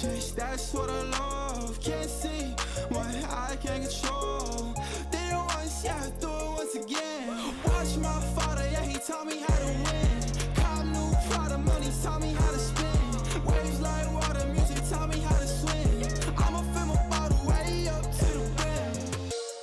chase, that's what I love. Can't see what I can't control. Did it once, yeah, do it once again. Watch my father, yeah, he taught me how to win. Cop new Prada, money taught me how to spin. Waves like water, music taught me how to swim. I'ma fill my bottle way up to the brim.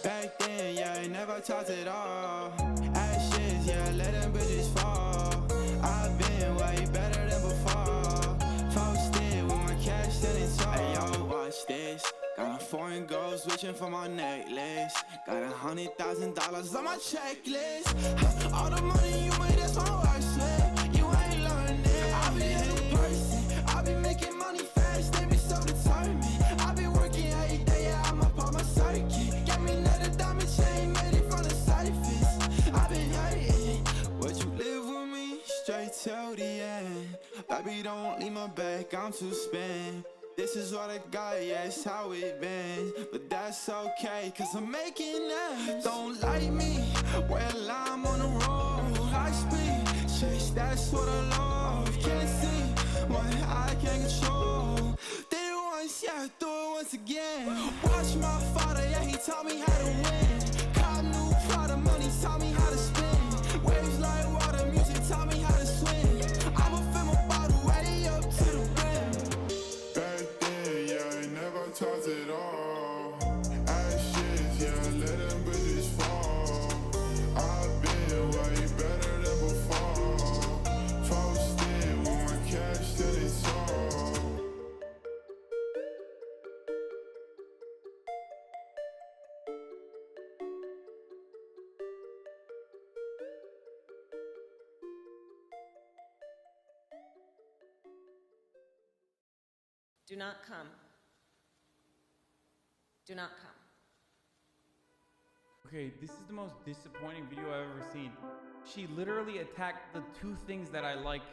Back then, yeah, I never talked at all. Ashes, yeah, let them bridges fall. I've been way better than before. Posted with my cash standing tall. Hey yo, watch this. Got a foreign gold switching for my necklace. Got $100,000 on my checklist. All the money you made, that's my work sweat. You ain't learning. I be a new person. I be making money fast. They be so determined. I be working every day. Yeah, I'm up on my circuit. Get me another diamond chain, made it from the surface. I been hurting. Would you live with me straight till the end? Baby, don't leave my back. I'm too spent. This is what I got, yeah, it's how it been. But that's okay, cause I'm making ends. Don't like me, well, I'm on the road. High speed, chase, that's what I love. Can't see what I can't control. Did it once, yeah, do it once again. Watch my father, yeah, he taught me how to win. Cop new Prada, money taught me how to spin. Waves like water, music taught me how to swim. I'ma fill my bottle way up to the brim. Toss it all. Ashes, yeah, let them bridges fall. I've been way better than before. Posted with my cash standing tall. Do not come. Do not come. Okay, this is the most disappointing video I've ever seen. She literally attacked the two things that I like.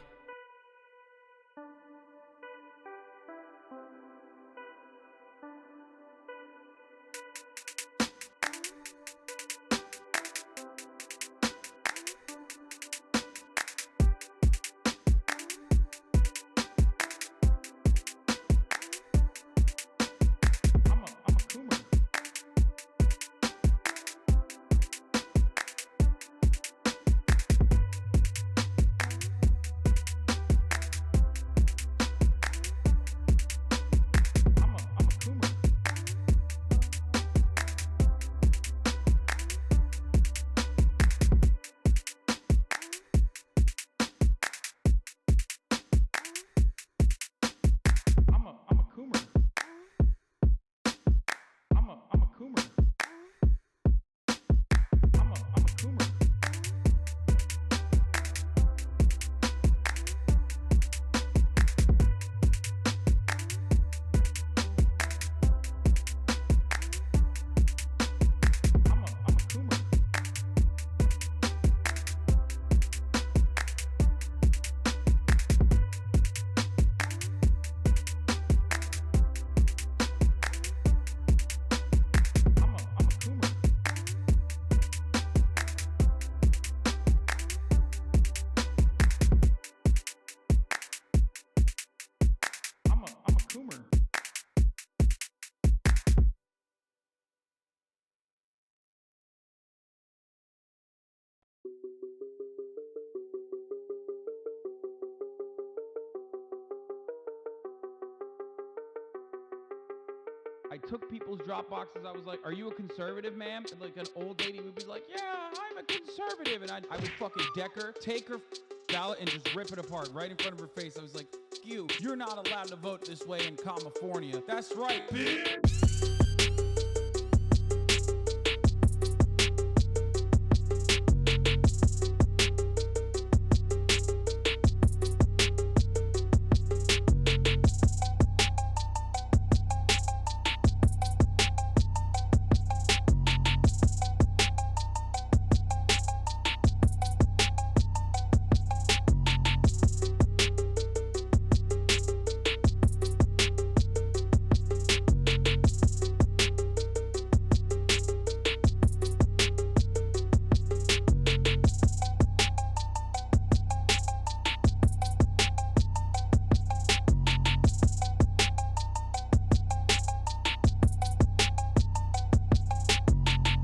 I took people's drop boxes. I was like, are you a conservative, ma'am? And like an old lady would be like, yeah, I'm a conservative. And I would fucking deck her, take her ballot and just rip it apart right in front of her face. I was like, you're not allowed to vote this way in California. That's right, bitch.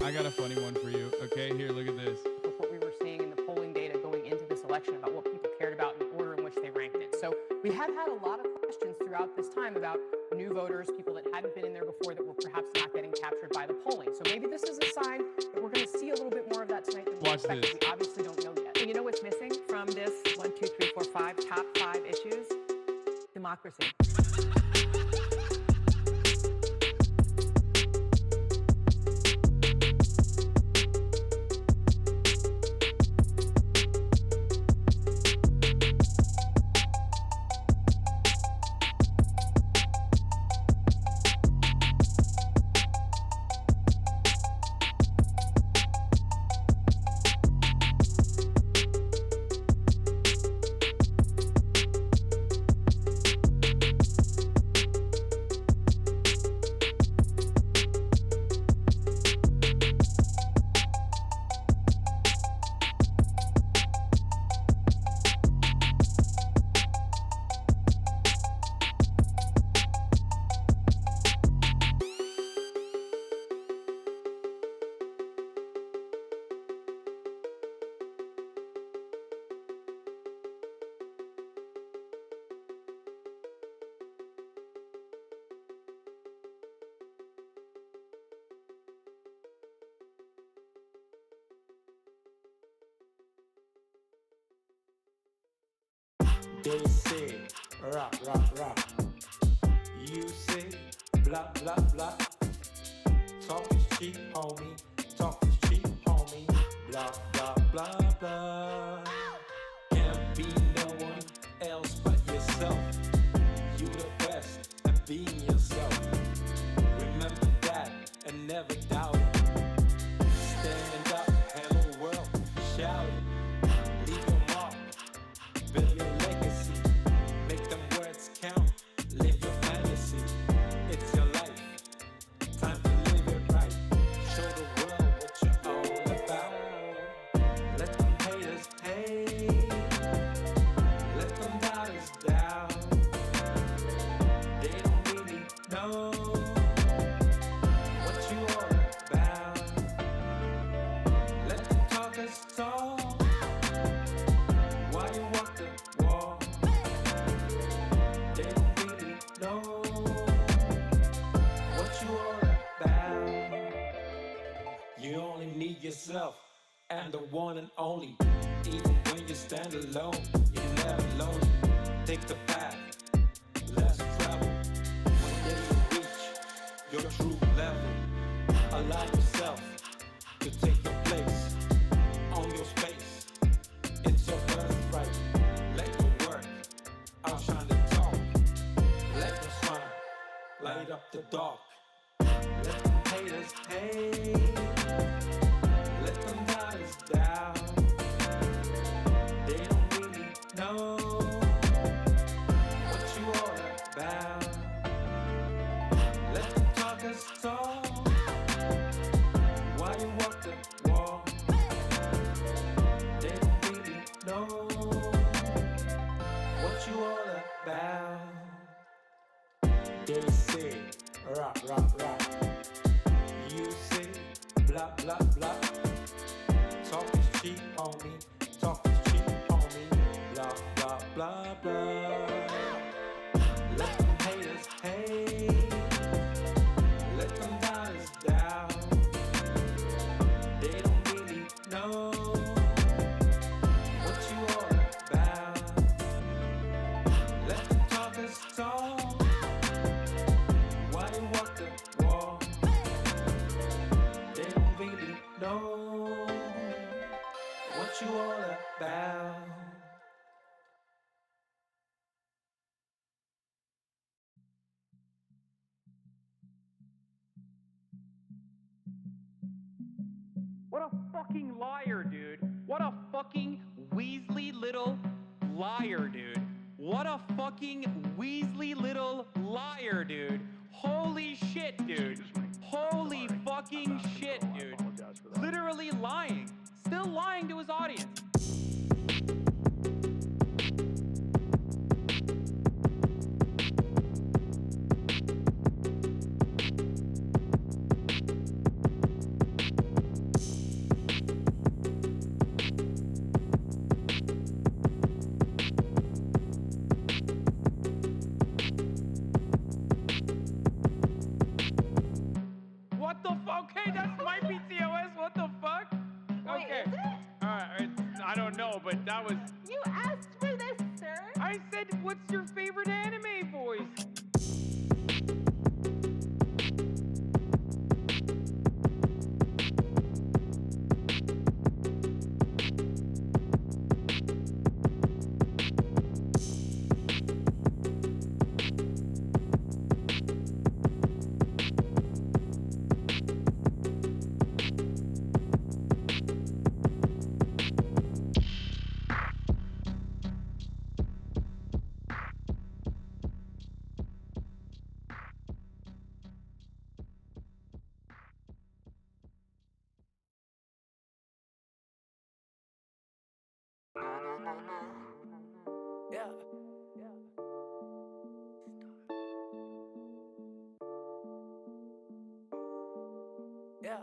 I got a funny one for you. Okay, here, look at this. With what we were seeing in the polling data going into this election about what people cared about and the order in which they ranked it. So we have had a lot of questions throughout this time about new voters, people that hadn't been in there before that were perhaps not getting captured by the polling. So maybe this is a sign that we're going to see a little bit more of that tonight than we Watch expected. this. We obviously don't know yet. And you know what's missing from this 1, 2, 3, 4, 5 top 5 issues? Democracy. They say, rap, rap, rap. You say, blah, blah, blah. Talk is cheap, homie. Talk is cheap, homie. Blah, blah, blah, blah. Can't be no one else but yourself. You the best at being yourself. Remember that and never doubt it. Stand up, hello world, shout it. Leave your mark, build your legacy. Make them words count, live your fantasy. It's your life, time to live it right. Show the world what you're all about. Let them haters hate, let them doubters doubt. They don't really know what you all about. Let the talkers talk while you walk the walk. They don't really know what you all about. You only need yourself and the one and only. Even when you stand alone, you're never lonely. Take the path, less travel. One day you reach your true level. Allow yourself to take your place on your space. It's your birthright. Let your work outshine the talk. Let them smile, light up the dark. Let them haters hate. Let them doubters doubt. They don't really know what you all about. Let the talkers talk while you walk the walk. They don't really know what you all about. They say, rap, rap, rap. You say, blah, blah, blah. Talk is cheap, homie. Talk is cheap, homie. Blah, blah, blah, blah. Let them haters hate. Let them doubters doubt. They don't really know what you all about. Let the talkers talk while you walk the walk. They don't really know what you all about. What a fucking liar, dude. What a fucking Weasley little liar, dude. What a fucking Weasley little liar, dude. Holy shit, dude. Holy fucking shit, dude. Literally lying. Still lying to his audience. Yeah.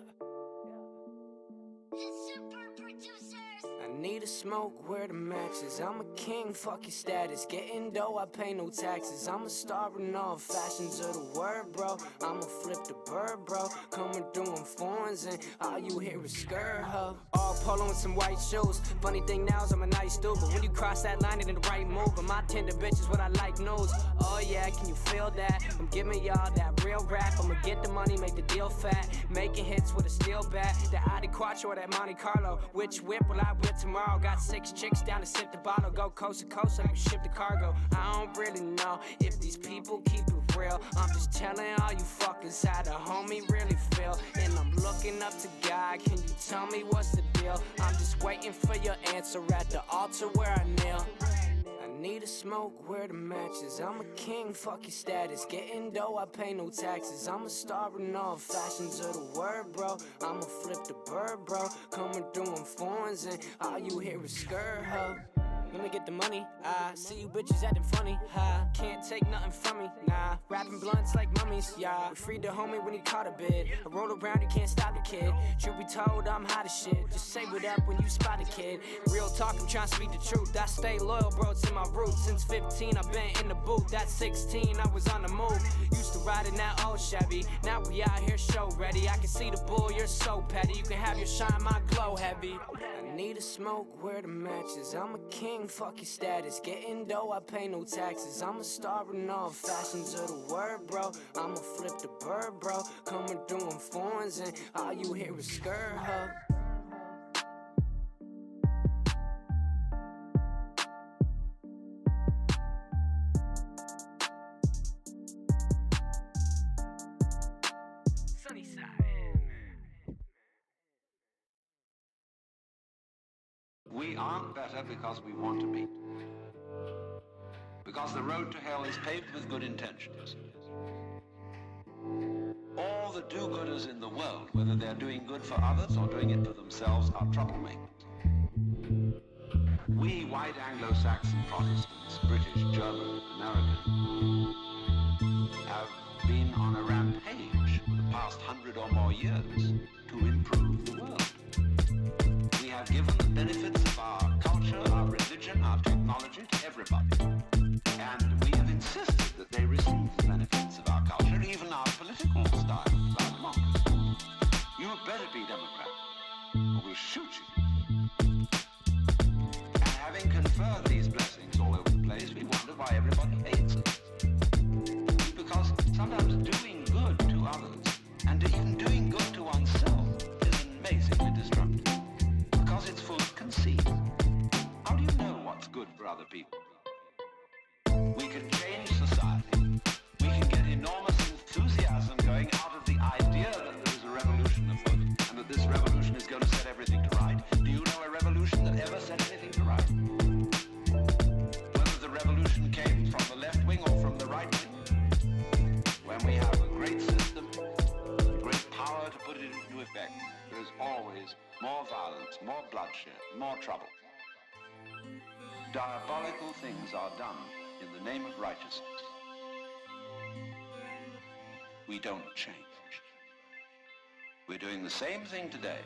I need a smoke, where the matches. I'm a king, fuck your status. Getting dough, I pay no taxes. I'm a star in all fashions of the word, bro. I'ma flip the bird, bro. Coming through in foreigns and all you hear is skirt, huh? All polo with some white shoes. Funny thing now is I'm a nice dude, but when you cross that line, it ain't the right move. And my tender bitch is what I like knows. Oh yeah, can you feel that? I'm giving y'all that real rap. I'ma get the money, make the deal fat. Making hits with a steel bat. The Audi Quattro or that Monte Carlo. Which whip will I whip tomorrow? Got 6 chicks down to sip the bottle. Go coast to coast so I can ship the cargo. I don't really know if these people keep it real. I'm just telling all you fuckers how the homie really feel. And I'm looking up to God. Can you tell me what's the deal? I'm just waiting for your answer at the altar where I kneel. I need a smoke, where the matches. I'm a king, fuck your status. Getting dough, I pay no taxes. I'm a star in all fashions of the word, bro. I'ma flip the bird, bro. Coming through in foreigns and all you hear is skirt, huh? Let me get the money, I see you bitches acting funny, ha. Can't take nothing from me, nah. Rapping blunts like mummies, yeah. We freed the homie when he caught a bid. I roll around, you can't stop the kid. Truth be told, I'm hot as shit. Just say what up when you spot a kid. Real talk, I'm trying to speak the truth. I stay loyal, bro, to my roots. Since 15, I've been in the booth. That's 16, I was on the move. Used to ride in that old Chevy. Now we out here show ready. I can see the bull, you're so petty. You can have your shine, my glow heavy. I need a smoke, where the matches. I'm a king, fuck your status. Getting dough, I pay no taxes. I'm a star in all fashions of the word, bro. I'ma flip the bird, bro. Coming through in foreigns and all you hear is skirt, huh? We aren't better because we want to be. Because the road to hell is paved with good intentions. All the do-gooders in the world, whether they're doing good for others or doing it for themselves, are troublemakers. We white Anglo-Saxon Protestants, British, German, American, have been on a rampage for the past 100 or more years to improve the world. We have given the benefits of our culture, our religion, our technology to everybody. And we have insisted that they receive the benefits of our culture, even our political style, our democracy. You had better be Democrat, or we'll shoot you. And having conferred these blessings all over the place, we wonder why everybody hates us. Because sometimes doing good to others, and even doing good to oneself, is amazingly destructive. Because it's full of conceit. How do you know what's good for other people? We can change society. We can get enormous enthusiasm going out of the idea that there is a revolution afoot, and that this revolution is going to set everything to right. Do you know a revolution that ever set anything to right? Whether the revolution came from the left wing or from the right wing? When we have a great system, great power to put it into effect, there is always more violence, more bloodshed, more trouble. Diabolical things are done in the name of righteousness. We don't change. We're doing the same thing today,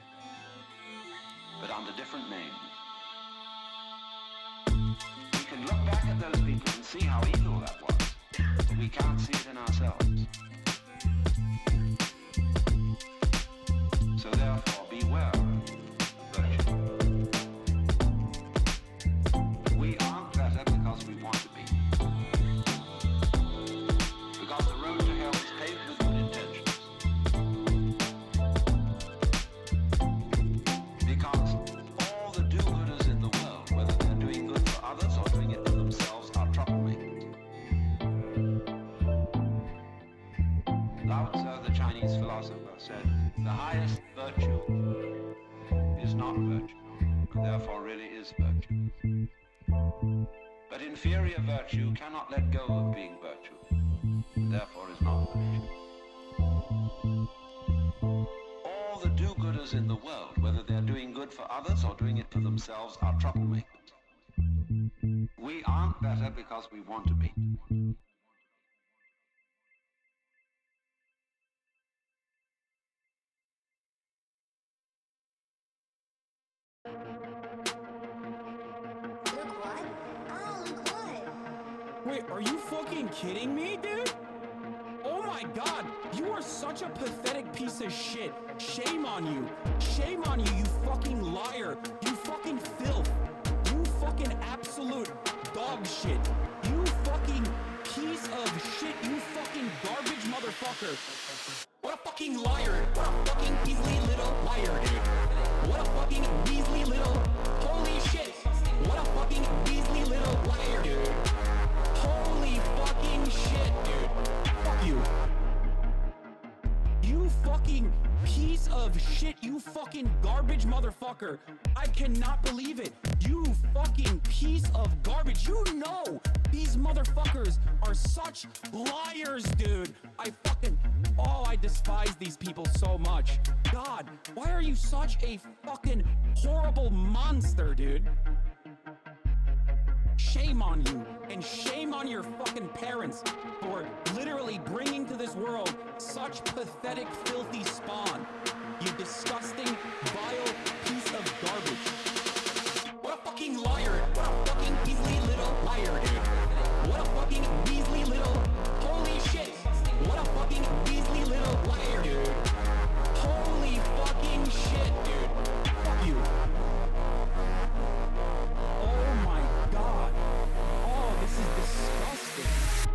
but under different names. We can look back at those people and see how evil that was, but we can't see it in ourselves. So therefore, beware of virtue. We aren't better because we want to be. Because the road to hell is paved with good intentions. Because all the do-gooders in the world, whether they're doing good for others or doing it for themselves, are troublemakers. Lao Tzu, the Chinese philosopher, said, the highest virtue is not virtue, and therefore really is virtue. But inferior virtue cannot let go of being virtue, and therefore is not virtue. All the do-gooders in the world, whether they're doing good for others or doing it for themselves, are troublemakers. We aren't better because we want to be. Wait, are you fucking kidding me, dude? Oh my god, you are such a pathetic piece of shit. Shame on you. Shame on you, you fucking liar. You fucking filth. You fucking absolute dog shit. You fucking piece of shit. You fucking garbage motherfucker. What a fucking liar. What a fucking Weasley little liar, dude. What a fucking Weasley little... Holy shit. What a fucking Weasley little liar, dude. Holy fucking shit, dude. Fuck you. You fucking piece of shit. You fucking garbage motherfucker. I cannot believe it. You fucking piece of garbage. You know these motherfuckers are such liars, dude. I fucking... Oh, I despise these people so much. God, why are you such a fucking horrible monster, dude? Shame on you, and shame on your fucking parents for literally bringing to this world such pathetic, filthy spawn. You disgusting, vile piece of garbage. What a fucking liar. What a fucking Weasley little liar, dude. What a fucking Weasley little... Holy shit. What a fucking Weasley little liar, dude. Holy fucking shit, dude. Fuck you. Oh my god. Oh, this is disgusting.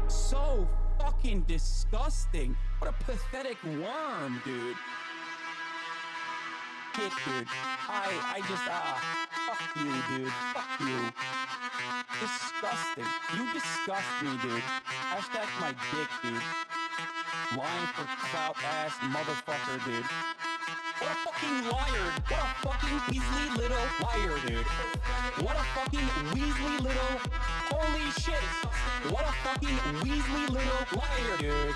So fucking disgusting. What a pathetic worm, dude. Shit, dude. I just, fuck you, dude. Fuck you. Disgusting. You disgust me, dude. Hashtag my dick, dude. Lying for clout ass motherfucker, dude. What a fucking liar. What a fucking Weasley little liar, dude. What a fucking Weasley little... Holy shit. What a fucking Weasley little liar, dude.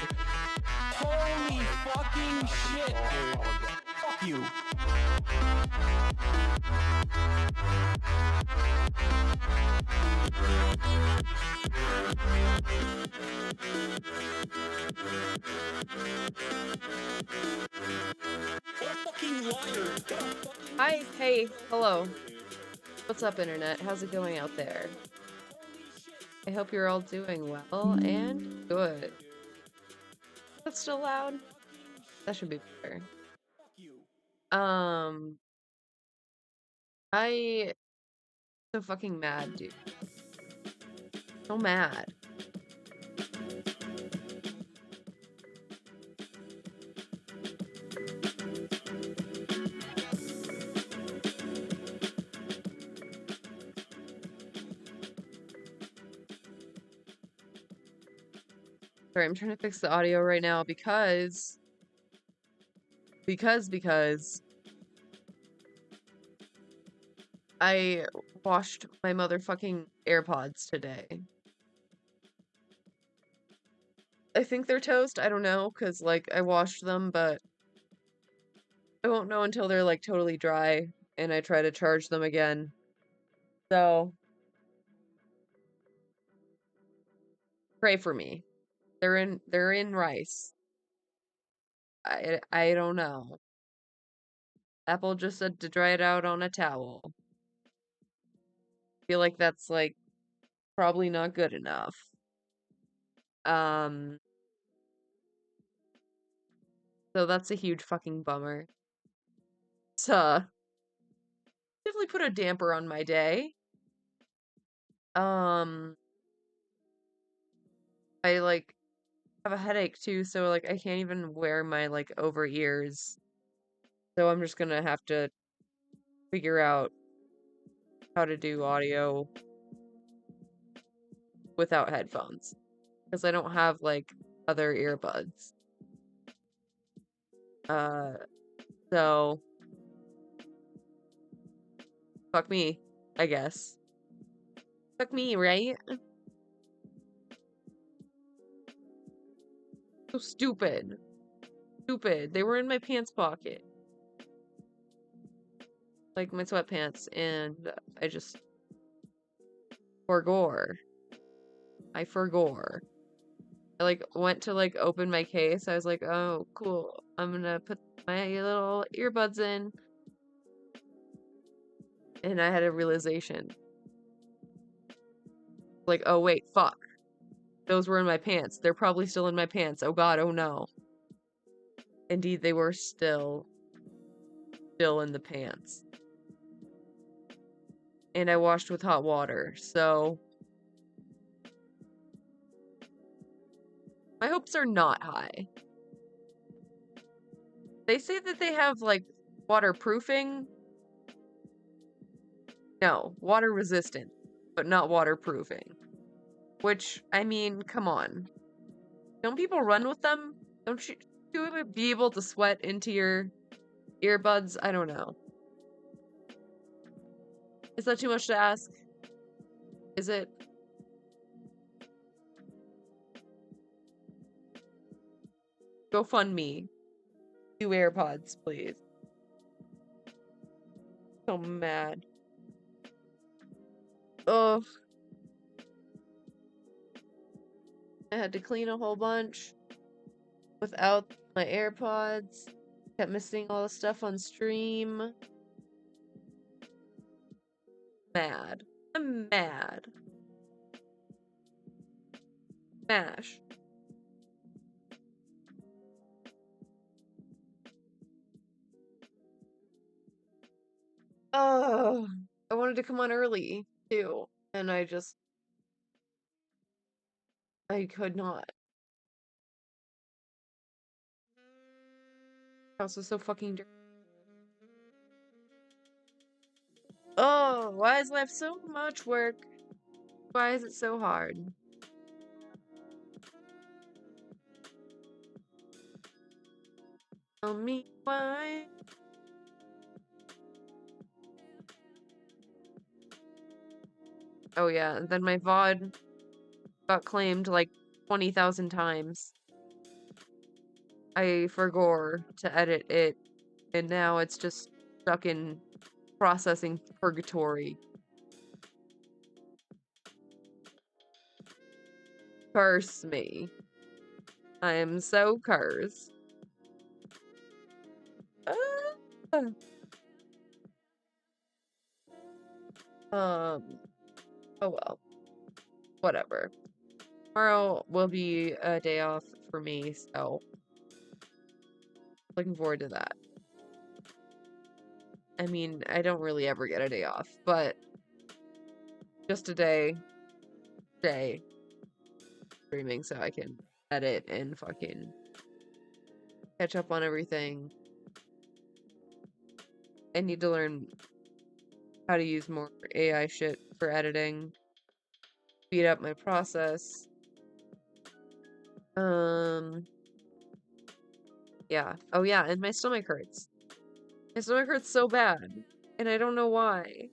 Holy fucking shit, dude. Fuck you. Hi, hey, hello. What's up, internet? How's it going out there? I hope you're all doing well and good. That's still loud? That should be better. I so fucking mad, dude. So mad. Sorry, I'm trying to fix the audio right now because I washed my motherfucking AirPods today. I think they're toast. I don't know, because, like, I washed them, but I won't know until they're, like, totally dry and I try to charge them again. So, pray for me. They're in rice. I don't know. Apple just said to dry it out on a towel. Feel like that's, like, probably not good enough. So that's a huge fucking bummer. So, definitely put a damper on my day. I, like, have a headache too, so, like, I can't even wear my, like, over ears. So I'm just gonna have to figure out how to do audio without headphones. Because I don't have, like, other earbuds. So... Fuck me, I guess. Fuck me, right? So stupid. Stupid. They were in my pants pocket. Like, my sweatpants, and I just... forgore. I forgore. I, like, went to, like, open my case. I was like, oh, cool. I'm gonna put my little earbuds in. And I had a realization. Like, oh, wait, fuck. those were in my pants. They're probably still in my pants. Oh god, oh no. Indeed, they were still in the pants. And I washed with hot water, so my hopes are not high. They say that they have, like, waterproofing. No, water resistant, but not waterproofing. Which, I mean, come on. Don't people run with them? Don't you be able to sweat into your earbuds? I don't know. Is that too much to ask? Is it? Go fund me. New AirPods, please. So mad. Ugh. I had to clean a whole bunch without my AirPods. Kept missing all the stuff on stream. Mad. I'm mad. Smash. Oh, I wanted to come on early too, and I could not. House was so fucking dirty. Oh, why is life so much work? Why is it so hard? Tell me why. Oh yeah, and then my VOD got claimed like 20,000 times. I forgot to edit it, and now it's just stuck in processing purgatory. Curse me. I am so cursed. Oh well. Whatever. Tomorrow will be a day off for me, so looking forward to that. I mean, I don't really ever get a day off, but just a day streaming so I can edit and fucking catch up on everything. I need to learn how to use more AI shit for editing. Speed up my process. Yeah. Oh yeah, and my stomach hurts. My stomach hurts so bad, and I don't know why.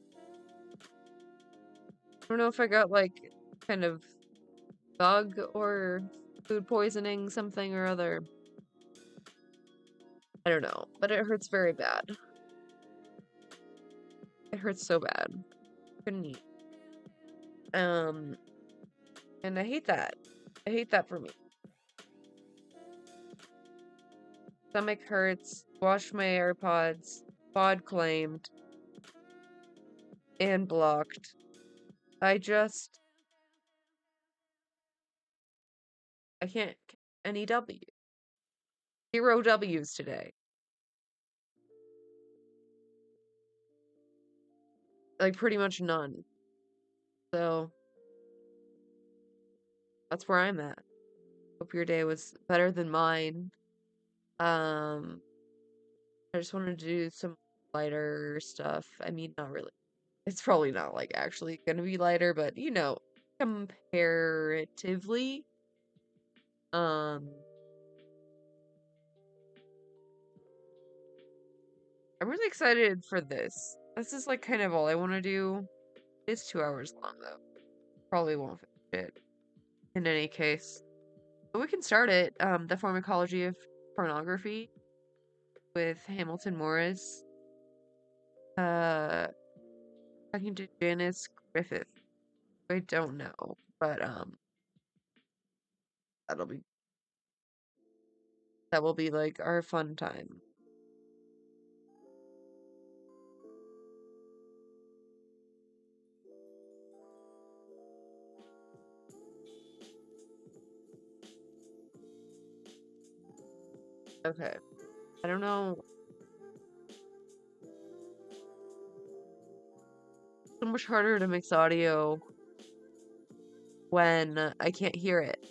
I don't know if I got, like, kind of bug or food poisoning, something or other. I don't know, but it hurts very bad. It hurts so bad. Couldn't eat. And I hate that. I hate that for me. Stomach hurts. Washed my AirPods. VOD claimed. And blocked. I can't any W. 0 W's today. Like, pretty much none. So, that's where I'm at. Hope your day was better than mine. I just wanted to do some lighter stuff. I mean, not really. It's probably not, like, actually gonna be lighter, but, you know, comparatively. I'm really excited for this. This is, like, kind of all I want to do. It's 2 hours long, though. Probably won't finish it in any case. But we can start it. The Pharmacology of Pornography with Hamilton Morris. Talking to Janice Griffith. I don't know, but that will be like our fun time. Okay. I don't know. So much harder to mix audio when I can't hear it.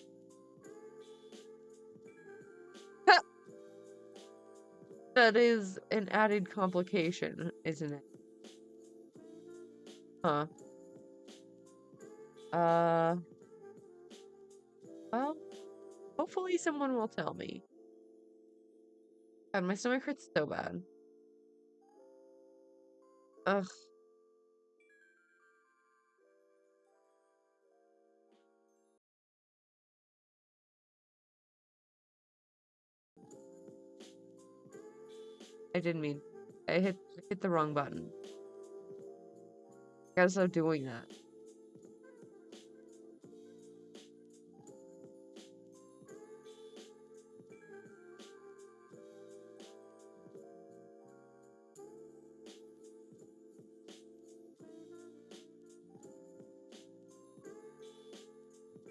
That is an added complication, isn't it? Huh. Well, hopefully someone will tell me. God, my stomach hurts so bad. Ugh. I didn't mean. I hit the wrong button. I gotta stop doing that.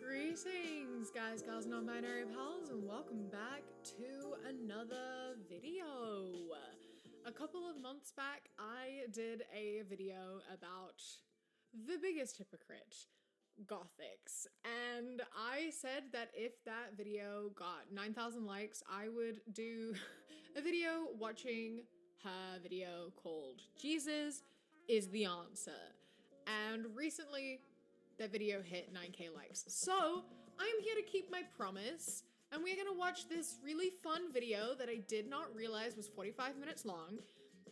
Greetings, guys, gals, non-binary pals, and welcome back to another video. A couple of months back, I did a video about the biggest hypocrite, gothics, and I said that if that video got 9,000 likes, I would do a video watching her video called Jesus is the Answer. And recently, that video hit 9k likes. So, I am here to keep my promise, and we're gonna watch this really fun video that I did not realize was 45 minutes long,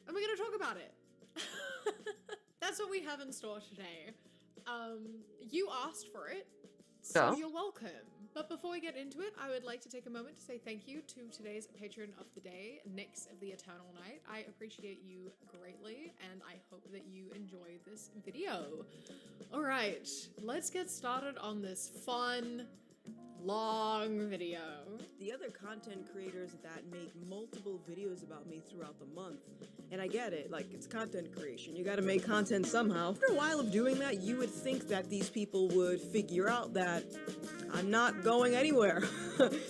and we're gonna talk about it. That's what we have in store today. You asked for it, so you're welcome. But before we get into it, I would like to take a moment to say thank you to today's patron of the day, Nyx of the Eternal Night. I appreciate you greatly, and I hope that you enjoy this video. Alright, let's get started on this fun, long video. The other content creators that make multiple videos about me throughout the month, and I get it, like, it's content creation, you gotta make content somehow. After a while of doing that, you would think that these people would figure out that I'm not going anywhere.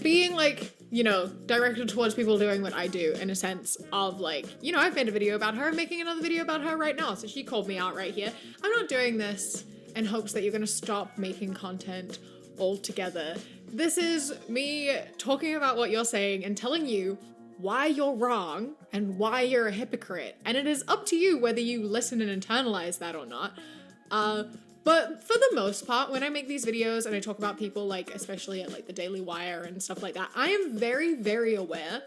Being, like, you know, directed towards people doing what I do, in a sense of, like, you know, I've made a video about her, I'm making another video about her right now, so she called me out right here. I'm not doing this in hopes that you're gonna stop making content altogether. This is me talking about what you're saying and telling you why you're wrong and why you're a hypocrite. And it is up to you whether you listen and internalize that or not. But for the most part, when I make these videos and I talk about people, like, especially at, like, the Daily Wire and stuff like that, I am very, very aware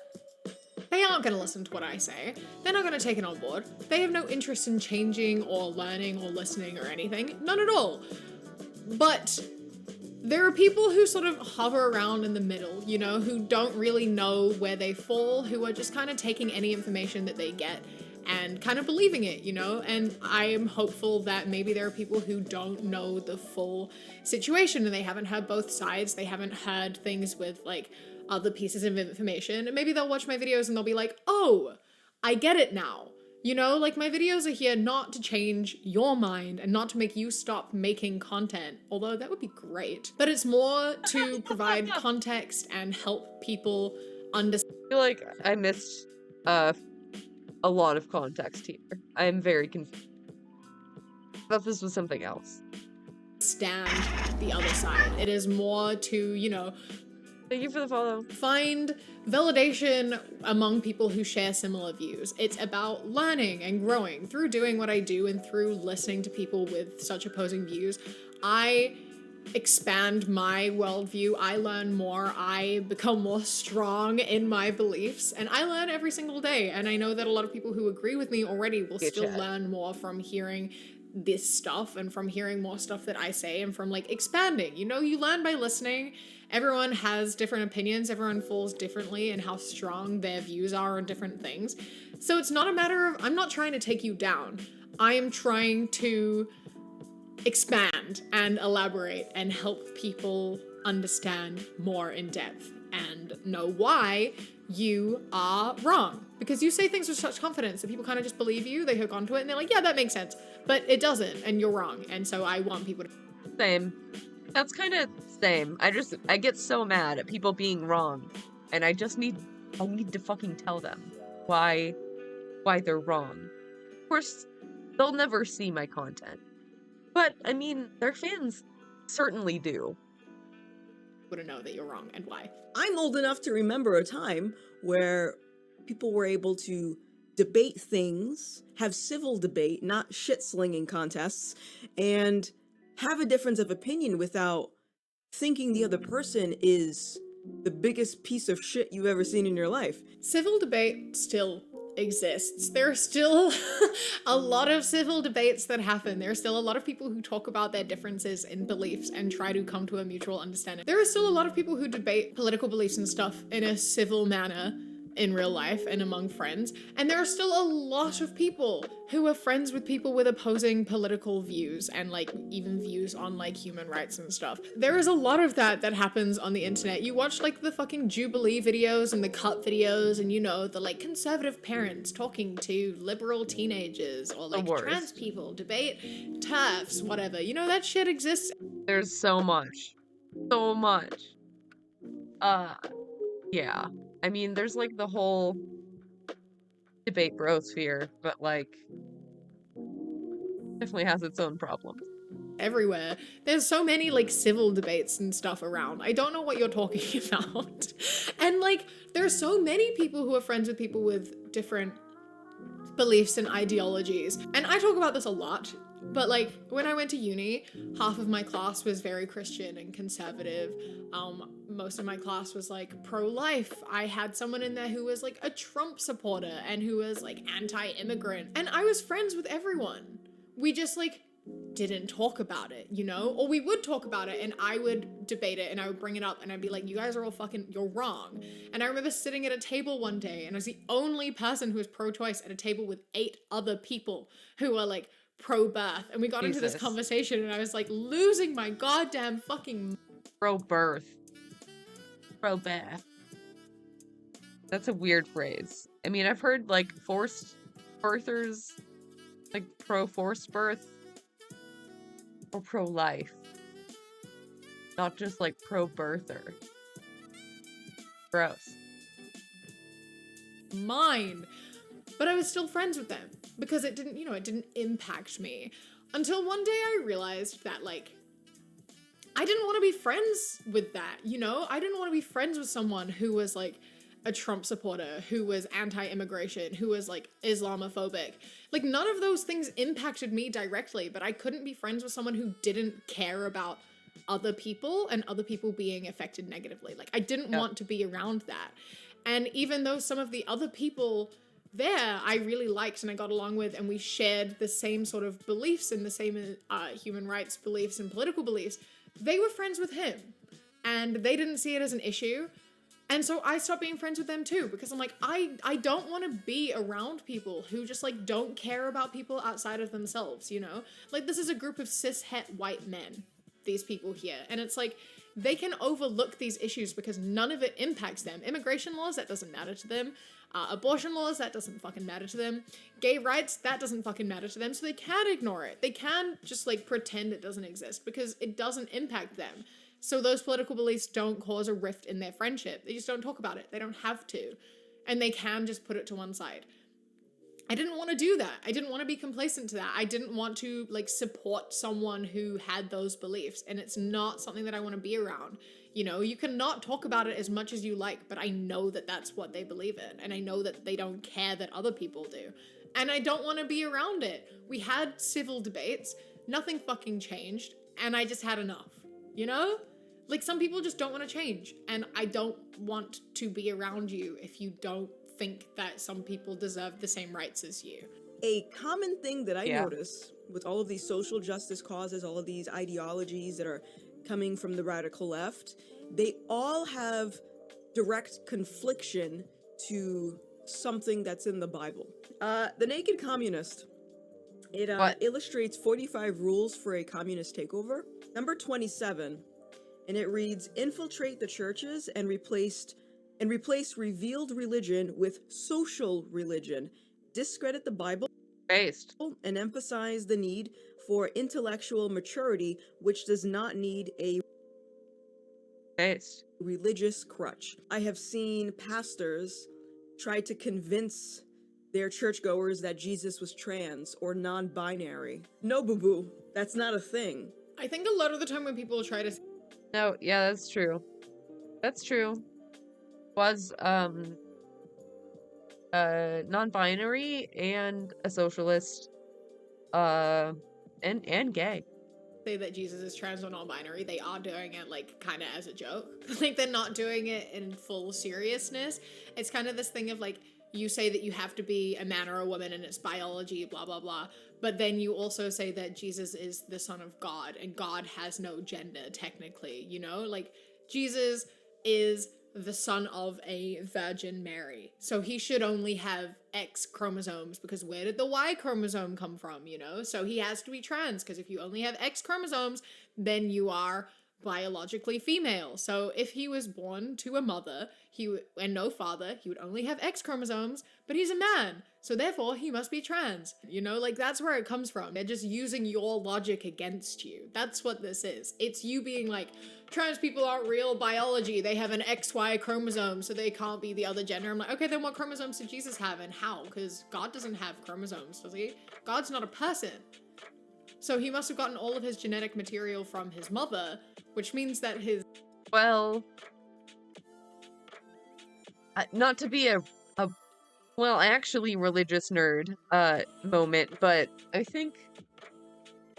they aren't going to listen to what I say. They're not going to take it on board. They have no interest in changing or learning or listening or anything. None at all. But there are people who sort of hover around in the middle, you know, who don't really know where they fall, who are just kind of taking any information that they get and kind of believing it, you know? And I am hopeful that maybe there are people who don't know the full situation and they haven't heard both sides. They haven't heard things with, like, other pieces of information. And maybe they'll watch my videos and they'll be like, oh, I get it now. You know, like, my videos are here not to change your mind and not to make you stop making content, although that would be great. But it's more to provide context and help people understand. I feel like I missed a lot of context here. I am very confused. I thought this was something else. Stand the other side. It is more to, you know, thank you for the follow. Find validation among people who share similar views. It's about learning and growing through doing what I do and through listening to people with such opposing views. I expand my worldview. I learn more. I become more strong in my beliefs, and I learn every single day. And I know that a lot of people who agree with me already will still learn more from hearing this stuff and from hearing more stuff that I say and from, like, expanding. You know, you learn by listening. Everyone has different opinions. Everyone falls differently in how strong their views are on different things. So it's not a matter of, I'm not trying to take you down. I am trying to expand and elaborate and help people understand more in depth and know why you are wrong. Because you say things with such confidence that people kind of just believe you, they hook onto it, and they're like, yeah, that makes sense. But it doesn't, and you're wrong. And so I want people to... Same. That's kind of same. I get so mad at people being wrong, and I just need I need to fucking tell them why they're wrong. Of course, they'll never see my content. But, I mean, their fans certainly do. Wouldn't know that you're wrong and why. I'm old enough to remember a time where people were able to debate things, have civil debate, not shit-slinging contests, and have a difference of opinion without thinking the other person is the biggest piece of shit you've ever seen in your life. Civil debate still exists. There are still a lot of civil debates that happen. There are still a lot of people who talk about their differences in beliefs and try to come to a mutual understanding. There are still a lot of people who debate political beliefs and stuff in a civil manner in real life and among friends. And there are still a lot of people who are friends with people with opposing political views and like even views on like human rights and stuff. There is a lot of that happens on the internet. You watch like the fucking Jubilee videos and the cut videos and you know, the like conservative parents talking to liberal teenagers or like trans people, debate TERFs, whatever. You know, that shit exists. There's so much. So much. Yeah. I mean, there's like the whole debate brosphere, but like definitely has its own problems. Everywhere. There's so many like civil debates and stuff around. I don't know what you're talking about. And like there's so many people who are friends with people with different beliefs and ideologies. And I talk about this a lot. But like when I went to uni, half of my class was very Christian and conservative. Most of my class was like pro-life. I had someone in there who was like a Trump supporter and who was like anti-immigrant. And I was friends with everyone. We just like didn't talk about it, you know? Or we would talk about it and I would debate it and I would bring it up and I'd be like, you guys are all fucking, you're wrong. And I remember sitting at a table one day and I was the only person who was pro-choice at a table with 8 other people who were like pro-birth. And we got into this conversation and I was like losing my goddamn fucking pro-birth. Pro-birth. That's a weird phrase. I mean, I've heard like forced birthers, like pro-forced birth or pro-life. Not just like pro-birther. Gross. Mine. But I was still friends with them because it didn't, you know, it didn't impact me until one day I realized that like I didn't want to be friends with that, you know? I didn't want to be friends with someone who was like a Trump supporter, who was anti-immigration, who was like Islamophobic. Like none of those things impacted me directly, but I couldn't be friends with someone who didn't care about other people and other people being affected negatively. Like I didn't want to be around that. And even though some of the other people there I really liked and I got along with and we shared the same sort of beliefs and the same human rights beliefs and political beliefs, they were friends with him and they didn't see it as an issue. And so I stopped being friends with them too because I'm like, I don't want to be around people who just like don't care about people outside of themselves, you know? Like this is a group of cis-het white men, these people here. And it's like, they can overlook these issues because none of it impacts them. Immigration laws, that doesn't matter to them. Abortion laws, that doesn't fucking matter to them. Gay rights, that doesn't fucking matter to them. So they can ignore it. They can just like pretend it doesn't exist because it doesn't impact them. So those political beliefs don't cause a rift in their friendship. They just don't talk about it. They don't have to. And they can just put it to one side. I didn't want to do that. I didn't want to be complacent to that. I didn't want to like support someone who had those beliefs. And it's not something that I want to be around. You know, you can not talk about it as much as you like, but I know that that's what they believe in. And I know that they don't care that other people do. And I don't want to be around it. We had civil debates. Nothing fucking changed. And I just had enough, you know? Like some people just don't want to change. And I don't want to be around you if you don't think that some people deserve the same rights as you. A common thing that I notice with all of these social justice causes, all of these ideologies that are coming from the radical left, they all have direct confliction to something that's in the Bible. The Naked Communist, it illustrates 45 rules for a communist takeover. Number 27, and it reads, infiltrate the churches and replace revealed religion with social religion, discredit the Bible, and emphasize the need for intellectual maturity, which does not need a religious crutch. I have seen pastors tried to convince their churchgoers that Jesus was trans or non-binary. No, boo-boo, that's not a thing. I think a lot of the time when people try to No, yeah, that's true. That's true. Was non-binary and a socialist, and gay. say that Jesus is trans or non-binary, they are doing it like kind of as a joke. Like they're not doing it in full seriousness. It's kind of this thing of like, you say that you have to be a man or a woman and it's biology, blah, blah, blah. But then you also say that Jesus is the son of God and God has no gender technically, you know? Like Jesus is the son of a Virgin Mary. So he should only have X chromosomes because where did the Y chromosome come from, you know? So he has to be trans because if you only have X chromosomes, then you are biologically female. So if he was born to a mother and no father, he would only have X chromosomes, but he's a man. So therefore he must be trans. You know, like that's where it comes from. They're just using your logic against you. That's what this is. It's you being like, trans people aren't real biology. They have an XY chromosome, so they can't be the other gender. I'm like, okay, then what chromosomes did Jesus have and how? Because God doesn't have chromosomes, does he? God's not a person. So he must have gotten all of his genetic material from his mother, which means that his... Well, not to be a well, actually religious nerd moment, but I think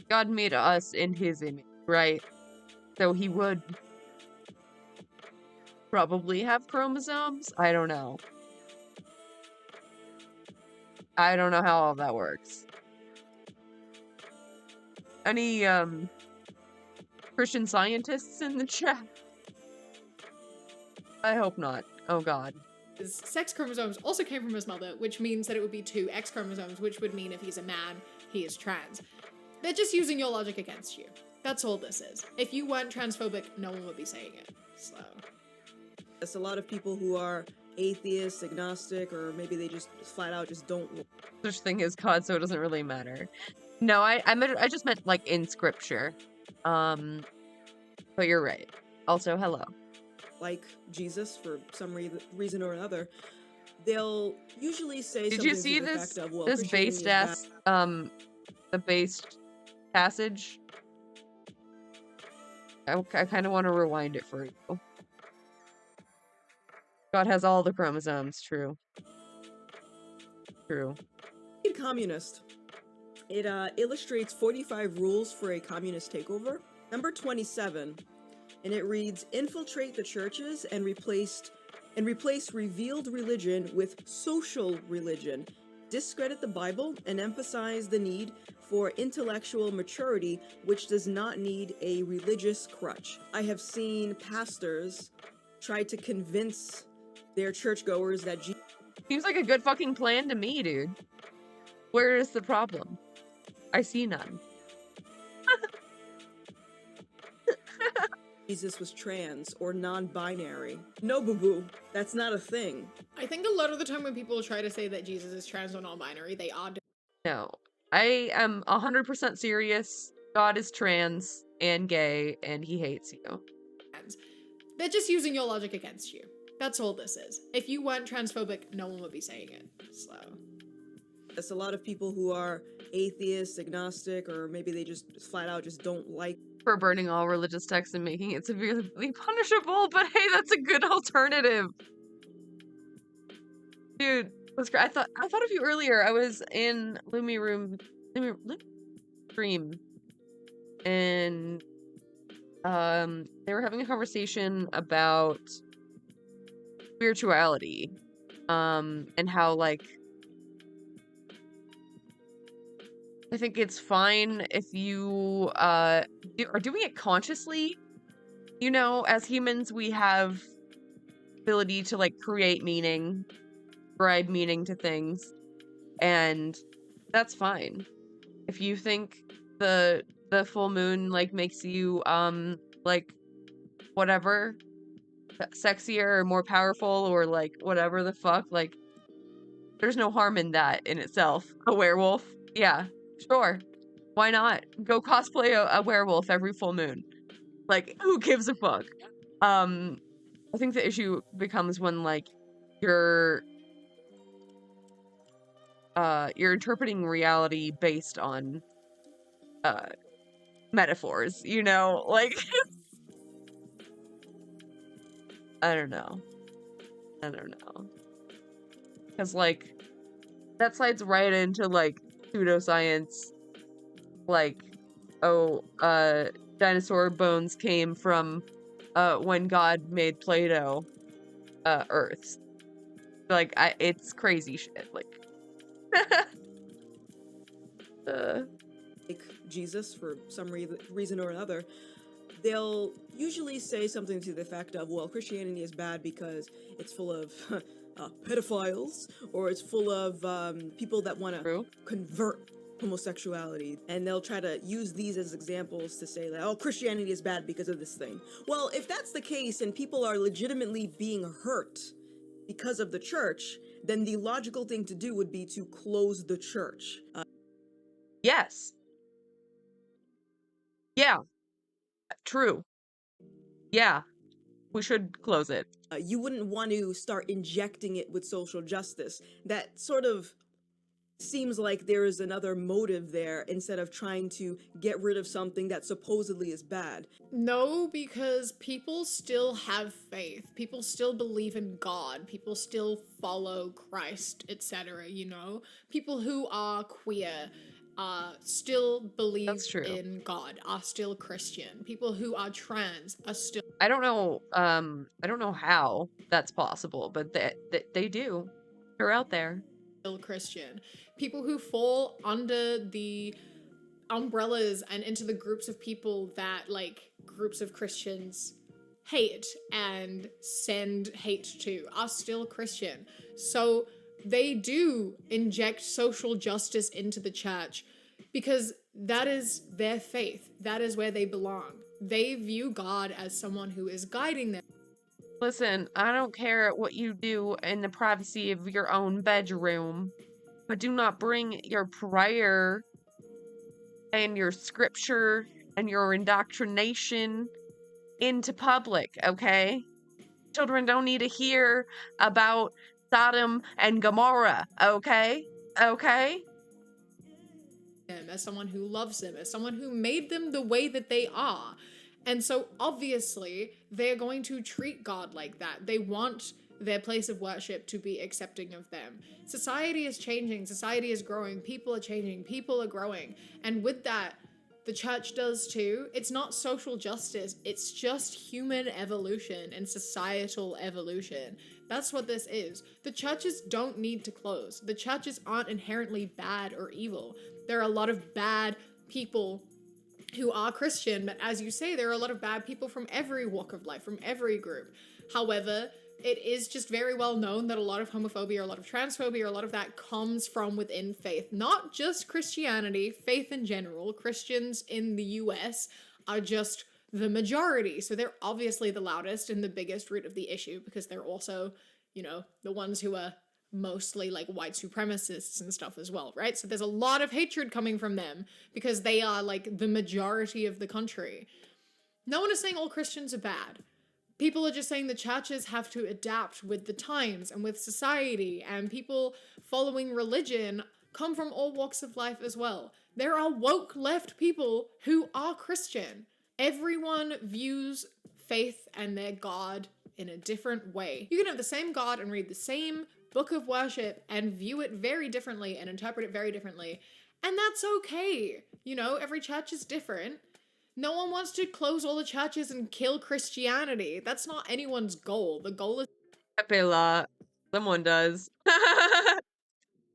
God made us in his image, right? So he would probably have chromosomes? I don't know. I don't know how all that works. Any Christian scientists in the chat? I hope not. Oh god. His sex chromosomes also came from his mother, which means that it would be 2 X chromosomes, which would mean if he's a man, he is trans. They're just using your logic against you. That's all this is. If you weren't transphobic, no one would be saying it. So. There's a lot of people who are atheist, agnostic, or maybe they just flat out just don't. Such thing as God, so it doesn't really matter. No, I just meant like in scripture. But you're right. Also, hello. Like Jesus for some reason or another, they'll usually say Did something you see to the this effect of, well, this Christianity based is ass the based passage? I kind of want to rewind it for you. God has all the chromosomes. True. True. Communist. It illustrates 45 rules for a communist takeover. Number 27. And it reads, infiltrate the churches and replace revealed religion with social religion. Discredit the Bible and emphasize the need for intellectual maturity, which does not need a religious crutch. I have seen pastors try to convince their churchgoers that Seems like a good fucking plan to me, dude. Where is the problem? I see none. Jesus was trans or non-binary. No, boo-boo, that's not a thing. I think a lot of the time when people try to say that Jesus is trans or non-binary, they are... No. I am 100% serious. God is trans and gay, and he hates you. They're just using your logic against you. That's all this is. If you weren't transphobic, no one would be saying it. So... There's a lot of people who are atheist, agnostic, or maybe they just flat out just don't like... For burning all religious texts and making it severely punishable, but hey, that's a good alternative. Dude, I thought of you earlier. I was in Lumi stream, and they were having a conversation about spirituality, and how like I think it's fine if you are doing it consciously. You know, as humans, we have ability to like create meaning, ascribe meaning to things, and that's fine. If you think the full moon like makes you like whatever sexier or more powerful or like whatever the fuck, like there's no harm in that in itself. A werewolf, yeah. Sure. Why not? Go cosplay a werewolf every full moon. Like, who gives a fuck? I think the issue becomes when, like, you're you're interpreting reality based on metaphors, you know? Like, I don't know. Because, like, that slides right into, like, pseudoscience, like, oh, dinosaur bones came from, when God made Play-Doh, Earths. Like, it's crazy shit, like, like Jesus for some reason or another, they'll usually say something to the effect of, well, Christianity is bad because it's full of pedophiles, or it's full of people that want to convert homosexuality, and they'll try to use these as examples to say that, oh, Christianity is bad because of this thing. Well, if that's the case and people are legitimately being hurt because of the church, then the logical thing to do would be to close the church. Yes. Yeah. True. Yeah. We should close it. You wouldn't want to start injecting it with social justice. That sort of seems like there is another motive there instead of trying to get rid of something that supposedly is bad. No, because people still have faith. People still believe in God. People still follow Christ, etc., you know? People who are queer still believe in God, are still Christian. People who are trans are still... I don't know how that's possible, but they do. They're out there. Still Christian. People who fall under the umbrellas and into the groups of people that, like, groups of Christians hate and send hate to are still Christian. So they do inject social justice into the church because that is their faith. That is where they belong. They view God as someone who is guiding them. Listen, I don't care what you do in the privacy of your own bedroom, but do not bring your prayer and your scripture and your indoctrination into public, okay? Children don't need to hear about Sodom and Gomorrah, okay? Okay? As someone who loves them, as someone who made them the way that they are. And so obviously they're going to treat God like that. They want their place of worship to be accepting of them. Society is changing, society is growing, people are changing, people are growing. And with that, the church does too. It's not social justice, it's just human evolution and societal evolution. That's what this is. The churches don't need to close. The churches aren't inherently bad or evil. There are a lot of bad people who are Christian, but as you say, there are a lot of bad people from every walk of life, from every group. However, it is just very well known that a lot of homophobia, a lot of transphobia, a lot of that comes from within faith. Not just Christianity, faith in general. Christians in the US are just the majority, so they're obviously the loudest and the biggest root of the issue because they're also, you know, the ones who are mostly like white supremacists and stuff as well, right? So there's a lot of hatred coming from them because they are like the majority of the country. No one is saying all Christians are bad. People are just saying the churches have to adapt with the times and with society, and people following religion come from all walks of life as well. There are woke left people who are Christian. Everyone views faith and their God in a different way. You can have the same God and read the same book of worship and view it very differently and interpret it very differently. And that's okay. You know, every church is different. No one wants to close all the churches and kill Christianity. That's not anyone's goal. The goal is... Someone does.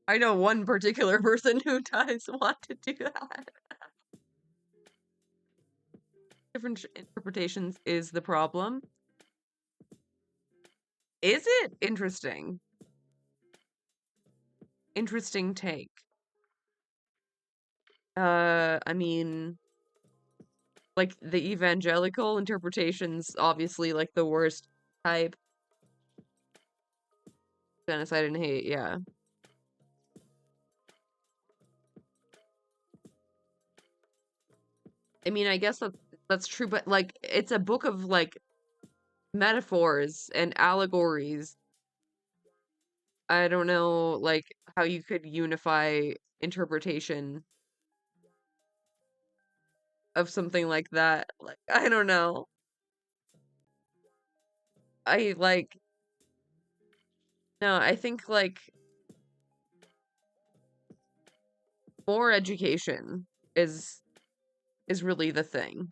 I know one particular person who does want to do that. Different interpretations is the problem. Is it? Interesting. Interesting take. I mean, like, the evangelical interpretation's obviously, like, the worst type. Genocide and hate, yeah. I mean, I guess that's true, but, like, it's a book of, like, metaphors and allegories. I don't know, like, how you could unify interpretation of something like that. Like, I don't know. I like no, I think like more education is really the thing.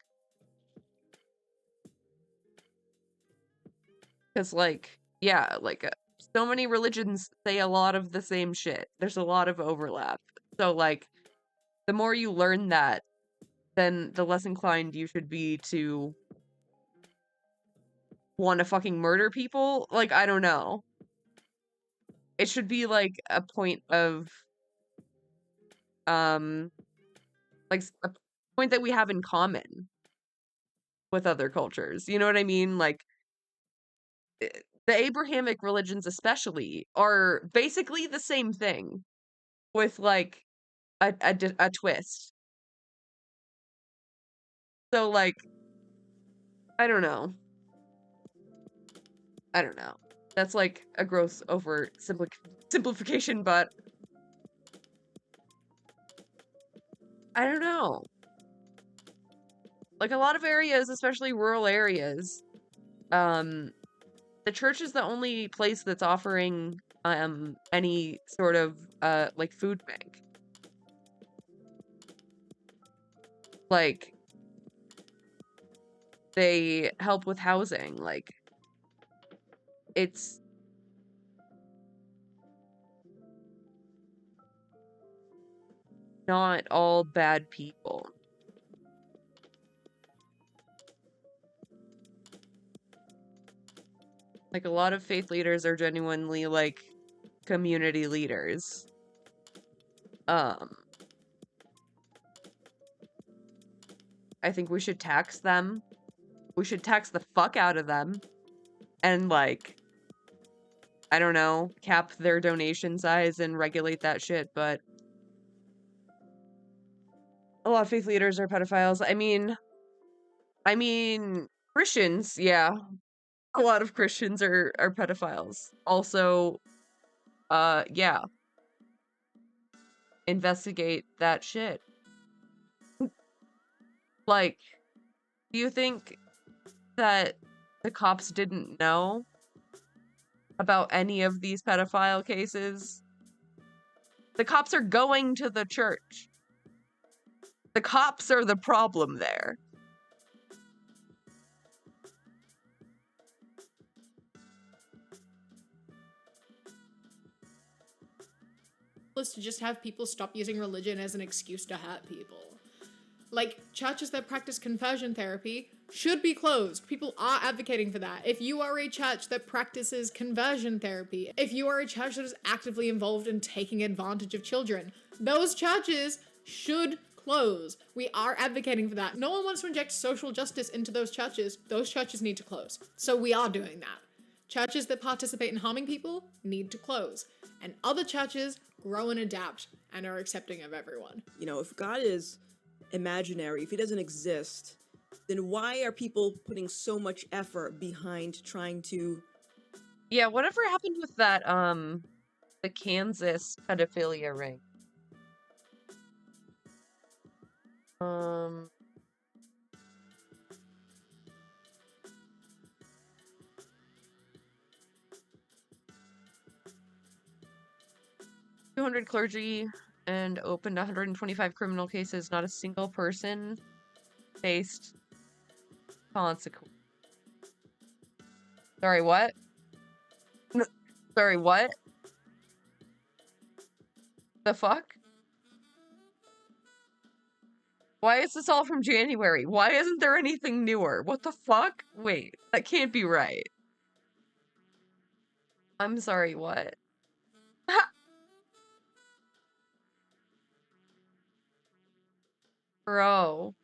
Cuz like yeah, like so many religions say a lot of the same shit. There's a lot of overlap. So like the more you learn that, then the less inclined you should be to want to fucking murder people. Like I don't know. It should be like a point of like a point that we have in common with other cultures. You know what I mean? Like the Abrahamic religions especially are basically the same thing with like a twist. So like I don't know. I don't know. That's like a gross over simplification, but I don't know. Like a lot of areas, especially rural areas, the church is the only place that's offering any sort of like food bank. Like they help with housing. Like it's not all bad people. Like a lot of faith leaders are genuinely like community leaders. I think we should tax them. We should tax the fuck out of them. And like I don't know, cap their donation size and regulate that shit, but a lot of faith leaders are pedophiles. I mean Christians, yeah. A lot of Christians are pedophiles. Also, yeah. Investigate that shit. Like, do you think that the cops didn't know about any of these pedophile cases? The cops are going to the church. The cops are the problem there. To just have people stop using religion as an excuse to hurt people. Like, churches that practice conversion therapy should be closed. People are advocating for that. If you are a church that practices conversion therapy, if you are a church that is actively involved in taking advantage of children, those churches should close. We are advocating for that. No one wants to inject social justice into those churches. Those churches need to close. So we are doing that. Churches that participate in harming people need to close. And other churches grow and adapt and are accepting of everyone. You know, if God is imaginary, if he doesn't exist, then why are people putting so much effort behind trying to... Yeah, whatever happened with that, the Kansas pedophilia ring? 200 clergy and opened 125 criminal cases. Not a single person faced consequence. Sorry, what? Sorry, what? The fuck? Why is this all from January? Why isn't there anything newer? What the fuck? Wait, that can't be right. I'm sorry, what? Bro.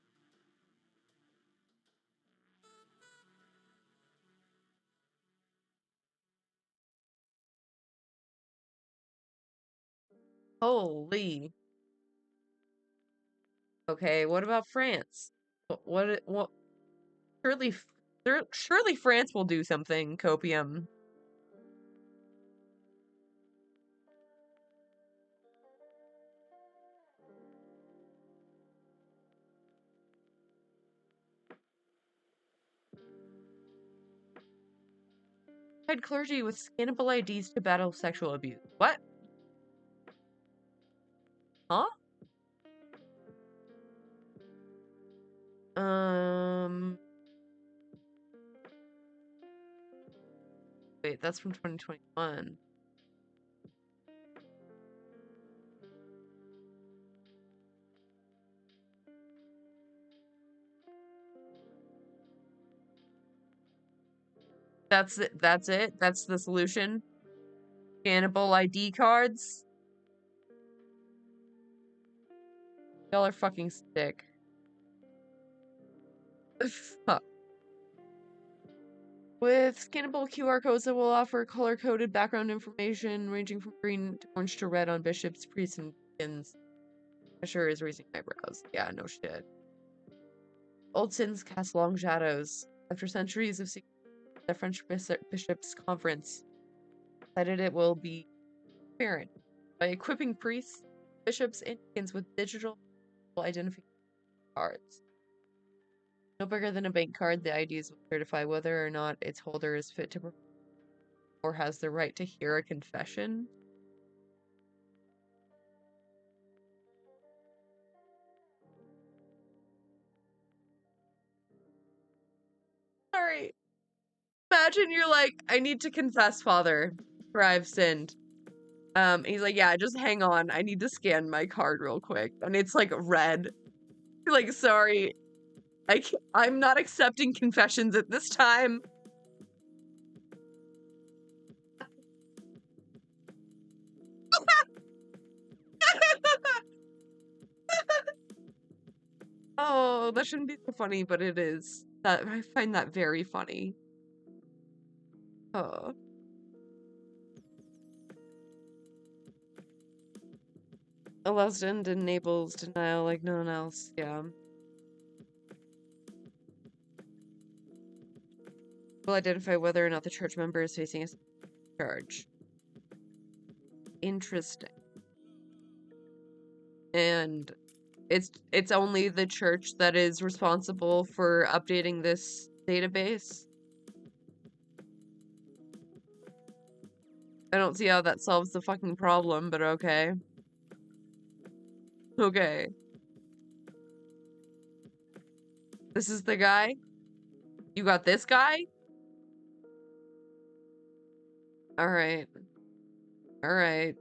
Holy. Okay, what about France? What surely France will do something, Copium. Certified clergy with scannable IDs to battle sexual abuse. What? Huh? Wait, that's from 2021. That's it. That's it. That's the solution. Scannable ID cards. Y'all are fucking sick. Fuck. With scannable QR codes that will offer color-coded background information ranging from green to orange to red on bishops, priests, and deacons. I sure is raising eyebrows. Yeah, no shit. Old sins cast long shadows. After centuries of seeking, the French bishops' conference decided it will be transparent by equipping priests, bishops, and deacons with digital identification cards. No bigger than a bank card, the IDs will certify whether or not its holder is fit to perform or has the right to hear a confession. Sorry. Imagine you're like, I need to confess, Father, for I've sinned. He's like, yeah, just hang on. I need to scan my card real quick. And it's like red. You're like, sorry. I'm not accepting confessions at this time. Oh, that shouldn't be so funny, but it is. I find that very funny. Oh. Allows and enables denial like no one else. Yeah. Will identify whether or not the church member is facing a charge. Interesting. And it's only the church that is responsible for updating this database. I don't see how that solves the fucking problem, but okay. Okay. This is the guy? You got this guy? Alright. Alright.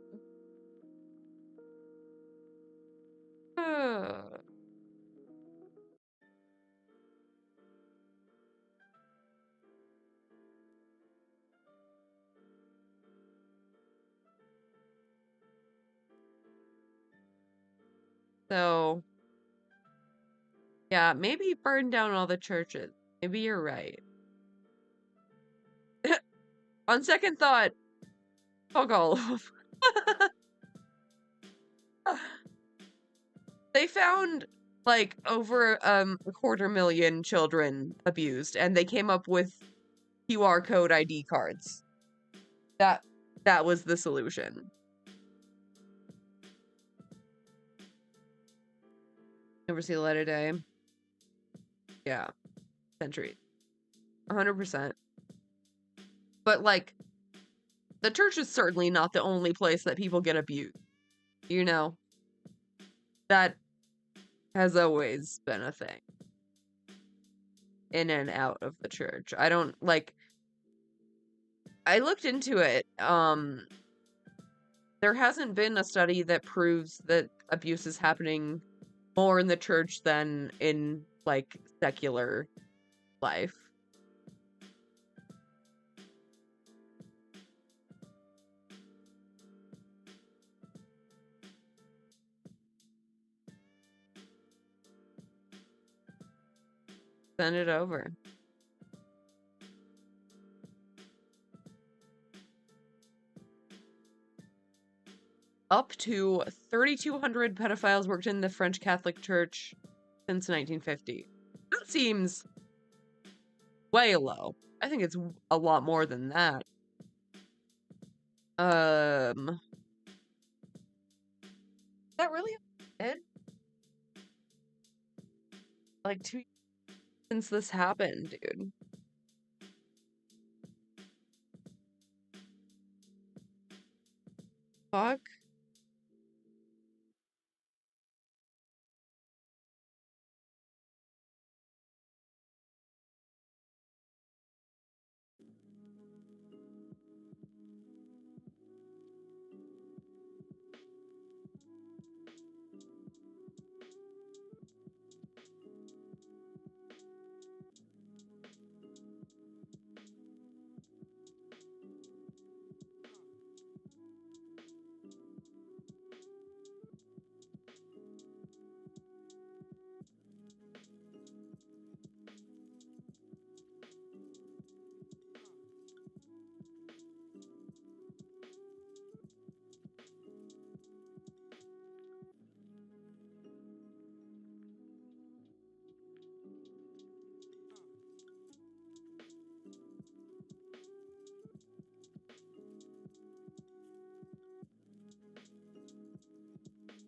So, yeah, maybe burn down all the churches. Maybe you're right. On second thought, fuck all of them. They found like over a 250,000 children abused, and they came up with QR code ID cards. That was the solution. Never see the light of day. Yeah. Century. 100%. But like, the church is certainly not the only place that people get abused. You know? That has always been a thing. In and out of the church. I don't, like... I looked into it. There hasn't been a study that proves that abuse is happening more in the church than in, like, secular life. Send it over. Up to 3,200 pedophiles worked in the French Catholic Church since 1950. That seems way low. I think it's a lot more than that. Is that really it? Like 2 years since this happened, dude. fuck?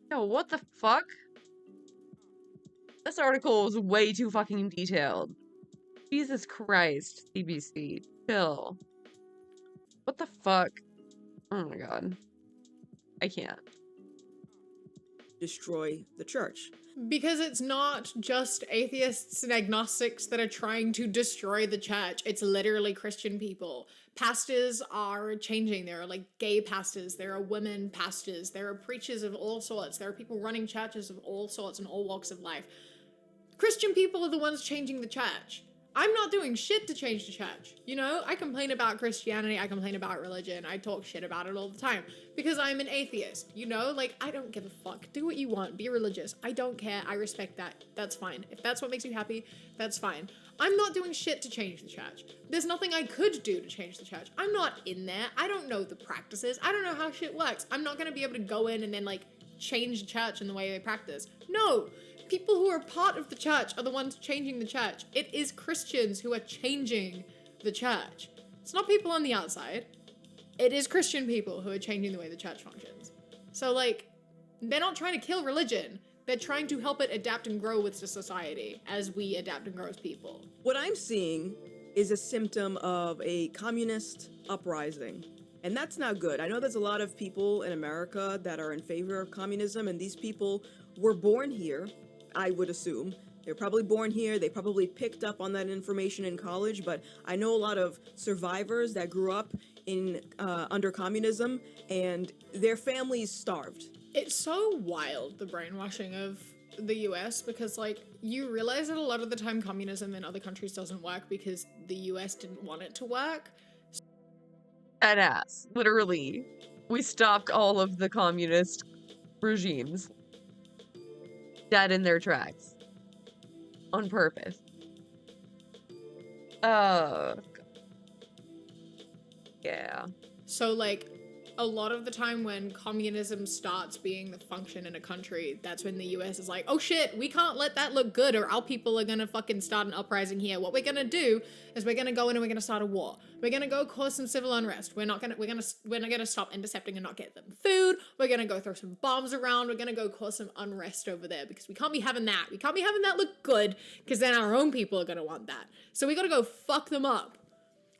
No, what the fuck? This article was way too fucking detailed. Jesus Christ, CBC, chill. What the fuck? Oh my god. I can't. Destroy the church. Because it's not just atheists and agnostics that are trying to destroy the church. It's literally Christian people. Pastors are changing. There are like gay pastors. There are women pastors. There are preachers of all sorts. There are people running churches of all sorts and all walks of life. Christian people are the ones changing the church. I'm not doing shit to change the church. You know, I complain about Christianity, I complain about religion, I talk shit about it all the time because I'm an atheist, you know? Like, I don't give a fuck. Do what you want, be religious. I don't care, I respect that. That's fine. If that's what makes you happy, that's fine. I'm not doing shit to change the church. There's nothing I could do to change the church. I'm not in there. I don't know the practices. I don't know how shit works. I'm not gonna be able to go in and then like change the church in the way they practice. No. People who are part of the church are the ones changing the church. It is Christians who are changing the church. It's not people on the outside. It is Christian people who are changing the way the church functions. So like, they're not trying to kill religion. They're trying to help it adapt and grow with the society as we adapt and grow as people. What I'm seeing is a symptom of a communist uprising. And that's not good. I know there's a lot of people in America that are in favor of communism, and these people were born here, I would assume. They're probably born here, they probably picked up on that information in college, but I know a lot of survivors that grew up in under communism, and their families starved. It's so wild, the brainwashing of the US, because like, you realize that a lot of the time communism in other countries doesn't work because the US didn't want it to work. Deadass, literally. We stopped all of the communist regimes dead in their tracks. On purpose. Yeah. So like, a lot of the time when communism starts being the function in a country, that's when the US is like, oh shit, we can't let that look good or our people are gonna fucking start an uprising here. What we're gonna do is we're gonna go in and we're gonna start a war. We're gonna go cause some civil unrest. We're not gonna stop intercepting and not get them food. We're gonna go throw some bombs around. We're gonna go cause some unrest over there because we can't be having that. We can't be having that look good because then our own people are gonna want that. So we gotta go fuck them up.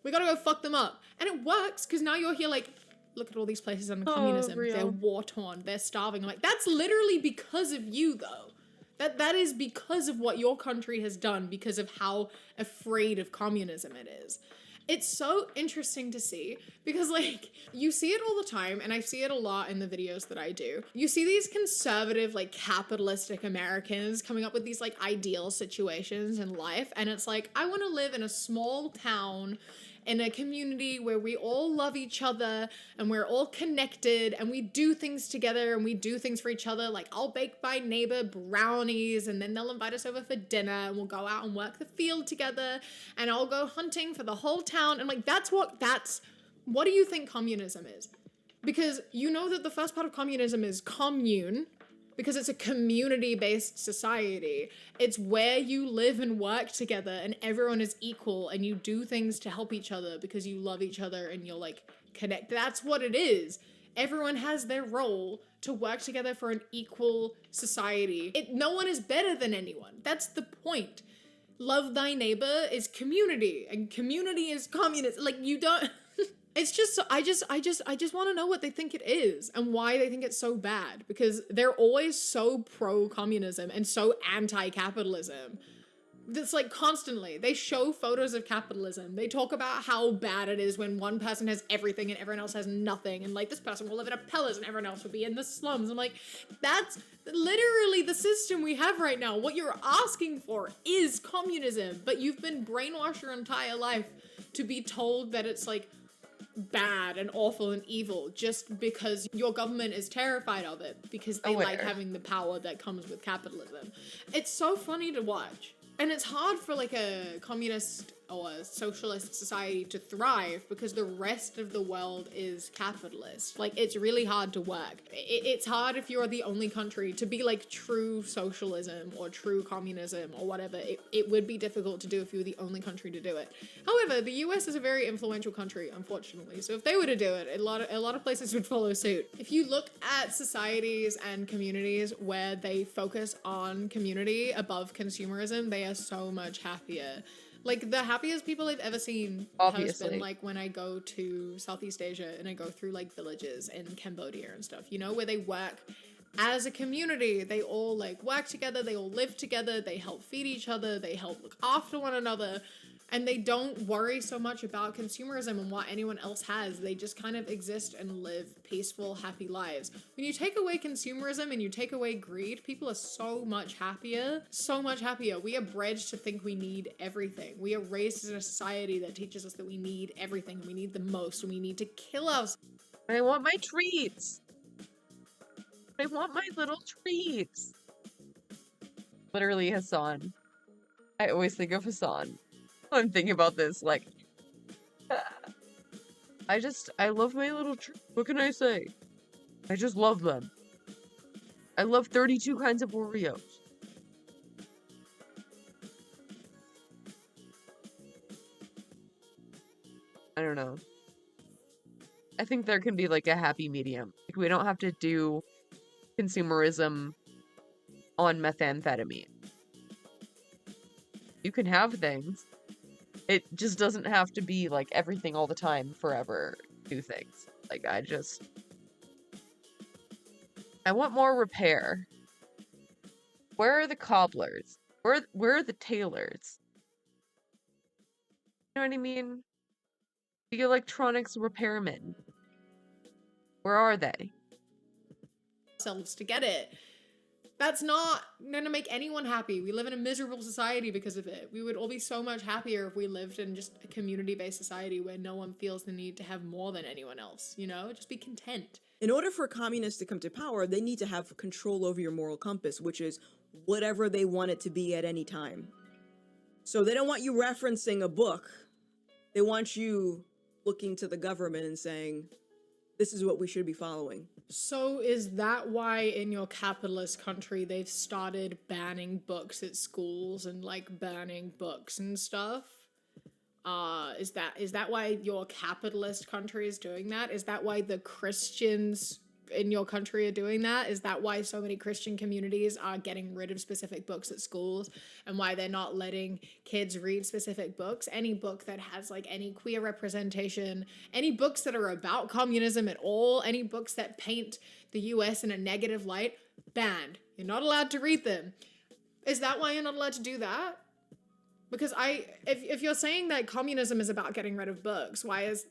We gotta go fuck them up. And it works because now you're here like, look at all these places under communism. Real. They're war-torn. They're starving. I'm like, that's literally because of you, though. That is because of what your country has done, because of how afraid of communism it is. It's so interesting to see because, like, you see it all the time, and I see it a lot in the videos that I do. You see these conservative, like, capitalistic Americans coming up with these, like, ideal situations in life, and it's like, I want to live in a small town in a community where we all love each other and we're all connected and we do things together and we do things for each other. Like, I'll bake my neighbor brownies and then they'll invite us over for dinner and we'll go out and work the field together and I'll go hunting for the whole town. And like, what do you think communism is? Because you know that the first part of communism is commune, because it's a community-based society. It's where you live and work together and everyone is equal and you do things to help each other because you love each other and you'll like connect. That's what it is. Everyone has their role to work together for an equal society. No one is better than anyone. That's the point. Love thy neighbor is community and community is communist. Like, you don't... It's just, I just want to know what they think it is and why they think it's so bad, because they're always so pro-communism and so anti-capitalism. That's like constantly, they show photos of capitalism. They talk about how bad it is when one person has everything and everyone else has nothing. And like, this person will live in a palace and everyone else will be in the slums. I'm like, that's literally the system we have right now. What you're asking for is communism, but you've been brainwashed your entire life to be told that it's like bad and awful and evil just because your government is terrified of it because they like having the power that comes with capitalism. It's so funny to watch. And it's hard for like a communist or a socialist society to thrive because the rest of the world is capitalist. Like, it's really hard to work. It's hard if you're the only country to be like true socialism or true communism or whatever. It would be difficult to do if you were the only country to do it. However, the US is a very influential country, unfortunately. So if they were to do it, a lot of places would follow suit. If you look at societies and communities where they focus on community above consumerism, they are so much happier. Like, the happiest people I've ever seen has been, like, when I go to Southeast Asia and I go through, like, villages in Cambodia and stuff, you know, where they work as a community. They all, like, work together, they all live together, they help feed each other, they help look after one another, and they don't worry so much about consumerism and what anyone else has. They just kind of exist and live peaceful, happy lives. When you take away consumerism and you take away greed, people are so much happier. So much happier. We are bred to think we need everything. We are raised in a society that teaches us that we need everything. We need the most, and we need to kill us. I want my treats. I want my little treats. Literally, Hassan. I always think of Hassan. I'm thinking about this, like, I love my little what can I say? I just love them. I love 32 kinds of Oreos. I don't know. I think there can be, like, a happy medium. Like, we don't have to do consumerism on methamphetamine. You can have things. It just doesn't have to be, like, everything all the time, forever, do things. Like, I want more repair. Where are the cobblers? Where are the tailors? You know what I mean? The electronics repairmen. Where are they? Selves to get it. That's not gonna make anyone happy. We live in a miserable society because of it. We would all be so much happier if we lived in just a community-based society where no one feels the need to have more than anyone else, you know? Just be content. In order for communists to come to power, they need to have control over your moral compass, which is whatever they want it to be at any time. So they don't want you referencing a book. They want you looking to the government and saying, this is what we should be following. So is that why in your capitalist country they've started banning books at schools and like banning books and stuff? Is that why your capitalist country is doing that? Is that why the Christians in your country are doing that? Is that why so many Christian communities are getting rid of specific books at schools and why they're not letting kids read specific books? Any book that has like any queer representation, any books that are about communism at all, any books that paint the US in a negative light, banned. You're not allowed to read them. Is that why you're not allowed to do that? Because if you're saying that communism is about getting rid of books, why is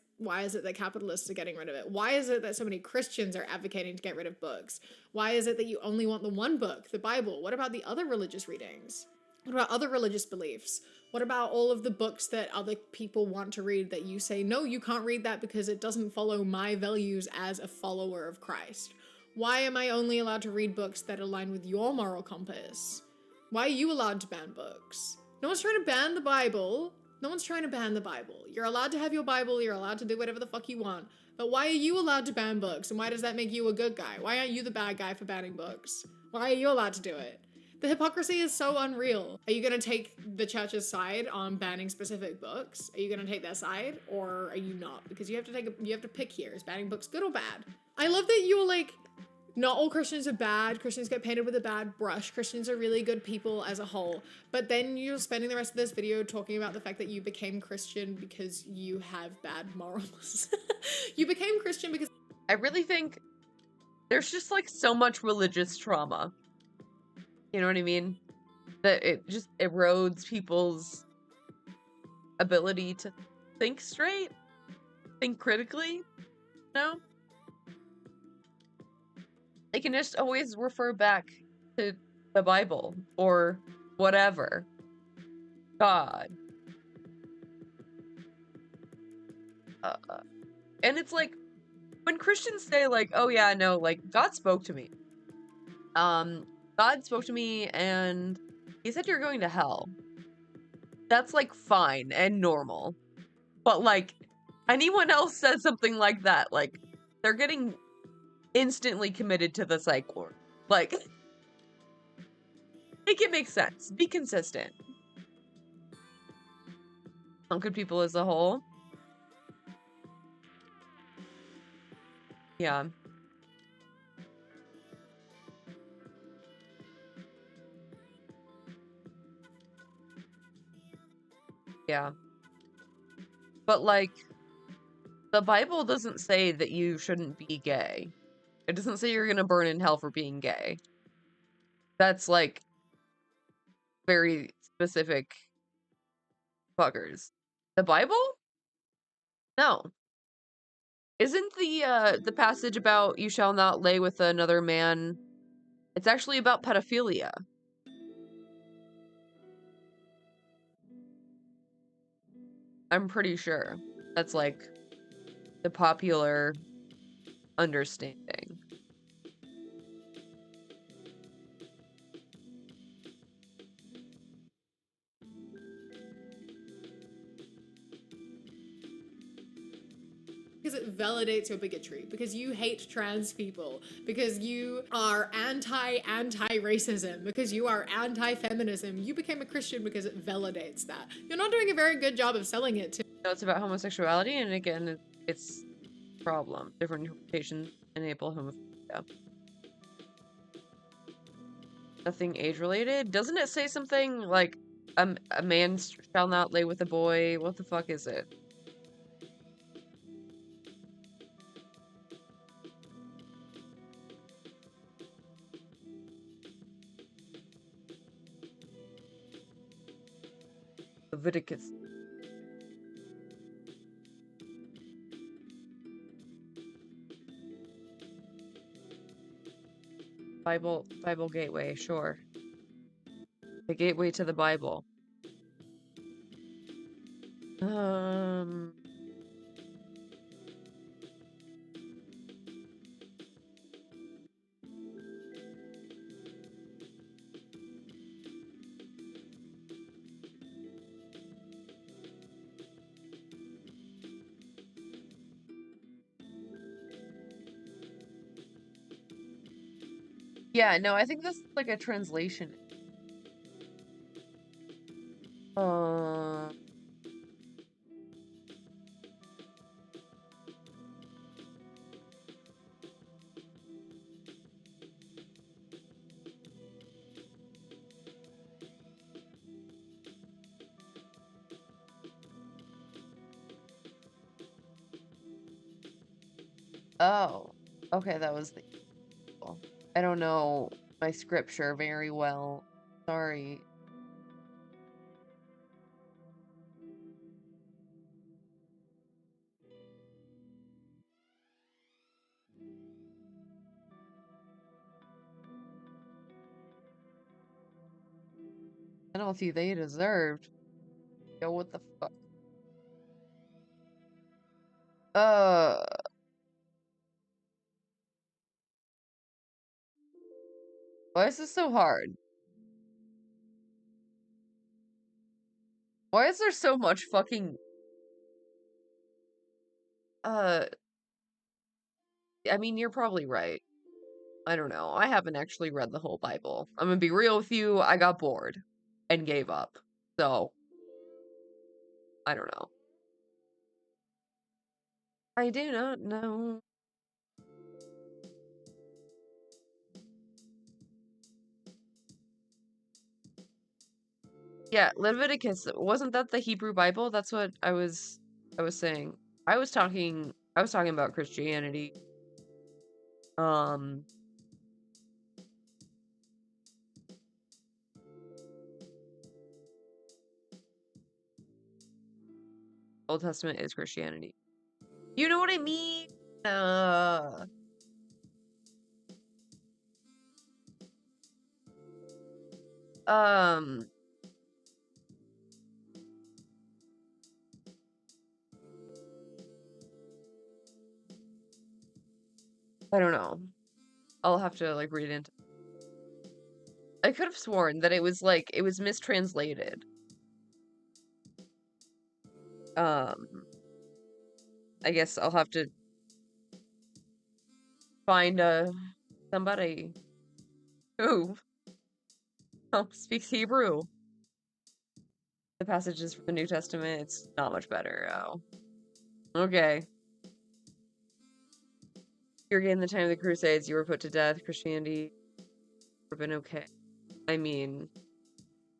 it that capitalists are getting rid of it? Why is it that so many Christians are advocating to get rid of books? Why is it that you only want the one book, the Bible? What about the other religious readings? What about other religious beliefs? What about all of the books that other people want to read that you say, no, you can't read that because it doesn't follow my values as a follower of Christ? Why am I only allowed to read books that align with your moral compass? Why are you allowed to ban books? No one's trying to ban the Bible. No one's trying to ban the Bible. You're allowed to have your Bible. You're allowed to do whatever the fuck you want. But why are you allowed to ban books? And why does that make you a good guy? Why aren't you the bad guy for banning books? Why are you allowed to do it? The hypocrisy is so unreal. Are you going to take the church's side on banning specific books? Are you going to take their side or are you not? Because you have to pick here. Is banning books good or bad? I love that you're like, not all Christians are bad. Christians get painted with a bad brush. Christians are really good people as a whole. But then you're spending the rest of this video talking about the fact that you became Christian because you have bad morals. You became Christian because... I really think there's just like so much religious trauma. You know what I mean? That it just erodes people's ability to think straight, think critically, you know? They can just always refer back to the Bible or whatever. God. And it's like, when Christians say like, oh yeah, no, like, God spoke to me. God spoke to me and he said you're going to hell. That's like fine and normal. But like, anyone else says something like that, like, they're getting instantly committed to the psych ward. Like, make it make sense. Be consistent. On good people as a whole. Yeah. Yeah. But like, the Bible doesn't say that you shouldn't be gay. It doesn't say you're gonna burn in hell for being gay. That's like very specific fuckers. The Bible? No. Isn't the passage about you shall not lay with another man? It's actually about pedophilia. I'm pretty sure. That's like the popular understanding. Because it validates your bigotry, because you hate trans people, because you are anti-racism, because you are anti-feminism. You became a Christian because it validates that. You're not doing a very good job of selling it to... No, it's about homosexuality, and again, it's a problem. Different interpretations enable homophobia. Nothing age-related? Doesn't it say something like, a man shall not lay with a boy? What the fuck is it? Leviticus. Bible gateway, sure. The gateway to the Bible. Yeah, no, I think that's like a translation. Oh, okay, that was the... I don't know my scripture very well. Sorry. Penalty they deserved. Yo, what the fuck? Why is this so hard? Why is there so much fucking... I mean, you're probably right. I don't know. I haven't actually read the whole Bible. I'm gonna be real with you, I got bored and gave up. So, I don't know. I do not know. Yeah, Leviticus, wasn't that the Hebrew Bible? That's what I was saying. I was talking about Christianity. Old Testament is Christianity. You know what I mean? I don't know. I'll have to like read into. I could have sworn that it was mistranslated. I guess I'll have to find somebody who speaks Hebrew. The passages from the New Testament, it's not much better. Oh. Okay. You're getting the time of the Crusades, you were put to death, Christianity would have been okay. I mean,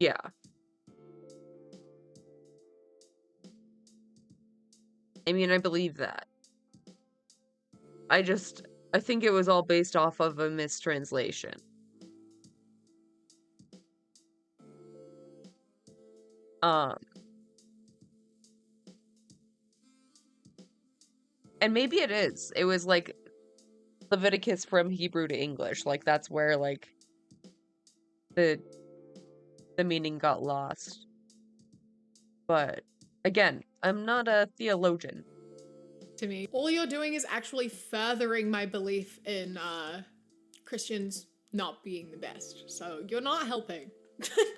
yeah. I mean, I believe that. I think it was all based off of a mistranslation. And maybe it is. It was like Leviticus from Hebrew to English. Like that's where like the meaning got lost. But again, I'm not a theologian. To me, all you're doing is actually furthering my belief in Christians not being the best. So you're not helping.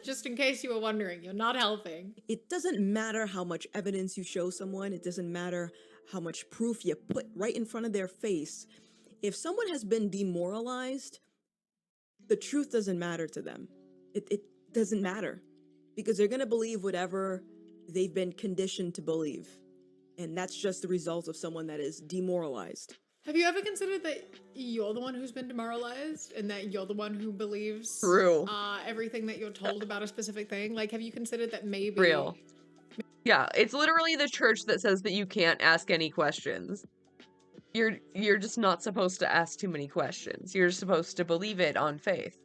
Just in case you were wondering, you're not helping. It doesn't matter how much evidence you show someone. It doesn't matter how much proof you put right in front of their face. If someone has been demoralized, the truth doesn't matter to them. It doesn't matter because they're going to believe whatever they've been conditioned to believe. And that's just the result of someone that is demoralized. Have you ever considered that you're the one who's been demoralized and that you're the one who believes True. Everything that you're told about a specific thing? Like, have you considered that maybe... Real. Yeah, it's literally the church that says that you can't ask any questions. You're just not supposed to ask too many questions. You're supposed to believe it on faith.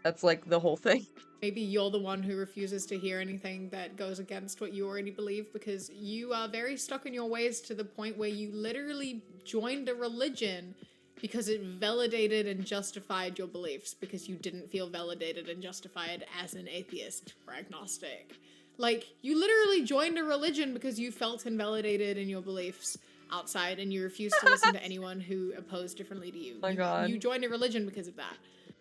That's like the whole thing. Maybe you're the one who refuses to hear anything that goes against what you already believe because you are very stuck in your ways to the point where you literally joined a religion because it validated and justified your beliefs because you didn't feel validated and justified as an atheist or agnostic. Like, you literally joined a religion because you felt invalidated in your beliefs outside and you refused to listen to anyone who opposed differently to you. Oh my God. You joined a religion because of that.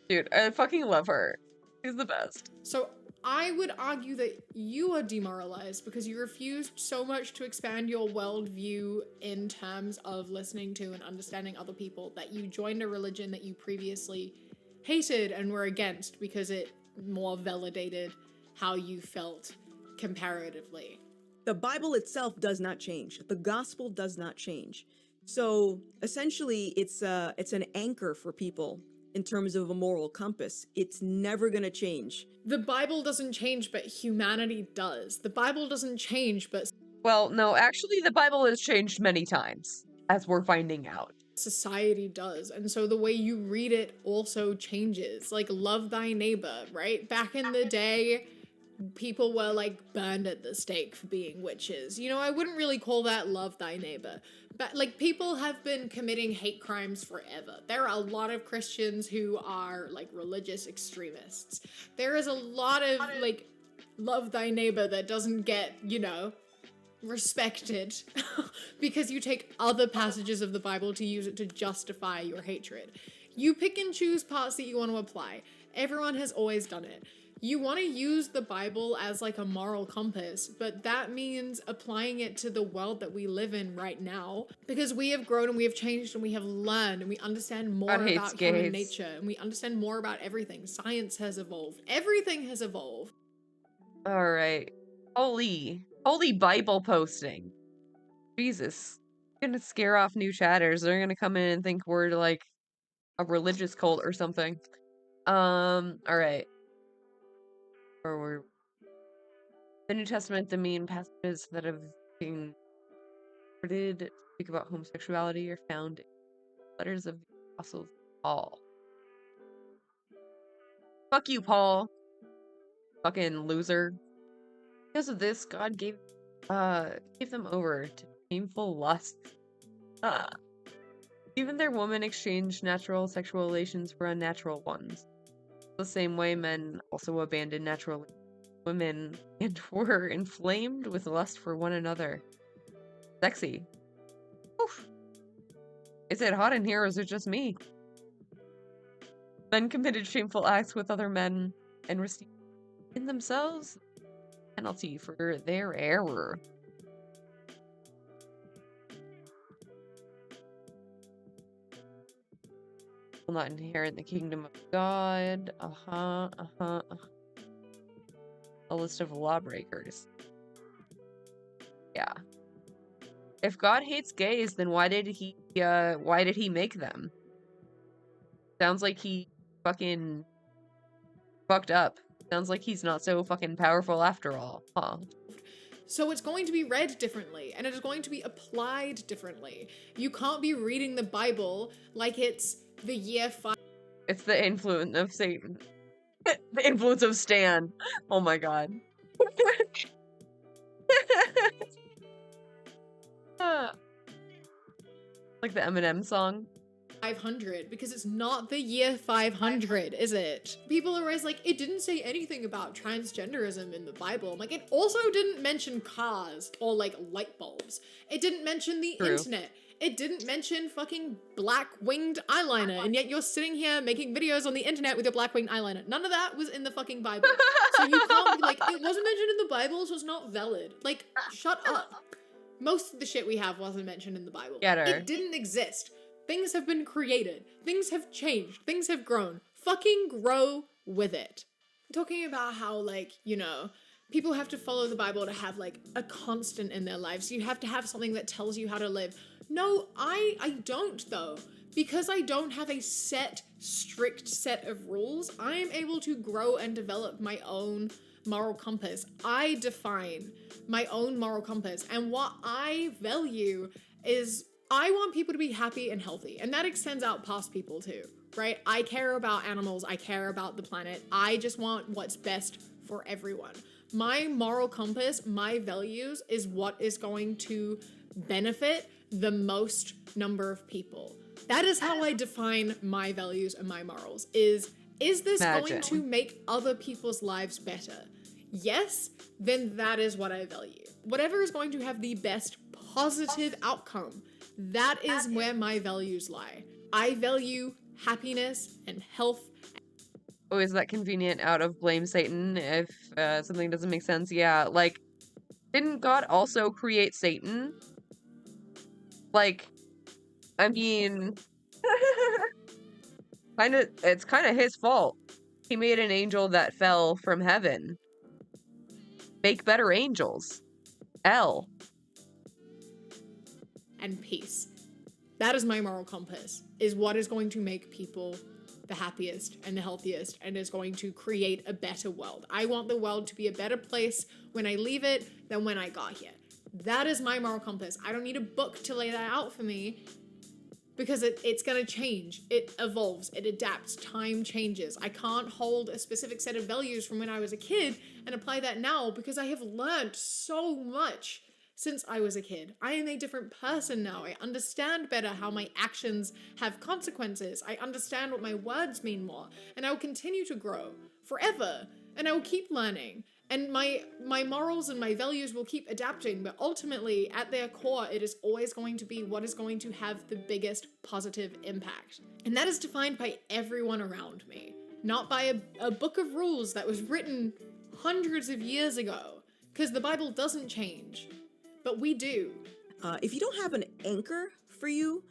Dude, I fucking love her. She's the best. So I would argue that you are demoralized because you refused so much to expand your worldview in terms of listening to and understanding other people that you joined a religion that you previously hated and were against because it more validated how you felt comparatively. The Bible itself does not change. The gospel does not change. So essentially, it's an anchor for people in terms of a moral compass. It's never gonna change. The Bible doesn't change, but humanity does. The Bible doesn't change, but... Well, no, actually the Bible has changed many times, as we're finding out. Society does, and so the way you read it also changes. Like, love thy neighbor, right? Back in the day, people were like burned at the stake for being witches. You know, I wouldn't really call that love thy neighbor. But like, people have been committing hate crimes forever. There are a lot of Christians who are like religious extremists. There is a lot of like love thy neighbor that doesn't get, you know, respected because you take other passages of the Bible to use it to justify your hatred. You pick and choose parts that you want to apply. Everyone has always done it. You want to use the Bible as like a moral compass, but that means applying it to the world that we live in right now, because we have grown and we have changed and we have learned and we understand more about human nature and we understand more about everything. Science has evolved. Everything has evolved. All right. Holy Bible posting. Jesus. Gonna scare off new chatters. They're gonna come in and think we're like a religious cult or something. All right. The New Testament, the main passages that have been recorded to speak about homosexuality are found in letters of the Apostles Paul. Fuck you, Paul. Fucking loser. Because of this, God gave them over to painful lusts. Even their women exchanged natural sexual relations for unnatural ones. The same way men also abandoned natural women and were inflamed with lust for one another. Sexy. Oof. Is it hot in here or is it just me? Men committed shameful acts with other men and received in themselves penalty for their error. Will not inherit the kingdom of God. A list of lawbreakers. Yeah. If God hates gays, then why did he make them? Sounds like he fucking fucked up. Sounds like he's not so fucking powerful after all, huh? So it's going to be read differently, and it is going to be applied differently. You can't be reading the Bible like it's the year 5. It's the influence of Satan. The influence of Stan. Oh my god. Like the Eminem song. 500, because it's not the year 500, is it? People are always like, it didn't say anything about transgenderism in the Bible. I'm like, it also didn't mention cars or like light bulbs. It didn't mention the internet. It didn't mention fucking black winged eyeliner, and yet you're sitting here making videos on the internet with your black winged eyeliner. None of that was in the fucking Bible. So you can't be like, it wasn't mentioned in the Bible, so it's not valid. Like, shut up. Most of the shit we have wasn't mentioned in the Bible. Get her. It didn't exist. Things have been created. Things have changed. Things have grown. Fucking grow with it. Talking about how, like, you know, people have to follow the Bible to have, like, a constant in their lives. You have to have something that tells you how to live. No, I don't, though. Because I don't have a strict set of rules, I am able to grow and develop my own moral compass. I define my own moral compass. And what I value is I want people to be happy and healthy. And that extends out past people too, right? I care about animals. I care about the planet. I just want what's best for everyone. My moral compass, my values is what is going to benefit the most number of people. That is how I define my values and my morals. Is this going to make other people's lives better? Yes, then that is what I value. Whatever is going to have the best positive outcome, that is where my values lie. I value happiness and health. Oh, is that convenient out of blame Satan if something doesn't make sense? Yeah, like, didn't God also create Satan? Like, I mean, it's kind of his fault. He made an angel that fell from heaven. Make better angels. L. And peace. That is my moral compass, is what is going to make people the happiest and the healthiest and is going to create a better world. I want the world to be a better place when I leave it than when I got here. That is my moral compass. I don't need a book to lay that out for me because it's going to change. It evolves. It adapts. Time changes. I can't hold a specific set of values from when I was a kid and apply that now because I have learned so much since I was a kid. I am a different person now. I understand better how my actions have consequences. I understand what my words mean more. And I will continue to grow forever. And I will keep learning. And my morals and my values will keep adapting, but ultimately, at their core, it is always going to be what is going to have the biggest positive impact. And that is defined by everyone around me, not by a book of rules that was written hundreds of years ago, because the Bible doesn't change, but we do. If you don't have an anchor for you,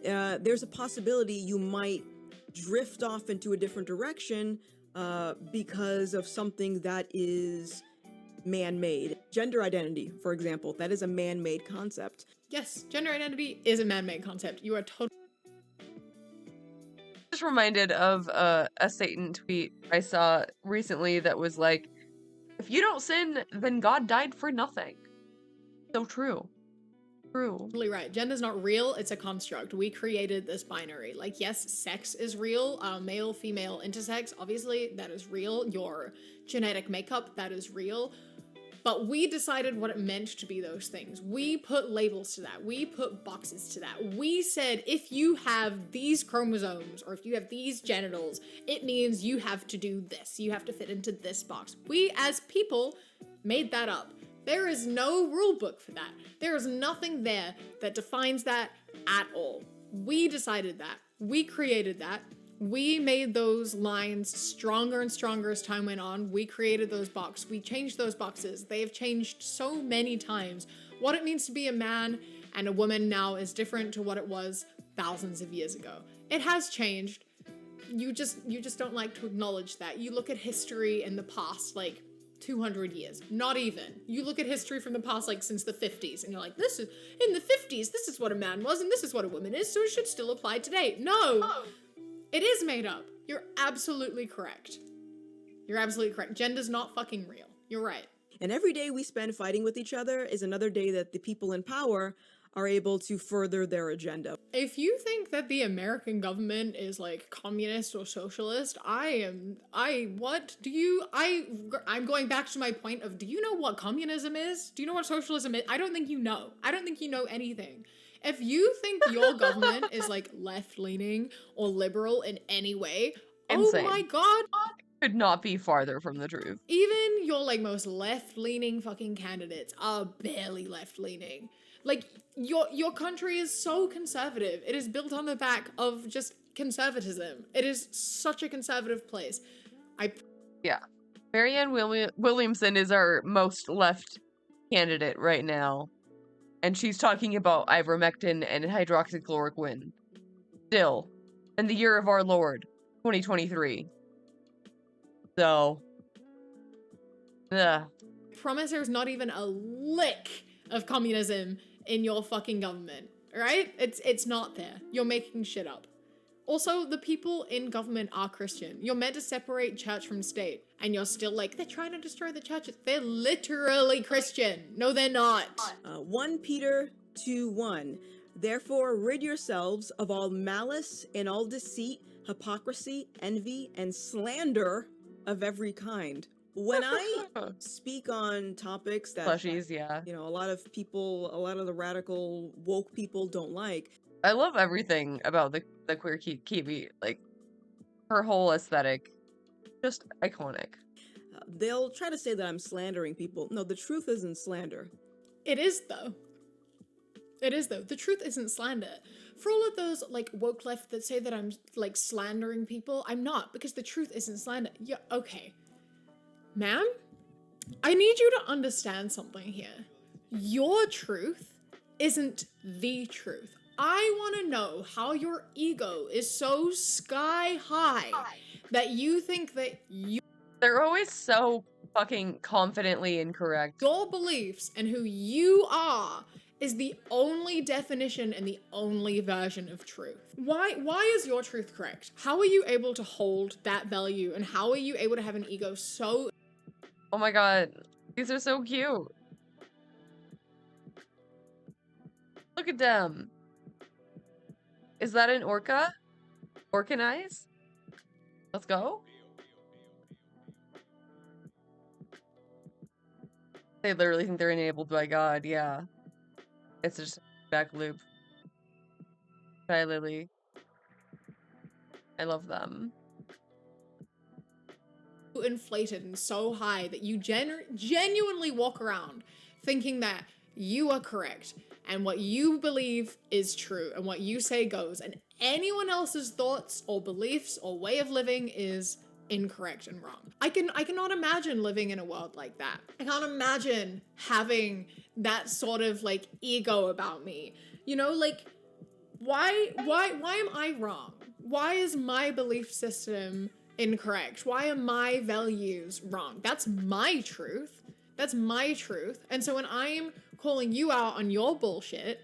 there's a possibility you might drift off into a different direction because of something that is man-made. Gender identity, for example, that is a man-made concept. Yes, gender identity is a man-made concept. You are totally... Just reminded of a Satan tweet I saw recently that was like, If you don't sin, then God died for nothing. So true. True. Totally right. Gender's not real, it's a construct. We created this binary. Like, yes, sex is real, male, female, intersex, obviously, that is real. Your genetic makeup, that is real. But we decided what it meant to be those things. We put labels to that. We put boxes to that. We said, if you have these chromosomes, or if you have these genitals, it means you have to do this. You have to fit into this box. We, as people, made that up. There is no rule book for that. There is nothing there that defines that at all. We decided that. We created that. We made those lines stronger and stronger as time went on. We created those boxes. We changed those boxes. They have changed so many times. What it means to be a man and a woman now is different to what it was thousands of years ago. It has changed. You just don't like to acknowledge that. You look at history in the past, like 200 years, not even. You look at history from the past, like since the 50s, and you're like, this is, in the 50s, this is what a man was, and this is what a woman is, so it should still apply today. No, it is made up. You're absolutely correct. You're absolutely correct. Gender's not fucking real. You're right. And every day we spend fighting with each other is another day that the people in power are able to further their agenda. If you think that the American government is like communist or socialist, I'm going back to my point of, do you know what communism is? Do you know what socialism is? I don't think you know. I don't think you know anything. If you think your government is like left-leaning or liberal in any way, Insane. Oh my god. Could not be farther from the truth. Even your like most left-leaning fucking candidates are barely left-leaning. Like, your country is so conservative. It is built on the back of just conservatism. It is such a conservative place. Yeah. Marianne Williamson is our most left candidate right now. And she's talking about ivermectin and hydroxychloroquine. Still, in the year of our Lord, 2023. So, promise there's not even a lick of communism in your fucking government, right? It's not there. You're making shit up. Also, the people in government are Christian. You're meant to separate church from state, and you're still like, they're trying to destroy the churches. They're literally Christian. No, they're not. 1 Peter 2:1. Therefore, rid yourselves of all malice and all deceit, hypocrisy, envy, and slander of every kind. When I speak on topics that, plushies, yeah. You know, a lot of the radical woke people don't like. I love everything about the queer Kiwi. Like, her whole aesthetic. Just iconic. They'll try to say that I'm slandering people. No, the truth isn't slander. It is, though. It is, though. The truth isn't slander. For all of those, like, woke left that say that I'm, like, slandering people, I'm not, because the truth isn't slander. Yeah, okay. Ma'am, I need you to understand something here. Your truth isn't the truth. I want to know how your ego is so sky high that you think that They're always so fucking confidently incorrect. Your beliefs and who you are is the only definition and the only version of truth. Why is your truth correct? How are you able to hold that value, and how are you able to have an ego so... Oh my god, these are so cute. Look at them. Is that an orca? Orcan eyes? Let's go. They literally think they're enabled by God, yeah. It's just a back loop. Bye, Lily. I love them. Inflated and so high that you genuinely walk around thinking that you are correct and what you believe is true and what you say goes, and anyone else's thoughts or beliefs or way of living is incorrect and wrong. I cannot imagine living in a world like that. I can't imagine having that sort of like ego about me. You know, like why am I wrong? Why is my belief system incorrect? Why are my values wrong? That's my truth. That's my truth. And so when I'm calling you out on your bullshit,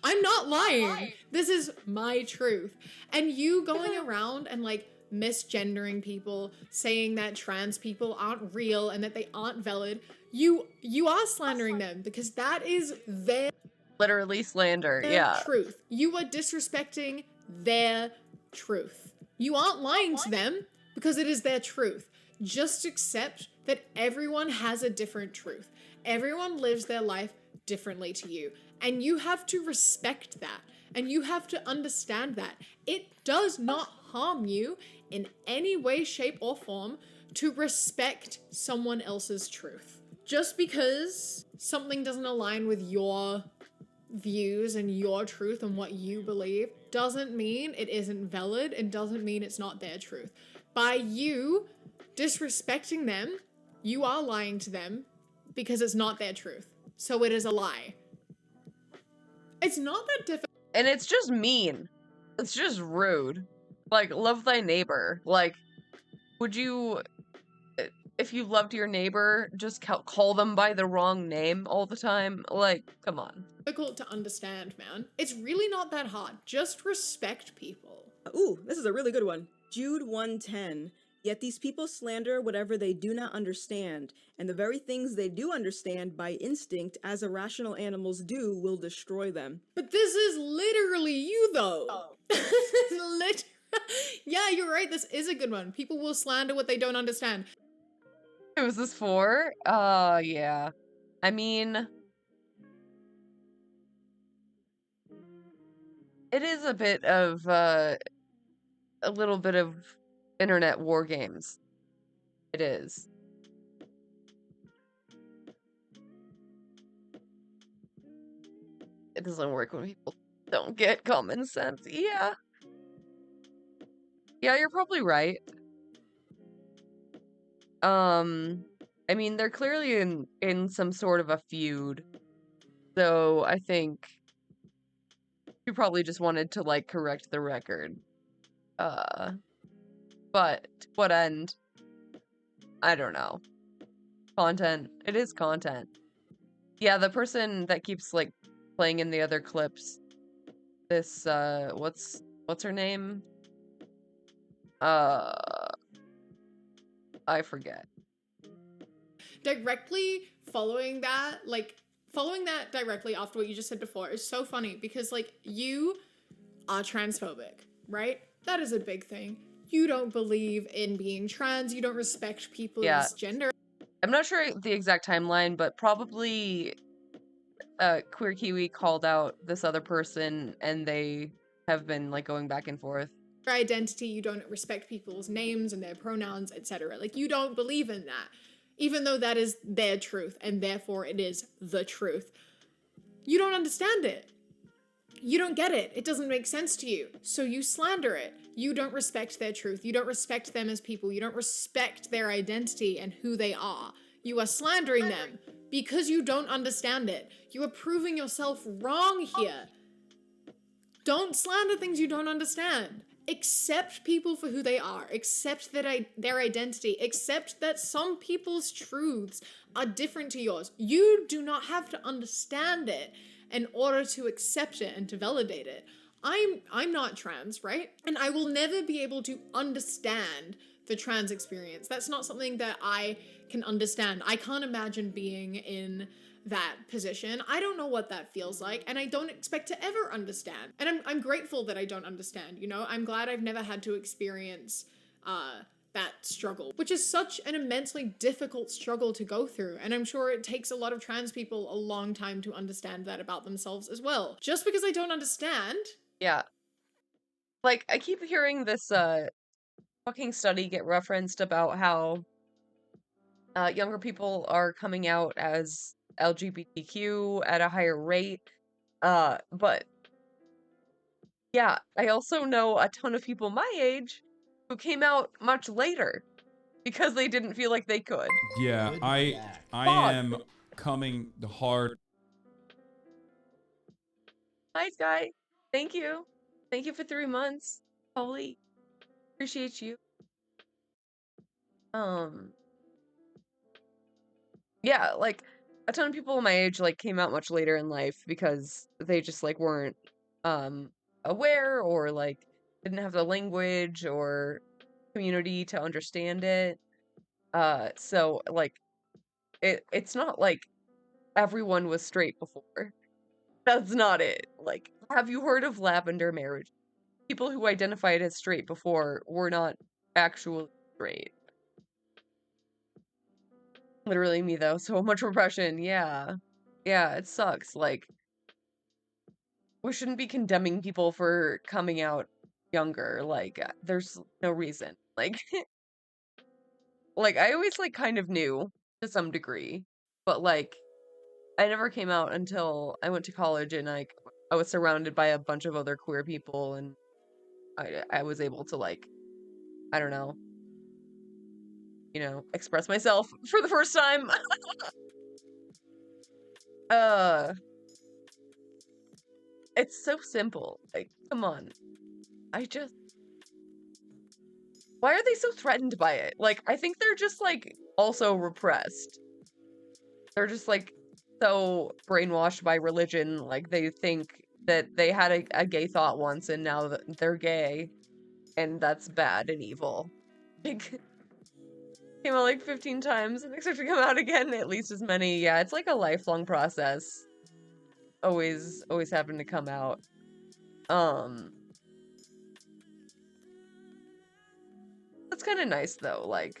I'm not lying. This is my truth. And you going around and like misgendering people, saying that trans people aren't real and that they aren't valid, you are slandering them because that is their Literally slander, yeah. truth. You are disrespecting their truth. You aren't lying to them because it is their truth. Just accept that everyone has a different truth. Everyone lives their life differently to you. And you have to respect that. And you have to understand that. It does not harm you in any way, shape, or form to respect someone else's truth. Just because something doesn't align with your views and your truth and what you believe doesn't mean it isn't valid and doesn't mean it's not their truth. By you disrespecting them, you are lying to them because it's not their truth. So it is a lie. It's not that difficult. And it's just mean. It's just rude. Like, love thy neighbor. Like, would you, if you loved your neighbor, just call them by the wrong name all the time? Like, come on. Difficult to understand, man. It's really not that hard. Just respect people. Ooh, this is a really good one. Jude 110. Yet these people slander whatever they do not understand, and the very things they do understand by instinct, as irrational animals do, will destroy them. But this is literally you, though. Yeah, you're right. This is a good one. People will slander what they don't understand. Who was this for? Yeah. I mean, it is a bit of, a little bit of internet war games. It is. It doesn't work when people don't get common sense. Yeah. Yeah, you're probably right. I mean, they're clearly in some sort of a feud. So I think you probably just wanted to, like, correct the record. But to what end? I don't know. Content. It is content. Yeah, the person that keeps, like, playing in the other clips. This, what's her name? I forget. Directly following that directly after what you just said before is so funny because, like, you are transphobic, right? That is a big thing. You don't believe in being trans. You don't respect people's gender. I'm not sure the exact timeline, but probably Queer Kiwi called out this other person and they have been, like, going back and forth. Your identity, you don't respect people's names and their pronouns, etc. Like, you don't believe in that, even though that is their truth and therefore it is the truth. You don't understand it. You don't get it. It doesn't make sense to you. So you slander it. You don't respect their truth. You don't respect them as people. You don't respect their identity and who they are. You are slandering them because you don't understand it. You are proving yourself wrong here. Don't slander things you don't understand. Accept people for who they are. Accept their identity. Accept that some people's truths are different to yours. You do not have to understand it in order to accept it and to validate it. I'm not trans, right? And I will never be able to understand the trans experience. That's not something that I can understand. I can't imagine being in that position. I don't know what that feels like, and I don't expect to ever understand. And I'm grateful that I don't understand, you know? I'm glad I've never had to experience that struggle, which is such an immensely difficult struggle to go through. And I'm sure it takes a lot of trans people a long time to understand that about themselves as well. Just because I don't understand. Yeah. Like, I keep hearing this fucking study get referenced about how younger people are coming out as LGBTQ at a higher rate. But yeah, I also know a ton of people my age who came out much later because they didn't feel like they could. Yeah, I am coming hard. Hi, Sky. Thank you. Thank you for 3 months. Holy, appreciate you. Yeah, like, a ton of people my age like came out much later in life because they just like weren't aware or like didn't have the language or community to understand it. So like it's not like everyone was straight before. That's not it. Like, have you heard of lavender marriage? People who identified as straight before were not actually straight. Literally me though, so much repression, yeah. Yeah, it sucks. Like, we shouldn't be condemning people for coming out younger. Like, there's no reason. Like, like I always like kind of knew to some degree, but like I never came out until I went to college and like I was surrounded by a bunch of other queer people and I was able to like I don't know, express myself for the first time. uh it's so simple. Like, come on. Why are they so threatened by it? Like, I think they're just like also repressed. They're just like so brainwashed by religion, like they think that they had a gay thought once and now they're gay and that's bad and evil. Like, came out like 15 times and expect to come out again at least as many. Yeah, it's like a lifelong process. Always having to come out. That's kind of nice though, like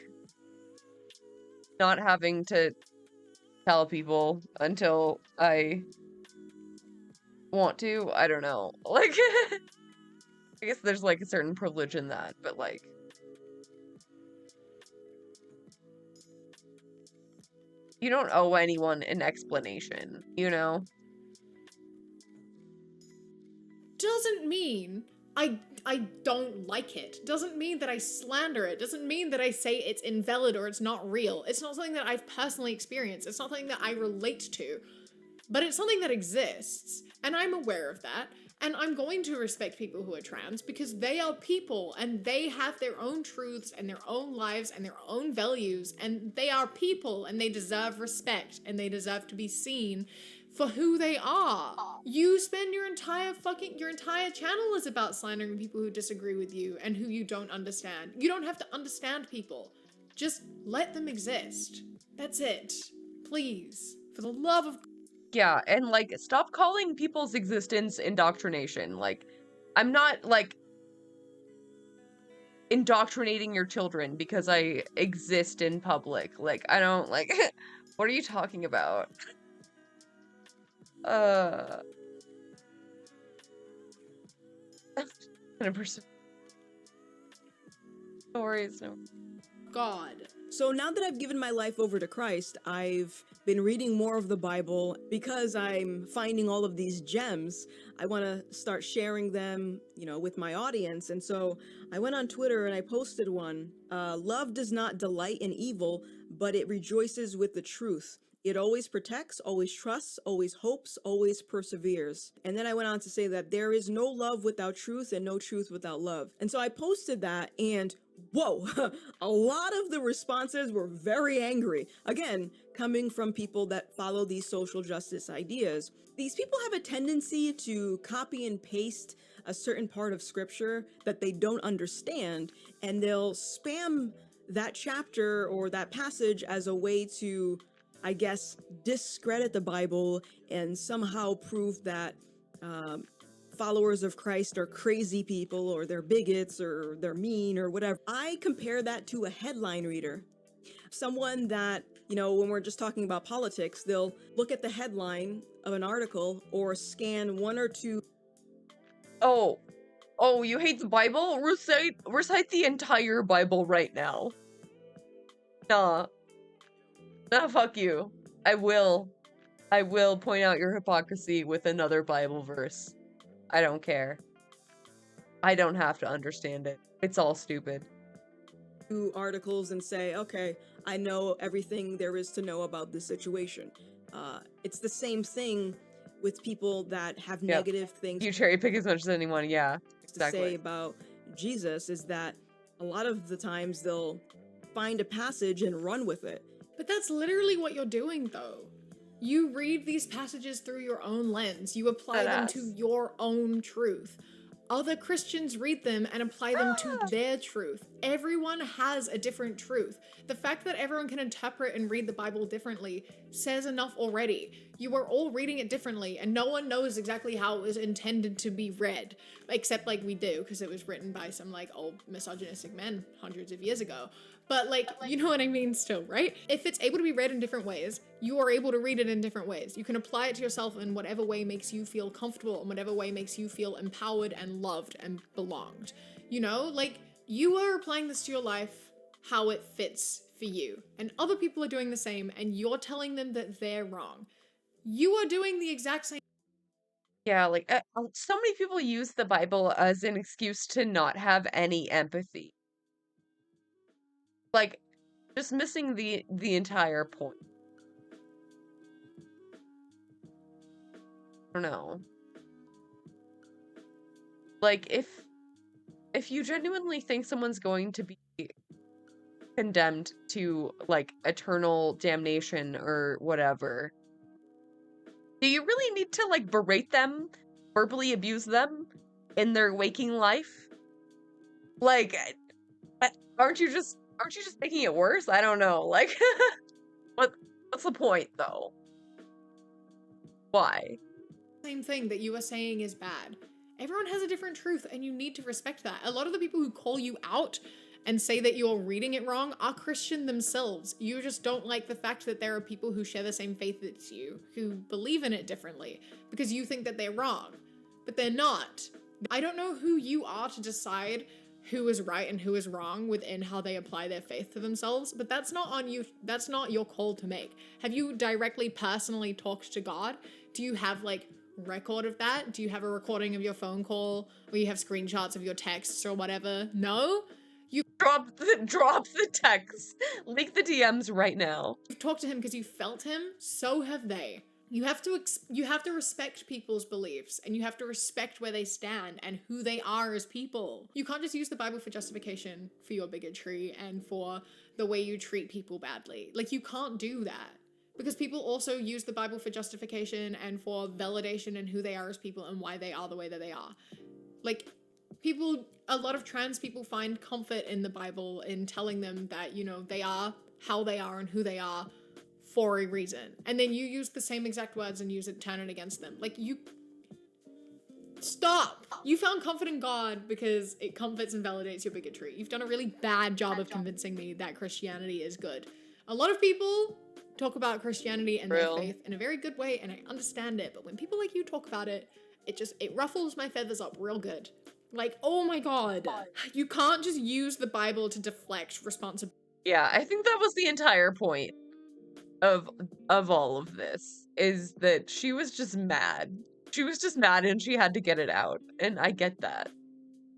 not having to tell people until I want to. I don't know. Like I guess there's like a certain privilege in that, but like you don't owe anyone an explanation, you know? Doesn't mean I don't like it. Doesn't mean that I slander it. Doesn't mean that I say it's invalid or it's not real. It's not something that I've personally experienced. It's not something that I relate to. But it's something that exists, and I'm aware of that, and I'm going to respect people who are trans because they are people and they have their own truths and their own lives and their own values, and they are people and they deserve respect and they deserve to be seen for who they are. You spend your entire channel is about slandering people who disagree with you and who you don't understand. You don't have to understand people. Just let them exist. That's it. Please. For the love of... Yeah, and like stop calling people's existence indoctrination. Like, I'm not like indoctrinating your children because I exist in public. Like, I don't like what are you talking about? 100%. No worries, no. God. So now that I've given my life over to Christ, I've been reading more of the Bible. Because I'm finding all of these gems, I want to start sharing them, with my audience. And so I went on Twitter and I posted one. Love does not delight in evil, but it rejoices with the truth. It always protects, always trusts, always hopes, always perseveres. And then I went on to say that there is no love without truth and no truth without love. And so I posted that and whoa, a lot of the responses were very angry. Again, coming from people that follow these social justice ideas. These people have a tendency to copy and paste a certain part of scripture that they don't understand, and they'll spam that chapter or that passage as a way to, I guess, discredit the Bible and somehow prove that followers of Christ are crazy people or they're bigots or they're mean or whatever. I compare that to a headline reader. Someone that, when we're just talking about politics, they'll look at the headline of an article or scan one or two. Oh, you hate the Bible? Recite the entire Bible right now. Nah, fuck you. I will point out your hypocrisy with another Bible verse. I don't care. I don't have to understand it. It's all stupid. Articles and say, okay, I know everything there is to know about this situation. It's the same thing with people that have negative things. You cherry pick as much as anyone, yeah. Exactly. To say about Jesus is that a lot of the times they'll find a passage and run with it. But that's literally what you're doing, though. You read these passages through your own lens. You apply them to Badass. your own truth. Other Christians read them and apply them to their truth. Everyone has a different truth. The fact that everyone can interpret and read the Bible differently says enough already. You are all reading it differently, and no one knows exactly how it was intended to be read. Except, like, we do, because it was written by some, like, old misogynistic men hundreds of years ago. But, like, you know what I mean still, right? If it's able to be read in different ways, you are able to read it in different ways. You can apply it to yourself in whatever way makes you feel comfortable, and whatever way makes you feel empowered and loved and belonged. You know, like, you are applying this to your life how it fits for you. And other people are doing the same, and you're telling them that they're wrong. You are doing the exact same. Yeah, like, so many people use the Bible as an excuse to not have any empathy. Like, just missing the entire point. I don't know. Like, if you genuinely think someone's going to be condemned to, like, eternal damnation or whatever, do you really need to, like, berate them, verbally abuse them in their waking life? Like, aren't you just making it worse? I don't know. Like, what's the point, though? Why? Same thing that you are saying is bad. Everyone has a different truth, and you need to respect that. A lot of the people who call you out and say that you're reading it wrong are Christian themselves. You just don't like the fact that there are people who share the same faith as you, who believe in it differently, because you think that they're wrong. But they're not. I don't know who you are to decide who is right and who is wrong within how they apply their faith to themselves, but that's not on you. That's not your call to make. Have you directly, personally talked to God? Do you have, like, record of that? Do you have a recording of your phone call where you have screenshots of your texts or whatever? No? You drop the text. Leak the DMs right now. You've talked to him because you felt him. So have they. You have to respect people's beliefs, and you have to respect where they stand and who they are as people. You can't just use the Bible for justification for your bigotry and for the way you treat people badly. Like, you can't do that. Because people also use the Bible for justification and for validation in who they are as people and why they are the way that they are. Like, a lot of trans people find comfort in the Bible in telling them that, you know, they are how they are and who they are for a reason. And then you use the same exact words and turn it against them. Like, stop! You found comfort in God because it comforts and validates your bigotry. You've done a really bad job of convincing me that Christianity is good. A lot of people talk about Christianity and their faith in a very good way, and I understand it, but when people like you talk about it, it ruffles my feathers up real good. Like, oh my god. You can't just use the Bible to deflect responsibility. Yeah, I think that was the entire point of all of this, is that she was just mad. She was just mad and she had to get it out, and I get that.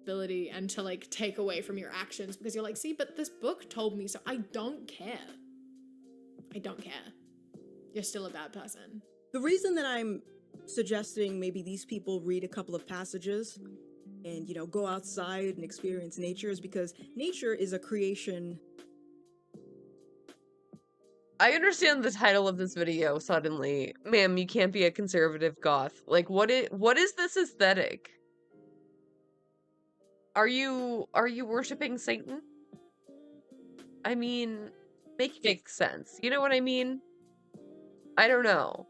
And to, like, take away from your actions because you're like, see, but this book told me so. I don't care. I don't care. You're still a bad person. The reason that I'm suggesting maybe these people read a couple of passages and, you know, go outside and experience nature is because nature is a creation. I understand the title of this video suddenly. Ma'am, you can't be a conservative goth. Like, what is this aesthetic? Are you worshiping Satan? I mean, makes sense. You know what I mean? I don't know.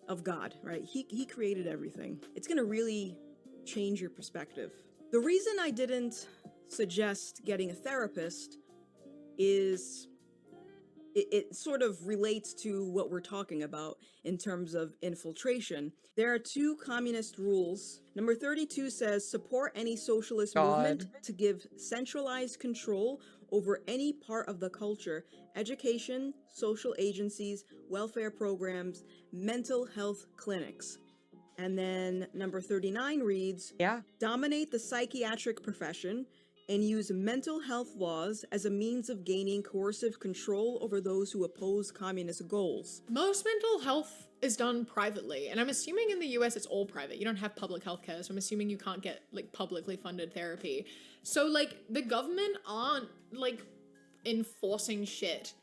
Of God, right? He created everything. It's gonna really change your perspective. The reason I didn't suggest getting a therapist is it sort of relates to what we're talking about in terms of infiltration. There are two communist rules. Number 32 says, support any socialist movement to give centralized control over any part of the culture, education, social agencies, welfare programs, mental health clinics. And then number 39 reads, dominate the psychiatric profession and use mental health laws as a means of gaining coercive control over those who oppose communist goals. Most mental health is done privately, and I'm assuming in the US it's all private. You don't have public healthcare, so I'm assuming you can't get, like, publicly funded therapy. So, like, the government aren't, like, enforcing shit.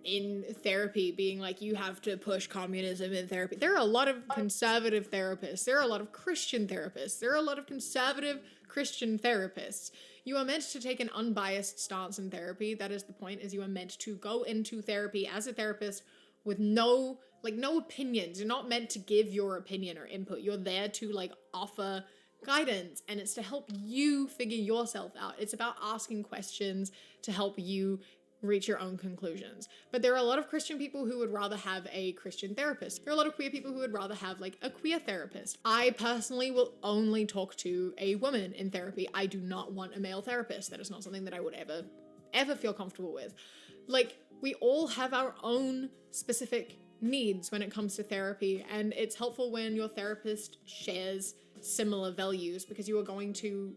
in therapy being like, you have to push communism in therapy. There are a lot of conservative therapists. There are a lot of Christian therapists. There are a lot of conservative Christian therapists. You are meant to take an unbiased stance in therapy. That is the point, is you are meant to go into therapy as a therapist with no opinions. You're not meant to give your opinion or input. You're there to like offer guidance, and it's to help you figure yourself out. It's about asking questions to help you reach your own conclusions. But there are a lot of Christian people who would rather have a Christian therapist. There are a lot of queer people who would rather have like a queer therapist. I personally will only talk to a woman in therapy. I do not want a male therapist. That is not something that I would ever feel comfortable with. Like, we all have our own specific needs when it comes to therapy, and it's helpful when your therapist shares similar values, because you are going to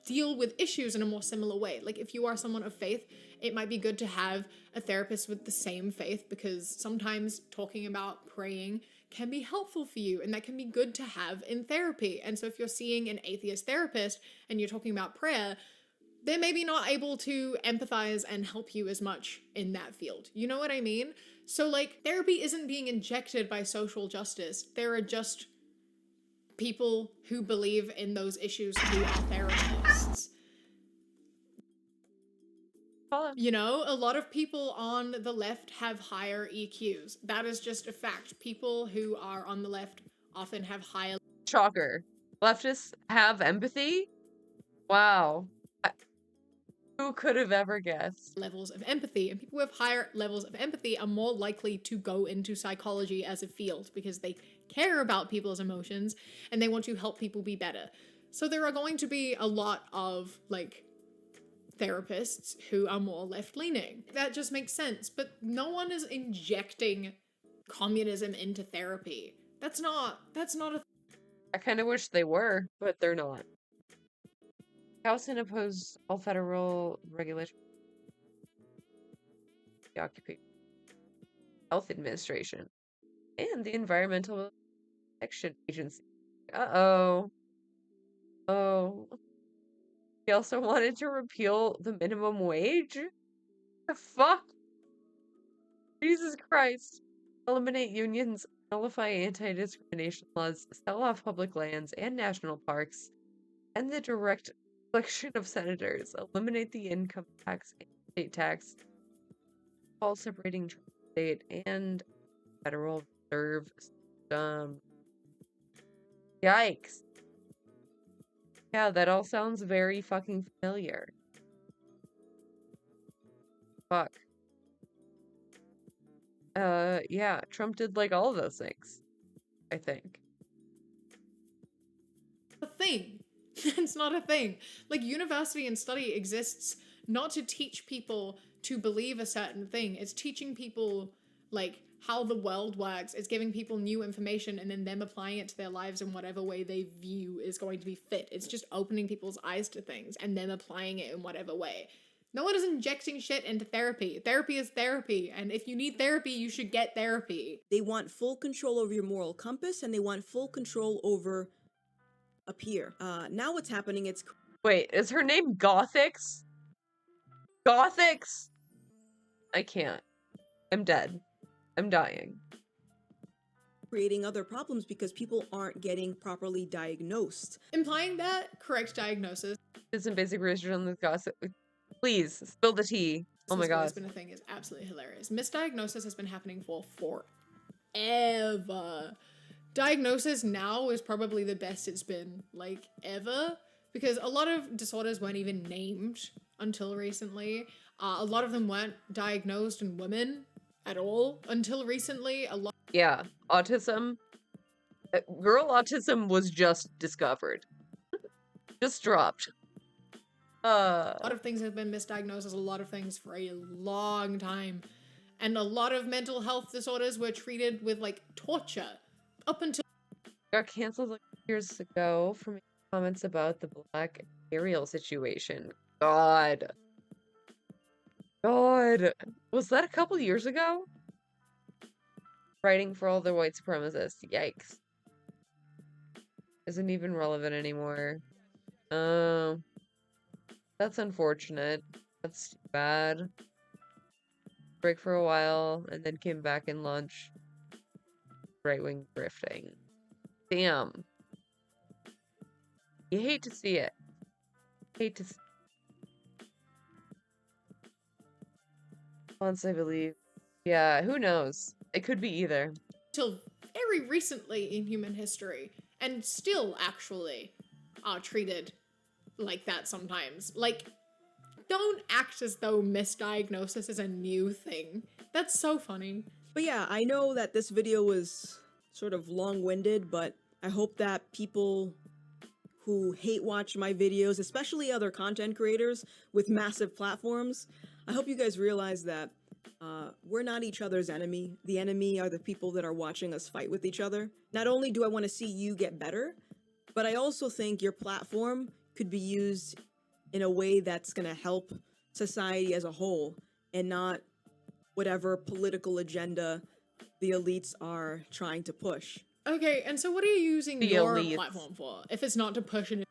deal with issues in a more similar way. Like, if you are someone of faith, it might be good to have a therapist with the same faith, because sometimes talking about praying can be helpful for you, and that can be good to have in therapy. And so if you're seeing an atheist therapist and you're talking about prayer, they're maybe not able to empathize and help you as much in that field. You know what I mean? So like, therapy isn't being injected by social justice. There are just people who believe in those issues who are therapists. You know, a lot of people on the left have higher EQs. That is just a fact. People who are on the left often have higher... Shocker. Leftists have empathy? Wow. Who could have ever guessed? Levels of empathy, and people with higher levels of empathy are more likely to go into psychology as a field, because they care about people's emotions and they want to help people be better. So there are going to be a lot of like therapists who are more left-leaning. That just makes sense, but no one is injecting communism into therapy. That's not a... I kind of wish they were, but they're not. House and oppose all federal regulation. The Occupation Health Administration and the Environmental Protection Agency. Oh. He also wanted to repeal the minimum wage? The fuck? Jesus Christ. Eliminate unions, nullify anti-discrimination laws, sell off public lands and national parks, and the direct election of senators, eliminate the income tax and state tax, all separating state and federal reserve system. Yikes. Yeah, that all sounds very fucking familiar. Fuck. Yeah, Trump did like all of those things, I think. A thing. It's not a thing. Like, university and study exists not to teach people to believe a certain thing. It's teaching people like how the world works. It's giving people new information and then them applying it to their lives in whatever way they view is going to be fit. It's just opening people's eyes to things and them applying it in whatever way. No one is injecting shit into therapy. Therapy is therapy, and if you need therapy, you should get therapy. They want full control over your moral compass, and they want full control over a peer. Now what's happening, it's... Wait, is her name Gothics? Gothics? I can't. I'm dead. I'm dying. creating other problems because people aren't getting properly diagnosed. Implying that correct diagnosis... Did some basic research on this gossip. Please, spill the tea. Oh my god. This has been a thing is absolutely hilarious. Misdiagnosis has been happening for forever. Diagnosis now is probably the best it's been, like, ever. Because a lot of disorders weren't even named until recently. A lot of them weren't diagnosed in women at all until recently. Yeah, autism. Girl autism was just discovered. Just dropped. A lot of things have been misdiagnosed as a lot of things for a long time. And a lot of mental health disorders were treated with, like, torture. Up until... Got canceled like years ago for making comments about the black Ariel situation. God. Was that a couple years ago? Writing for all the white supremacists. Yikes. Isn't even relevant anymore. That's unfortunate. That's too bad. break for a while, and then came back and launched right-wing grifting. Damn. You hate to see it. Hate to see. Once I believe. Yeah, who knows? It could be either. Till very recently in human history, and still actually are treated like that sometimes. Like, don't act as though misdiagnosis is a new thing. That's so funny. But yeah, I know that this video was sort of long-winded, but I hope that people who hate watch my videos, especially other content creators with massive platforms, I hope you guys realize that we're not each other's enemy. The enemy are the people that are watching us fight with each other. Not only do I want to see you get better, but I also think your platform could be used in a way that's going to help society as a whole and not whatever political agenda the elites are trying to push. Okay, and so what are you using The your elites. platform for, if it's not to push an...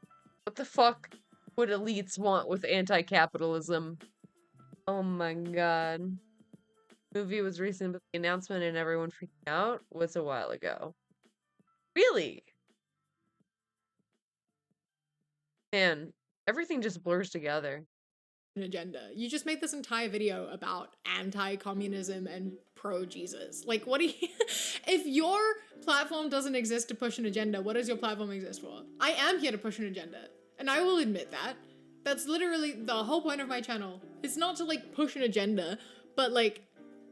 What the fuck would elites want with anti-capitalism? Oh my god. Movie was recent, but the announcement and everyone freaking out was a while ago. Really? Man, everything just blurs together. agenda. You just made this entire video about anti-communism and pro-Jesus. Like, what do you... If your platform doesn't exist to push an agenda, what does your platform exist for? I am here to push an agenda, and I will admit that. That's literally the whole point of my channel. It's not to, like, push an agenda, but, like,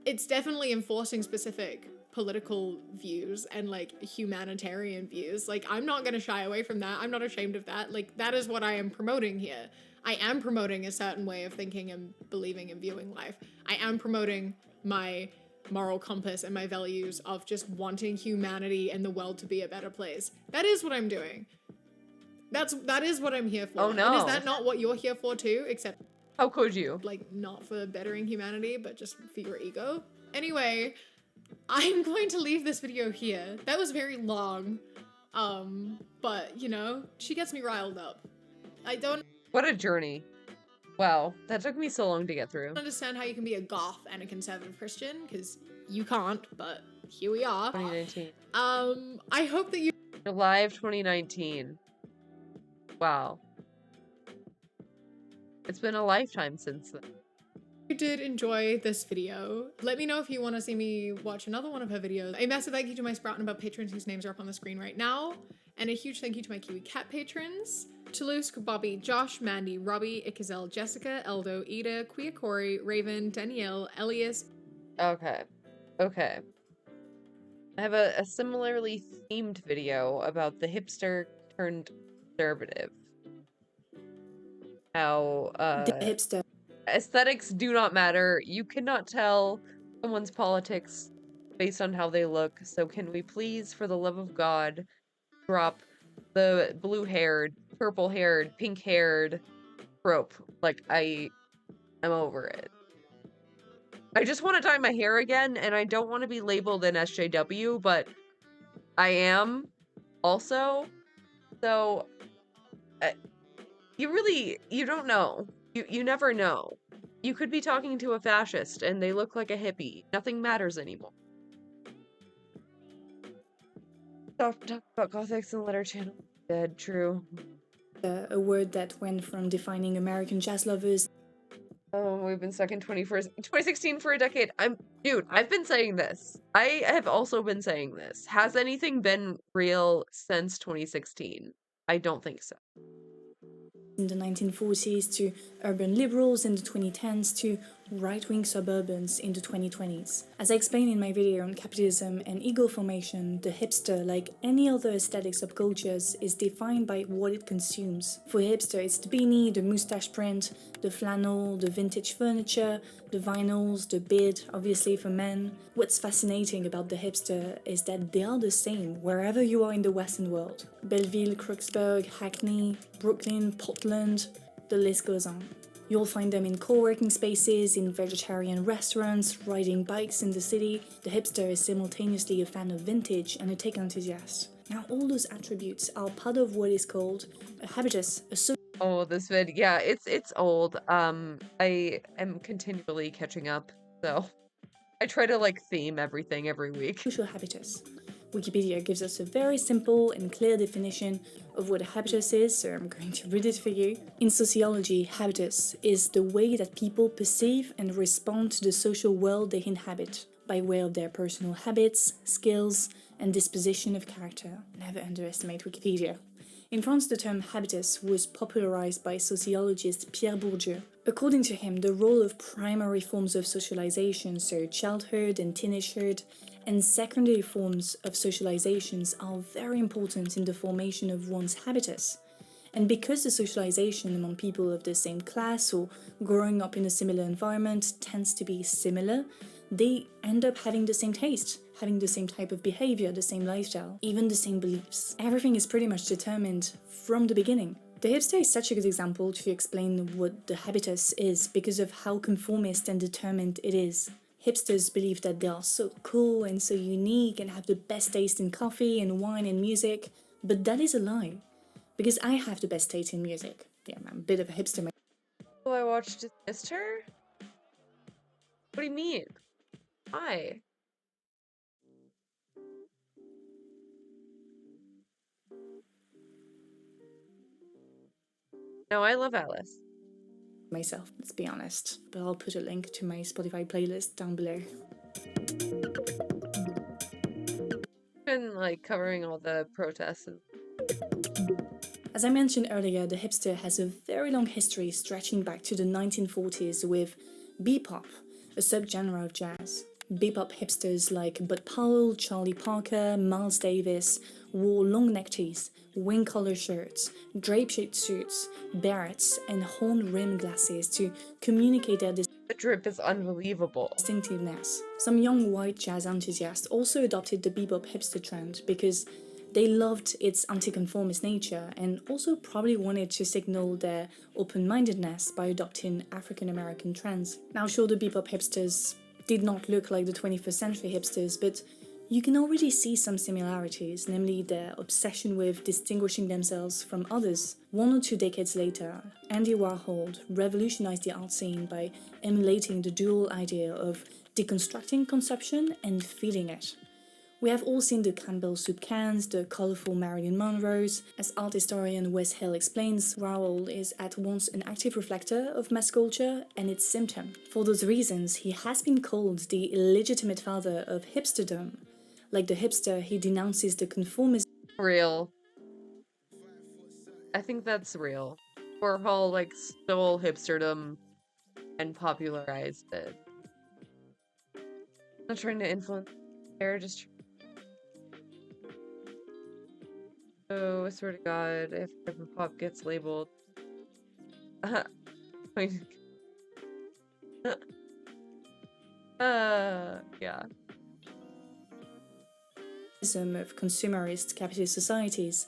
it's definitely enforcing specific political views and, like, humanitarian views. Like, I'm not gonna shy away from that. I'm not ashamed of that. Like, that is what I am promoting here. I am promoting a certain way of thinking and believing and viewing life. I am promoting my moral compass and my values of just wanting humanity and the world to be a better place. That is what I'm doing. That is what I'm here for. Oh no. And is that not what you're here for too? Except, how could you? Like, not for bettering humanity, but just for your ego. Anyway, I'm going to leave this video here. That was very long. But you know, she gets me riled up. I don't... What a journey. Wow, that took me so long to get through. understand how you can be a goth and a conservative Christian, because you can't, but here we are. 2019. I hope that you... July of 2019. Wow. It's been a lifetime since then. you did enjoy this video. Let me know if you want to see me watch another one of her videos. A massive thank you to my Sprout and Above patrons whose names are up on the screen right now. And a huge thank you to my Kiwi Cat patrons. Toulouse, Bobby, Josh, Mandy, Robbie, Ikazel, Jessica, Eldo, Ida, Quia Corey, Raven, Danielle, Elias. Okay. Okay. I have a similarly themed video about the hipster turned conservative. How, The hipster. aesthetics do not matter. You cannot tell someone's politics based on how they look. So can we please, for the love of God, drop the blue-haired, purple-haired, pink-haired trope? Like, I'm over it. I just want to dye my hair again, and I don't want to be labeled an SJW, but I am also. So, you don't know. You never know. You could be talking to a fascist, and they look like a hippie. Nothing matters anymore. Talk about Gothics and Letter Channel. Dead, true. A word that went from defining American jazz lovers. Oh, we've been stuck in 2016 for a decade. Dude, I've been saying this. I have also been saying this. Has anything been real since 2016? I don't think so. In the 1940s to urban liberals in the 2010s to right-wing suburbans in the 2020s. As I explained in my video on capitalism and ego formation, the hipster, like any other aesthetic subcultures, is defined by what it consumes. For a hipster, it's the beanie, the moustache print, the flannel, the vintage furniture, the vinyls, the beard, obviously for men. What's fascinating about the hipster is that they are the same wherever you are in the Western world. Belleville, Crooksburg, Hackney, Brooklyn, Portland, the list goes on. You'll find them in co-working spaces, in vegetarian restaurants, riding bikes in the city. The hipster is simultaneously a fan of vintage and a tech enthusiast. Now all those attributes are part of what is called a habitus, a Oh, this vid, yeah, it's old. I am continually catching up So I try to like theme everything every week. Social habitus. Wikipedia gives us a very simple and clear definition of what a habitus is, so I'm going to read it for you. In sociology, habitus is the way that people perceive and respond to the social world they inhabit, by way of their personal habits, skills, and disposition of character. Never underestimate Wikipedia. In France, the term habitus was popularized by sociologist Pierre Bourdieu. According to him, the role of primary forms of socialization, so childhood and teenagehood, and secondary forms of socializations are very important in the formation of one's habitus. And because the socialization among people of the same class or growing up in a similar environment tends to be similar, they end up having the same taste, having the same type of behavior, the same lifestyle, even the same beliefs. Everything is pretty much determined from the beginning. The hipster is such a good example to explain what the habitus is because of how conformist and determined it is. Hipsters believe that they are so cool and so unique and have the best taste in coffee and wine and music, but that is a lie. Because I have the best taste in music. Yeah, I'm a bit of a hipster. Oh, I watched Missed Her? What do you mean? Why? No, I love Alice. Myself, let's be honest, but I'll put a link to my Spotify playlist down below. Been like covering all the protests. As I mentioned earlier, the hipster has a very long history stretching back to the 1940s with bebop, a subgenre of jazz. Bebop hipsters like Bud Powell, Charlie Parker, Miles Davis wore long neckties, wing-collar shirts, drape-shaped suits, berets, and horn-rimmed glasses to communicate their The drip is unbelievable. distinctiveness. Some young white jazz enthusiasts also adopted the bebop hipster trend because they loved its anti-conformist nature and also probably wanted to signal their open-mindedness by adopting African-American trends. Now sure, the bebop hipsters did not look like the 21st century hipsters, but you can already see some similarities, namely their obsession with distinguishing themselves from others. 1 or 2 decades later, Andy Warhol revolutionized the art scene by emulating the dual idea of deconstructing consumption and feeding it. We have all seen the Campbell soup cans, the colourful Marilyn Monroes. As art historian Wes Hill explains, Warhol is at once an active reflector of mass culture and its symptom. For those reasons, he has been called the illegitimate father of hipsterdom. Like the hipster, he denounces the conformism. Real. I think that's real. Warhol like stole hipsterdom and popularized it. Not trying to influence. They're just. Oh, I swear to God, if hyperpop gets labeled. Yeah. Of consumerist capitalist societies,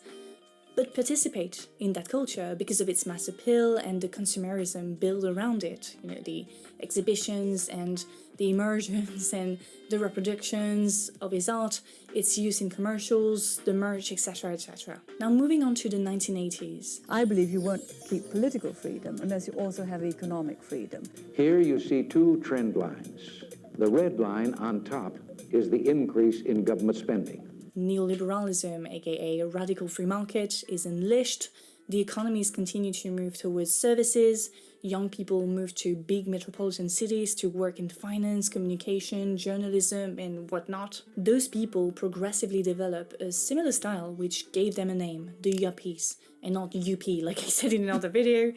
but participate in that culture because of its mass appeal and the consumerism built around it. You know, the exhibitions and the immersions and the reproductions of his art, its use in commercials, the merch, etc., etc. Now moving on to the 1980s. I believe you won't keep political freedom unless you also have economic freedom. Here you see 2 trend lines. The red line on top is the increase in government spending. Neoliberalism, aka a radical free market, is unleashed. The economies continue to move towards services. Young people move to big metropolitan cities to work in finance, communication, journalism, and whatnot. Those people progressively develop a similar style which gave them a name, the yuppies, and not yuppie like I said in another video.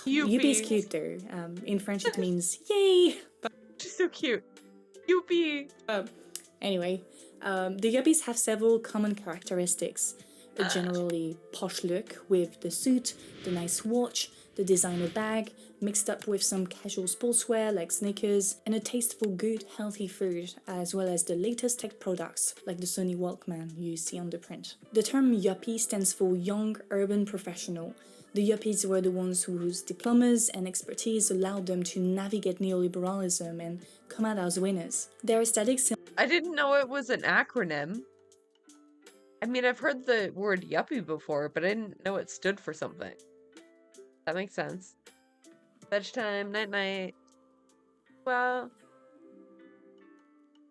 Yuppie is cute though. In French it means yay! She's so cute. Yuppie! Anyway, the yuppies have several common characteristics. A generally posh look with the suit, the nice watch, the designer bag, mixed up with some casual sportswear like sneakers, and a taste for good, healthy food, as well as the latest tech products like the Sony Walkman you see on the print. The term yuppie stands for young urban professional. The yuppies were the ones whose diplomas and expertise allowed them to navigate neoliberalism and come out as winners. Their aesthetics. I didn't know it was an acronym. I mean, I've heard the word yuppie before, but I didn't know it stood for something. That makes sense. Veg time, night-night. Well,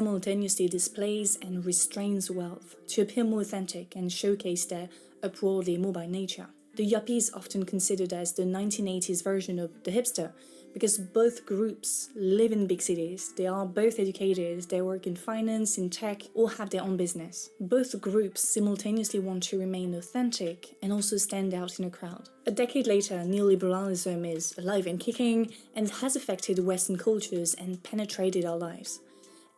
simultaneously displays and restrains wealth to appear more authentic and showcase their upwardly mobile nature. The yuppie is often considered as the 1980s version of the hipster, because both groups live in big cities, they are both educated, they work in finance, in tech, or have their own business. Both groups simultaneously want to remain authentic and also stand out in a crowd. A decade later, neoliberalism is alive and kicking and has affected Western cultures and penetrated our lives.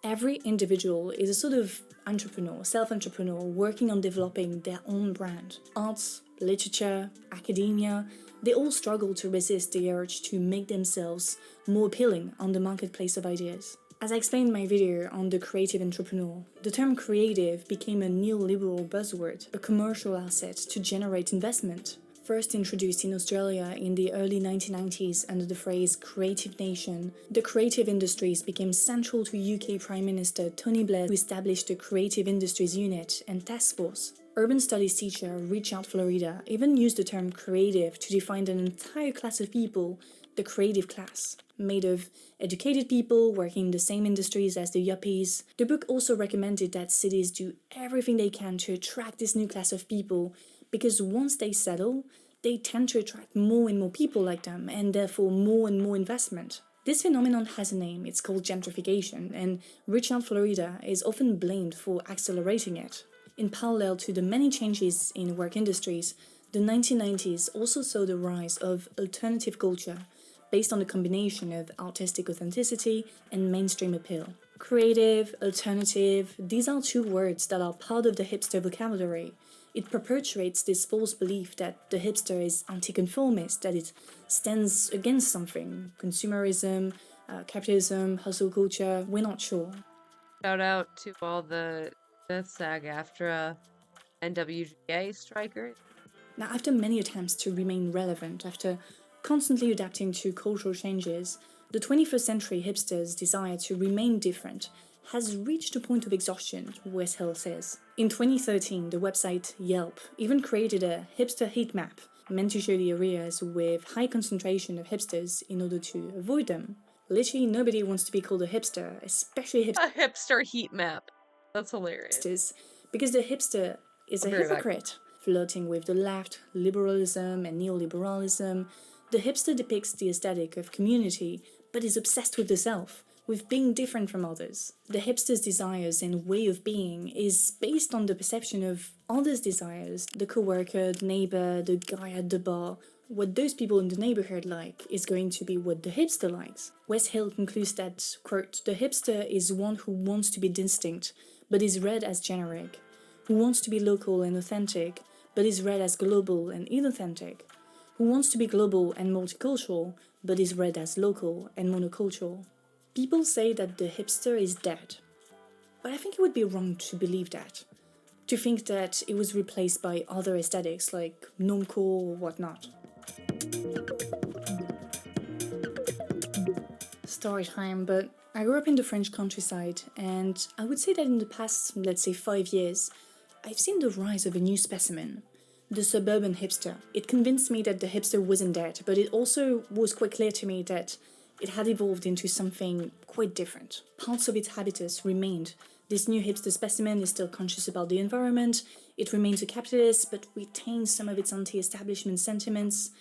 Every individual is a sort of entrepreneur, self-entrepreneur, working on developing their own brand. Arts, literature, academia, they all struggle to resist the urge to make themselves more appealing on the marketplace of ideas. As I explained in my video on the creative entrepreneur, the term creative became a neoliberal buzzword, a commercial asset to generate investment. First introduced in Australia in the early 1990s under the phrase creative nation, the creative industries became central to UK Prime Minister Tony Blair, who established the Creative Industries Unit and Task Force. Urban studies teacher Richard Florida even used the term creative to define an entire class of people, the creative class, made of educated people working in the same industries as the yuppies. The book also recommended that cities do everything they can to attract this new class of people, because once they settle, they tend to attract more and more people like them, and therefore more and more investment. This phenomenon has a name, it's called gentrification, and Richard Florida is often blamed for accelerating it. In parallel to the many changes in work industries, the 1990s also saw the rise of alternative culture, based on a combination of artistic authenticity and mainstream appeal. Creative, alternative, these are two words that are part of the hipster vocabulary. It perpetuates this false belief that the hipster is anti-conformist, that it stands against something. Consumerism, capitalism, hustle culture, we're not sure. Shout out to all the SAG-AFTRA NWGA strikers. Now, after many attempts to remain relevant, after constantly adapting to cultural changes, the 21st century hipsters' desire to remain different has reached a point of exhaustion, Wes Hill says. In 2013, the website Yelp even created a hipster heat map meant to show the areas with high concentration of hipsters in order to avoid them. Literally, nobody wants to be called a hipster, especially A hipster heat map. That's hilarious. hipsters, because the hipster is a hypocrite. Flirting with the left, liberalism and neoliberalism, the hipster depicts the aesthetic of community, but is obsessed with the self, with being different from others. The hipster's desires and way of being is based on the perception of others' desires, the coworker, the neighbor, the guy at the bar. What those people in the neighborhood like is going to be what the hipster likes. Wes Hill concludes that, quote, the hipster is one who wants to be distinct, but is read as generic, who wants to be local and authentic, but is read as global and inauthentic, who wants to be global and multicultural, but is read as local and monocultural. People say that the hipster is dead, but I think it would be wrong to believe that, to think that it was replaced by other aesthetics like normcore or whatnot. Story time, but I grew up in the French countryside, and I would say that in the past, let's say 5 years, I've seen the rise of a new specimen, the suburban hipster. It convinced me that the hipster wasn't dead, but it also was quite clear to me that it had evolved into something quite different. Parts of its habitus remained. This new hipster specimen is still conscious about the environment, it remains a capitalist, but retains some of its anti-establishment sentiments.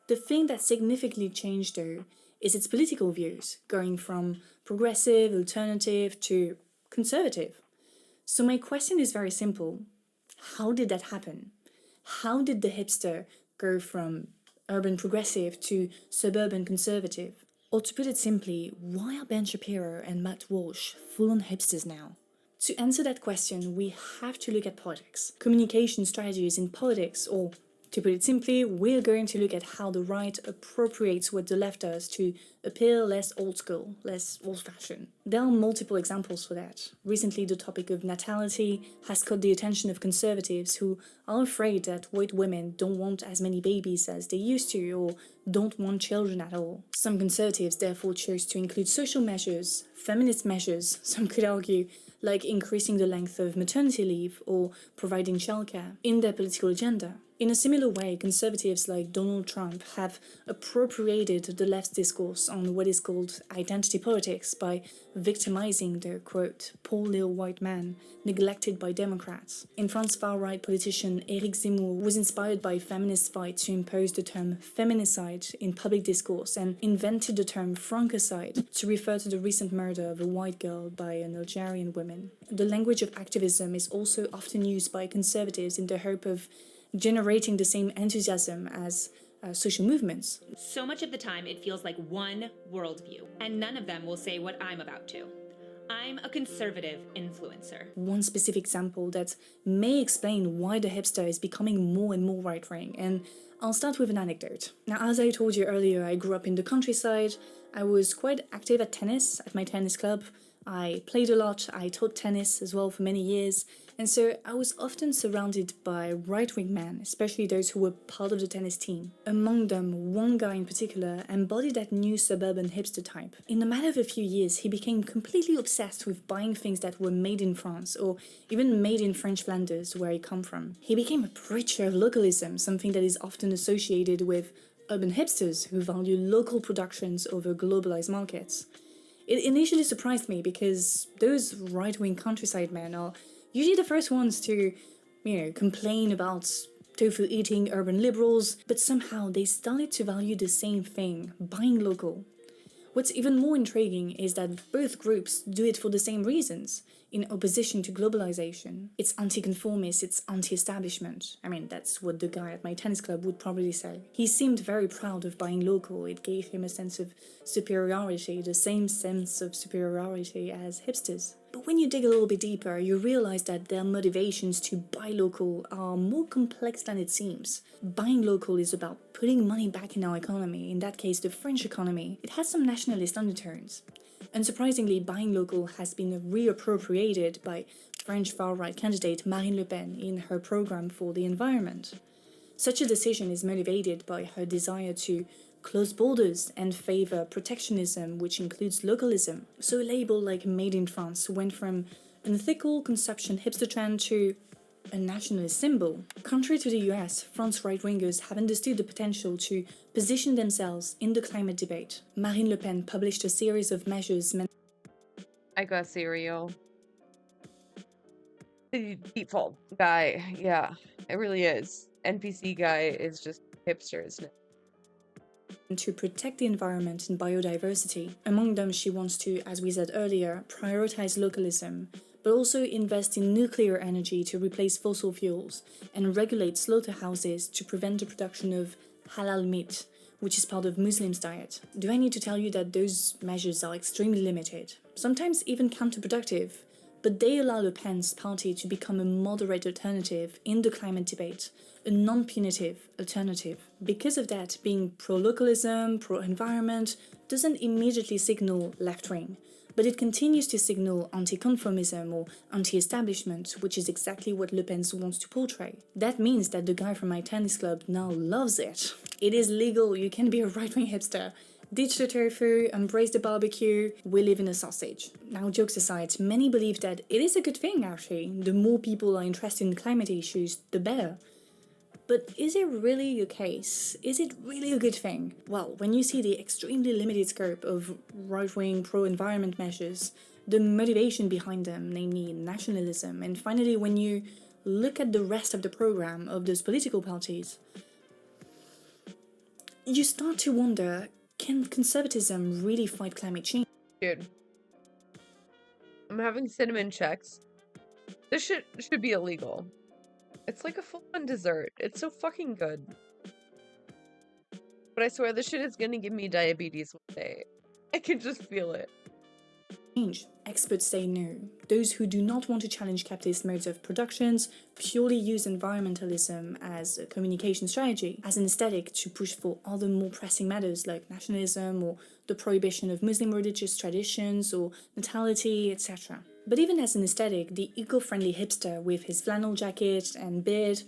The thing that significantly changed, though, is its political views, going from progressive, alternative to conservative. So my question is very simple. How did that happen? How did the hipster go from urban progressive to suburban conservative? Or to put it simply, why are Ben Shapiro and Matt Walsh full-on hipsters now? To answer that question, we have to look at politics, communication strategies in politics, or to put it simply, we're going to look at how the right appropriates what the left does to appear less old school, less old-fashioned. There are multiple examples for that. Recently, the topic of natality has caught the attention of conservatives who are afraid that white women don't want as many babies as they used to, or don't want children at all. Some conservatives therefore chose to include social measures, feminist measures, some could argue, like increasing the length of maternity leave or providing childcare, in their political agenda. In a similar way, conservatives like Donald Trump have appropriated the left's discourse on what is called identity politics by victimizing the, quote, poor little white man neglected by Democrats. In France, far-right politician Éric Zemmour was inspired by feminist fight to impose the term feminicide in public discourse and invented the term francocide to refer to the recent murder of a white girl by an Algerian woman. The language of activism is also often used by conservatives in the hope of generating the same enthusiasm as social movements. So much of the time it feels like one worldview, and none of them will say what I'm about to. I'm a conservative influencer. One specific example that may explain why the hipster is becoming more and more right-wing, and I'll start with an anecdote. Now, as I told you earlier, I grew up in the countryside. I was quite active at tennis, at my tennis club. I played a lot, I taught tennis as well for many years, and so I was often surrounded by right-wing men, especially those who were part of the tennis team. Among them, one guy in particular embodied that new suburban hipster type. In a matter of a few years, he became completely obsessed with buying things that were made in France, or even made in French Flanders, where he come from. He became a preacher of localism, something that is often associated with urban hipsters who value local productions over globalized markets. It initially surprised me because those right-wing countryside men are usually the first ones to, complain about tofu-eating urban liberals, but somehow they started to value the same thing, buying local. What's even more intriguing is that both groups do it for the same reasons, in opposition to globalization. It's anti-conformist, it's anti-establishment. I mean, that's what the guy at my tennis club would probably say. He seemed very proud of buying local. It gave him a sense of superiority, the same sense of superiority as hipsters. But when you dig a little bit deeper, you realize that their motivations to buy local are more complex than it seems. Buying local is about putting money back in our economy, in that case the French economy. It has some nationalist undertones. Unsurprisingly, buying local has been reappropriated by French far-right candidate Marine Le Pen in her program for the environment. Such a decision is motivated by her desire to close borders and favor protectionism, which includes localism. So a label like Made in France went from an ethical consumption hipster trend to a nationalist symbol. Contrary to the US, France right-wingers have understood the potential to position themselves in the climate debate. Marine Le Pen published a series of measures meant... I got cereal. The default guy, yeah, it really is. NPC guy is just hipsters. to protect the environment and biodiversity. Among them, she wants to, as we said earlier, prioritize localism, but also invest in nuclear energy to replace fossil fuels and regulate slaughterhouses to prevent the production of halal meat, which is part of Muslims' diet. Do I need to tell you that those measures are extremely limited, sometimes even counterproductive, but they allow Le Pen's party to become a moderate alternative in the climate debate, a non-punitive alternative. Because of that, being pro-localism, pro-environment doesn't immediately signal left-wing, but it continues to signal anti-conformism or anti-establishment, which is exactly what Le Pen wants to portray. That means that the guy from my tennis club now loves it. It is legal, you can be a right-wing hipster. Ditch the tofu, embrace the barbecue, we live in a sausage. Now, jokes aside, many believe that it is a good thing, actually. The more people are interested in climate issues, the better. But is it really the case? Is it really a good thing? Well, when you see the extremely limited scope of right-wing pro-environment measures, the motivation behind them, namely nationalism, and finally when you look at the rest of the program of those political parties, you start to wonder, can conservatism really fight climate change? Dude, I'm having cinnamon checks. This shit should be illegal. It's like a full-on dessert. It's so fucking good. But I swear this shit is gonna give me diabetes one day. I can just feel it. Experts say no. Those who do not want to challenge capitalist modes of productions purely use environmentalism as a communication strategy, as an aesthetic to push for other more pressing matters like nationalism or the prohibition of Muslim religious traditions or natality, etc. But even as an aesthetic, the eco-friendly hipster with his flannel jacket and beard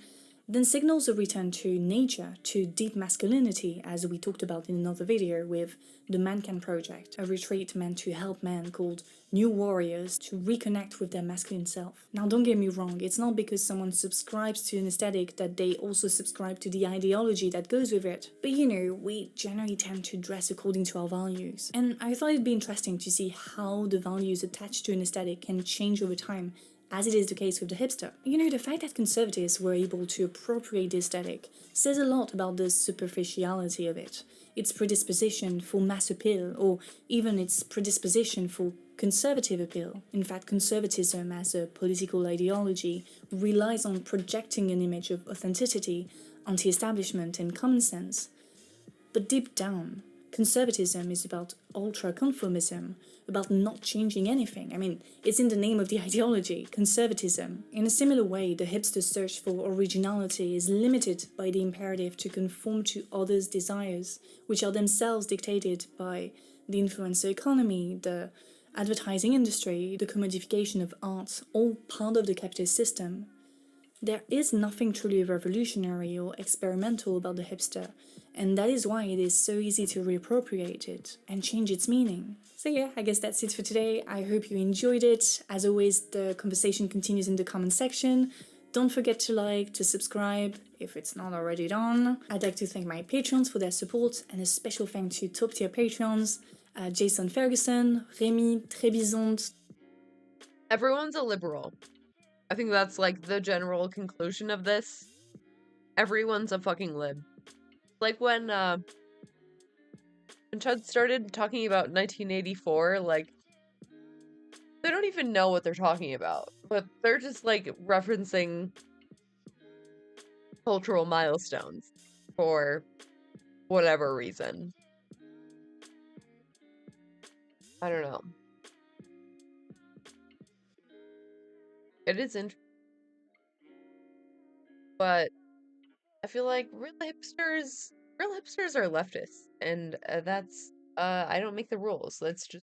then signals a return to nature, to deep masculinity, as we talked about in another video with the Mankind Project, a retreat meant to help men called New Warriors to reconnect with their masculine self. Now don't get me wrong, it's not because someone subscribes to an aesthetic that they also subscribe to the ideology that goes with it. But you know, we generally tend to dress according to our values. And I thought it'd be interesting to see how the values attached to an aesthetic can change over time, as it is the case with the hipster. You know, the fact that conservatives were able to appropriate the aesthetic says a lot about the superficiality of it, its predisposition for mass appeal, or even its predisposition for conservative appeal. In fact, conservatism as a political ideology relies on projecting an image of authenticity, anti-establishment, and common sense. But deep down, conservatism is about ultra-conformism, about not changing anything. I mean, it's in the name of the ideology, conservatism. In a similar way, the hipster's search for originality is limited by the imperative to conform to others' desires, which are themselves dictated by the influencer economy, the advertising industry, the commodification of art, all part of the capitalist system. There is nothing truly revolutionary or experimental about the hipster, and that is why it is so easy to reappropriate it and change its meaning. So yeah, I guess that's it for today. I hope you enjoyed it. As always, the conversation continues in the comment section. Don't forget to like, to subscribe, if it's not already done. I'd like to thank my patrons for their support, and a special thank to top tier patrons, Jason Ferguson, Remy, Trebizond. Everyone's a liberal. I think that's like the general conclusion of this. Everyone's a fucking lib. Like when Chud started talking about 1984, like, they don't even know what they're talking about, but they're just like referencing cultural milestones for whatever reason. I don't know. It is interesting. But I feel like real hipsters are leftists, and that's I don't make the rules. That's just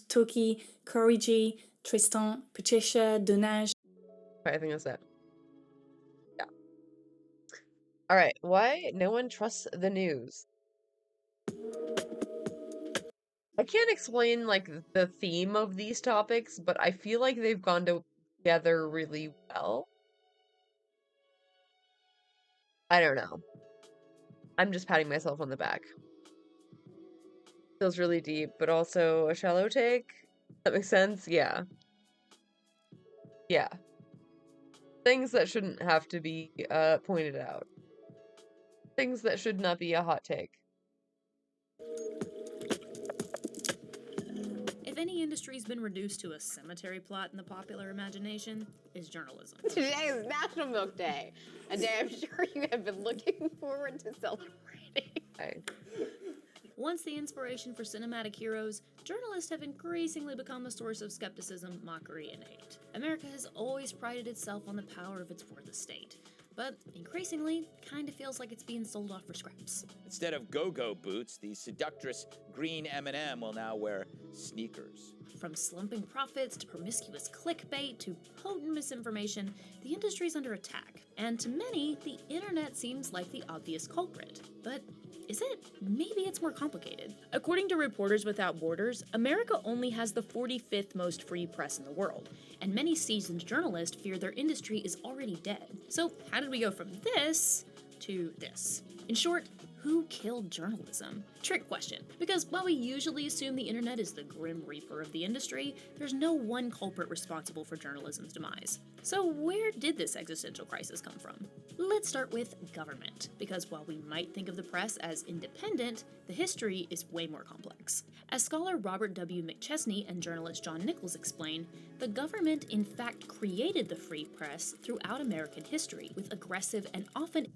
Toki, Cory G, Tristan, Patricia, Donage. I think that's it. Yeah. Alright, why no one trusts the news? I can't explain like the theme of these topics, but I feel like they've gone together really well. I don't know. I'm just patting myself on the back. Feels really deep, but also a shallow take. That makes sense? Yeah. Yeah. Things that shouldn't have to be pointed out. Things that should not be a hot take. If any industry's been reduced to a cemetery plot in the popular imagination, it's journalism. Today is National Milk Day, a day I'm sure you have been looking forward to celebrating. Once the inspiration for cinematic heroes, journalists have increasingly become a source of skepticism, mockery, and hate. America has always prided itself on the power of its fourth estate, but increasingly, kinda feels like it's being sold off for scraps. Instead of go-go boots, the seductress green M&M will now wear sneakers. From slumping profits to promiscuous clickbait to potent misinformation, the industry's under attack. And to many, the internet seems like the obvious culprit. But is it? Maybe it's more complicated. According to Reporters Without Borders, America only has the 45th most free press in the world, and many seasoned journalists fear their industry is already dead. So how did we go from this to this? In short, who killed journalism? Trick question, because while we usually assume the internet is the grim reaper of the industry, there's no one culprit responsible for journalism's demise. So where did this existential crisis come from? Let's start with government, because while we might think of the press as independent, the history is way more complex. As scholar Robert W. McChesney and journalist John Nichols explain, the government in fact created the free press throughout American history with aggressive and often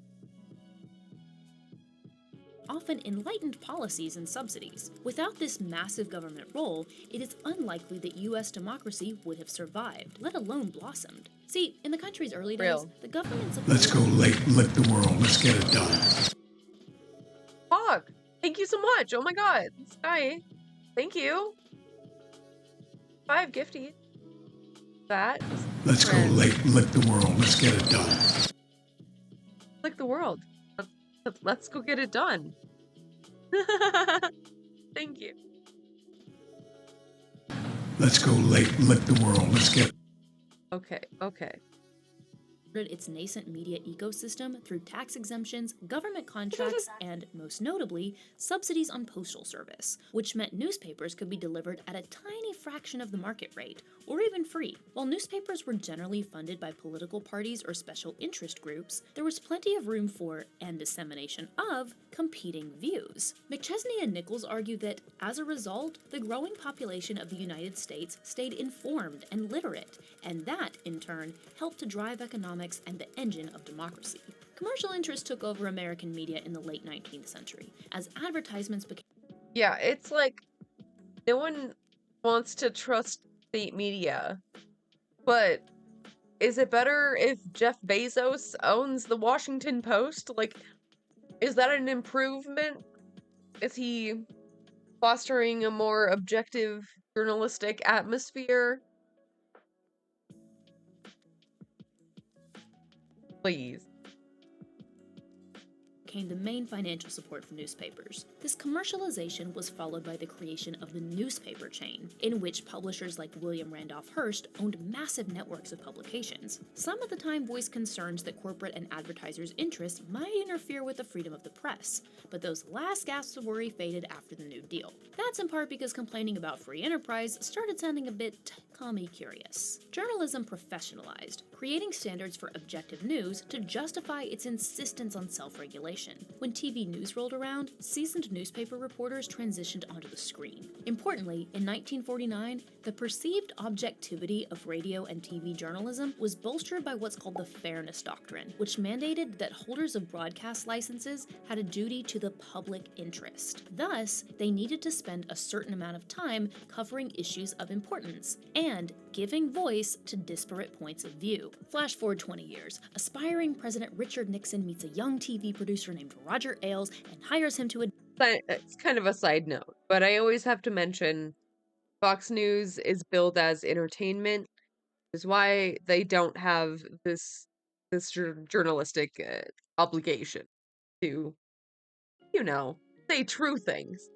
enlightened policies and subsidies. Without this massive government role, it is unlikely that U.S. democracy would have survived, let alone blossomed. See, in the country's early days, the government's... Let's go lick the world. Let's get it done. Fuck! Thank you so much! Oh my god! Sky! Thank you! 5 gifties. That. Let's go lick the world. Let's get it done. the world. Let's go get it done. Thank you. Let's go lick the world. Let's get. Okay, okay. Its nascent media ecosystem through tax exemptions, government contracts, and, most notably, subsidies on postal service, which meant newspapers could be delivered at a tiny fraction of the market rate, or even free. While newspapers were generally funded by political parties or special interest groups, there was plenty of room for, and dissemination of, competing views. McChesney and Nichols argue that, as a result, the growing population of the United States stayed informed and literate, and that, in turn, helped to drive economics and the engine of democracy. Commercial interests took over American media in the late 19th century, as advertisements became... Yeah, it's like, no one wants to trust state media, but is it better if Jeff Bezos owns the Washington Post? Like, is that an improvement? Is he fostering a more objective journalistic atmosphere? Please. Became the main financial support for newspapers. This commercialization was followed by the creation of the newspaper chain, in which publishers like William Randolph Hearst owned massive networks of publications. Some at the time voiced concerns that corporate and advertisers' interests might interfere with the freedom of the press, but those last gasps of worry faded after the New Deal. That's in part because complaining about free enterprise started sounding a bit commie-curious. Journalism professionalized, creating standards for objective news to justify its insistence on self-regulation. When TV news rolled around, seasoned newspaper reporters transitioned onto the screen. Importantly, in 1949, the perceived objectivity of radio and TV journalism was bolstered by what's called the Fairness Doctrine, which mandated that holders of broadcast licenses had a duty to the public interest. Thus, they needed to spend a certain amount of time covering issues of importance and giving voice to disparate points of view. Flash forward 20 years. Aspiring President Richard Nixon meets a young TV producer named Roger Ailes and hires him to It's kind of a side note, but I always have to mention Fox News is billed as entertainment, is why they don't have this journalistic obligation to, say true things.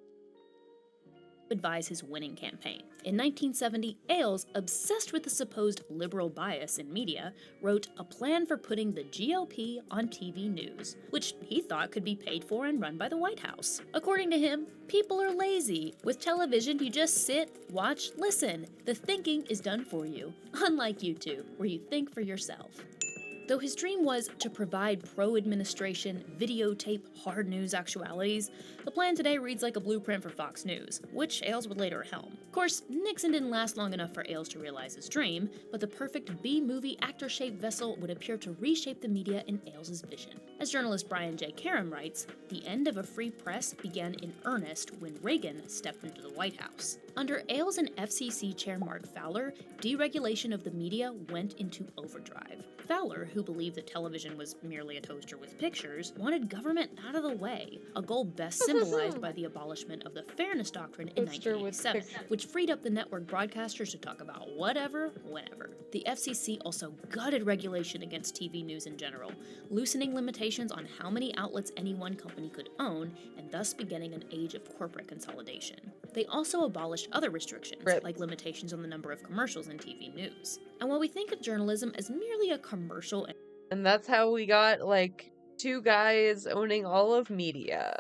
Advise his winning campaign. In 1970, Ailes, obsessed with the supposed liberal bias in media, wrote a plan for putting the GOP on TV news, which he thought could be paid for and run by the White House. According to him, people are lazy. With television, you just sit, watch, listen. The thinking is done for you, unlike YouTube, where you think for yourself. Though his dream was to provide pro-administration, videotape, hard news actualities, the plan today reads like a blueprint for Fox News, which Ailes would later helm. Of course, Nixon didn't last long enough for Ailes to realize his dream, but the perfect B-movie actor-shaped vessel would appear to reshape the media in Ailes' vision. As journalist Brian J. Karam writes, the end of a free press began in earnest when Reagan stepped into the White House. Under Ailes and FCC Chair Mark Fowler, deregulation of the media went into overdrive. Fowler, who believed that television was merely a toaster with pictures, wanted government out of the way, a goal best symbolized by the abolishment of the Fairness Doctrine in 1987, which freed up the network broadcasters to talk about whatever, whenever. The FCC also gutted regulation against TV news in general, loosening limitations on how many outlets any one company could own, and thus beginning an age of corporate consolidation. They also abolished other restrictions, like limitations on the number of commercials in TV news. And while we think of journalism as merely a commercial... And that's how we got, like, two guys owning all of media.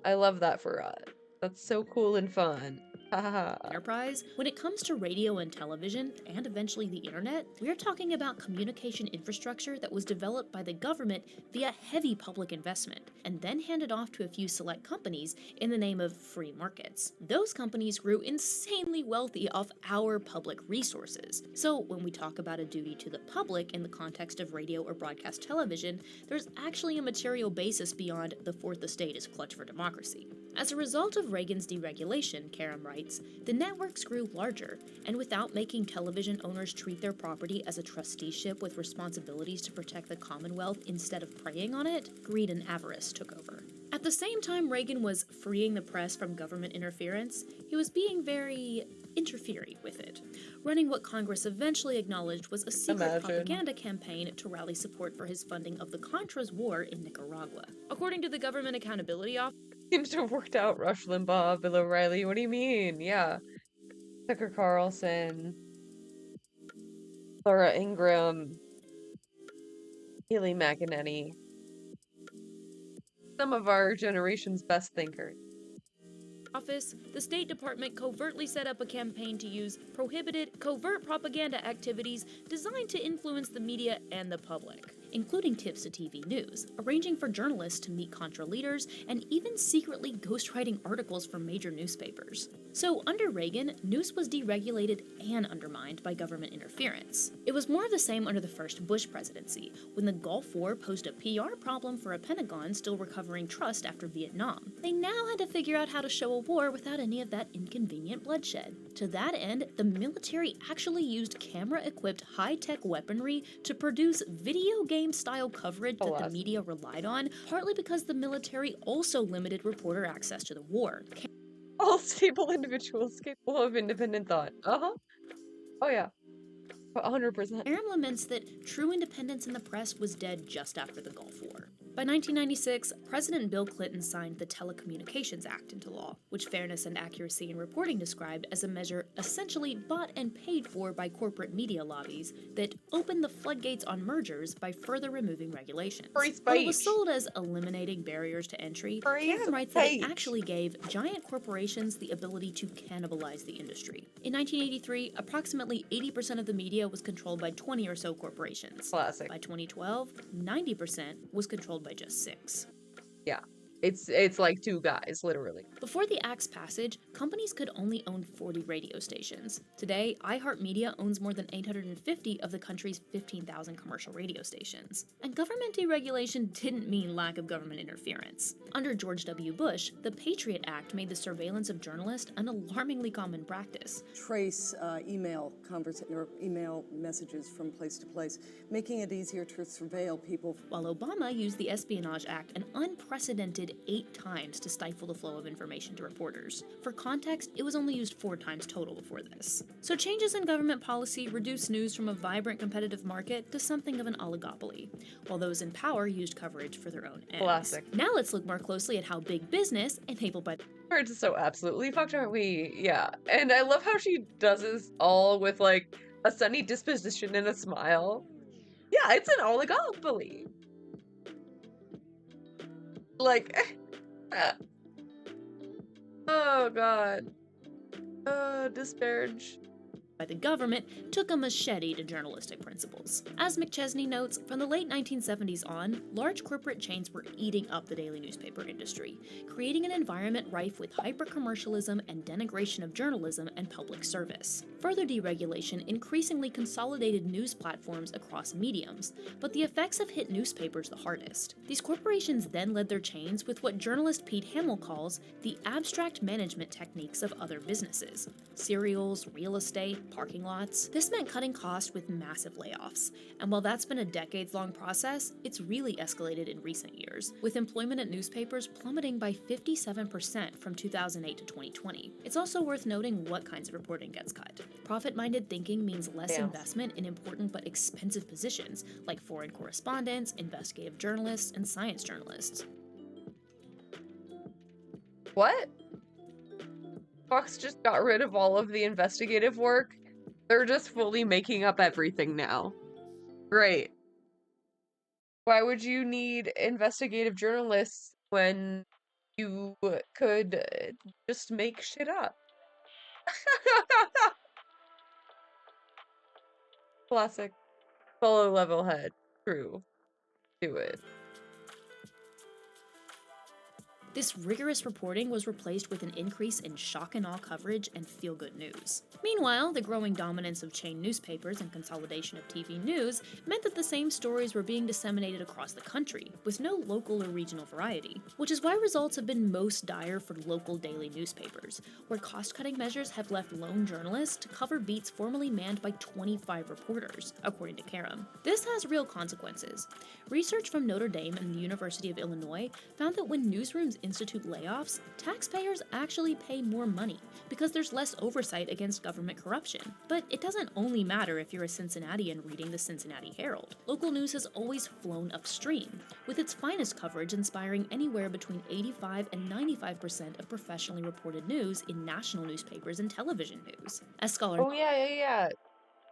I love that for us. That's so cool and fun. Enterprise, when it comes to radio and television, and eventually the internet, we are talking about communication infrastructure that was developed by the government via heavy public investment, and then handed off to a few select companies in the name of free markets. Those companies grew insanely wealthy off our public resources. So when we talk about a duty to the public in the context of radio or broadcast television, there's actually a material basis beyond the fourth estate is clutch for democracy. As a result of Reagan's deregulation, Karam writes, the networks grew larger, and without making television owners treat their property as a trusteeship with responsibilities to protect the Commonwealth instead of preying on it, greed and avarice took over. At the same time Reagan was freeing the press from government interference, he was being very interfering with it, running what Congress eventually acknowledged was a secret Imagine. propaganda campaign to rally support for his funding of the Contras war in Nicaragua. According to the Government Accountability Office, Seems to have worked out. Rush Limbaugh, Bill O'Reilly. What do you mean? Yeah. Tucker Carlson, Laura Ingraham, Haley McEnany. Some of our generation's best thinkers. the State Department covertly set up a campaign to use prohibited covert propaganda activities designed to influence the media and the public, including tips to TV news, arranging for journalists to meet Contra leaders, and even secretly ghostwriting articles for major newspapers. So under Reagan, news was deregulated and undermined by government interference. It was more of the same under the first Bush presidency, when the Gulf War posed a PR problem for a Pentagon still recovering trust after Vietnam. They now had to figure out how to show a war without any of that inconvenient bloodshed. To that end, the military actually used camera-equipped high-tech weaponry to produce video game-style coverage that the media relied on, partly because the military also limited reporter access to the war. All stable individuals capable of independent thought. Oh yeah. 100%. Aram laments that true independence in the press was dead just after the Gulf War. By 1996, President Bill Clinton signed the Telecommunications Act into law, which fairness and accuracy in reporting described as a measure essentially bought and paid for by corporate media lobbies that opened the floodgates on mergers by further removing regulations. While it was sold as eliminating barriers to entry, Karen writes that it actually gave giant corporations the ability to cannibalize the industry. In 1983, approximately 80% of the media was controlled by 20 or so corporations. Classic. By 2012, 90% was controlled by just 6. Yeah. It's like 2 guys, literally. Before the Act's passage, companies could only own 40 radio stations. Today, iHeartMedia owns more than 850 of the country's 15,000 commercial radio stations. And government deregulation didn't mean lack of government interference. Under George W. Bush, the Patriot Act made the surveillance of journalists an alarmingly common practice. Trace email messages from place to place, making it easier to surveil people. While Obama used the Espionage Act an unprecedented 8 times to stifle the flow of information to reporters. For context, it was only used 4 times total before this. So changes in government policy reduced news from a vibrant competitive market to something of an oligopoly, while those in power used coverage for their own ends. Classic. Now let's look more closely at how big business, enabled by It's so absolutely fucked, aren't we? Yeah. And I love how she does this all with like a sunny disposition and a smile. Yeah, it's an oligopoly. Like, oh god. Disparage. By the government took a machete to journalistic principles. As McChesney notes, from the late 1970s on, large corporate chains were eating up the daily newspaper industry, creating an environment rife with hyper-commercialism and denigration of journalism and public service. Further deregulation increasingly consolidated news platforms across mediums, but the effects have hit newspapers the hardest. These corporations then led their chains with what journalist Pete Hamill calls the abstract management techniques of other businesses: cereals, real estate, parking lots. This meant cutting costs with massive layoffs, and while that's been a decades-long process, it's really escalated in recent years, with employment at newspapers plummeting by 57% from 2008 to 2020. It's also worth noting what kinds of reporting gets cut. Profit-minded thinking means less investment in important but expensive positions, like foreign correspondents, investigative journalists, and science journalists. What? Fox just got rid of all of the investigative work. They're just fully making up everything now. Great. Why would you need investigative journalists when you could just make shit up? Classic. Follow level head. True. Do it. This rigorous reporting was replaced with an increase in shock and awe coverage and feel-good news. Meanwhile, the growing dominance of chain newspapers and consolidation of TV news meant that the same stories were being disseminated across the country, with no local or regional variety, which is why results have been most dire for local daily newspapers, where cost-cutting measures have left lone journalists to cover beats formerly manned by 25 reporters, according to Karam. This has real consequences. Research from Notre Dame and the University of Illinois found that when newsrooms institute layoffs, taxpayers actually pay more money because there's less oversight against government corruption. But it doesn't only matter if you're a Cincinnatian reading the Cincinnati Herald. Local news has always flown upstream, with its finest coverage inspiring anywhere between 85 and 95% of professionally reported news in national newspapers and television news. As scholar Oh yeah.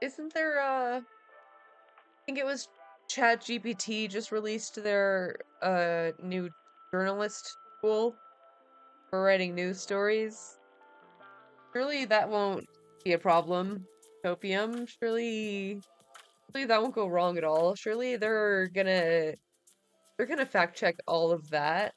Isn't there I think it was ChatGPT just released their new journalist tool for writing news stories. Surely that won't be a problem. Copium, surely that won't go wrong at all. Surely they're gonna fact check all of that.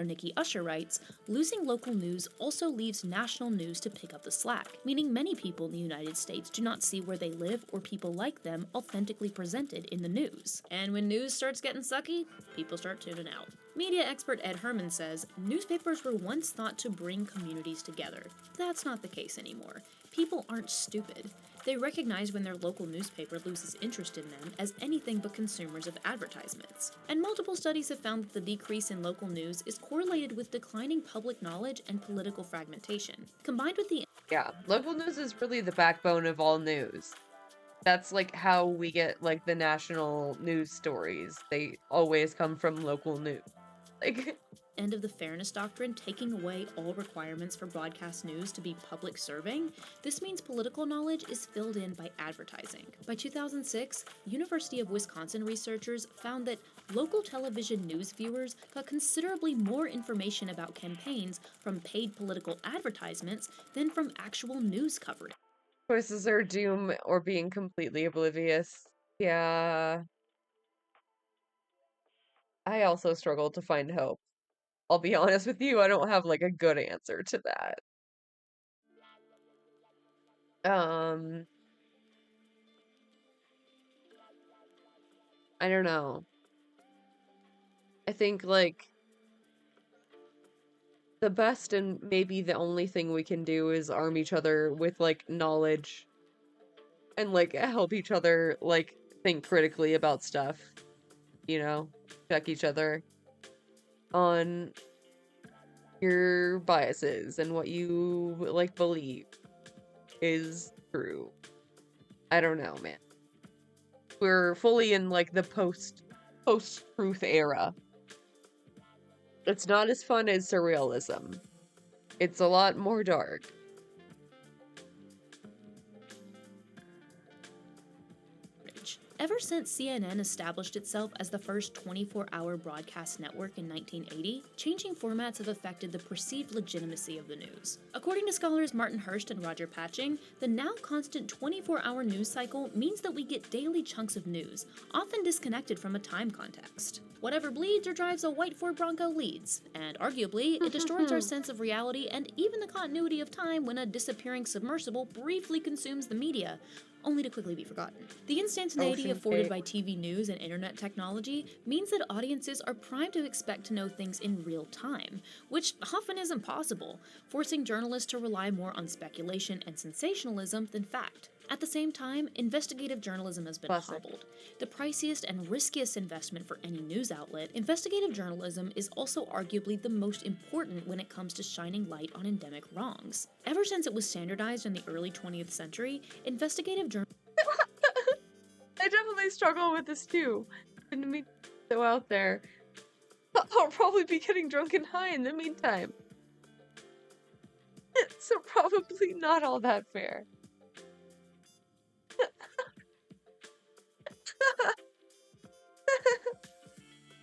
Nikki Usher writes, losing local news also leaves national news to pick up the slack, meaning many people in the United States do not see where they live or people like them authentically presented in the news. And when news starts getting sucky, people start tuning out. Media expert Ed Herman says, newspapers were once thought to bring communities together. That's not the case anymore. People aren't stupid. They recognize when their local newspaper loses interest in them as anything but consumers of advertisements. And multiple studies have found that the decrease in local news is correlated with declining public knowledge and political fragmentation. Combined with the Yeah, local news is really the backbone of all news. That's like how we get like the national news stories. They always come from local news. Like end of the fairness doctrine taking away all requirements for broadcast news to be public serving, this means political knowledge is filled in by advertising. By 2006, University of Wisconsin researchers found that local television news viewers got considerably more information about campaigns from paid political advertisements than from actual news coverage. Choices are doom or being completely oblivious. Yeah. I also struggle to find hope. I'll be honest with you, I don't have like a good answer to that. I don't know. I think like the best and maybe the only thing we can do is arm each other with like knowledge and like help each other like think critically about stuff, you know, check each other on your biases and what you like believe is true. I don't know, man. We're fully in like the post-truth era. It's not as fun as surrealism. It's a lot more dark. Ever since CNN established itself as the first 24-hour broadcast network in 1980, changing formats have affected the perceived legitimacy of the news. According to scholars Martin Hurst and Roger Patching, the now constant 24-hour news cycle means that we get daily chunks of news, often disconnected from a time context. Whatever bleeds or drives a white Ford Bronco leads, and arguably, it distorts our sense of reality and even the continuity of time when a disappearing submersible briefly consumes the media, only to quickly be forgotten. The instantaneity afforded by TV news and internet technology means that audiences are primed to expect to know things in real time, which often isn't possible, forcing journalists to rely more on speculation and sensationalism than fact. At the same time, investigative journalism has been hobbled. The priciest and riskiest investment for any news outlet, investigative journalism is also arguably the most important when it comes to shining light on endemic wrongs. Ever since it was standardized in the early 20th century, investigative journalism I definitely struggle with this too. And me so out there. I'll probably be getting drunk and high in the meantime. So probably not all that fair.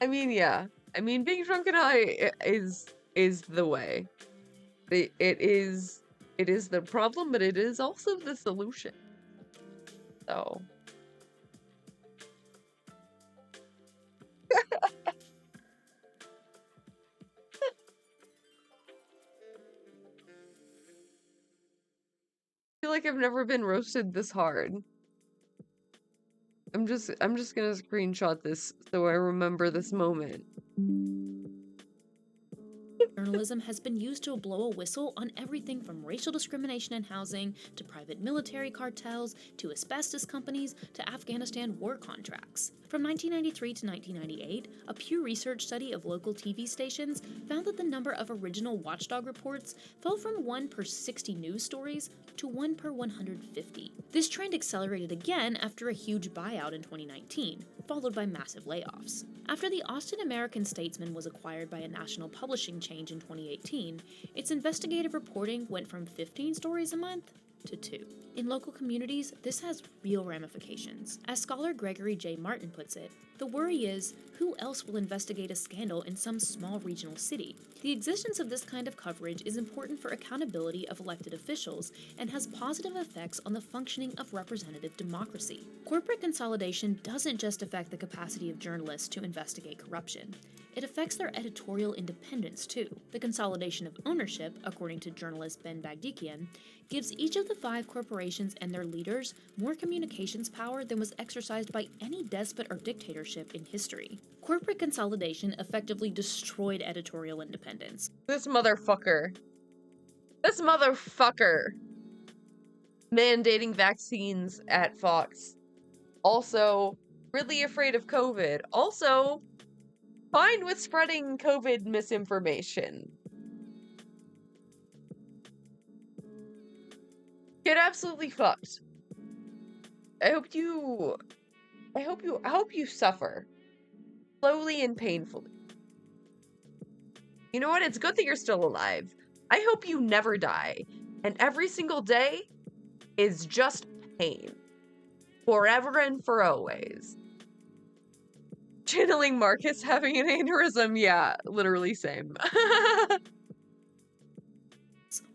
I mean, yeah. I mean, being drunk and high is the way. It is the problem, but it is also the solution. So. I feel like I've never been roasted this hard. I'm just gonna screenshot this so I remember this moment. Journalism has been used to blow a whistle on everything from racial discrimination in housing, to private military cartels, to asbestos companies, to Afghanistan war contracts. From 1993 to 1998, a Pew Research study of local TV stations found that the number of original watchdog reports fell from 1 per 60 news stories to 1 per 150. This trend accelerated again after a huge buyout in 2019, followed by massive layoffs. After the Austin American-Statesman was acquired by a national publishing chain in 2018, its investigative reporting went from 15 stories a month to 2. In local communities, this has real ramifications. As scholar Gregory J. Martin puts it, the worry is, who else will investigate a scandal in some small regional city? The existence of this kind of coverage is important for accountability of elected officials and has positive effects on the functioning of representative democracy. Corporate consolidation doesn't just affect the capacity of journalists to investigate corruption. It affects their editorial independence too. The consolidation of ownership, according to journalist Ben Bagdikian, gives each of the 5 corporations and their leaders more communications power than was exercised by any despot or dictatorship in history. Corporate consolidation effectively destroyed editorial independence. This motherfucker. This motherfucker. Mandating vaccines at Fox. Also, really afraid of COVID. Also, fine with spreading COVID misinformation. Get absolutely fucked. I hope you suffer. Slowly and painfully. You know what? It's good that you're still alive. I hope you never die. And every single day is just pain. Forever and for always. Channeling Marcus having an aneurysm. Yeah, literally same.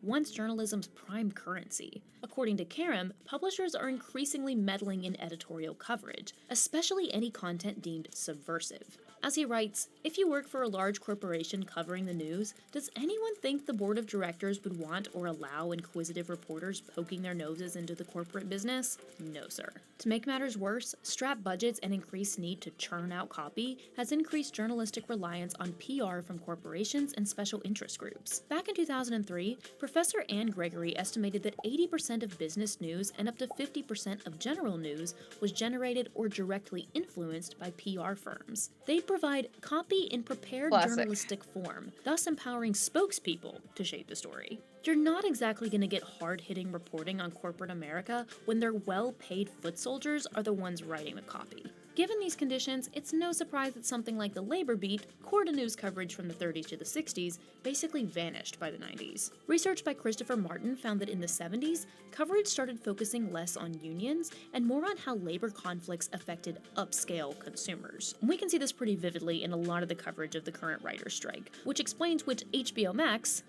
Once journalism's prime currency. According to Karam, publishers are increasingly meddling in editorial coverage, especially any content deemed subversive. As he writes, if you work for a large corporation covering the news, does anyone think the board of directors would want or allow inquisitive reporters poking their noses into the corporate business? No, sir. To make matters worse, strapped budgets and increased need to churn out copy has increased journalistic reliance on PR from corporations and special interest groups. Back in 2003, Professor Anne Gregory estimated that 80% of business news and up to 50% of general news was generated or directly influenced by PR firms. They'd provide copy in prepared journalistic form, thus empowering spokespeople to shape the story. You're not exactly going to get hard-hitting reporting on corporate America when their well-paid foot soldiers are the ones writing the copy. Given these conditions, it's no surprise that something like the labor beat, core to news coverage from the 30s to the 60s, basically vanished by the 90s. Research by Christopher Martin found that in the 70s, coverage started focusing less on unions and more on how labor conflicts affected upscale consumers. We can see this pretty vividly in a lot of the coverage of the current writer's strike, which explains which HBO Max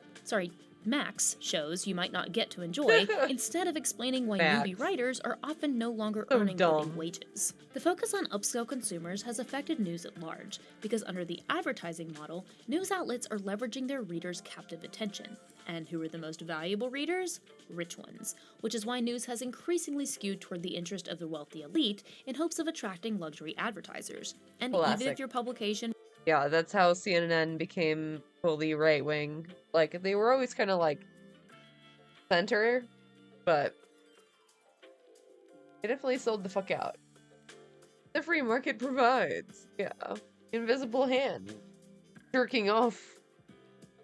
shows you might not get to enjoy, instead of explaining why newbie writers are often no longer earning living wages. The focus on upscale consumers has affected news at large, because under the advertising model, news outlets are leveraging their readers' captive attention. And who are the most valuable readers? Rich ones, which is why news has increasingly skewed toward the interest of the wealthy elite in hopes of attracting luxury advertisers. And even if your publication... Yeah, that's how CNN became fully right-wing. Like, they were always kind of like center, but they definitely sold the fuck out. The free market provides. Yeah. Invisible hand. Jerking off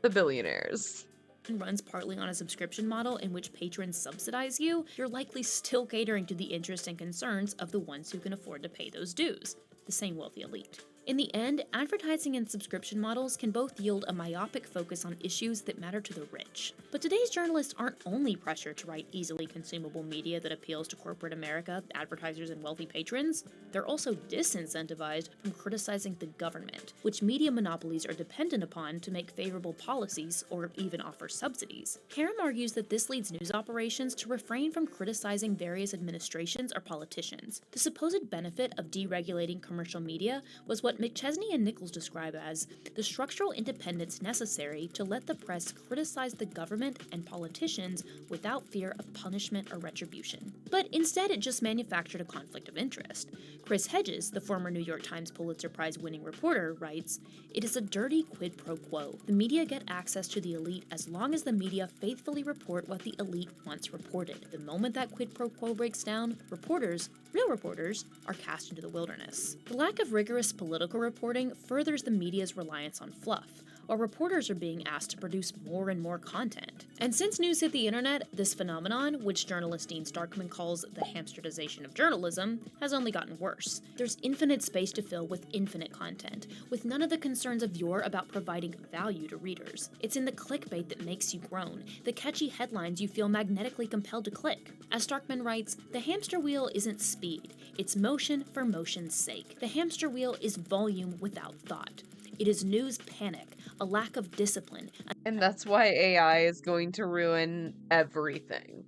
the billionaires. Runs partly on a subscription model in which patrons subsidize you, you're likely still catering to the interests and concerns of the ones who can afford to pay those dues, the same wealthy elite. In the end, advertising and subscription models can both yield a myopic focus on issues that matter to the rich. But today's journalists aren't only pressured to write easily consumable media that appeals to corporate America, advertisers, and wealthy patrons. They're also disincentivized from criticizing the government, which media monopolies are dependent upon to make favorable policies or even offer subsidies. Karam argues that this leads news operations to refrain from criticizing various administrations or politicians. The supposed benefit of deregulating commercial media was what what McChesney and Nichols describe as the structural independence necessary to let the press criticize the government and politicians without fear of punishment or retribution. But instead, it just manufactured a conflict of interest. Chris Hedges, the former New York Times Pulitzer Prize-winning reporter, writes, "It is a dirty quid pro quo. The media get access to the elite as long as the media faithfully report what the elite wants reported. The moment that quid pro quo breaks down, reporters, real reporters, are cast into the wilderness." The lack of rigorous political reporting furthers the media's reliance on fluff, while reporters are being asked to produce more and more content. And since news hit the internet, this phenomenon, which journalist Dean Starkman calls the hamsterdization of journalism, has only gotten worse. There's infinite space to fill with infinite content, with none of the concerns of yore about providing value to readers. It's in the clickbait that makes you groan, the catchy headlines you feel magnetically compelled to click. As Starkman writes, the hamster wheel isn't speed, it's motion for motion's sake. The hamster wheel is volume without thought. It is news panic, a lack of discipline. And that's why AI is going to ruin everything.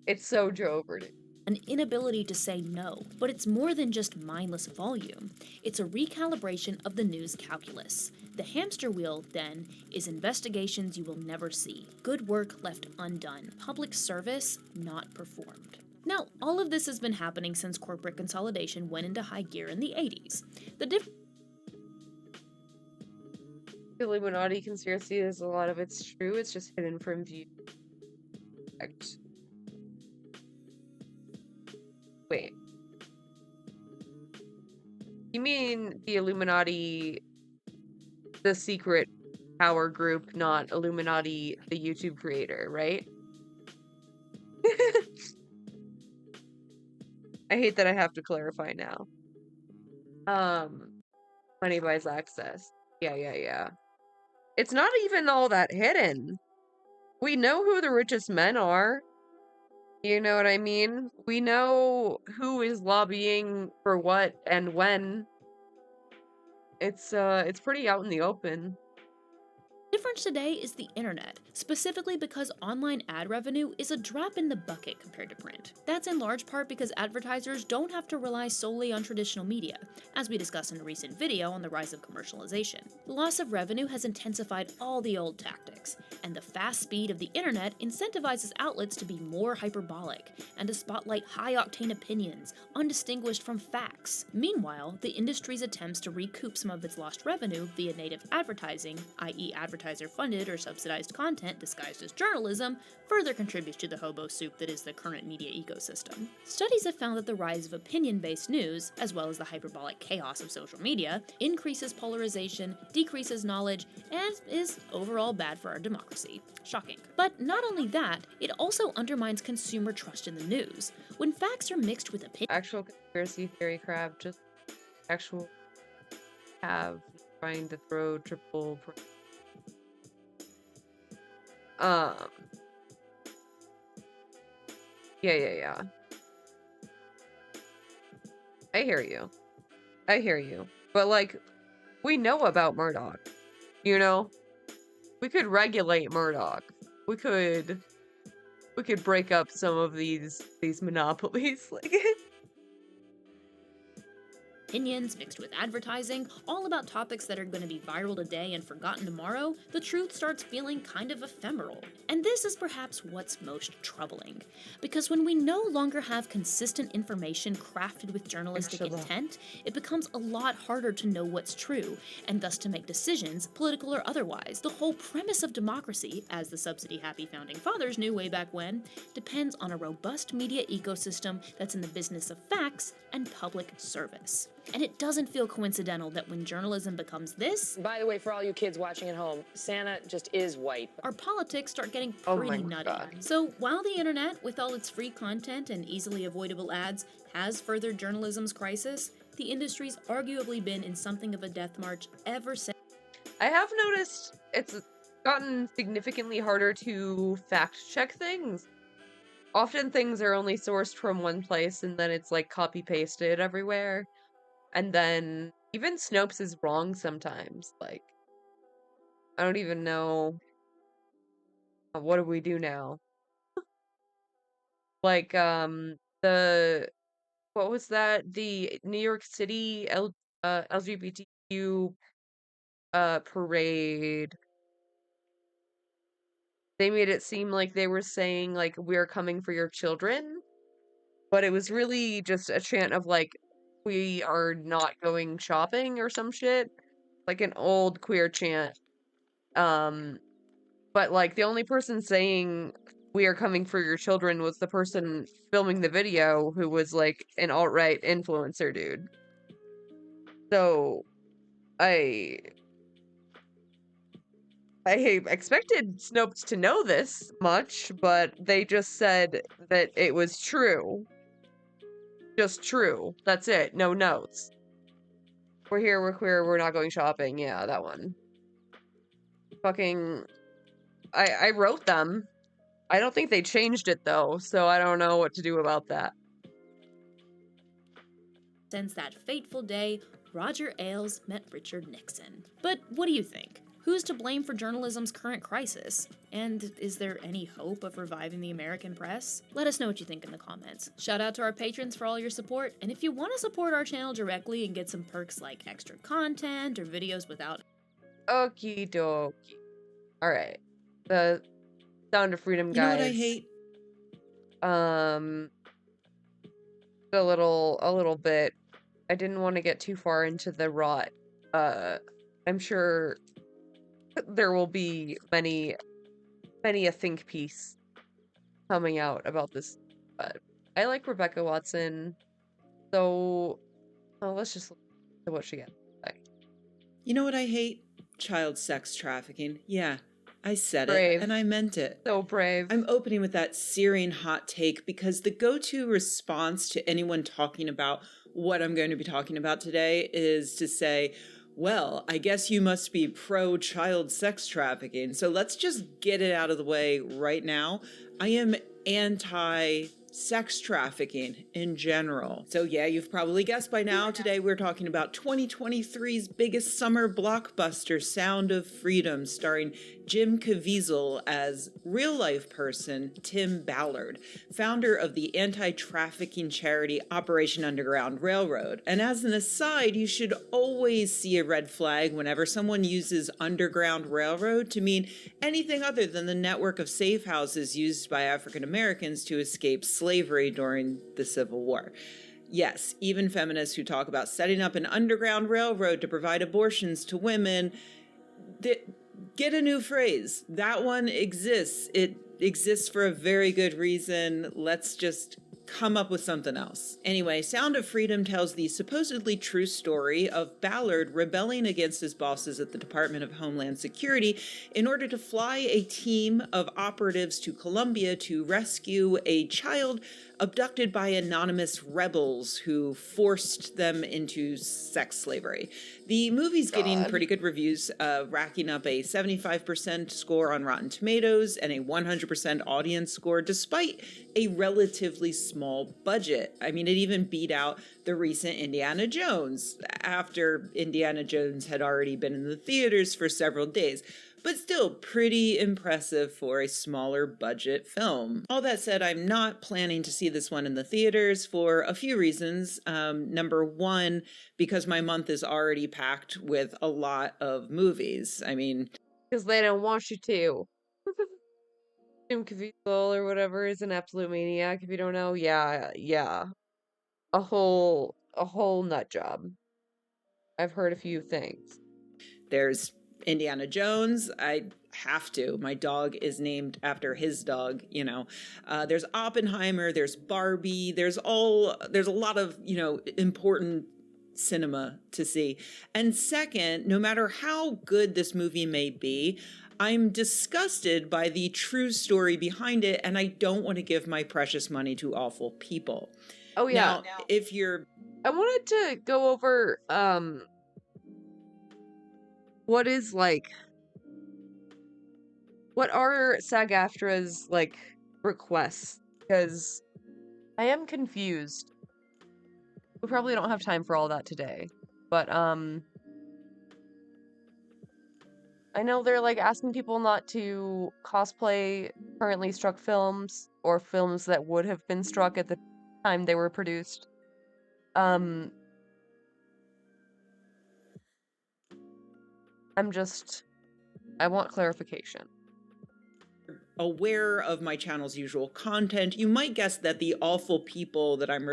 It's so Joe Overdue. An inability to say no, but it's more than just mindless volume. It's a recalibration of the news calculus. The hamster wheel, then, is investigations you will never see. Good work left undone. Public service not performed. Now, all of this has been happening since corporate consolidation went into high gear in the 80s. The Illuminati conspiracy is a lot of it's true, it's just hidden from view. Wait. You mean the Illuminati, the secret power group, not Illuminati, the YouTube creator, right? I hate that I have to clarify now. Money buys access. Yeah. It's not even all that hidden. We know who the richest men are. You know what I mean? We know who is lobbying for what and when. It's pretty out in the open. difference today is the internet, specifically because online ad revenue is a drop in the bucket compared to print. That's in large part because advertisers don't have to rely solely on traditional media, as we discussed in a recent video on the rise of commercialization. The loss of revenue has intensified all the old tactics, and the fast speed of the internet incentivizes outlets to be more hyperbolic and to spotlight high-octane opinions, undistinguished from facts. Meanwhile, the industry's attempts to recoup some of its lost revenue via native advertising, i.e. advertiser-funded or subsidized content disguised as journalism, further contributes to the hobo soup that is the current media ecosystem. Studies have found that the rise of opinion-based news, as well as the hyperbolic chaos of social media, increases polarization, decreases knowledge, and is overall bad for our democracy. Shocking. But not only that, it also undermines consumer trust in the news. When facts are mixed with opinion— Actual conspiracy theory crap, just actual have trying to throw triple yeah. I hear you. But like, we know about Murdoch, you know? We could regulate Murdoch. We could break up some of these monopolies. Like opinions mixed with advertising, all about topics that are going to be viral today and forgotten tomorrow, the truth starts feeling kind of ephemeral. And this is perhaps what's most troubling. Because when we no longer have consistent information crafted with journalistic intent, it becomes a lot harder to know what's true, and thus to make decisions, political or otherwise. The whole premise of democracy, as the subsidy-happy founding fathers knew way back when, depends on a robust media ecosystem that's in the business of facts and public service. And it doesn't feel coincidental that when journalism becomes this— By the way, for all you kids watching at home, Santa just is white. Our politics start getting pretty nutty. So while the internet, with all its free content and easily avoidable ads, has furthered journalism's crisis, the industry's arguably been in something of a death march ever since. I have noticed it's gotten significantly harder to fact-check things. Often things are only sourced from one place and then it's like copy-pasted everywhere. And then even Snopes is wrong sometimes. Like, I don't even know. What do we do now? Like, what was that? The New York City LGBTQ parade, they made it seem like they were saying, like, we're coming for your children, but it was really just a chant of, like, we are not going shopping or some shit. Like an old queer chant. But, like, the only person saying, we are coming for your children was the person filming the video who was, like, an alt-right influencer dude. So, I expected Snopes to know this much, but they just said that it was true. Just true. That's it. No notes. We're here, we're queer, we're not going shopping. Yeah, that one. Fucking... I wrote them. I don't think they changed it, though, so I don't know what to do about that. Since that fateful day, Roger Ailes met Richard Nixon. But what do you think? Who's to blame for journalism's current crisis? And is there any hope of reviving the American press? Let us know what you think in the comments. Shout out to our patrons for all your support, and if you want to support our channel directly and get some perks like extra content or videos without... Okie dokie. Alright. The Sound of Freedom guys. You know what I hate? A little bit. I didn't want to get too far into the rot. I'm sure there will be many a think piece coming out about this, but I like Rebecca Watson, so let's just look at what she got. You know what I hate? Child sex trafficking. Yeah, I said Brave. it, and I meant it. So brave. I'm opening with that searing hot take because the go-to response to anyone talking about what I'm going to be talking about today is to say, well, I guess you must be pro-child sex trafficking. So let's just get it out of the way right now. I am anti-sex trafficking in general. So yeah, you've probably guessed by now, today we're talking about 2023's biggest summer blockbuster, Sound of Freedom, starring Jim Caviezel as real-life person Tim Ballard, founder of the anti-trafficking charity Operation Underground Railroad. And as an aside, you should always see a red flag whenever someone uses Underground Railroad to mean anything other than the network of safe houses used by African Americans to escape slavery during the Civil War. Yes, even feminists who talk about setting up an underground railroad to provide abortions to women, get a new phrase. That one exists. It exists for a very good reason. Let's just come up with something else. Anyway, Sound of Freedom tells the supposedly true story of Ballard rebelling against his bosses at the Department of Homeland Security in order to fly a team of operatives to Colombia to rescue a child abducted by anonymous rebels who forced them into sex slavery. The movie's getting pretty good reviews, racking up a 75% score on Rotten Tomatoes and a 100% audience score, despite a relatively small budget. I mean, it even beat out the recent Indiana Jones, after Indiana Jones had already been in the theaters for several days. But still pretty impressive for a smaller budget film. All that said, I'm not planning to see this one in the theaters for a few reasons. Number one, because my month is already packed with a lot of movies. I mean... because they don't want you to. Jim Caviezel or whatever is an absolute maniac, if you don't know. Yeah. A whole nut job. I've heard a few things. There's Indiana Jones. I have to. My dog is named after his dog, you know. There's Oppenheimer, there's Barbie, there's a lot of, you know, important cinema to see. And second, no matter how good this movie may be, I'm disgusted by the true story behind it, and I don't want to give my precious money to awful people. Oh yeah. Now, if you're... I wanted to go over, what are SAG-AFTRA's, like, requests? Because I am confused. We probably don't have time for all that today. But, I know they're, like, asking people not to cosplay currently struck films, or films that would have been struck at the time they were produced. I want clarification. Aware of my channel's usual content, you might guess that the awful people that I'm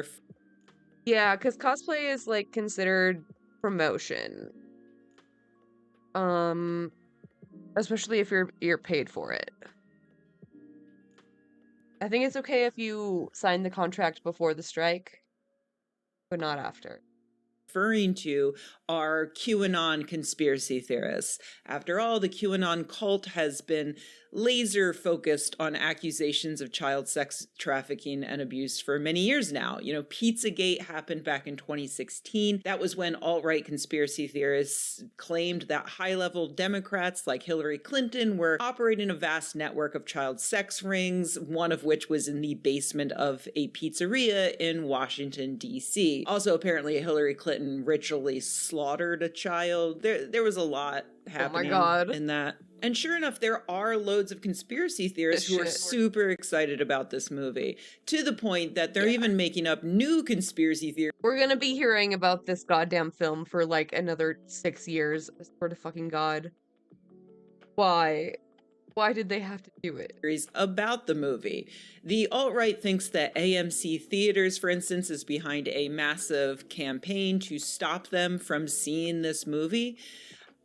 Yeah, because cosplay is like considered promotion. Especially if you're paid for it. I think it's okay if you sign the contract before the strike, but not after. referring to are QAnon conspiracy theorists. After all, the QAnon cult has been laser focused on accusations of child sex trafficking and abuse for many years now. You know, Pizzagate happened back in 2016. That was when alt-right conspiracy theorists claimed that high-level Democrats like Hillary Clinton were operating a vast network of child sex rings, one of which was in the basement of a pizzeria in Washington, D.C. Also, apparently, Hillary Clinton ritually slaughtered a child. There was a lot happening in that. And sure enough, there are loads of conspiracy theorists who are super excited about this movie, to the point that they're even making up new conspiracy theories. We're gonna be hearing about this goddamn film for like another 6 years. I swear to fucking God. Why? Why did they have to do it? About the movie. The alt-right thinks that AMC Theaters, for instance, is behind a massive campaign to stop them from seeing this movie.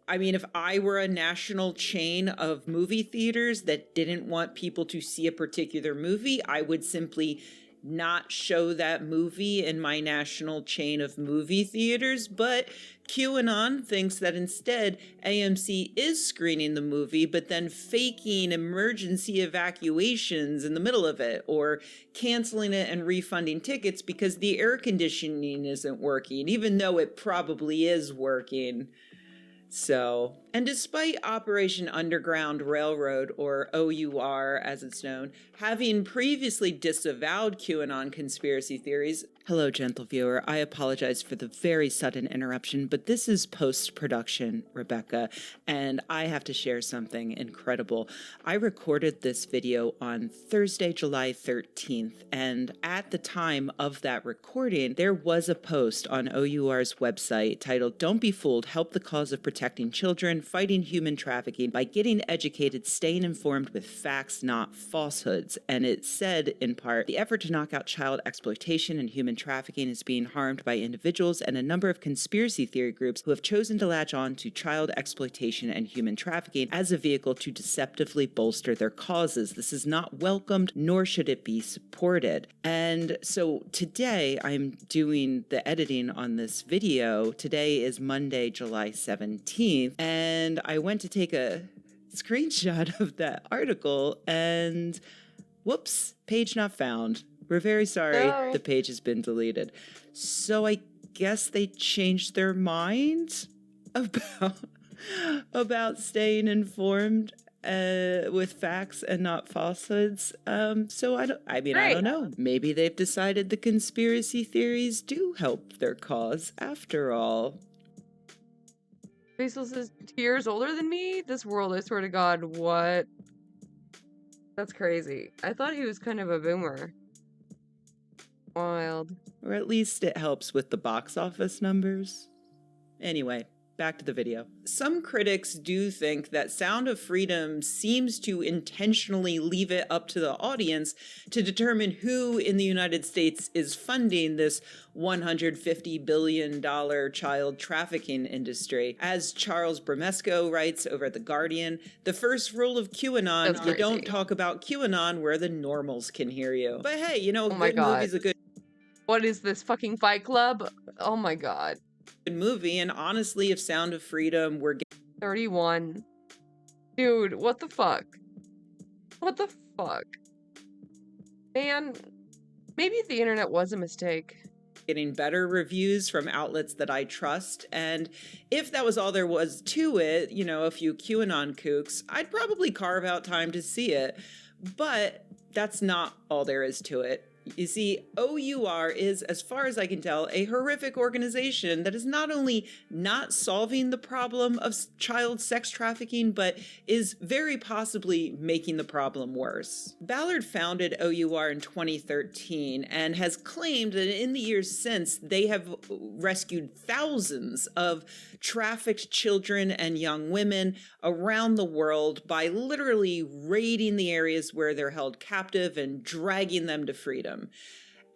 I mean, if I were a national chain of movie theaters that didn't want people to see a particular movie, I would simply not show that movie in my national chain of movie theaters. But QAnon thinks that instead AMC is screening the movie, but then faking emergency evacuations in the middle of it, or canceling it and refunding tickets because the air conditioning isn't working, even though it probably is working. So, and despite Operation Underground Railroad, or OUR as it's known, having previously disavowed QAnon conspiracy theories. Hello, gentle viewer. I apologize for the very sudden interruption, but this is post-production, Rebecca, and I have to share something incredible. I recorded this video on Thursday, July 13th, and at the time of that recording, there was a post on OUR's website titled, "Don't Be Fooled, Help the Cause of Protecting Children, Fighting Human Trafficking by Getting Educated, Staying Informed with Facts, Not Falsehoods." And it said, in part, the effort to knock out child exploitation and human trafficking is being harmed by individuals and a number of conspiracy theory groups who have chosen to latch on to child exploitation and human trafficking as a vehicle to deceptively bolster their causes. This is not welcomed, nor should it be supported. And so today I'm doing the editing on this video. Today is Monday, July 17th, and I went to take a screenshot of that article and whoops, page not found. We're very sorry, the page has been deleted. So I guess they changed their mind about staying informed with facts and not falsehoods. So I don't know. Maybe they've decided the conspiracy theories do help their cause after all. Faceless is 2 years older than me? This world, I swear to God, what? That's crazy. I thought he was kind of a boomer. Wild. Or at least it helps with the box office numbers. Anyway, back to the video. Some critics do think that Sound of Freedom seems to intentionally leave it up to the audience to determine who in the United States is funding this $150 billion child trafficking industry. As Charles Bramesco writes over at The Guardian, the first rule of QAnon, you don't talk about QAnon where the normals can hear you. But hey, you know, good movie's a good... What is this, fucking Fight Club? Oh my God. Movie, and honestly, if Sound of Freedom were 31. Dude, what the fuck? What the fuck? Man, maybe the internet was a mistake. Getting better reviews from outlets that I trust, and if that was all there was to it, you know, a few QAnon kooks, I'd probably carve out time to see it, but that's not all there is to it. You see, OUR is, as far as I can tell, a horrific organization that is not only not solving the problem of child sex trafficking, but is very possibly making the problem worse. Ballard founded OUR in 2013 and has claimed that in the years since, they have rescued thousands of trafficked children and young women around the world by literally raiding the areas where they're held captive and dragging them to freedom.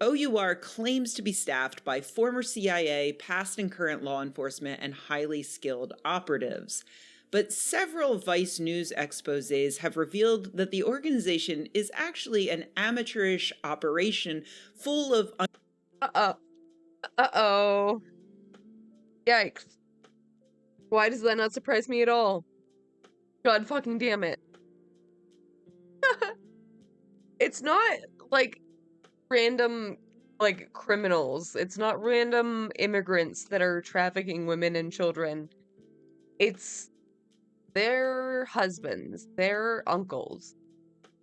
OUR claims to be staffed by former CIA, past and current law enforcement, and highly skilled operatives. But several Vice News exposés have revealed that the organization is actually an amateurish operation full of... Uh-oh. Yikes. Why does that not surprise me at all? God fucking damn it. It's not, like, random, like, criminals. It's not random immigrants that are trafficking women and children. It's their husbands, their uncles,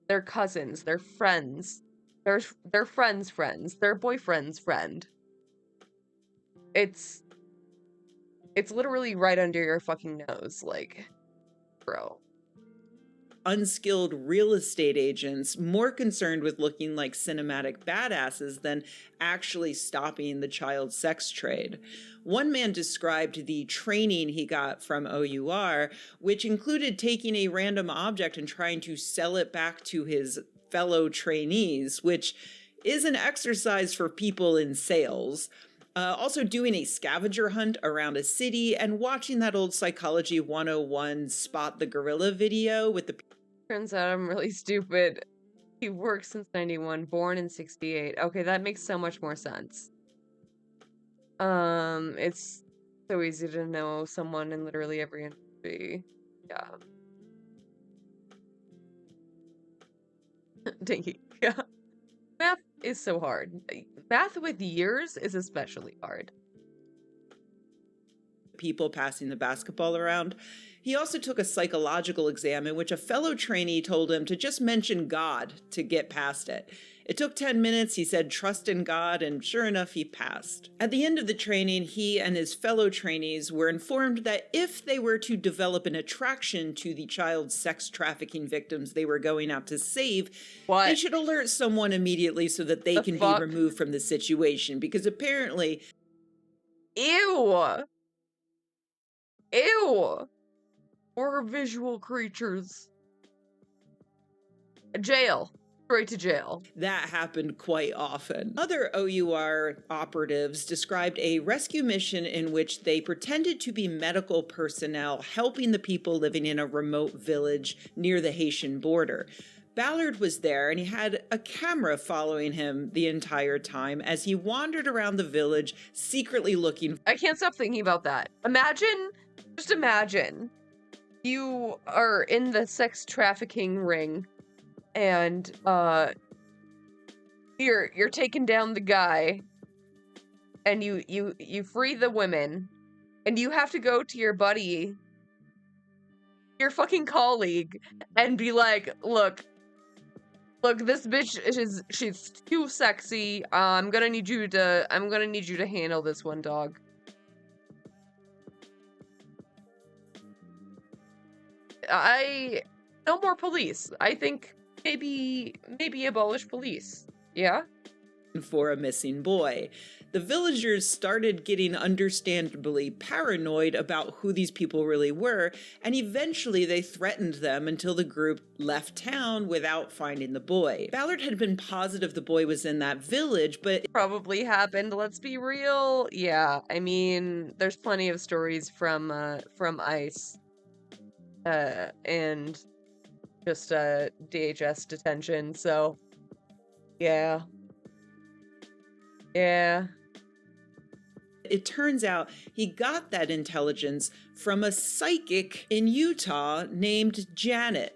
their cousins, their friends, their friends' friends, their boyfriend's friend. It's literally right under your fucking nose, like, bro. Unskilled real estate agents more concerned with looking like cinematic badasses than actually stopping the child sex trade. One man described the training he got from OUR, which included taking a random object and trying to sell it back to his fellow trainees, which is an exercise for people in sales. Also doing a scavenger hunt around a city and watching that old Psychology 101 Spot the Gorilla video with the... Turns out I'm really stupid. He worked since 91, born in 68. Okay, that makes so much more sense. It's so easy to know someone in literally every industry. Yeah. Dinky. Yeah. Math is so hard. Math with years is especially hard. People passing the basketball around. He also took a psychological exam in which a fellow trainee told him to just mention God to get past it. It took 10 minutes, he said trust in God, and sure enough, he passed. At the end of the training, he and his fellow trainees were informed that if they were to develop an attraction to the child sex trafficking victims they were going out to save, they should alert someone immediately so that they can be removed from the situation, because apparently... Ew! Ew! Or visual creatures. Jail. Straight to jail. That happened quite often. Other OUR operatives described a rescue mission in which they pretended to be medical personnel helping the people living in a remote village near the Haitian border. Ballard was there and he had a camera following him the entire time as he wandered around the village secretly looking. I can't stop thinking about that. Just imagine, you are in the sex trafficking ring and you're taking down the guy and you free the women and you have to go to your buddy, your fucking colleague, and be like, look, this bitch she's too sexy. I'm gonna need you to handle this one, dog. No more police. I think maybe abolish police. Yeah? For a missing boy. The villagers started getting understandably paranoid about who these people really were, and eventually they threatened them until the group left town without finding the boy. Ballard had been positive the boy was in that village, but it probably happened, let's be real. Yeah, I mean, there's plenty of stories from ICE and just DHS detention, so yeah. It turns out he got that intelligence from a psychic in Utah named Janet.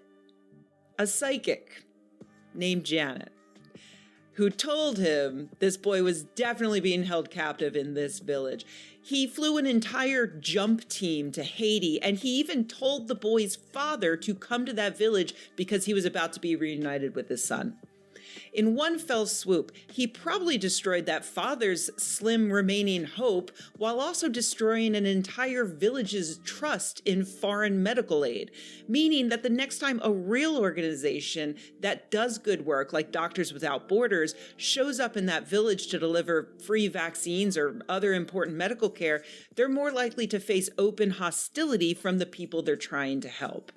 A psychic named Janet, who told him this boy was definitely being held captive in this village. He flew an entire jump team to Haiti, and he even told the boy's father to come to that village because he was about to be reunited with his son. In one fell swoop, he probably destroyed that father's slim remaining hope while also destroying an entire village's trust in foreign medical aid, meaning that the next time a real organization that does good work, like Doctors Without Borders, shows up in that village to deliver free vaccines or other important medical care, they're more likely to face open hostility from the people they're trying to help.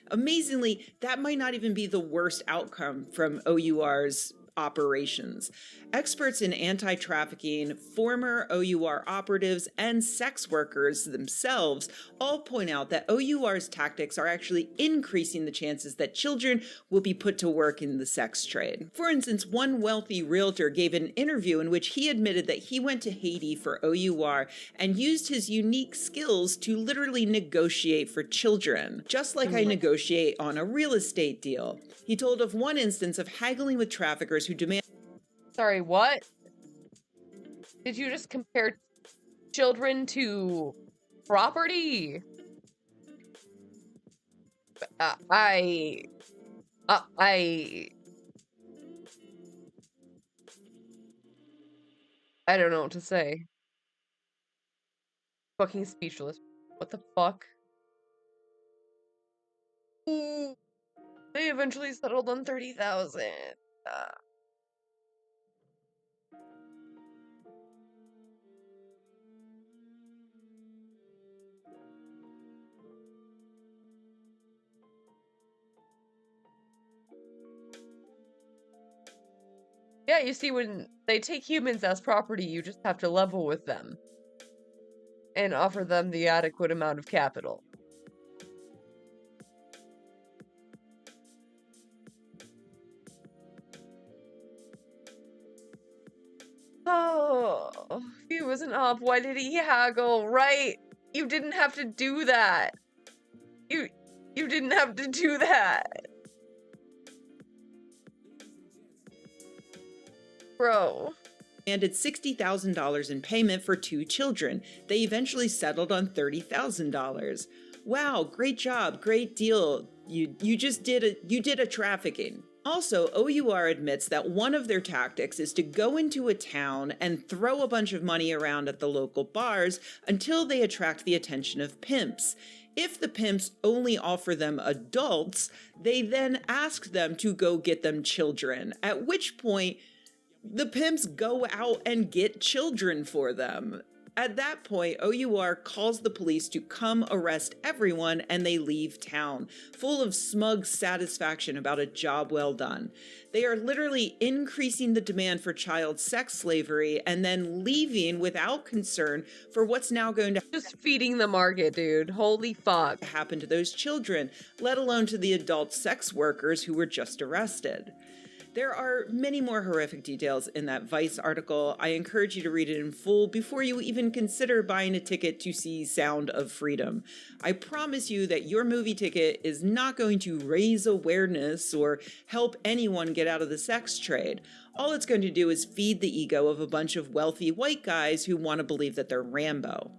Amazingly, that might not even be the worst outcome from OUR's operations. Experts in anti-trafficking, former OUR operatives, and sex workers themselves all point out that OUR's tactics are actually increasing the chances that children will be put to work in the sex trade. For instance, one wealthy realtor gave an interview in which he admitted that he went to Haiti for OUR and used his unique skills to literally negotiate for children, just like I negotiate on a real estate deal. He told of one instance of haggling with traffickers who demand— Sorry, what? Did you just compare children to property? I don't know what to say. Fucking speechless. What the fuck? Ooh, they eventually settled on 30,000. Yeah, you see, when they take humans as property, you just have to level with them and offer them the adequate amount of capital. Oh, he was an op. Why did he haggle? Right? You didn't have to do that. You didn't have to do that. Bro. demanded $60,000 in payment for 2 children. They eventually settled on $30,000. Wow, great job, great deal. You did a trafficking. Also, OUR admits that one of their tactics is to go into a town and throw a bunch of money around at the local bars until they attract the attention of pimps. If the pimps only offer them adults, they then ask them to go get them children, at which point the pimps go out and get children for them. At that point, OUR calls the police to come arrest everyone, and they leave town, full of smug satisfaction about a job well done. They are literally increasing the demand for child sex slavery and then leaving without concern for what's now going to— Just feeding the market, dude. Holy fuck. —happen to those children, let alone to the adult sex workers who were just arrested. There are many more horrific details in that Vice article. I encourage you to read it in full before you even consider buying a ticket to see Sound of Freedom. I promise you that your movie ticket is not going to raise awareness or help anyone get out of the sex trade. All it's going to do is feed the ego of a bunch of wealthy white guys who want to believe that they're Rambo.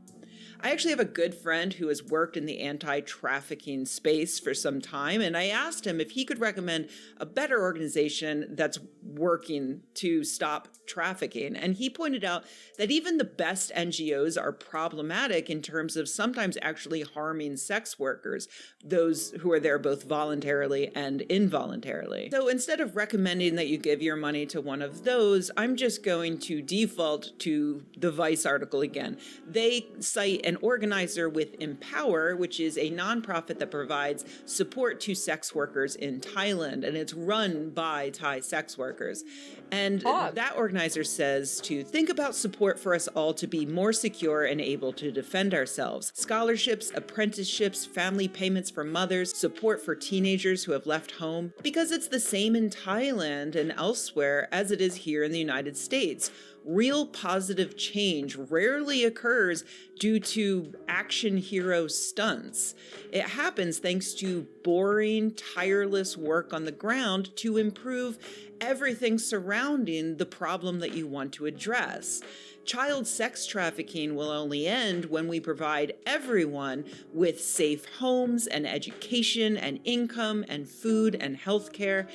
I actually have a good friend who has worked in the anti-trafficking space for some time, and I asked him if he could recommend a better organization that's working to stop trafficking. And he pointed out that even the best NGOs are problematic in terms of sometimes actually harming sex workers, those who are there both voluntarily and involuntarily. So instead of recommending that you give your money to one of those, I'm just going to default to the Vice article again. They cite an organizer with Empower, which is a nonprofit that provides support to sex workers in Thailand, and it's run by Thai sex workers. And that organizer says to think about support for us all to be more secure and able to defend ourselves. Scholarships, apprenticeships, family payments for mothers, support for teenagers who have left home, because it's the same in Thailand and elsewhere as it is here in the United States. Real positive change rarely occurs due to action hero stunts. It happens thanks to boring, tireless work on the ground to improve everything surrounding the problem that you want to address. Child sex trafficking will only end when we provide everyone with safe homes and education and income and food and healthcare.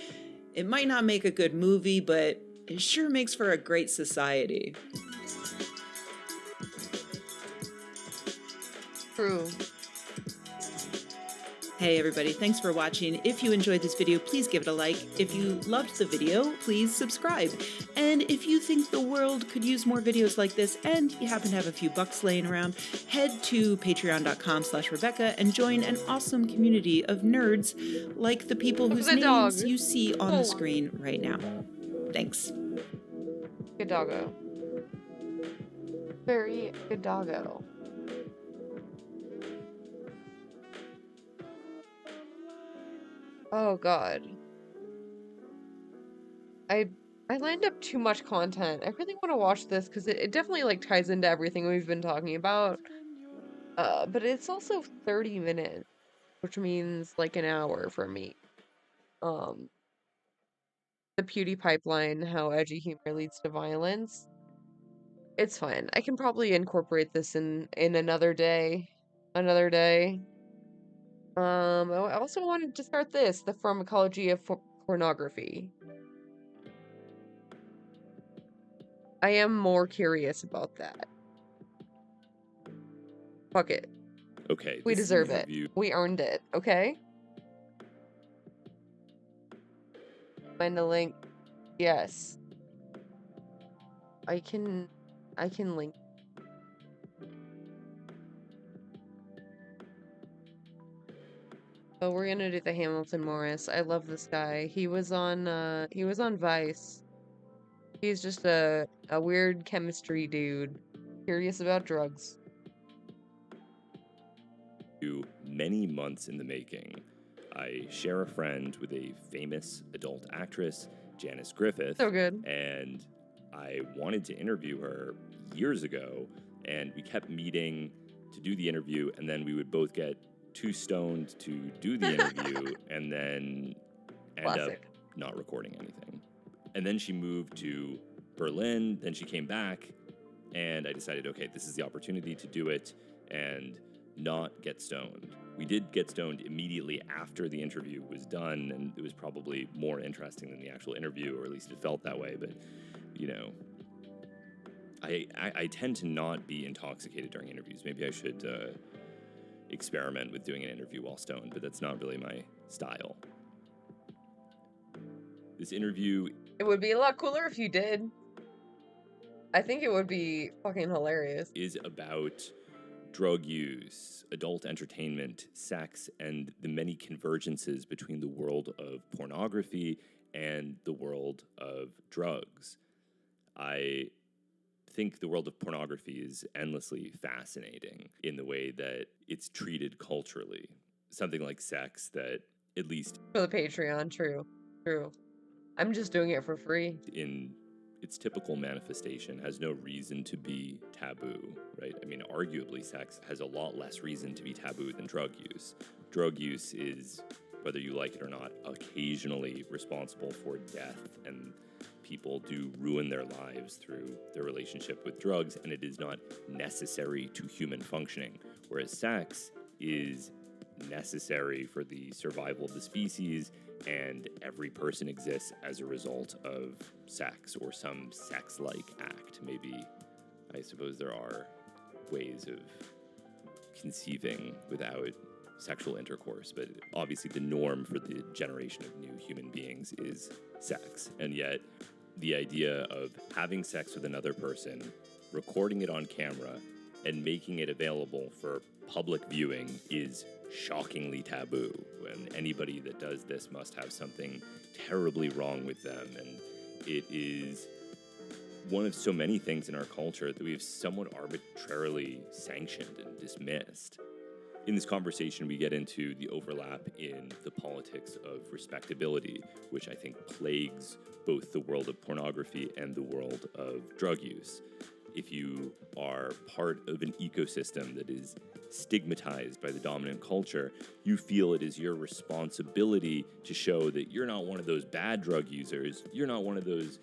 It might not make a good movie, but it sure makes for a great society. True. Hey everybody, thanks for watching. If you enjoyed this video, please give it a like. If you loved the video, please subscribe. And if you think the world could use more videos like this and you happen to have a few bucks laying around, head to patreon.com/Rebecca and join an awesome community of nerds like the people whose names you see on the screen right now. Thanks. Good doggo. Very good doggo. Oh god. I lined up too much content. I really want to watch this because it definitely like ties into everything we've been talking about. But it's also 30 minutes, which means like an hour for me. The PewdiePipeline, how edgy humor leads to violence. It's fine. I can probably incorporate this in another day. Another day. I also wanted to start this, the pharmacology of pornography. I am more curious about that. Fuck it. Okay. We deserve it. We earned it, okay? Find the link. Yes. I can link. Oh, we're gonna do the Hamilton Morris. I love this guy. He was on Vice. He's just a weird chemistry dude. Curious about drugs. Many months in the making. I share a friend with a famous adult actress, Janice Griffith. So good. And I wanted to interview her years ago, and we kept meeting to do the interview, and then we would both get too stoned to do the interview and then end up not recording anything. And then she moved to Berlin, then she came back, and I decided, okay, this is the opportunity to do it and not get stoned. We did get stoned immediately after the interview was done, and it was probably more interesting than the actual interview, or at least it felt that way, but, you know, I tend to not be intoxicated during interviews. Maybe I should experiment with doing an interview while stoned, but that's not really my style. This interview... It would be a lot cooler if you did. I think it would be fucking hilarious. ...is about drug use, adult entertainment, sex, and the many convergences between the world of pornography and the world of drugs. I think the world of pornography is endlessly fascinating in the way that it's treated culturally. Something like sex that, at least for the Patreon, true. I'm just doing it for free. In its typical manifestation, has no reason to be taboo, right? I mean, arguably, sex has a lot less reason to be taboo than drug use. Drug use is, whether you like it or not, occasionally responsible for death, and people do ruin their lives through their relationship with drugs, and it is not necessary to human functioning, whereas sex is necessary for the survival of the species, and every person exists as a result of sex or some sex-like act. Maybe, I suppose there are ways of conceiving without sexual intercourse, but obviously the norm for the generation of new human beings is sex. And yet, the idea of having sex with another person, recording it on camera, and making it available for public viewing is shockingly taboo. And anybody that does this must have something terribly wrong with them. And it is one of so many things in our culture that we've somewhat arbitrarily sanctioned and dismissed. In this conversation, we get into the overlap in the politics of respectability, which I think plagues both the world of pornography and the world of drug use. If you are part of an ecosystem that is stigmatized by the dominant culture, you feel it is your responsibility to show that you're not one of those bad drug users, you're not one of those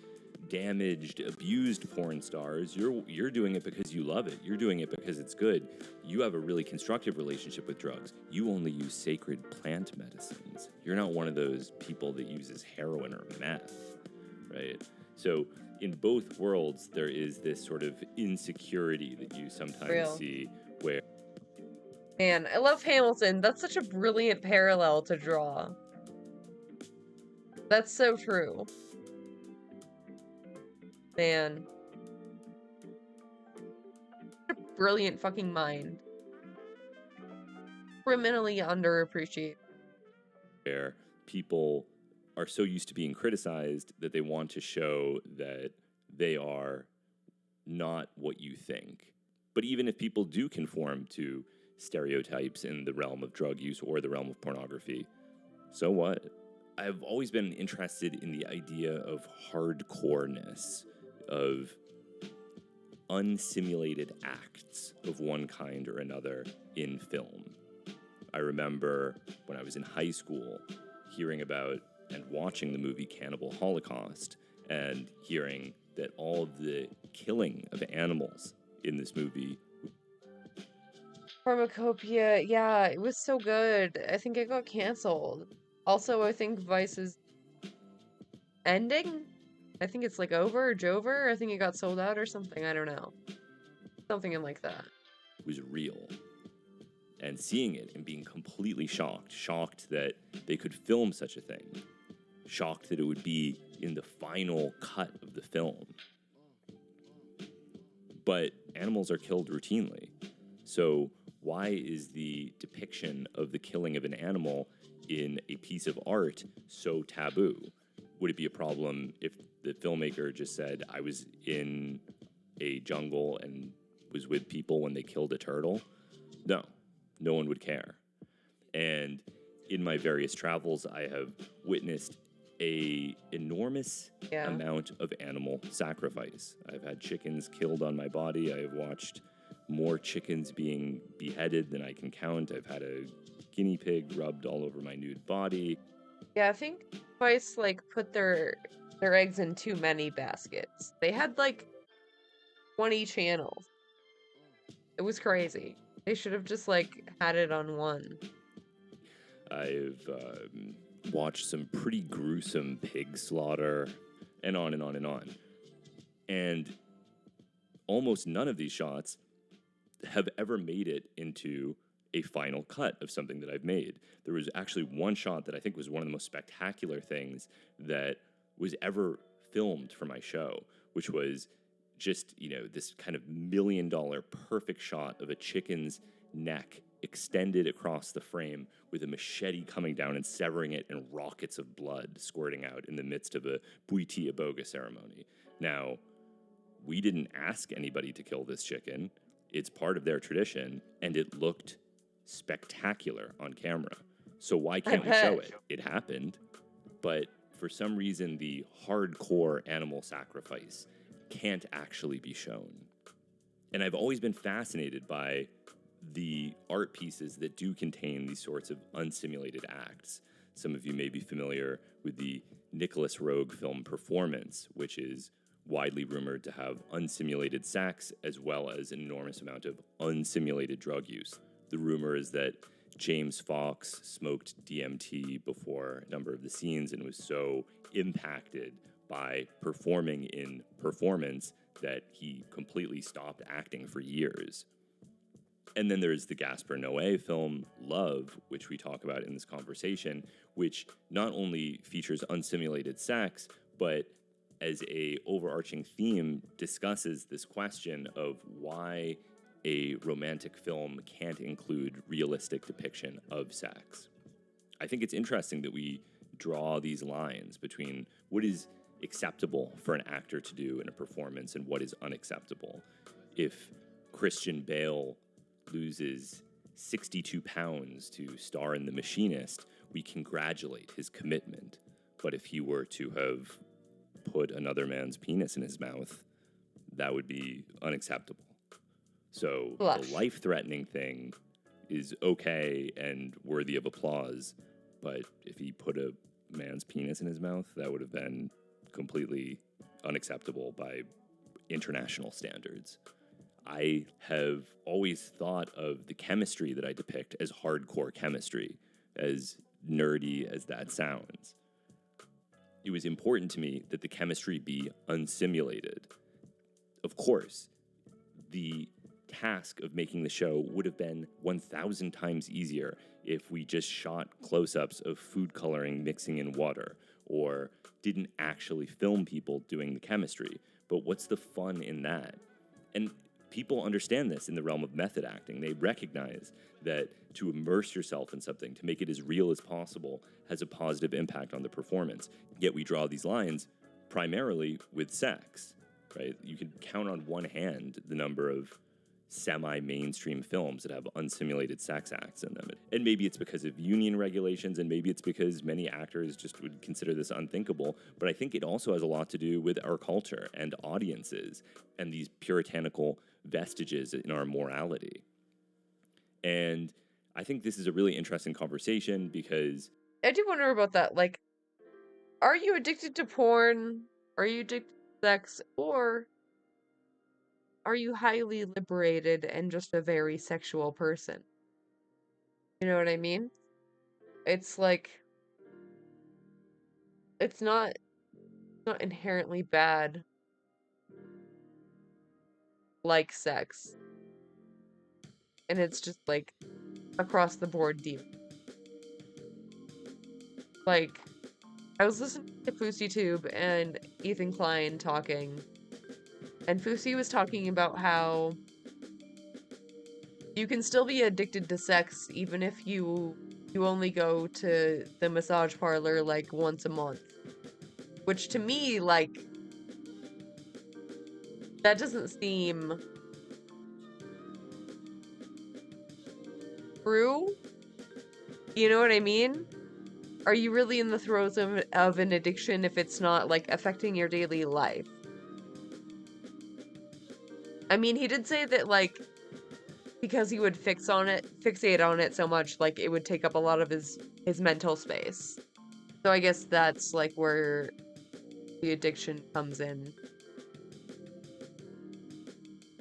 damaged, abused porn stars. You're doing it because you love it. You're doing it because it's good. You have a really constructive relationship with drugs. You only use sacred plant medicines. You're not one of those people that uses heroin or meth, right? So in both worlds, there is this sort of insecurity that you sometimes Real. see where... Man, I love Hamilton. That's such a brilliant parallel to draw. That's so true. Man. What a brilliant fucking mind. Criminally underappreciated. Where people are so used to being criticized that they want to show that they are not what you think. But even if people do conform to stereotypes in the realm of drug use or the realm of pornography, so what? I've always been interested in the idea of hardcoreness, of unsimulated acts of one kind or another in film. I remember when I was in high school hearing about and watching the movie Cannibal Holocaust and hearing that all of the killing of animals in this movie... Pharmacopoeia, yeah, it was so good. I think it got canceled. Also, I think Vice's ending? I think it's like over or Jover. I think it got sold out or something. I don't know. Something like that. was real. And seeing it and being completely shocked that they could film such a thing, shocked that it would be in the final cut of the film. But animals are killed routinely. So why is the depiction of the killing of an animal in a piece of art so taboo? Would it be a problem if the filmmaker just said, I was in a jungle and was with people when they killed a turtle? No one would care. And in my various travels, I have witnessed a enormous amount of animal sacrifice. I've had chickens killed on my body. I have watched more chickens being beheaded than I can count. I've had a guinea pig rubbed all over my nude body. Yeah, I think Vice put their eggs in too many baskets. They had 20 channels. It was crazy. They should have just had it on one. I've watched some pretty gruesome pig slaughter, and on and on and on. And almost none of these shots have ever made it into a final cut of something that I've made. There was actually one shot that I think was one of the most spectacular things that was ever filmed for my show, which was just, this kind of $1 million perfect shot of a chicken's neck extended across the frame with a machete coming down and severing it and rockets of blood squirting out in the midst of a Buiti Iboga ceremony. Now, we didn't ask anybody to kill this chicken. It's part of their tradition, and it looked spectacular on camera. So why can't we show it? It happened, but for some reason, the hardcore animal sacrifice can't actually be shown. And I've always been fascinated by the art pieces that do contain these sorts of unsimulated acts. Some of you may be familiar with the Nicholas Roeg film Performance, which is widely rumored to have unsimulated sex as well as an enormous amount of unsimulated drug use. The rumor is that James Fox smoked DMT before a number of the scenes and was so impacted by performing in Performance that he completely stopped acting for years. And then there's the Gaspar Noé film Love, which we talk about in this conversation, which not only features unsimulated sex, but as a overarching theme discusses this question of why a romantic film can't include realistic depiction of sex. I think it's interesting that we draw these lines between what is acceptable for an actor to do in a performance and what is unacceptable. If Christian Bale loses 62 pounds to star in The Machinist, we congratulate his commitment. But if he were to have put another man's penis in his mouth, that would be unacceptable. So the life-threatening thing is okay and worthy of applause, but if he put a man's penis in his mouth, that would have been completely unacceptable by international standards. I have always thought of the chemistry that I depict as hardcore chemistry, as nerdy as that sounds. It was important to me that the chemistry be unsimulated. Of course, the task of making the show would have been 1,000 times easier if we just shot close-ups of food coloring mixing in water, or didn't actually film people doing the chemistry. But what's the fun in that? And people understand this in the realm of method acting. They recognize that to immerse yourself in something, to make it as real as possible, has a positive impact on the performance. Yet we draw these lines primarily with sex, right? You can count on one hand the number of semi-mainstream films that have unsimulated sex acts in them. And maybe it's because of union regulations, and maybe it's because many actors just would consider this unthinkable, but I think it also has a lot to do with our culture and audiences and these puritanical vestiges in our morality. And I think this is a really interesting conversation because I do wonder about that. Like, are you addicted to porn? Are you addicted to sex? Or are you highly liberated and just a very sexual person? You know what I mean? It's like, it's not inherently bad like sex. And it's just like across the board deep. Like, I was listening to FouseyTube and Ethan Klein talking, and Fousey was talking about how you can still be addicted to sex even if you only go to the massage parlor like once a month. Which to me, like, that doesn't seem true. You know what I mean? Are you really in the throes of an addiction if it's not, like, affecting your daily life? I mean, he did say that, like, because he would fixate on it so much, like, it would take up a lot of his mental space. So I guess that's, like, where the addiction comes in.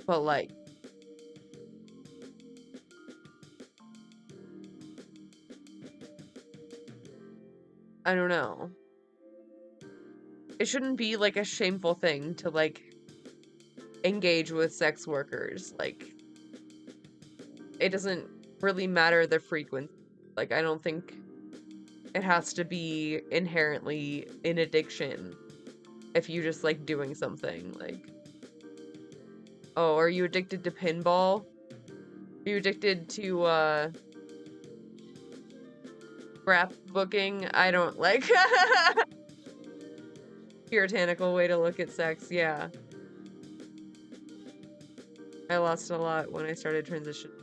But, like, I don't know. It shouldn't be, like, a shameful thing to, like, engage with sex workers. Like, it doesn't really matter the frequency. Like, I don't think it has to be inherently an addiction if you just like doing something. Like, oh, are you addicted to pinball? Are you addicted to scrapbooking? I don't like puritanical way to look at sex. Yeah, I lost a lot when I started transitioning.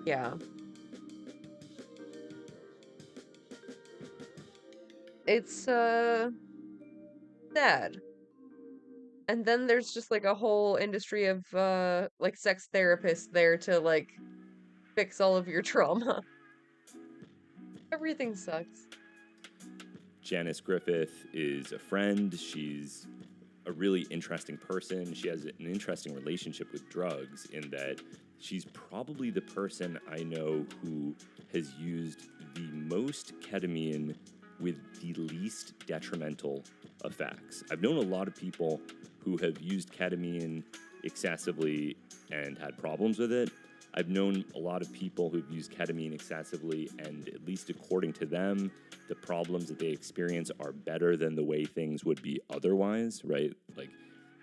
Yeah. It's sad. And then there's just like a whole industry of like sex therapists there to like fix all of your trauma. Everything sucks. Janice Griffith is a friend. She's a really interesting person. She has an interesting relationship with drugs in that she's probably the person I know who has used the most ketamine with the least detrimental effects. I've known a lot of people who have used ketamine excessively and had problems with it. I've known a lot of people who've used ketamine excessively, and at least according to them, the problems that they experience are better than the way things would be otherwise, right? Like,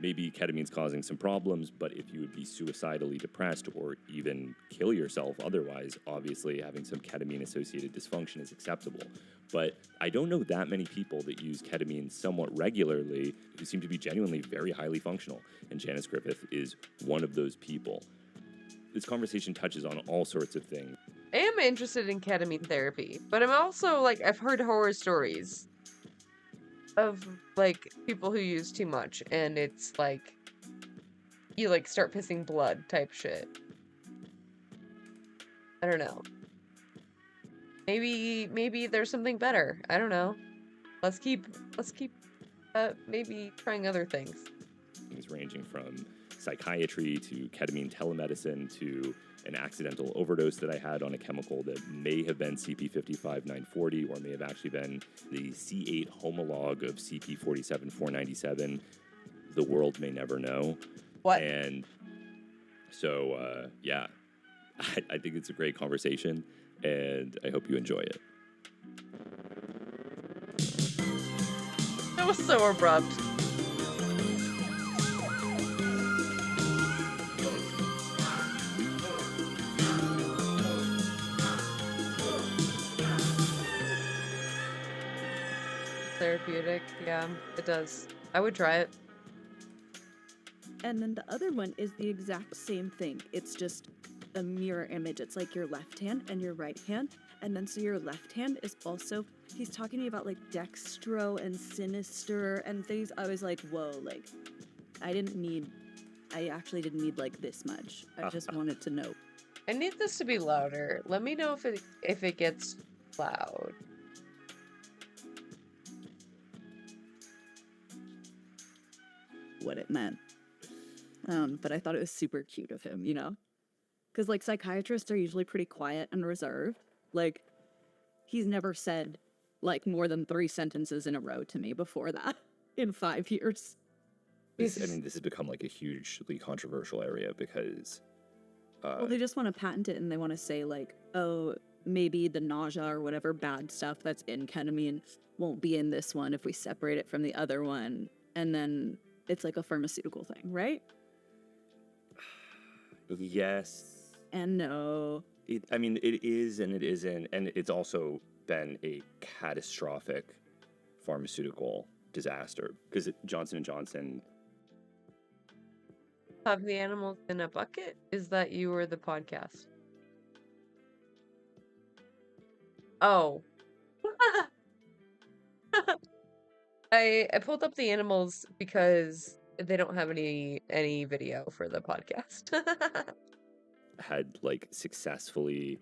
maybe ketamine's causing some problems, but if you would be suicidally depressed or even kill yourself otherwise, obviously having some ketamine-associated dysfunction is acceptable. But I don't know that many people that use ketamine somewhat regularly who seem to be genuinely very highly functional, and Janice Griffith is one of those people. This conversation touches on all sorts of things. I am interested in ketamine therapy, but I'm also, like, I've heard horror stories of, like, people who use too much, and it's, like, you, like, start pissing blood type shit. I don't know. Maybe there's something better. I don't know. Let's keep maybe trying other things. Things ranging from psychiatry to ketamine telemedicine to an accidental overdose that I had on a chemical that may have been CP55940 or may have actually been the C8 homologue of CP47497. The world may never know. What? And so, yeah, I think it's a great conversation, and I hope you enjoy it. That was so abrupt. Therapeutic, yeah, it does. I would try it. And then the other one is the exact same thing. It's just a mirror image. It's like your left hand and your right hand. And then so your left hand is also, he's talking to me about like dextro and sinister and things. I was like, whoa, like I actually didn't need like this much. I just wanted to know. I need this to be louder. Let me know if it gets loud. What it meant. But I thought it was super cute of him, you know? Because, like, psychiatrists are usually pretty quiet and reserved. Like, he's never said, like, more than 3 sentences in a row to me before that in 5 years. This has become, like, a hugely controversial area because... well, they just want to patent it and they want to say, like, oh, maybe the nausea or whatever bad stuff that's in ketamine won't be in this one if we separate it from the other one. And then it's like a pharmaceutical thing, right? Yes. And no. It is and it isn't. And it's also been a catastrophic pharmaceutical disaster because Johnson & Johnson... Have the animals in a bucket? Is that you or the podcast? Oh. I pulled up the animals because they don't have any video for the podcast. had like successfully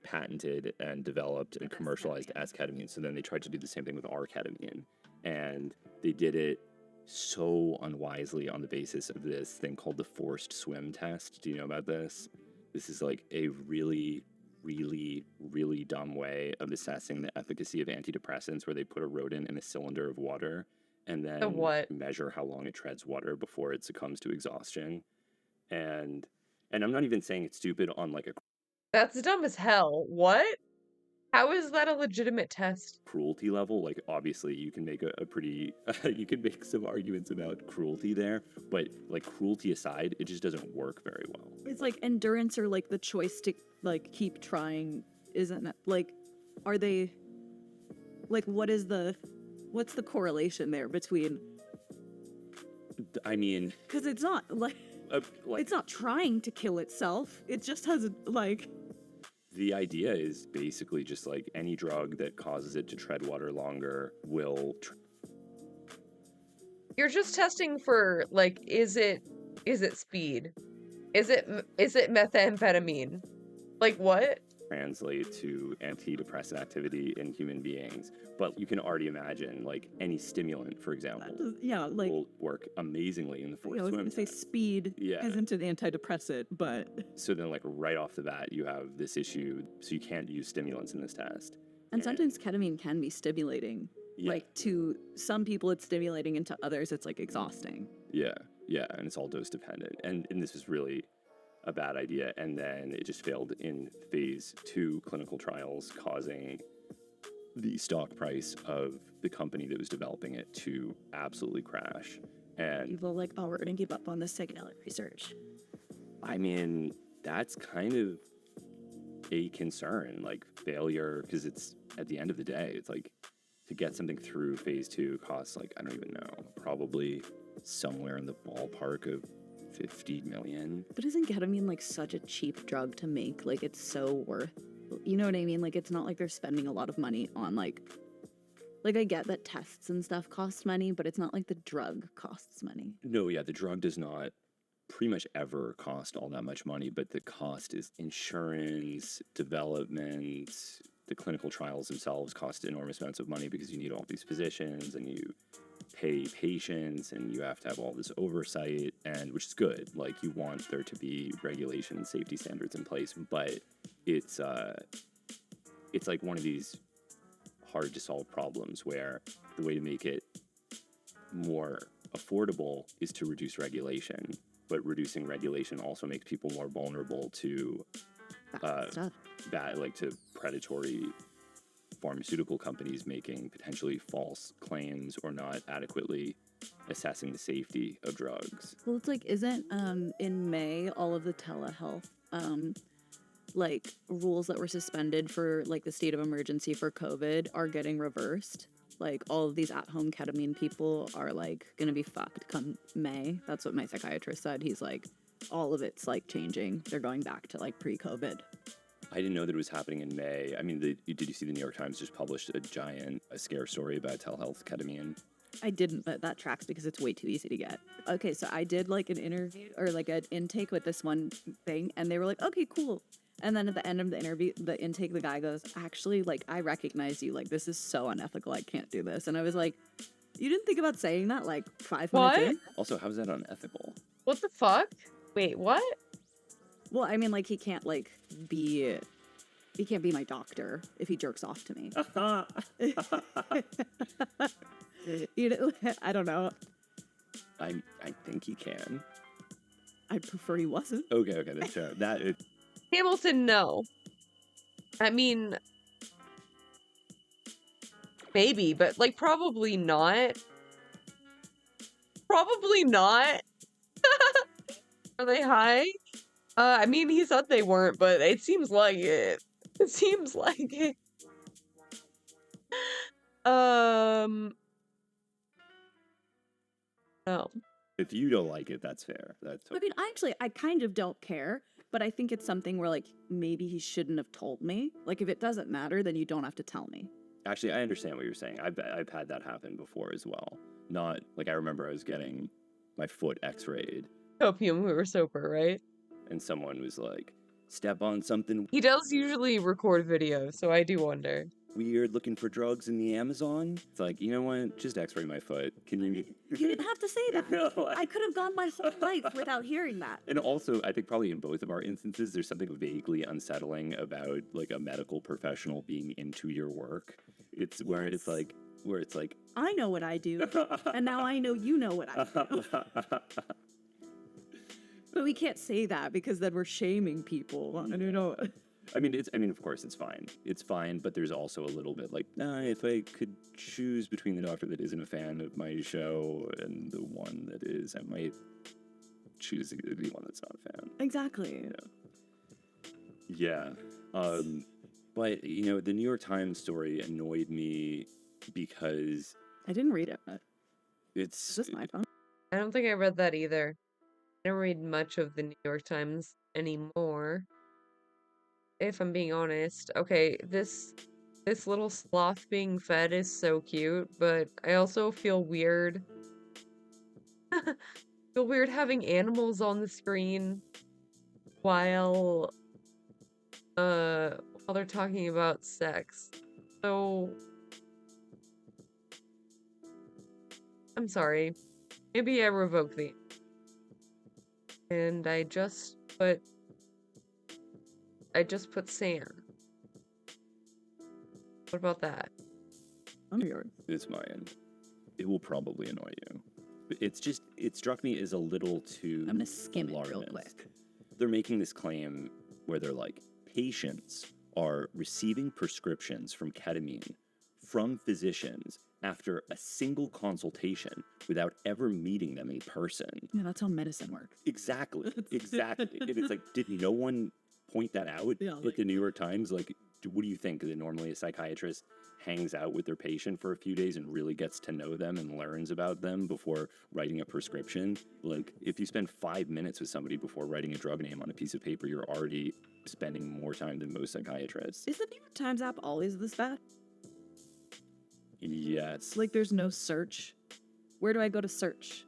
patented and developed and commercialized as ketamine. So then they tried to do the same thing with our ketamine, and they did it so unwisely on the basis of this thing called the forced swim test. Do you know about this? This is like a really, really, really dumb way of assessing the efficacy of antidepressants, where they put a rodent in a cylinder of water and then measure how long it treads water before it succumbs to exhaustion. And I'm not even saying it's stupid on like a That's dumb as hell. What? How is that a legitimate test? cruelty level. Like, obviously you can make a pretty you can make some arguments about cruelty there, but like cruelty aside, it just doesn't work very well. It's like endurance or like the choice to like keep trying isn't like, are they like, what's the correlation there between? I mean, because it's not like it's not trying to kill itself. It just has like. The idea is basically just like any drug that causes it to tread water longer will. You're just testing for like, is it speed? Is it methamphetamine? Like what? Translate to antidepressant activity in human beings, but you can already imagine like any stimulant, for example, like will work amazingly in the forced swim. I was gonna say speed isn't an antidepressant, but so then like right off the bat you have this issue, so you can't use stimulants in this test. And sometimes ketamine can be stimulating. Like to some people it's stimulating, and to others it's like exhausting. Yeah, and it's all dose dependent, and this was really a bad idea, and then it just failed in phase 2 clinical trials, causing the stock price of the company that was developing it to absolutely crash. And people like, oh, we're gonna give up on this psychedelic research. I mean, that's kind of a concern, like failure, because it's at the end of the day, it's like to get something through phase 2 costs like, I don't even know, probably somewhere in the ballpark of 50 million. But isn't ketamine like such a cheap drug to make? Like it's so worth, you know what I mean? Like it's not like they're spending a lot of money on like I get that tests and stuff cost money, but it's not like the drug costs money. No, yeah, the drug does not pretty much ever cost all that much money, but the cost is insurance, development, the clinical trials themselves cost enormous amounts of money because you need all these physicians and you pay patients and you have to have all this oversight, and which is good. Like, you want there to be regulation and safety standards in place, but it's like one of these hard to solve problems where the way to make it more affordable is to reduce regulation, but reducing regulation also makes people more vulnerable to to predatory pharmaceutical companies making potentially false claims or not adequately assessing the safety of drugs. Well, it's like, isn't in May all of the telehealth like rules that were suspended for like the state of emergency for COVID are getting reversed? Like, all of these at-home ketamine people are like gonna be fucked come May. That's what my psychiatrist said. He's like, all of it's like changing. They're going back to like pre-COVID. I didn't know that it was happening in May. I mean, did you see the New York Times just published a scare story about telehealth ketamine? I didn't, but that tracks because it's way too easy to get. Okay, so I did like an interview or like an intake with this one thing, and they were like, okay, cool. And then at the end of the intake, the guy goes, actually, like, I recognize you. Like, this is so unethical. I can't do this. And I was like, you didn't think about saying that like 5 minutes in? Also, how is that unethical? What the fuck? Wait, what? Well, I mean, like, he can't be my doctor if he jerks off to me. You know, I don't know. I think he can. I'd prefer he wasn't. Okay, that's fair. Hamilton, no. I mean, maybe, but like probably not. Probably not. Are they high? I mean, he said they weren't, but it seems like it. It seems like it. No. If you don't like it, that's fair. I mean, I kind of don't care, but I think it's something where, like, maybe he shouldn't have told me. Like, if it doesn't matter, then you don't have to tell me. Actually, I understand what you're saying. I've had that happen before as well. Not, like, I remember I was getting my foot x-rayed. Opium, we were sober, right? And someone was like, step on something He does usually record videos, so I do wonder. weird looking for drugs in the Amazon. It's like, you know what? Just x-ray my foot. Can you... You didn't have to say that. No, I could have gone my whole life without hearing that. And also, I think probably in both of our instances, there's something vaguely unsettling about, like, a medical professional being into your work. It's where it's like, I know what I do, and now I know you know what I do. But we can't say that because then we're shaming people. I don't know. I mean, of course, it's fine. It's fine, but there's also a little bit like, nah, if I could choose between the doctor that isn't a fan of my show and the one that is, I might choose the one that's not a fan. Exactly. Yeah. But, you know, the New York Times story annoyed me because... I didn't read it, but it's just my phone. I don't think I read that either. I don't read much of the New York Times anymore. If I'm being honest. Okay, this little sloth being fed is so cute, but I also feel weird. Feel weird having animals on the screen while they're talking about sex. So I'm sorry. Maybe I revoke the and I just put sand. What about that? It's my end. It will probably annoy you. It's just, it struck me as a little too I'm gonna skim alarmist. it real quick. They're making this claim where they're like, patients are receiving prescriptions from ketamine from physicians after a single consultation without ever meeting them in person. Yeah, that's how medicine works. Exactly. And it's like, did no one point that out? Yeah, like the New York Times, like, what do you think? That normally a psychiatrist hangs out with their patient for a few days and really gets to know them and learns about them before writing a prescription? Like, if you spend 5 minutes with somebody before writing a drug name on a piece of paper, you're already spending more time than most psychiatrists. Is the New York Times app always this bad? Yes. Like, there's no search. Where do I go to search?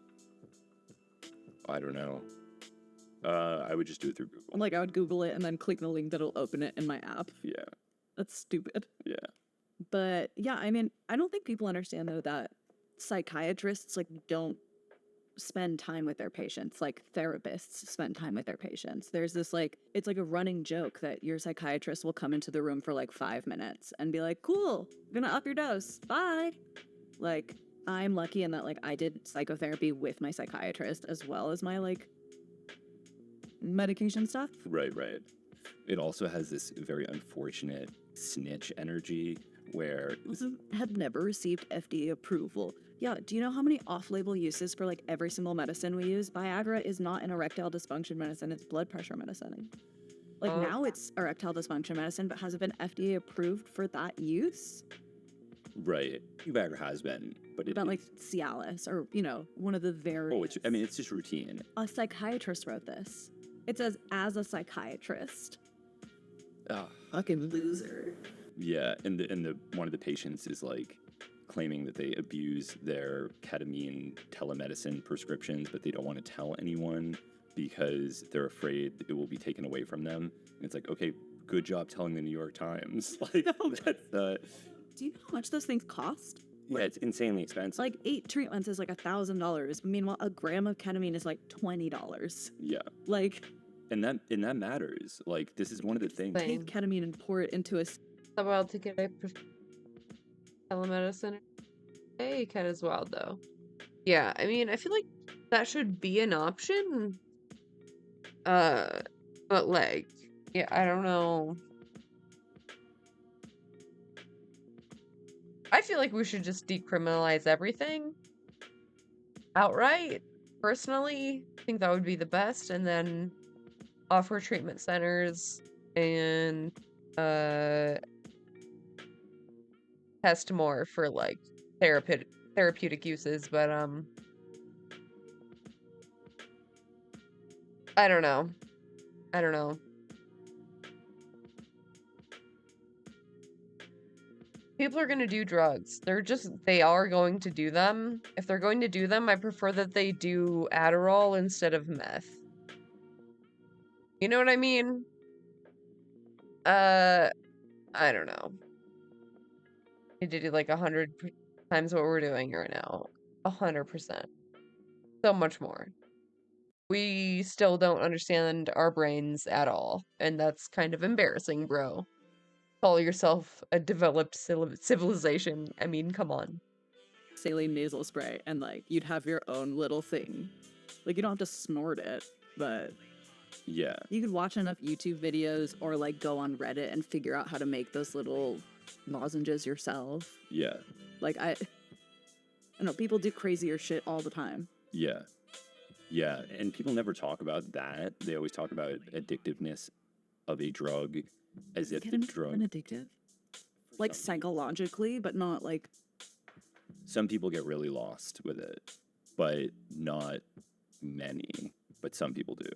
I don't know. I would just do it through Google. Like, I would Google it and then click the link that'll open it in my app. Yeah. That's stupid. Yeah. But yeah, I mean, I don't think people understand though that psychiatrists like don't spend time with their patients like therapists spend time with their patients. There's this like, it's like a running joke that your psychiatrist will come into the room for like 5 minutes and be like, cool, gonna up your dose, bye. Like, I'm lucky in that like I did psychotherapy with my psychiatrist as well as my like medication stuff. Right. It also has this very unfortunate snitch energy where Also had never received FDA approval. Yeah, do you know how many off-label uses for like every single medicine we use? Viagra is not an erectile dysfunction medicine, it's blood pressure medicine. Like now it's erectile dysfunction medicine, but has it been FDA approved for that use? right, Viagra has been, but About like Cialis or, you know, one of the very... it's just routine. A psychiatrist wrote this. It says, as a psychiatrist. Fucking loser. Yeah, and the one of the patients is like claiming that they abuse their ketamine telemedicine prescriptions, but they don't want to tell anyone because they're afraid it will be taken away from them. And it's like, okay, good job telling the New York Times. Like, that's Do you know how much those things cost? yeah, it's insanely expensive. Like 8 treatments is like $1,000. Meanwhile, a gram of ketamine is like $20. Yeah. Like, and that matters. Like, this is one of the things. take ketamine and pour it into a... About to get a telemedicine. Hey, you can as well, though. Yeah, I mean, I feel like that should be an option. But like, yeah, I don't know. I feel like we should just decriminalize everything outright. Personally, I think that would be the best, and then offer treatment centers and test more for like therapeutic uses, but I don't know. People are going to do drugs. They are going to do them. If they're going to do them, I prefer that they do Adderall instead of meth. You know what I mean? I don't know. Need to do like 100 times what we're doing right now. 100%. So much more. We still don't understand our brains at all. And that's kind of embarrassing, bro. Call yourself a developed civilization. I mean, come on. Saline nasal spray, and like you'd have your own little thing. Like you don't have to snort it, but yeah, you could watch enough YouTube videos or like go on Reddit and figure out how to make those little lozenges yourself. Yeah. Like I know people do crazier shit all the time. Yeah. Yeah, and people never talk about that. They always talk about addictiveness of a drug as if the drug... addictive? Like psychologically, but not like... Some people get really lost with it, but not many. But some people do.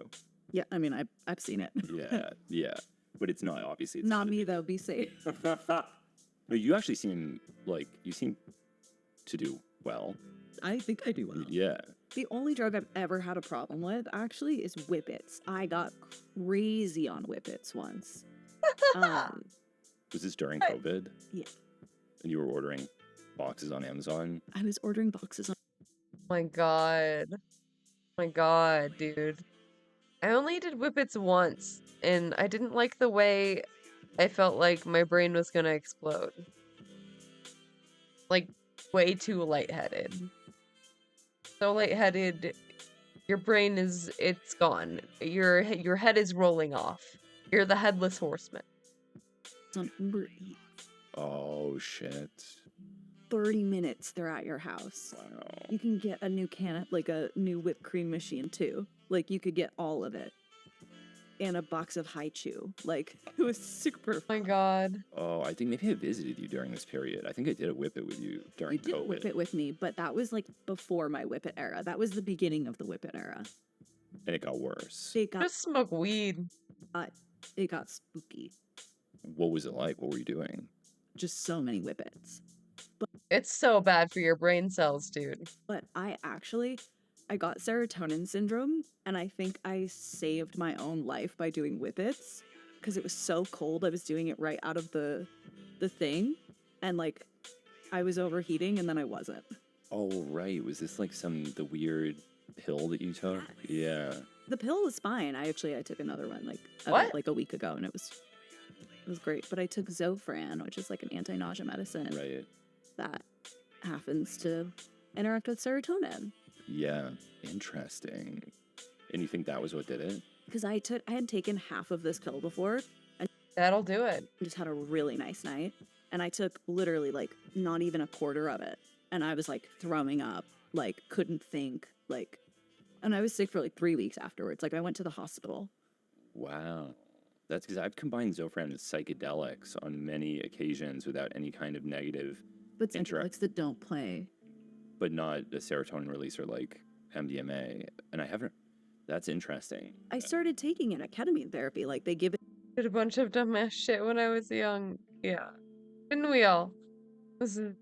Yeah, I mean, I've seen it. Yeah. But it's not, obviously. It's not me, though. Be safe. No, you actually seem like... You seem to do well. I think I do well. Yeah. The only drug I've ever had a problem with, actually, is Whippets. I got crazy on Whippets once. Was this during COVID? Yeah. And you were ordering boxes on Amazon? I was ordering boxes on... Oh my god, dude. I only did Whippets once, and I didn't like the way I felt like my brain was gonna explode. Like, way too lightheaded. So lightheaded, your brain it's gone. Your head is rolling off. You're the headless horseman. It's on Uber Eats. Oh, shit. 30 minutes, they're at your house. Wow. You can get a new like a new whipped cream machine, too. Like, you could get all of it. And a box of Haichu. Like, it was super... Oh my god. Oh, I think maybe I visited you during this period. I think I did a Whippet with you during COVID. You did Whippet with me, but that was, like, before my Whippet era. That was the beginning of the Whippet era. And it got worse. Just smoke weed. It got spooky. What was it like? What were you doing? Just so many Whippets. But it's so bad for your brain cells, dude. But I got serotonin syndrome, and I think I saved my own life by doing Whippets, because it was so cold. I was doing it right out of the thing, and like I was overheating, and then I wasn't. Oh, right. Was this like the weird pill that you took? Yeah. The pill was fine. I took another one like What? like a week ago, and it was great. But I took Zofran, which is like an anti-nausea medicine. Right. That happens to interact with serotonin. Yeah. Interesting. And you think that was what did it? Because I had taken half of this pill before, and that'll do it. Just had a really nice night, and I took literally like not even a quarter of it, and I was like throwing up, like couldn't think, like, and I was sick for like 3 weeks afterwards. Like I went to the hospital. Wow. That's because I've combined Zofran with psychedelics on many occasions without any kind of negative But psychedelics that don't play. but not a serotonin releaser like MDMA. And I haven't. That's interesting. I started taking it at ketamine therapy. Like they give it. Did a bunch of dumbass shit when I was young. Yeah. Didn't we all? This is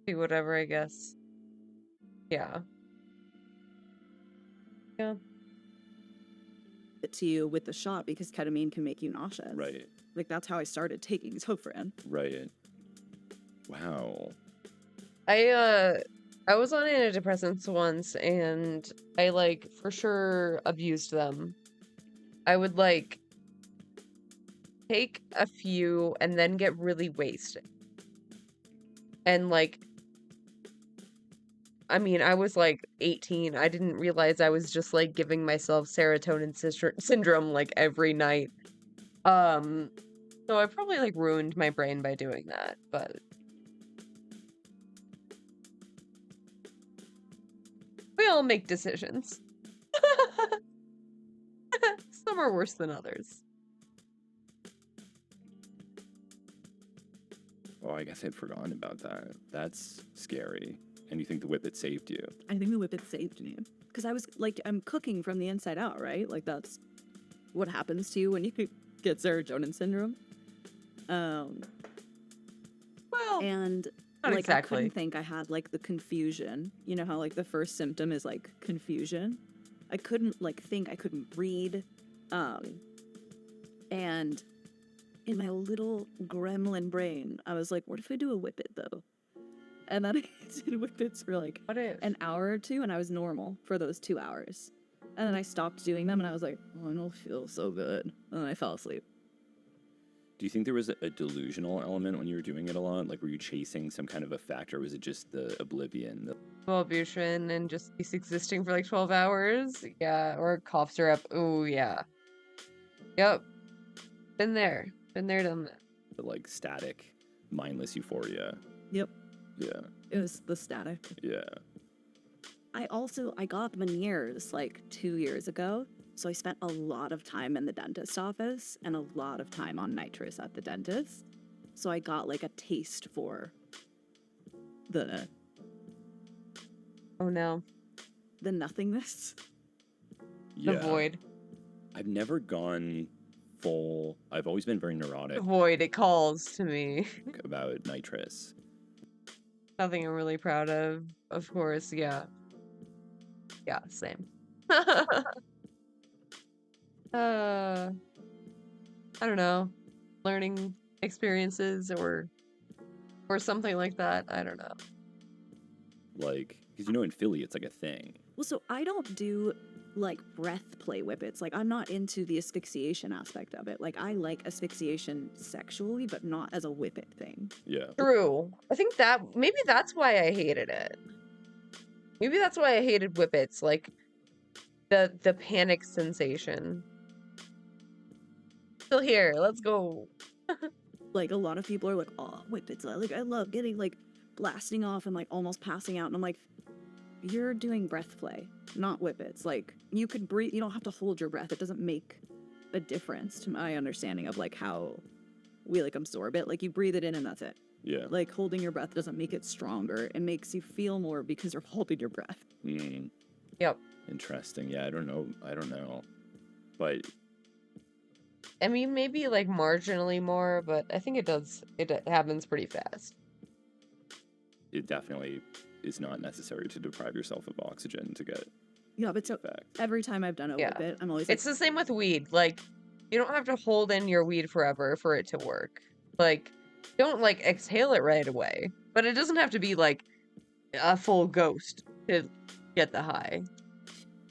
whatever, I guess. Yeah. Yeah. It to you with the shot because ketamine can make you nauseous. Right. Like that's how I started taking Zofran. Right. Wow. I was on antidepressants once and I like for sure abused them. I would like take a few and then get really wasted. And like I mean, I was like 18. I didn't realize I was just like giving myself serotonin syndrome like every night. So I probably like ruined my brain by doing that, but we all make decisions. Some are worse than others. Oh, I guess I'd forgotten about that. That's scary. And you think the whippet saved you? I think the whippet saved me because I was like, I'm cooking from the inside out, right? Like that's what happens to you when you get serotonin syndrome. Well, and not like exactly. I couldn't think. I had like the confusion. You know how like the first symptom is like confusion. I couldn't like think. I couldn't read. And in my little gremlin brain, I was like, what if I do a whippet though? And then I did whippets for like an hour or two, and I was normal for those 2 hours. And then I stopped doing them, and I was like, oh, I don't feel so good. And then I fell asleep. Do you think there was a delusional element when you were doing it a lot? Like, were you chasing some kind of effect, or was it just the oblivion? Wellbutrin and just cease existing for like 12 hours. Yeah, or cough syrup. Oh, yeah. Yep. Been there. Been there, done that. The, like, static, mindless euphoria. Yep. Yeah. It was the static. Yeah. I got Meniere's like 2 years ago. So I spent a lot of time in the dentist's office and a lot of time on nitrous at the dentist. So I got like a taste for the... Oh no. The nothingness. Yeah. The void. I've never gone full... I've always been very neurotic. The void, it calls to me. About nitrous. Nothing I'm really proud of course, yeah. Yeah, same. I don't know. Learning experiences or something like that. I don't know. Like, because you know in Philly it's like a thing. Well, so I don't do like breath play whippets. Like I'm not into the asphyxiation aspect of it. Like I like asphyxiation sexually, but not as a whippet thing. Yeah. True. I think maybe that's why I hated it. Maybe that's why I hated whippets, like the panic sensation. Still here, let's go. Like a lot of people are like, oh, whippets. Like I love getting like blasting off and like almost passing out. And I'm like, you're doing breath play, not whippets. Like you could breathe, you don't have to hold your breath. It doesn't make a difference to my understanding of like how we like absorb it. Like you breathe it in and that's it. Yeah. Like holding your breath doesn't make it stronger. It makes you feel more because you're holding your breath. Yep. Interesting. Yeah, I don't know. But I mean, maybe like marginally more, but I think it happens pretty fast. It definitely is not necessary to deprive yourself of oxygen to get. Yeah, but so every time I've done a whippet, I'm always It's the same with weed. Like, you don't have to hold in your weed forever for it to work. Like, don't like exhale it right away. But it doesn't have to be like a full ghost to get the high.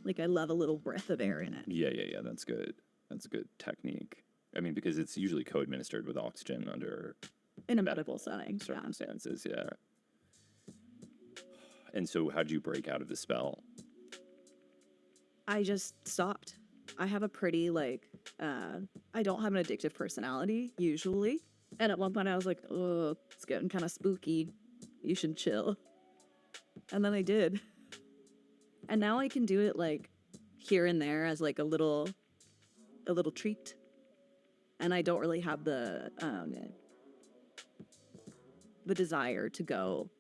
Like, I love a little breath of air in it. Yeah. That's good. That's a good technique. I mean, because it's usually co-administered with oxygen under In a medical setting. circumstances. Yeah. And so, how'd you break out of the spell? I just stopped. I have a pretty, like, I don't have an addictive personality, usually. And at one point I was like, oh, it's getting kind of spooky. You should chill. And then I did. And now I can do it, like, here and there as, like, a little treat. And I don't really have the desire to go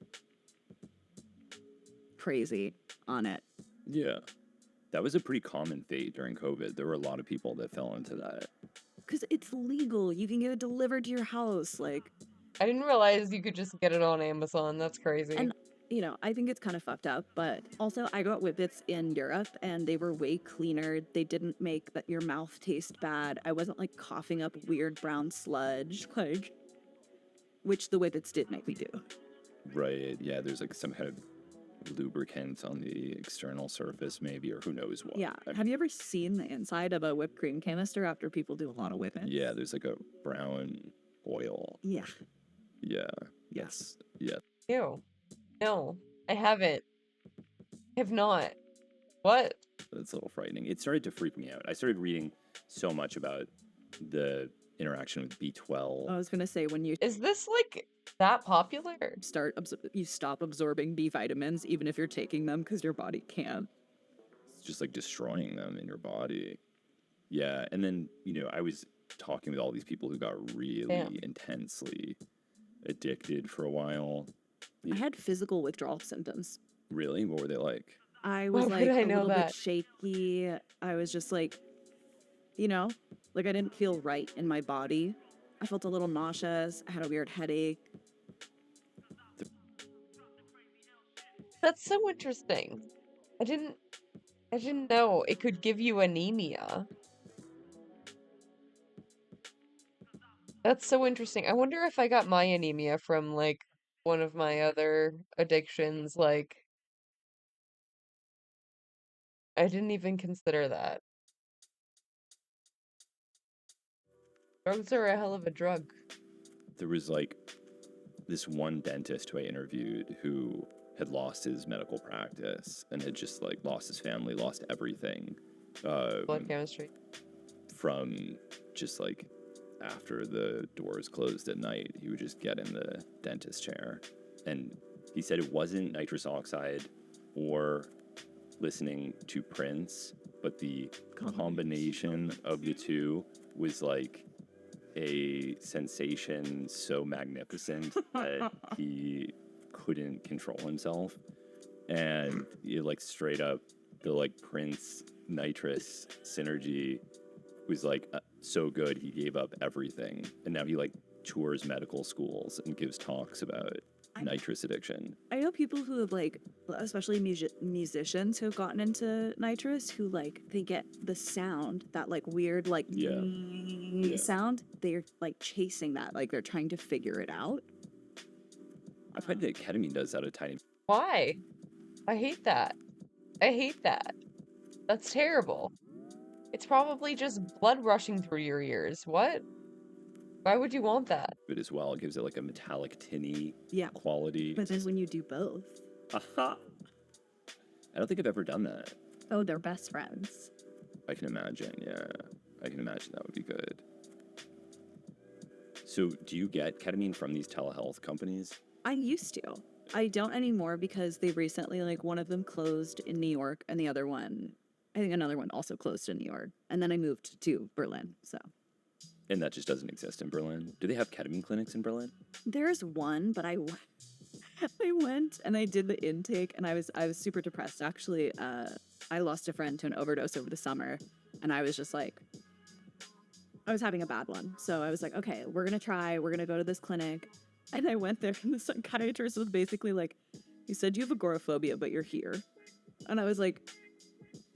crazy on it. Yeah. That was a pretty common fate during COVID. There were a lot of people that fell into that. Because it's legal. You can get it delivered to your house. Like, I didn't realize you could just get it on Amazon. That's crazy. and, you know, I think it's kind of fucked up. But also, I got Whippets in Europe, and they were way cleaner. They didn't make your mouth taste bad. I wasn't, like, coughing up weird brown sludge, like, which the Whippets did make me do. Right. Yeah, there's like some kind of lubricant on the external surface, maybe, or who knows what. Yeah. Have you ever seen the inside of a whipped cream canister after people do a lot of Whippets? Yeah, there's like a brown oil. Yeah. Yeah. Yes. Yeah. Ew. No, I haven't. I have not. What? That's a little frightening. It started to freak me out. I started reading so much about the interaction with B12. I was gonna say, when you Is this like that popular? you stop absorbing B vitamins, even if you're taking them, because your body can't. It's just like destroying them in your body. Yeah, and then, you know, I was talking with all these people who got really intensely addicted for a while. I had physical withdrawal symptoms. Really? What were they like? I was Why like would I a know little that? bit shaky. I was just like, you know, like I didn't feel right in my body. I felt a little nauseous. I had a weird headache. That's so interesting. I didn't know it could give you anemia. That's so interesting. I wonder if I got my anemia from like one of my other addictions. Like, I didn't even consider that. Drugs are a hell of a drug. There was like this one dentist who I interviewed who had lost his medical practice and had just like lost his family, lost everything. Blood chemistry. From just like after the doors closed at night, he would just get in the dentist chair. And he said it wasn't nitrous oxide or listening to Prince, but the combination of the two was like a sensation so magnificent that he couldn't control himself. And you like straight up the like Prince nitrous synergy was like so good he gave up everything, and now he like tours medical schools and gives talks about nitrous addiction. I know people who have like, especially musicians who have gotten into nitrous, who like they get the sound, that like weird like sound. They're like chasing that, like they're trying to figure it out. I find that ketamine does that a tiny. Why? I hate that. I hate that. That's terrible. It's probably just blood rushing through your ears. What? Why would you want that? But as well, it gives it like a metallic tinny quality. But then when you do both, I don't think I've ever done that. oh, they're best friends. I can imagine, yeah. I can imagine that would be good. So do you get ketamine from these telehealth companies? I used to. I don't anymore because they recently, like, one of them closed in New York and the other one, I think another one also closed in New York. And then I moved to Berlin, so. And that just doesn't exist in Berlin? Do they have ketamine clinics in Berlin? There's one, but I went and I did the intake and I was super depressed. Actually, I lost a friend to an overdose over the summer and I was just like, I was having a bad one. So I was like, okay, we're going to go to this clinic. And I went there and the psychiatrist was basically like, you said you have agoraphobia, but you're here. And I was like,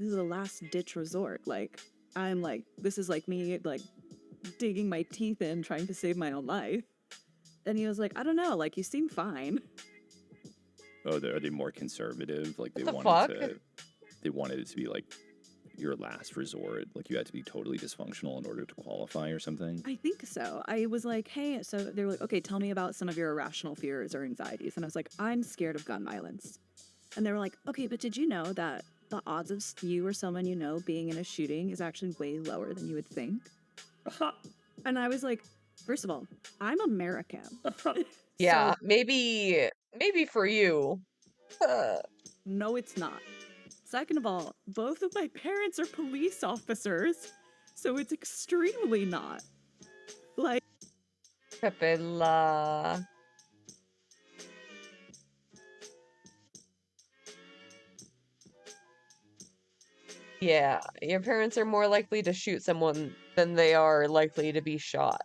this is a last ditch resort. Like, I'm like, this is like me, like, digging my teeth in, trying to save my own life. And he was like, I don't know, like, you seem fine. Oh, are they more conservative? Like they What the wanted fuck? they wanted it to be like your last resort. Like you had to be totally dysfunctional in order to qualify or something. I think so. I was like, hey, so they were like, okay, tell me about some of your irrational fears or anxieties. And I was like, I'm scared of gun violence. And they were like, okay, but did you know that the odds of you or someone you know being in a shooting is actually way lower than you would think? And I was like, first of all, I'm American. Yeah, maybe for you. No, it's not. Second of all, both of my parents are police officers, so it's extremely not. Like, Pepela. Yeah, your parents are more likely to shoot someone than they are likely to be shot.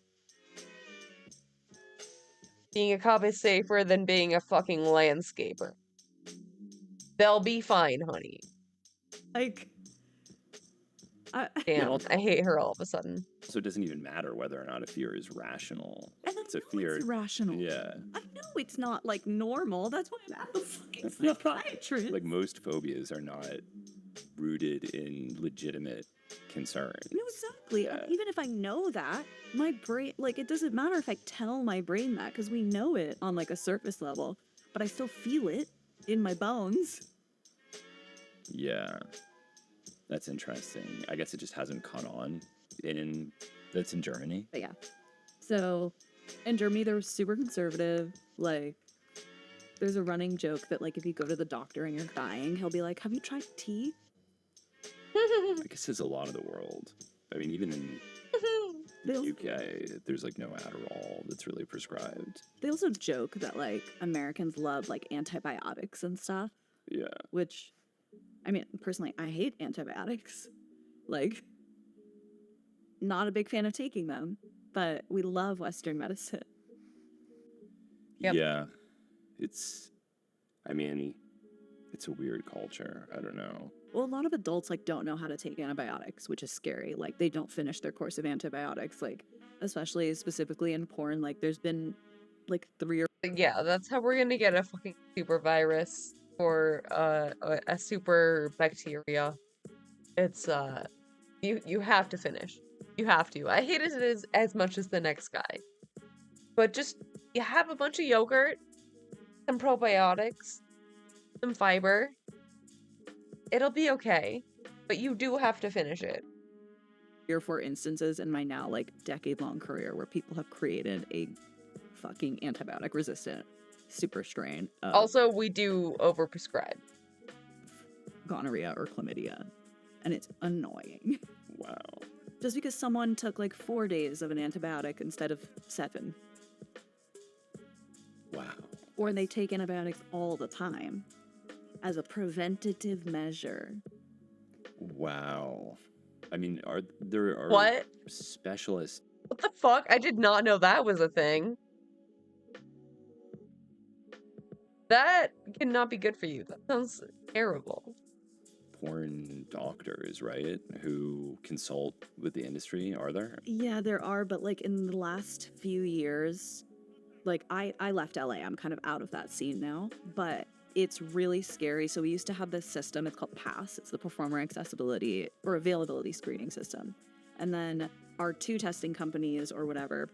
Being a cop is safer than being a fucking landscaper. They'll be fine, honey. Like, damn, I hate her all of a sudden. So it doesn't even matter whether or not a fear is rational. It's a fear. It's rational. Yeah. I know it's not like normal. That's why I'm at the fucking psychiatrist. Like most phobias are not rooted in legitimate concern. No, exactly. And even if I know that, my brain, like, it doesn't matter if I tell my brain that, because we know it on like a surface level, but I still feel it in my bones. Yeah. That's interesting. I guess it just hasn't caught on that's in Germany. But yeah. So in Germany, they're super conservative. Like, there's a running joke that, like, if you go to the doctor and you're dying, he'll be like, have you tried tea? I guess it's a lot of the world. I mean, even in the UK, there's like no Adderall that's really prescribed. They also joke that, like, Americans love, like, antibiotics and stuff. Yeah. Which, I mean, personally, I hate antibiotics. Like, not a big fan of taking them, but we love Western medicine. Yep. Yeah. It's a weird culture. I don't know. Well, a lot of adults, like, don't know how to take antibiotics, which is scary. Like, they don't finish their course of antibiotics, like, especially specifically in porn. Like, there's been, like, 3 or... Yeah, that's how we're gonna get a fucking super virus or a super bacteria. It's you have to finish. You have to. I hate it as much as the next guy. But just you have a bunch of yogurt, some probiotics, some fiber. It'll be okay. But you do have to finish it. 3 or 4 instances in my now, like, decade-long career where people have created a fucking antibiotic-resistant super strain of Also, we do overprescribe. gonorrhea or chlamydia, and it's annoying. Wow. Just because someone took, like, 4 days of an antibiotic instead of 7. Wow. Or they take antibiotics all the time as a preventative measure. Wow. I mean, there are What? specialists? What the fuck? I did not know that was a thing. That cannot be good for you. That sounds terrible. Porn doctors, right? Who consult with the industry, are there? Yeah, there are, but, like, in the last few years, like, I left LA. I'm kind of out of that scene now, but it's really scary. So we used to have this system. It's called PASS. It's the Performer Accessibility or Availability Screening System. And then our 2 testing companies or whatever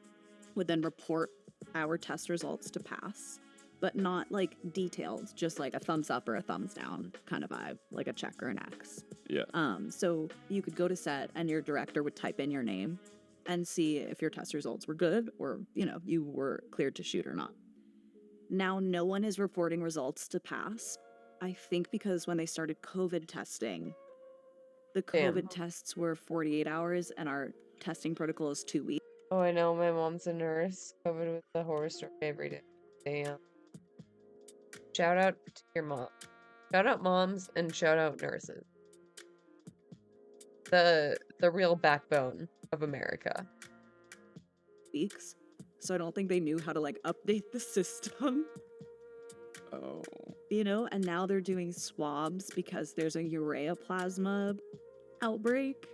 would then report our test results to PASS, but not, like, detailed, just like a thumbs up or a thumbs down kind of vibe, like a check or an X. Yeah. So you could go to set and your director would type in your name and see if your test results were good or, you know, you were cleared to shoot or not. Now no one is reporting results to PASS. I think because when they started COVID testing, the COVID tests were 48 hours and our testing protocol is 2 weeks. Oh, I know. My mom's a nurse. Covered with the horror story every day. Damn. Shout out to your mom. Shout out moms and shout out nurses. The real backbone of America. Weeks. So I don't think they knew how to, like, update the system. Oh. You know, and now they're doing swabs because there's a ureaplasma outbreak.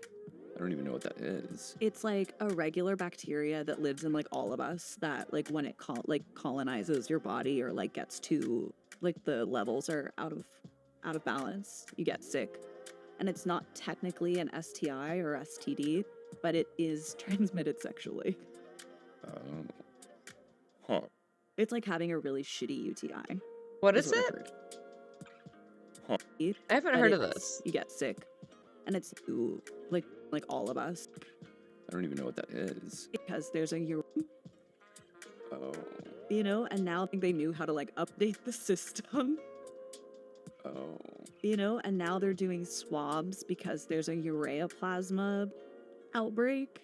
I don't even know what that is. It's like a regular bacteria that lives in, like, all of us that, like, when it colonizes your body or, like, gets too like the levels are out of balance, you get sick. And it's not technically an STI or STD, but it is transmitted sexually. Huh. It's like having a really shitty UTI. What is I've it? heard. Huh. I haven't But heard of it's- this. You get sick. And it's like all of us. I don't even know what that is. Because there's a Oh. you know, and now I think they knew how to like update the system. Oh. You know, and now they're doing swabs because there's a urea plasma outbreak.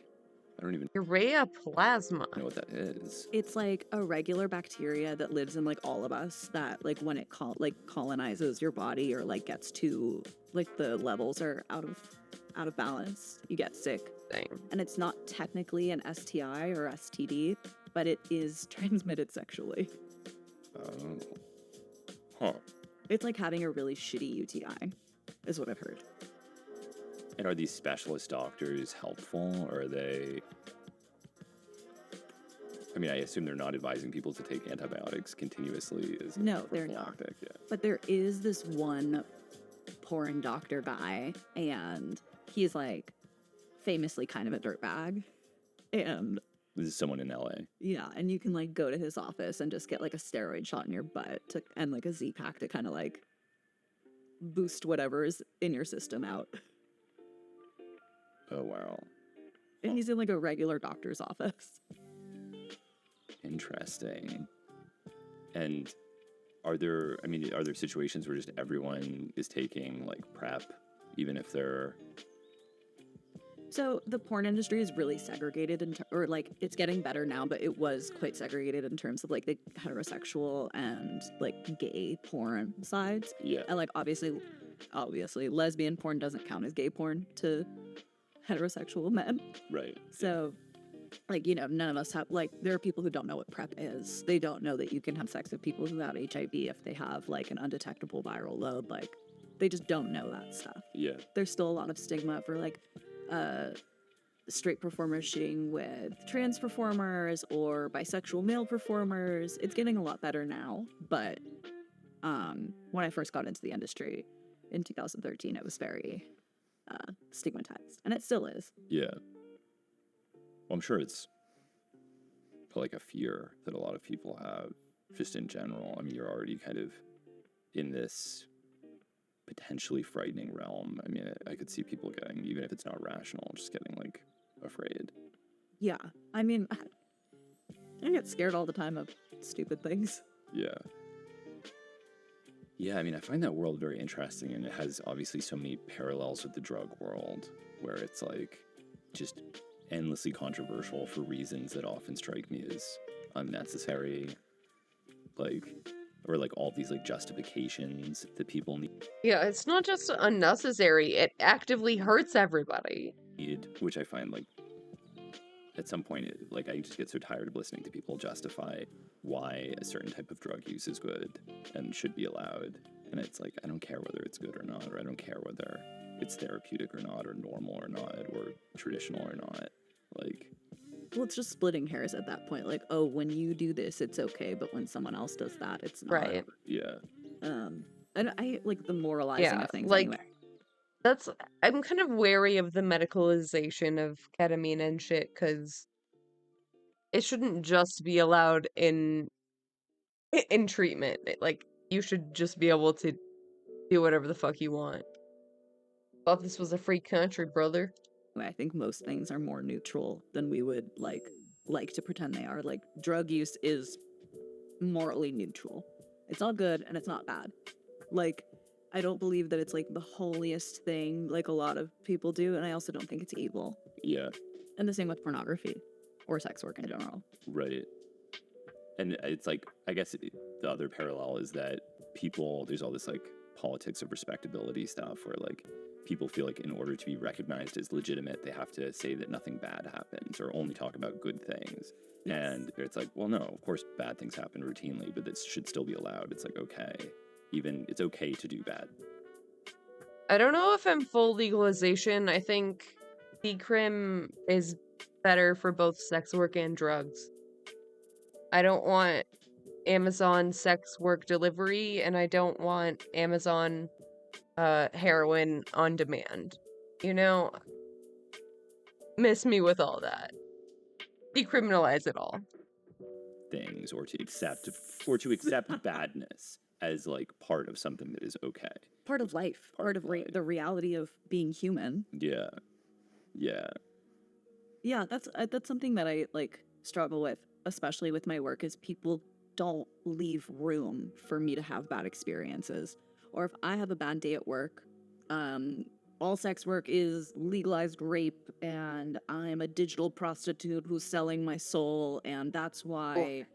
I don't even Urea plasma. know what that is. It's like a regular bacteria that lives in like all of us that like when it colonizes your body or like gets to like the levels are out of balance, you get sick. Dang. And it's not technically an STI or STD, but it is transmitted sexually. Oh. Huh. It's like having a really shitty UTI, is what I've heard. And are these specialist doctors helpful, or are they... I mean, I assume they're not advising people to take antibiotics continuously as No, they're not. prophylactic, yeah. But there is this one porn doctor guy, and he's like famously kind of a dirtbag. And This is someone in LA. yeah, and you can like go to his office and just get like a steroid shot in your butt and like a Z-Pack to kind of like boost whatever's in your system out. Oh, wow. And he's in like a regular doctor's office. Interesting. And are there situations where just everyone is taking like PrEP, even if they're... So the porn industry is really segregated, or like it's getting better now, but it was quite segregated in terms of like the heterosexual and like gay porn sides. Yeah. And like obviously, lesbian porn doesn't count as gay porn to heterosexual men. Right. So, like, you know, none of us have, like, there are people who don't know what PrEP is. They don't know that you can have sex with people without HIV if they have, like, an undetectable viral load. Like, they just don't know that stuff. Yeah. There's still a lot of stigma for, like, straight performers shooting with trans performers or bisexual male performers. It's getting a lot better now, but when I first got into the industry in 2013, it was very stigmatized, and it still is. Yeah. Well, I'm sure it's like a fear that a lot of people have just in general. I mean, you're already kind of in this potentially frightening realm. I mean, I could see people getting, even if it's not rational, just getting like afraid. Yeah, I mean, I get scared all the time of stupid things. Yeah. Yeah, I mean, I find that world very interesting, and it has obviously so many parallels with the drug world, where it's like just endlessly controversial for reasons that often strike me as unnecessary, like, or like all these like justifications that people Yeah, it's not just unnecessary, it actively hurts everybody. need, which I find like at some point, like I just get so tired of listening to people justify why a certain type of drug use is good and should be allowed. And it's like, I don't care whether it's good or not, or I don't care whether it's therapeutic or not, or normal or not, or traditional or not. Like, Well, it's just splitting hairs at that point. Like, oh, when you do this, it's okay, but when someone else does that, it's not. Right. yeah. And I like the moralizing Yeah, of things like anyway. I'm kind of wary of the medicalization of ketamine and shit, because it shouldn't just be allowed in treatment. Like, you should just be able to do whatever the fuck you want. Thought this was a free country, brother. I think most things are more neutral than we would like to pretend they are. Like, drug use is morally neutral. It's all good and it's not bad. Like, I don't believe that it's like the holiest thing like a lot of people do, and I also don't think it's evil. Yeah. And the same with pornography or sex work in general. Right. And it's like, I guess the other parallel is that there's all this like politics of respectability stuff where like people feel like in order to be recognized as legitimate, they have to say that nothing bad happens or only talk about good things. Yes. And it's like, well, no, of course bad things happen routinely, but this should still be allowed. It's like, okay, even it's okay to do bad. I don't know if I'm full legalization. I think decrim is better for both sex work and drugs. I don't want Amazon sex work delivery, and I don't want Amazon heroin on demand. You know, miss me with all that. Decriminalize it all. Things, or to accept badness as like part of something that is okay. Part of life. Part of the reality of being human. Yeah. Yeah. Yeah, that's something that I like struggle with, especially with my work, is people don't leave room for me to have bad experiences. Or if I have a bad day at work, all sex work is legalized rape, and I'm a digital prostitute who's selling my soul, and that's why,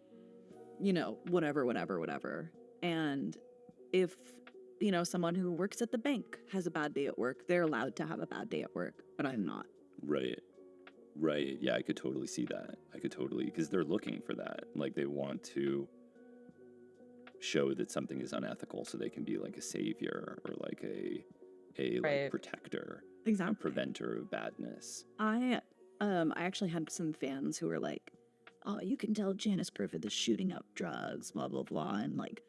you know, whatever. And if, you know, someone who works at the bank has a bad day at work, they're allowed to have a bad day at work, but I'm not. Right. Yeah, I could totally see that. Because they're looking for that. Like, they want to show that something is unethical so they can be like a savior or like a like protector, exactly, a preventer of badness. I actually had some fans who were like, "Oh, you can tell Janice Griffith is shooting up drugs, blah blah blah," and like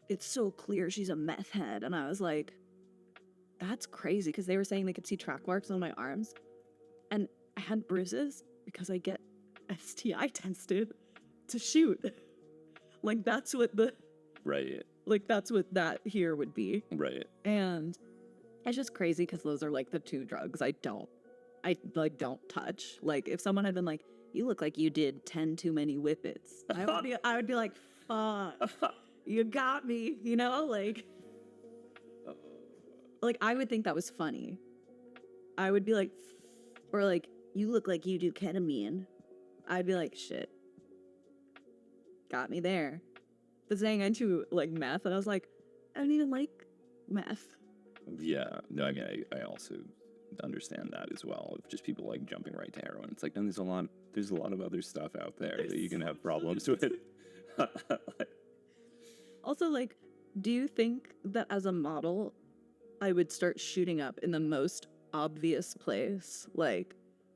it's so clear she's a meth head. And I was like, that's crazy, because they were saying they could see track marks on my arms, and I had bruises because I get STI tested to shoot. Like, that's what that's what that here would be. Right. And it's just crazy because those are like the two drugs I don't touch. Like, if someone had been like, "You look like you did 10 too many whippets," I would be like, "Fuck, you got me," you know, like I would think that was funny. I would be like, or like, "You look like you do ketamine." I'd be like, "Shit, got me there." But saying I do like meth, and I was like, I don't even like meth. Yeah, no, I mean, I also understand that as well. Of just people like jumping right to heroin. It's like, no, there's a lot of other stuff out there that you can have problems with. Also, like, do you think that as a model, I would start shooting up in the most obvious place? Like,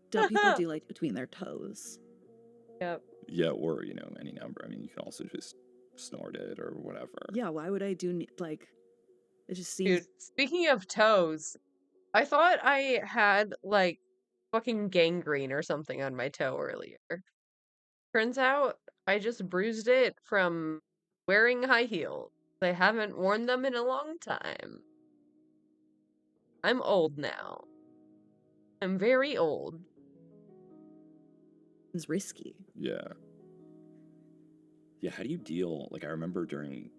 do people do like between their toes? Yep. Yeah, or, you know, any number. I mean, you can also just snort it or whatever. Yeah, why would I do like? It just seems. Dude, speaking of toes, I thought I had like fucking gangrene or something on my toe earlier. Turns out I just bruised it from wearing high heels. I haven't worn them in a long time. I'm old now. I'm very old. It's risky. Yeah. Yeah, how do you deal? Like, I remember during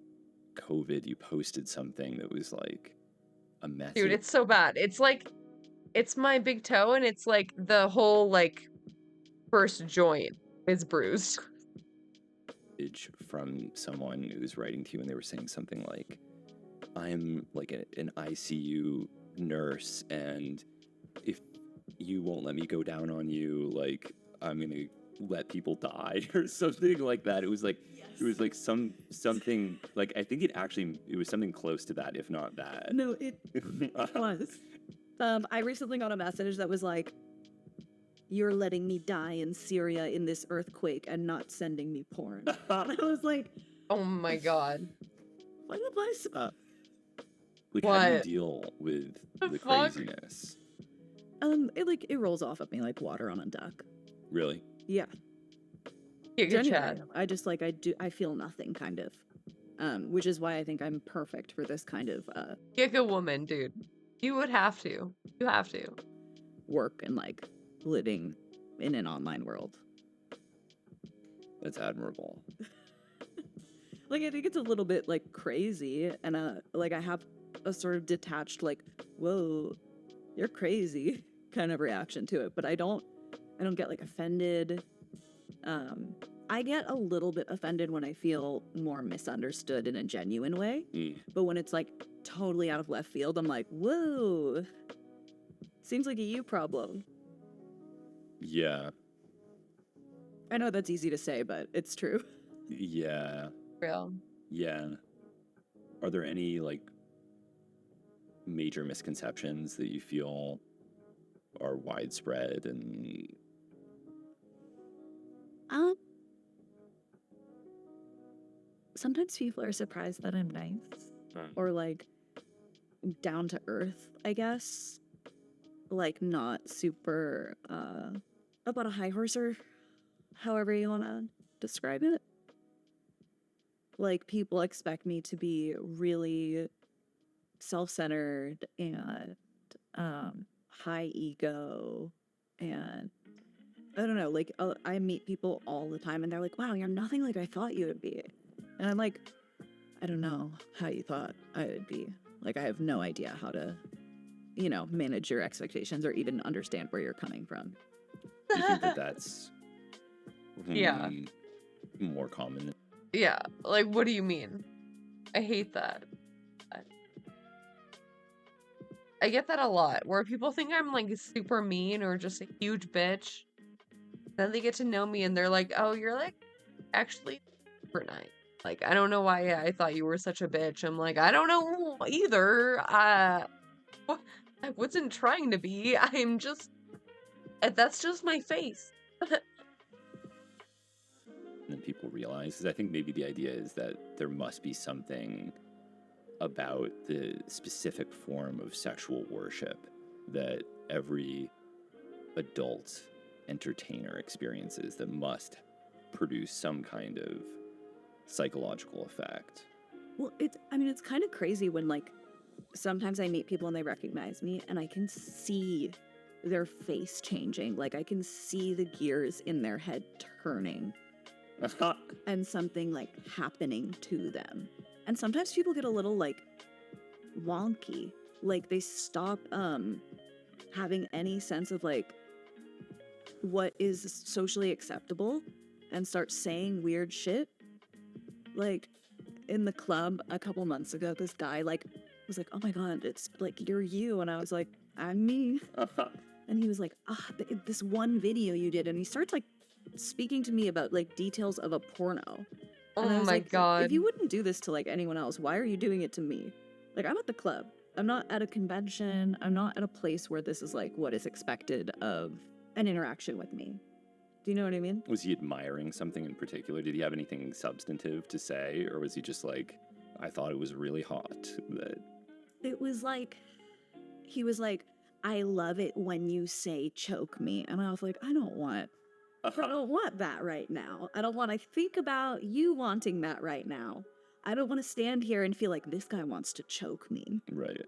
COVID, you posted something that was like a message. Dude, it's so bad. It's like, it's my big toe, and it's like the whole like first joint is bruised. From someone who was writing to you, and they were saying something like, "I'm like an ICU nurse, and if you won't let me go down on you, like, I'm gonna let people die," or something like that. It was like, it was like something like, I think it was something close to that, if not that. No, it was. I recently got a message that was like, "You're letting me die in Syria in this earthquake and not sending me porn." And I was like, oh my god. What am I supposed? Like, how do you deal with the craziness? It rolls off of me like water on a duck. Really? Yeah. Genuinely, I feel nothing, kind of. Which is why I think I'm perfect for this kind of Giga woman, dude. You would have to. You have to. Work and like living in an online world. That's admirable. Like, I think it's a little bit like crazy, and like I have a sort of detached like, "Whoa, you're crazy" kind of reaction to it, but I don't get like offended. I get a little bit offended when I feel more misunderstood in a genuine way, but when it's like totally out of left field, I'm like, "Whoa, seems like a you problem." Yeah. I know that's easy to say, but it's true. Yeah. Real. Yeah. Are there any like major misconceptions that you feel are widespread and sometimes people are surprised that I'm nice or like down to earth, I guess. Like not super about a high horse or however you want to describe it. Like people expect me to be really self-centered and high ego, and I don't know, like I meet people all the time and they're like, wow, you're nothing like I thought you would be. And I'm like, I don't know how you thought I would be. Like I have no idea how to, you know, manage your expectations or even understand where you're coming from. Do you think that that's Yeah. more common? Yeah, like, what do you mean? I hate that. I get that a lot, where people think I'm, like, super mean or just a huge bitch. Then they get to know me and they're like, oh, you're, like, actually super nice. Like, I don't know why I thought you were such a bitch. I'm like, I don't know either. I wasn't trying to be. I'm just... That's just my face. And people realize, because I think maybe the idea is that there must be something about the specific form of sexual worship that every adult entertainer experiences that must produce some kind of psychological effect. Well, it's kind of crazy when like sometimes I meet people and they recognize me and I can see their face changing. Like I can see the gears in their head turning. And something like happening to them. And sometimes people get a little like wonky. Like they stop having any sense of like what is socially acceptable and start saying weird shit. Like in the club a couple months ago, this guy like was like, oh my god, it's like you're you, and I was like, I'm me. And he was like, this one video you did, and he starts like speaking to me about like details of a porno. And I Oh was my like, god. if you wouldn't do this to like anyone else, why are you doing it to me? Like I'm at the club. I'm not at a convention. I'm not at a place where this is like what is expected of an interaction with me. Do you know what I mean? Was he admiring something in particular? Did he have anything substantive to say? Or was he just like, I thought it was really hot? That... It was like, he was like, I love it when you say choke me. And I was like, I don't want that right now. I don't want to think about you wanting that right now. I don't want to stand here and feel like this guy wants to choke me. Right.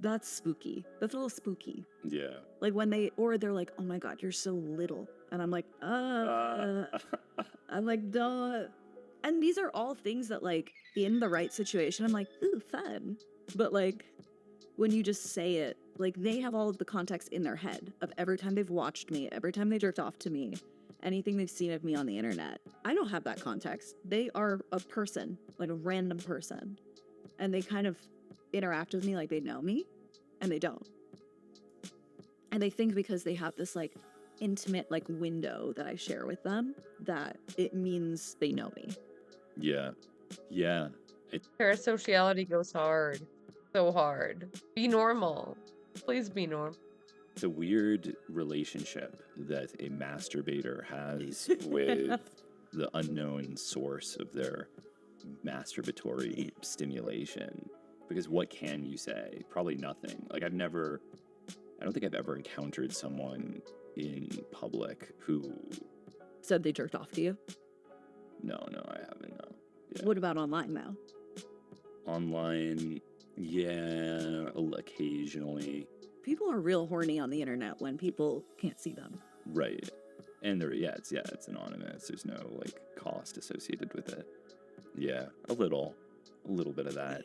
That's spooky. That's a little spooky. Yeah. Like when they're like, oh my god, you're so little. And I'm like, I'm like, duh. And these are all things that like in the right situation, I'm like, ooh, fun. But like when you just say it, like they have all of the context in their head of every time they've watched me, every time they jerked off to me, anything they've seen of me on the internet. I don't have that context. They are a person, like a random person. And they kind of interact with me like they know me, and they don't. And they think because they have this like intimate like window that I share with them that it means they know me. Yeah. Yeah. Parasociality goes hard. So hard. Be normal. Please be normal. It's a weird relationship that a masturbator has with the unknown source of their masturbatory stimulation. Because what can you say? Probably nothing. Like I don't think I've ever encountered someone in public who said they jerked off to you. No, I haven't. No. Yeah. What about online now? Online, yeah, occasionally. People are real horny on the internet when people can't see them. Right. And it's anonymous. There's no like cost associated with it. Yeah, a little bit of that.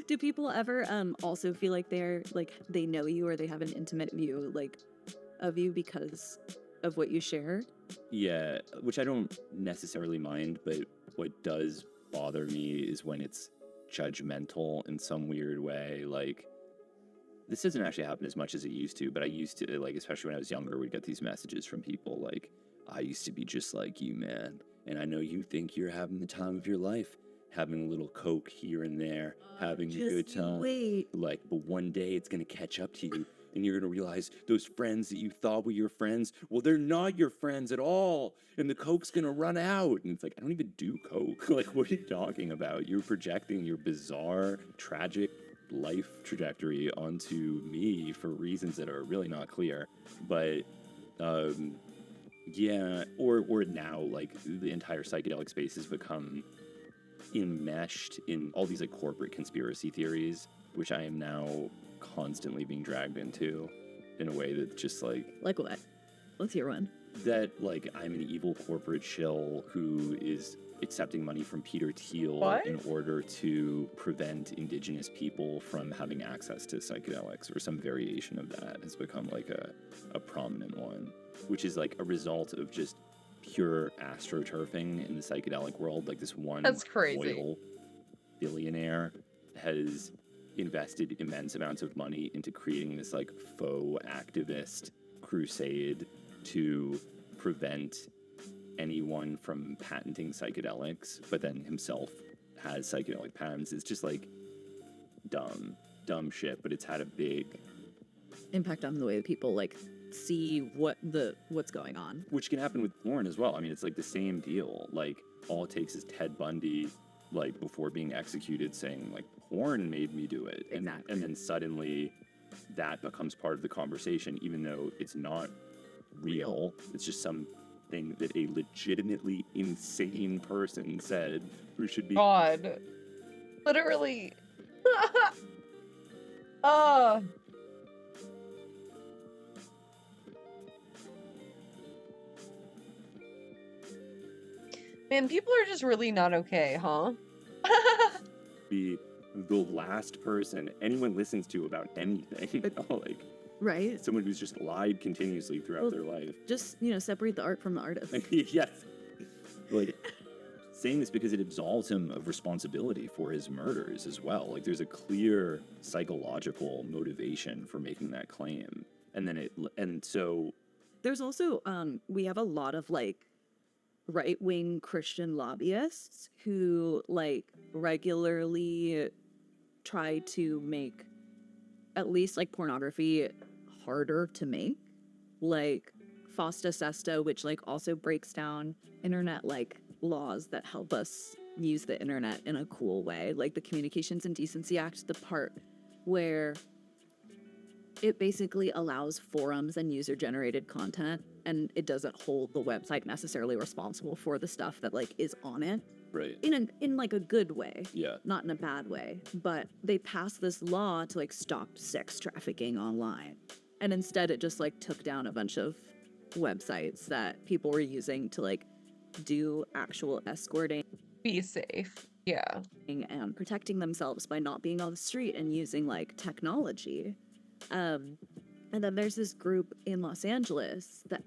Do people ever also feel like they know you or they have an intimate view like of you because of what you share? Yeah, which I don't necessarily mind, but what does bother me is when it's judgmental in some weird way. Like, this doesn't actually happen as much as it used to, but I used to, like, especially when I was younger, we'd get these messages from people like, I used to be just like you, man. And I know you think you're having the time of your life, having a little coke here and there, having a good time. Wait. Like, but one day it's going to catch up to you, And you're going to realize those friends that you thought were your friends, well, they're not your friends at all. And the Coke's going to run out. And it's like, I don't even do Coke. Like, what are you talking about? You're projecting your bizarre, tragic life trajectory onto me for reasons that are really not clear. But, yeah, or now, like, the entire psychedelic space has become enmeshed in all these, like, corporate conspiracy theories, which I am now constantly being dragged into in a way that's just like what? Let's hear one. That, like, I'm an evil corporate shill who is accepting money from Peter Thiel in order to prevent indigenous people from having access to psychedelics, or some variation of that has become like a prominent one, which is like a result of just pure astroturfing in the psychedelic world. Like, this one That's crazy. oil billionaire has invested immense amounts of money into creating this like faux activist crusade to prevent anyone from patenting psychedelics, but then himself has psychedelic patents. It's just like dumb shit, but it's had a big impact on the way that people like see what's going on. Which can happen with porn as well. I mean, it's like the same deal. Like, all it takes is Ted Bundy, like, before being executed, saying like, porn made me do it. Exactly. And then suddenly that becomes part of the conversation, even though it's not real. It's just something that a legitimately insane person said who should be. God. Literally. Man, people are just really not okay, huh? Be the last person anyone listens to about anything. Like, right? Someone who's just lied continuously throughout their life. Just, separate the art from the artist. Yes. Like, saying this because it absolves him of responsibility for his murders as well. Like, there's a clear psychological motivation for making that claim. And so there's also, we have a lot of, like, right-wing Christian lobbyists who, like, regularly try to make at least, like, pornography harder to make. Like, FOSTA SESTA, which, like, also breaks down internet, like, laws that help us use the internet in a cool way. Like the Communications and Decency Act, the part where it basically allows forums and user-generated content, and it doesn't hold the website necessarily responsible for the stuff that, like, is on it. Right. In like a good way. Yeah. Not in a bad way. But they passed this law to, like, stop sex trafficking online. And instead it just, like, took down a bunch of websites that people were using to, like, do actual escorting. Be safe. Yeah. And protecting themselves by not being on the street and using, like, technology. And then there's this group in Los Angeles, the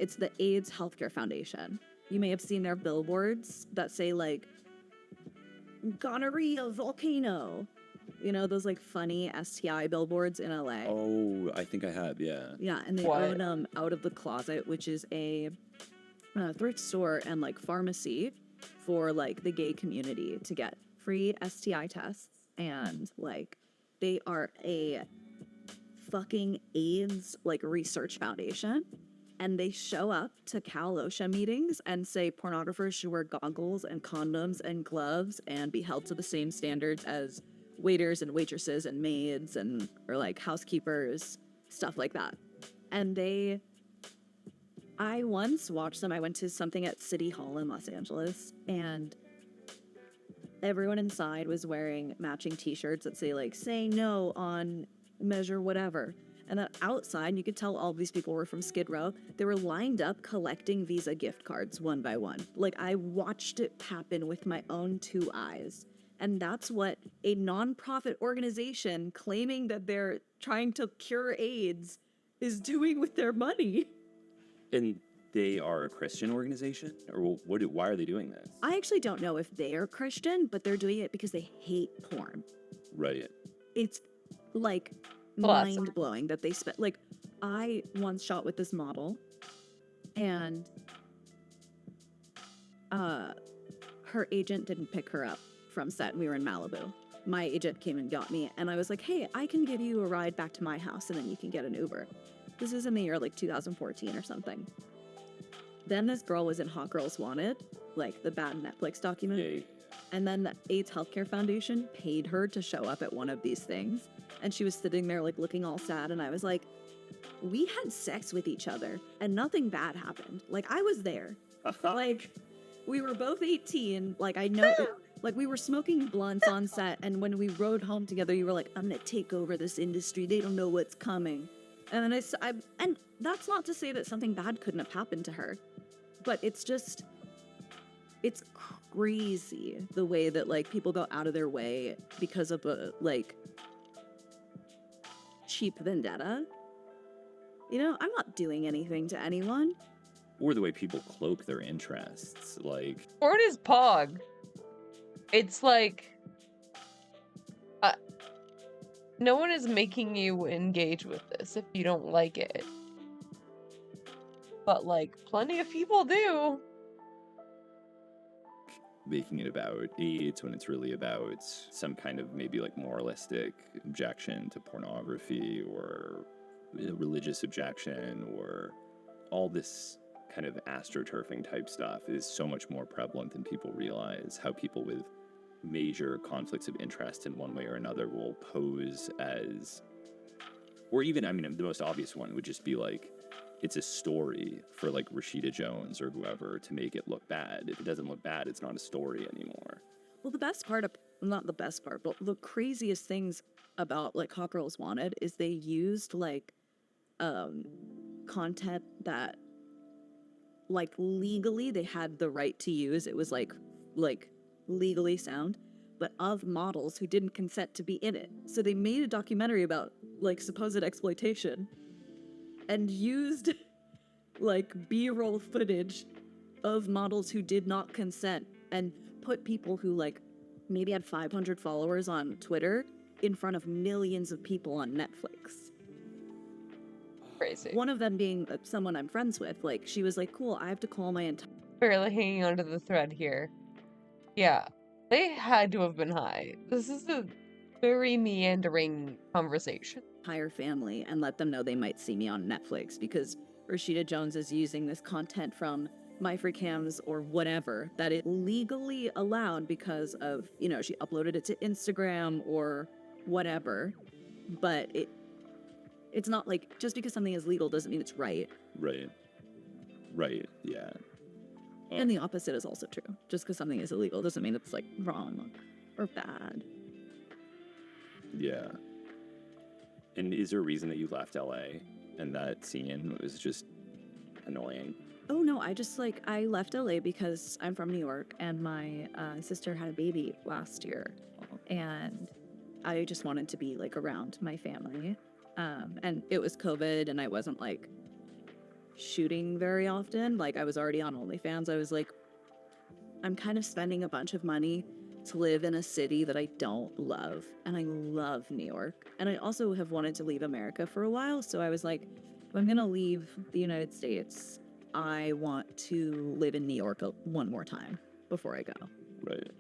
it's the AIDS Healthcare Foundation. You may have seen their billboards that say, like, gonorrhea volcano. You know, those, like, funny STI billboards in LA. Oh, I think I have, yeah. Yeah, and they own Out of the Closet, which is a thrift store and, like, pharmacy for, like, the gay community to get free STI tests. And, like, they are a fucking AIDS, like, research foundation. And they show up to Cal OSHA meetings and say pornographers should wear goggles and condoms and gloves and be held to the same standards as waiters and waitresses and maids and, or, like, housekeepers, stuff like that. And I once watched them. I went to something at City Hall in Los Angeles, and everyone inside was wearing matching t-shirts that say, like, say no on measure whatever. And then outside, you could tell all these people were from Skid Row. They were lined up collecting Visa gift cards one by one. Like, I watched it happen with my own two eyes. And that's what a nonprofit organization claiming that they're trying to cure AIDS is doing with their money. And they are a Christian organization? Or why are they doing this? I actually don't know if they are Christian, but they're doing it because they hate porn. Right. It's, like, mind-blowing that they spent, like, I once shot with this model, and her agent didn't pick her up from set and we were in Malibu. My agent came and got me, and I was like, hey, I can give you a ride back to my house, and then you can get an Uber. This is in the year like 2014 or something. Then this girl was in Hot Girls Wanted, like the bad Netflix documentary. And then the AIDS Healthcare Foundation paid her to show up at one of these things. And she was sitting there like looking all sad, and I was like, we had sex with each other and nothing bad happened. Like, I was there. Like, we were both 18. Like, I know, like, we were smoking blunts on set. And when we rode home together, you were like, I'm going to take over this industry. They don't know what's coming. And then and that's not to say that something bad couldn't have happened to her. But it's just, it's crazy the way that, like, people go out of their way because of a, like, cheap vendetta. You know, I'm not doing anything to anyone. Or the way people cloak their interests, like... Porn is pog. It's like... no one is making you engage with this if you don't like it. But, like, plenty of people do. Making it about AIDS when it's really about some kind of maybe, like, moralistic objection to pornography or religious objection, or all this kind of astroturfing type stuff is so much more prevalent than people realize. How people with major conflicts of interest in one way or another will pose as, or even, I mean, the most obvious one would just be like, it's a story for like Rashida Jones or whoever to make it look bad. If it doesn't look bad, it's not a story anymore. Well, the best part of, not the best part, but the craziest things about like Hot Girls Wanted is they used like content that like legally they had the right to use. It was like legally sound, but of models who didn't consent to be in it. So they made a documentary about like supposed exploitation and used like B-roll footage of models who did not consent and put people who like maybe had 500 followers on Twitter in front of millions of people on Netflix. Crazy. One of them being someone I'm friends with. Like, she was like, cool, I have to call my entire... Barely hanging onto the thread here. Yeah, they had to have been high. This is a very meandering conversation. Entire family and let them know they might see me on Netflix because Rashida Jones is using this content from MyFreeCams or whatever that it legally allowed because of, you know, she uploaded it to Instagram or whatever, but it's not like just because something is legal doesn't mean it's right. Right, yeah. And the opposite is also true. Just because something is illegal doesn't mean it's like wrong or bad. Yeah. And is there a reason that you left LA and that scene was just annoying? Oh no, I left LA because I'm from New York and my sister had a baby last year. And I just wanted to be like around my family. And it was COVID and I wasn't like shooting very often. Like I was already on OnlyFans. I was like, I'm kind of spending a bunch of money to live in a city that I don't love. And I love New York. And I also have wanted to leave America for a while. So I was like, if I'm going to leave the United States, I want to live in New York one more time before I go. Right.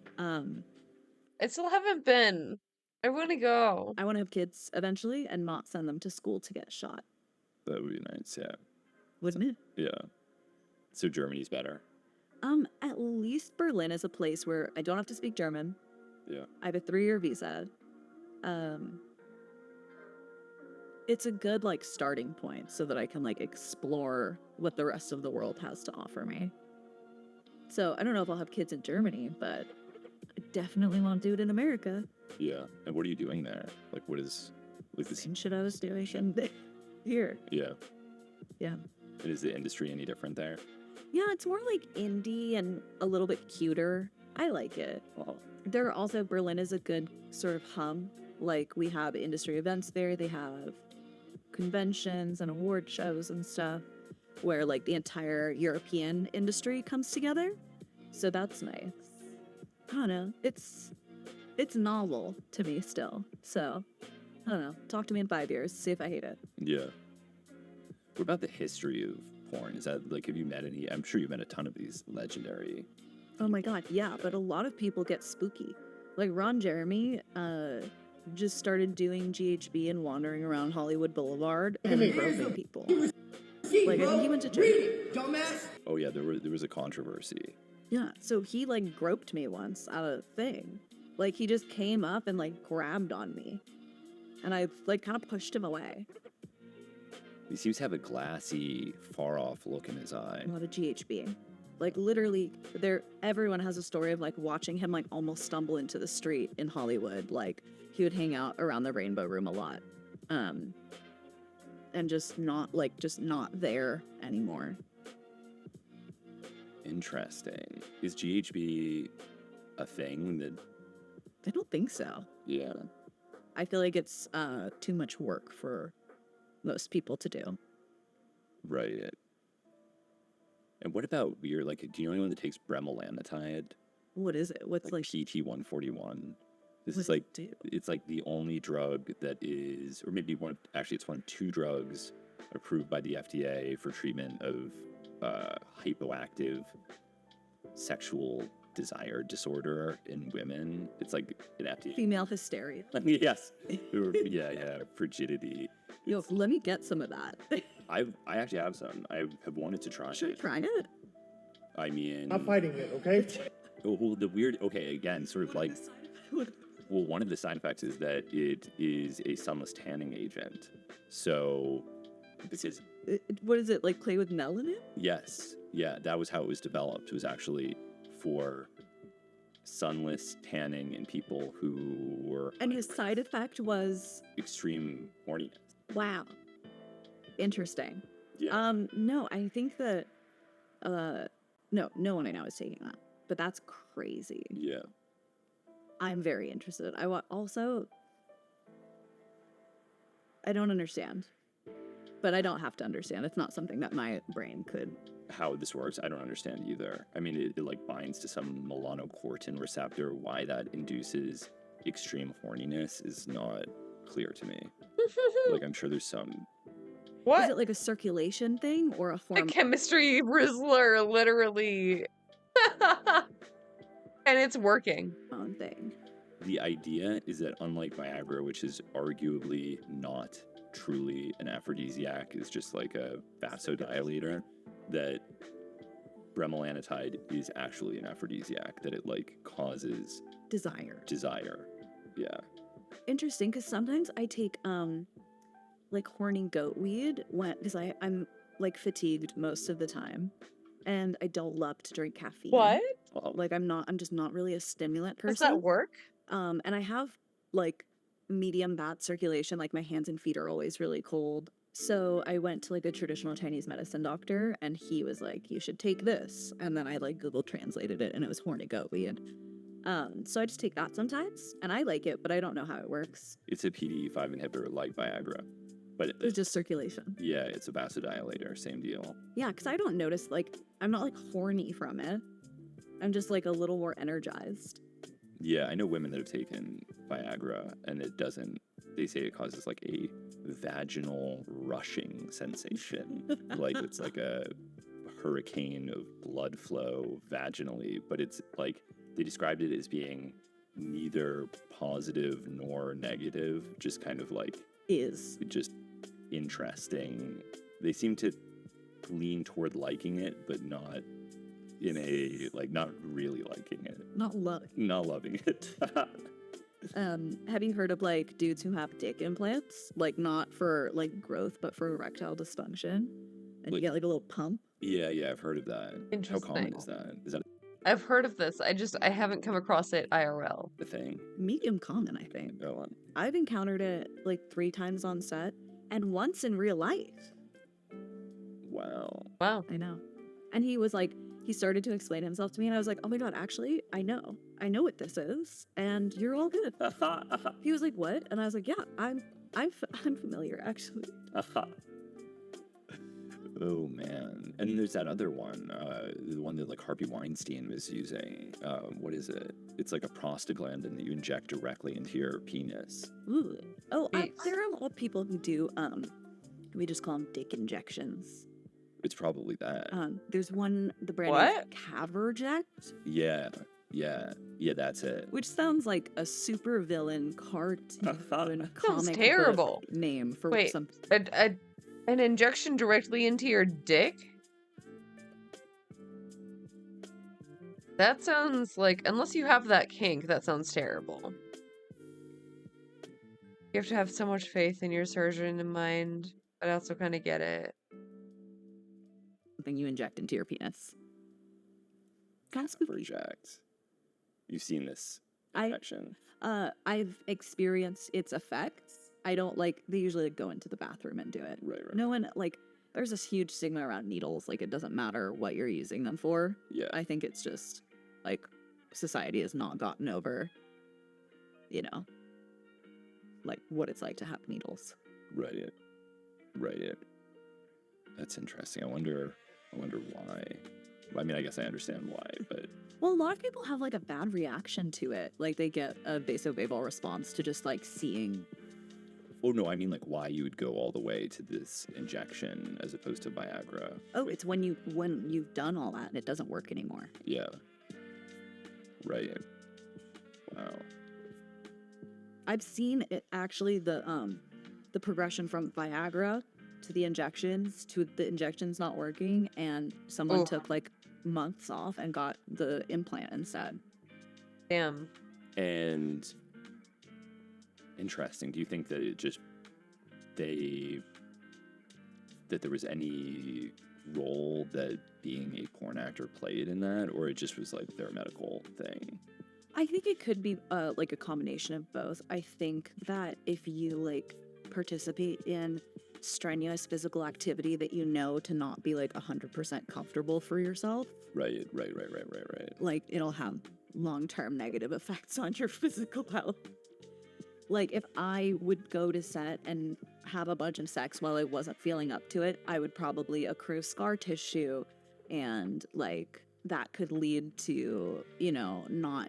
I still haven't been. I want to go. I want to have kids eventually and not send them to school to get shot. That would be nice, yeah. Wouldn't it? Yeah. So Germany's better. At least Berlin is a place where I don't have to speak German. Yeah. I have a 3-year visa. It's a good like starting point so that I can like explore what the rest of the world has to offer me. So I don't know if I'll have kids in Germany, but I definitely want to do it in America. Yeah. And what are you doing there? Like, what is like this? Same shit I was doing here. Yeah. Yeah. And is the industry any different there? Yeah, it's more like indie and a little bit cuter. I like it. There are also, Berlin is a good sort of hub. Like, we have industry events there. They have conventions and award shows and stuff where, like, the entire European industry comes together. So that's nice. I don't know. It's novel to me still. So, I don't know. Talk to me in 5 years. See if I hate it. Yeah. What about the history of porn? Is that, like, have you met any? I'm sure you've met a ton of these legendary. Oh my god, yeah, but a lot of people get spooky. Like Ron Jeremy just started doing GHB and wandering around Hollywood Boulevard and groping people. Like I think he went to jail. Oh yeah, there was a controversy. Yeah, so he like groped me once at a thing. Like he just came up and like grabbed on me. And I like kind of pushed him away. He seems to have a glassy, far off look in his eye. A lot of GHB. Like literally everyone has a story of like watching him like almost stumble into the street in Hollywood. Like he would hang out around the Rainbow Room a lot. And just not there anymore. Interesting. Is GHB a thing that... I don't think so. Yeah. I feel like it's too much work for most people to do. Right. And what about weird, like, do you know anyone that takes bremelanotide? What is it? What's like PT-141? This is like, it's like the only drug that is, or maybe it's one of two drugs approved by the FDA for treatment of hypoactive sexual desire disorder in women. It's like an FDA. Female hysteria. Yes. Yeah, frigidity. Yo, let me get some of that. I actually have some. I have wanted to try Should it. Try it? I mean... I'm fighting it, okay? Well, the weird... Okay, again, sort of like... Well, one of the side effects is that it is a sunless tanning agent. So, this is... What is it, like play with melanin? Yes. Yeah, that was how it was developed. It was actually for sunless tanning in people who were... And his side effect was... extreme horniness. Wow. Interesting. Yeah. No, I think that... No one I know is taking that. But that's crazy. Yeah. I'm very interested. Also, I don't understand. But I don't have to understand. It's not something that my brain could... How this works, I don't understand either. I mean, it like binds to some melanocortin receptor. Why that induces extreme horniness is not clear to me. Like, I'm sure there's some... What? Is it like a circulation thing or a form... A chemistry Rizzler, literally. And it's working. Own thing. The idea is that unlike Viagra, which is arguably not truly an aphrodisiac, is just like a vasodilator, that bremelanotide is actually an aphrodisiac, that it like causes Desire. Yeah. Interesting, because sometimes I take like horny goat weed because I'm like fatigued most of the time, and I don't love to drink caffeine. What? Like I'm just not really a stimulant person. Does that work? And I have like medium bad circulation. Like my hands and feet are always really cold. So I went to like a traditional Chinese medicine doctor, and he was like, "You should take this." And then I like Google translated it, and it was horny goat weed. So I just take that sometimes, and I like it, but I don't know how it works. It's a PDE5 inhibitor like Viagra, but It's just circulation. yeah, it's a vasodilator, same deal. Yeah, because I don't notice, like, I'm not like horny from it. I'm just like a little more energized. Yeah, I know women that have taken Viagra, and it doesn't, they say it causes like a vaginal rushing sensation. Like it's like a hurricane of blood flow vaginally, but it's like, they described it as being neither positive nor negative, just kind of like... Just interesting. They seem to lean toward liking it, but not in a, like, not really liking it. Not loving it. Have you heard of like dudes who have dick implants? Like not for like growth, but for erectile dysfunction? And you get like a little pump? Yeah, I've heard of that. How common is that? Is that I've heard of this. I haven't come across it IRL. a thing? Medium common, I think. Go on. I've encountered it like 3 times on set and once in real life. Wow. I know. And he was like, he started to explain himself to me, and I was like, oh my god, actually, I know what this is, and you're all good. He was like, what? And I was like, yeah, I'm familiar, actually. Oh man. And there's that other one, the one that like Harvey Weinstein was using. What is it? It's like a prostaglandin that you inject directly into your penis. Ooh. Oh, there are a lot of people who do, we just call them dick injections. It's probably that. There's one, the brand What? is Caverject. Yeah. Yeah, that's it. Which sounds like a super villain cartoon Sounds comic terrible. book name for Wait, some. an injection directly into your dick? That sounds like, unless you have that kink, that sounds terrible. You have to have so much faith in your surgeon in mind, but I also kind of get it. Something you inject into your penis. Sounds spooky. Jacked. You've seen this I- action. I've experienced its effects. I don't like, they usually go into the bathroom and do it. Right. No one, like, there's this huge stigma around needles. Like, it doesn't matter what you're using them for. Yeah. I think it's just, like, society has not gotten over, you know, like, what it's like to have needles. Right. That's interesting. I wonder why. I mean, I guess I understand why, but Well, a lot of people have, like, a bad reaction to it. Like, they get a vasovagal response to just, like, seeing. oh no, I mean like why you would go all the way to this injection as opposed to Viagra. Oh, it's when you've done all that and it doesn't work anymore. Yeah. Right. Wow. I've seen it actually, the progression from Viagra to the injections not working, and someone took like months off and got the implant instead. Damn. And interesting. Do you think that that there was any role that being a porn actor played in that, or it just was like their medical thing? I think it could be like a combination of both. I think that if you like participate in strenuous physical activity that you know to not be like 100% comfortable for yourself, Right. like it'll have long-term negative effects on your physical health. Like if I would go to set and have a bunch of sex while I wasn't feeling up to it, I would probably accrue scar tissue, and like that could lead to, you know, not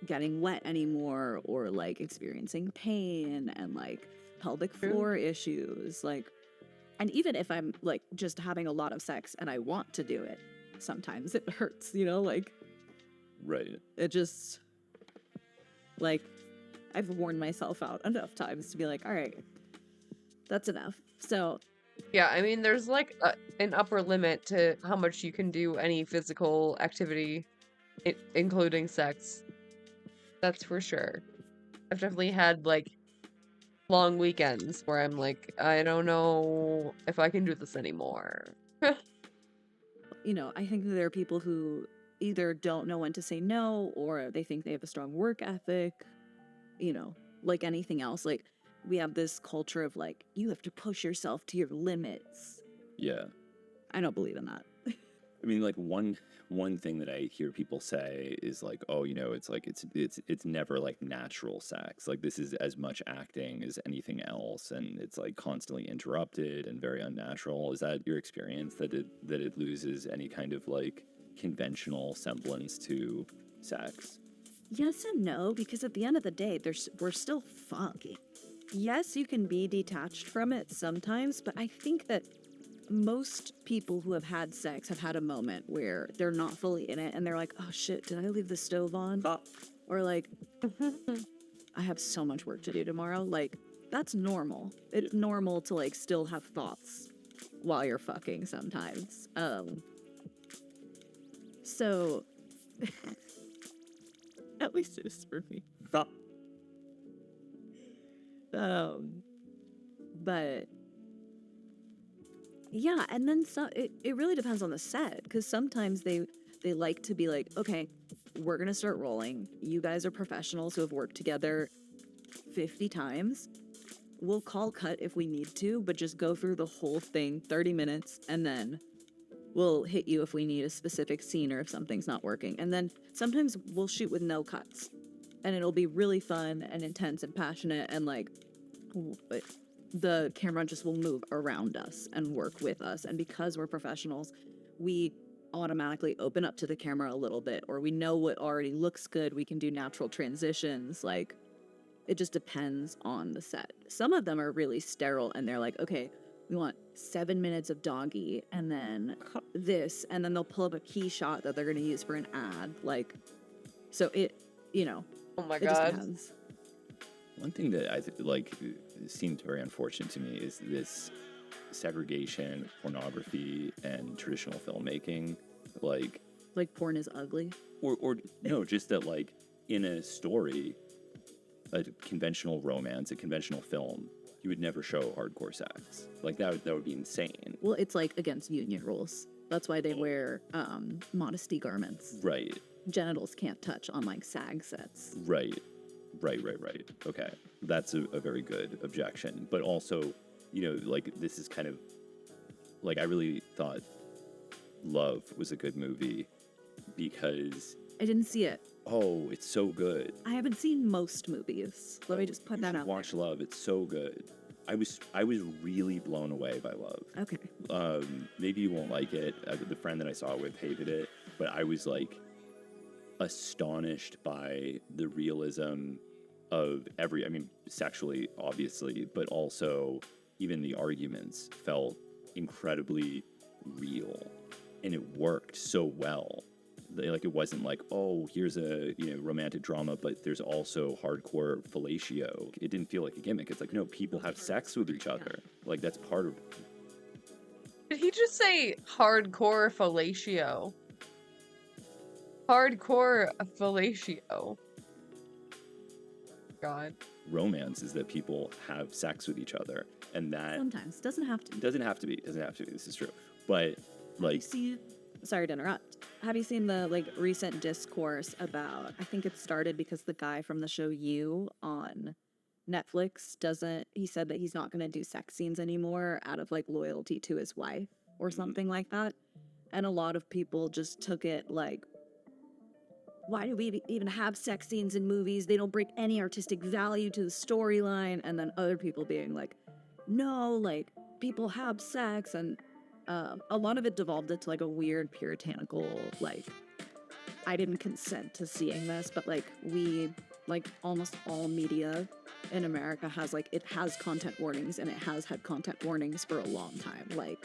getting wet anymore, or like experiencing pain and like pelvic floor issues. Like, and even if I'm like just having a lot of sex and I want to do it, sometimes it hurts, you know, like Right. it just, like, I've worn myself out enough times to be like, all right, that's enough. So Yeah, I mean, there's like an upper limit to how much you can do any physical activity, including sex. That's for sure. I've definitely had like long weekends where I'm like, I don't know if I can do this anymore. you know, I think that there are people who either don't know when to say no, or they think they have a strong work ethic, you know, like anything else. Like, we have this culture of like, you have to push yourself to your limits. Yeah. I don't believe in that. I mean, like one thing that I hear people say is like, oh, you know, it's like it's never like natural sex. Like this is as much acting as anything else, and it's like constantly interrupted and very unnatural. Is that your experience, that it loses any kind of like conventional semblance to sex? Yes and no, because at the end of the day, we're still fucking. Yes, you can be detached from it sometimes, but I think that most people who have had sex have had a moment where they're not fully in it and they're like, oh shit, did I leave the stove on? Or like, I have so much work to do tomorrow. Like, that's normal. It's normal to like still have thoughts while you're fucking sometimes. So at least it is for me. But yeah, and then it really depends on the set, because sometimes they like to be like, okay, we're gonna start rolling. You guys are professionals who have worked together 50 times. We'll call cut if we need to, but just go through the whole thing, 30 minutes, and then we'll hit you if we need a specific scene or if something's not working. And then sometimes we'll shoot with no cuts, and it'll be really fun and intense and passionate, and like the camera just will move around us and work with us. And because we're professionals, we automatically open up to the camera a little bit, or we know what already looks good. We can do natural transitions. Like, it just depends on the set. Some of them are really sterile, and they're like, okay, we want 7 minutes of doggy and then this, and then they'll pull up a key shot that they're going to use for an ad. Like, so you know, Oh my it just god. depends. One thing that like seemed very unfortunate to me is this segregation, pornography, and traditional filmmaking. Like porn is ugly. Or no, just that like in a story, a conventional romance, a conventional film, you would never show hardcore sex. Like that would be insane. Well, it's like against union rules. That's why they wear modesty garments. Right. Genitals can't touch on like SAG sets. Right. Okay. That's a very good objection. But also, you know, like this is kind of like I really thought Love was a good movie because I didn't see it. Oh, it's so good. I haven't seen most movies. Let me just put that out. Watch Love. It's so good. I was really blown away by Love. Okay. Maybe you won't like it. The friend that I saw it with hated it, but I was like astonished by the realism of I mean, sexually, obviously, but also even the arguments felt incredibly real, and it worked so well. Like it wasn't like, oh, here's a romantic drama, but there's also hardcore fellatio. It didn't feel like a gimmick. It's like, no, people have sex with each other. Like that's part of. Did he just say hardcore fellatio? Hardcore fellatio. God. Romance is that people have sex with each other, and that Sometimes doesn't have to. doesn't have to be. This is true, but like. Sorry to interrupt. Have you seen the like recent discourse about? I think it started because the guy from the show You on Netflix doesn't. He said that he's not going to do sex scenes anymore out of like loyalty to his wife or something like that. And a lot of people just took it like, why do we even have sex scenes in movies? They don't bring any artistic value to the storyline. And then other people being like, no, like people have sex. And a lot of it devolved into like a weird puritanical, like, I didn't consent to seeing this, but like like almost all media in America has like, it has content warnings, and it has had content warnings for a long time. Like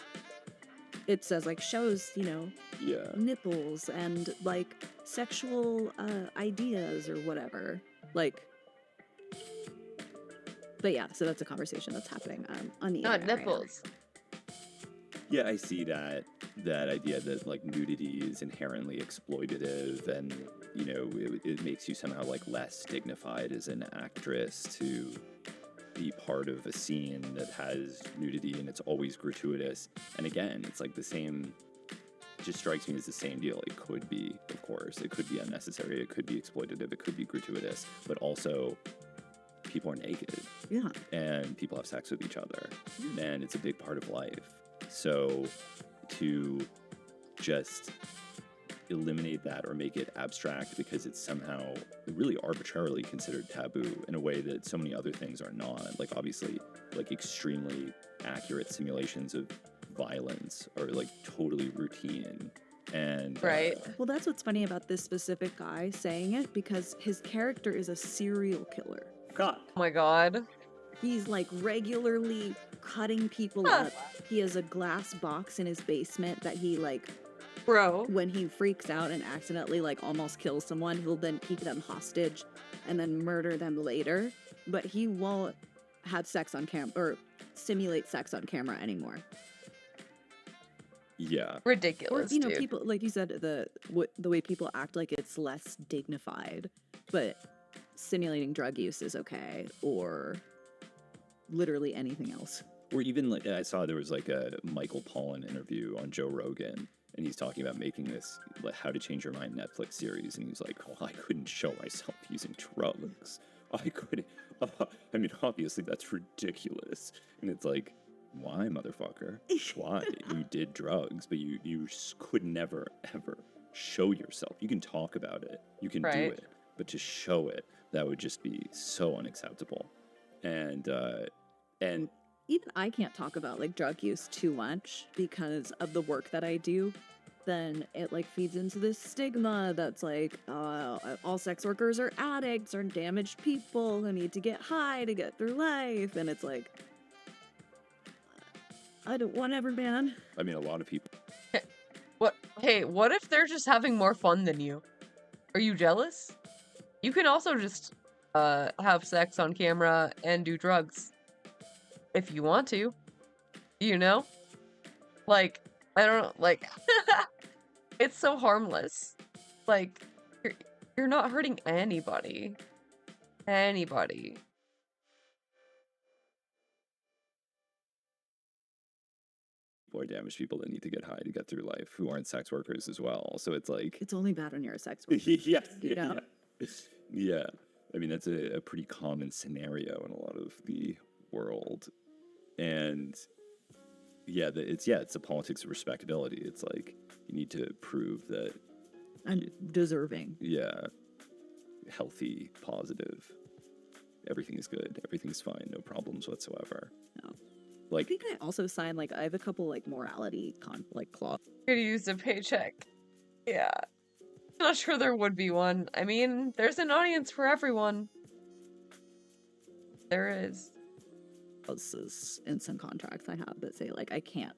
it says like shows, nipples and like sexual ideas or whatever. Like, but yeah, so that's a conversation that's happening on the internet right nipples. Yeah, I see that idea that like nudity is inherently exploitative, and it makes you somehow like less dignified as an actress to be part of a scene that has nudity and it's always gratuitous. And again, it's like the same. It just strikes me as the same deal. It could be, of course, it could be unnecessary, it could be exploitative, it could be gratuitous, but also people are naked. Yeah. And people have sex with each other, and it's a big part of life. So to just eliminate that or make it abstract because it's somehow really arbitrarily considered taboo in a way that so many other things are not, like obviously like extremely accurate simulations of violence are like totally routine. And right. Well, that's what's funny about this specific guy saying it, because his character is a serial killer. God. Oh my god. He's like regularly cutting people up. He has a glass box in his basement that he like, when he freaks out and accidentally like almost kills someone, he'll then keep them hostage and then murder them later. But he won't have sex on camera or simulate sex on camera anymore. Yeah. Ridiculous. Or, dude. People, like you said, the way people act like it's less dignified, but simulating drug use is okay, or literally anything else. Or even like I saw there was like a Michael Pollan interview on Joe Rogan, and he's talking about making this like How to Change Your Mind Netflix series, and he's like, well, I couldn't show myself using drugs. I couldn't. I mean, obviously that's ridiculous. And it's like, why, motherfucker? Why? You did drugs, but you could never ever show yourself. You can talk about it, you can do it, but to show it, that would just be so unacceptable. And even I can't talk about like drug use too much because of the work that I do. Then it like feeds into this stigma that's like all sex workers are addicts or damaged people who need to get high to get through life, and it's like I don't want ever, man. I mean, a lot of people. What? Hey, what if they're just having more fun than you? Are you jealous? You can also just have sex on camera and do drugs if you want to, you know? Like, I don't know, like, it's so harmless. Like, you're not hurting anybody. Anybody. Or damaged people that need to get high to get through life who aren't sex workers as well. So it's like It's only bad when you're a sex worker. yeah, You know? yeah. I mean that's a pretty common scenario in a lot of the world, and it's the politics of respectability. It's like you need to prove that I'm deserving. Healthy, positive. Everything is good. Everything's fine. No problems whatsoever. No. Like, I think I also signed, like, I have a couple, like, morality clause. Could use a paycheck. Yeah. Not sure there would be one. I mean, there's an audience for everyone. There is. Clauses in some contracts I have that say, like, I can't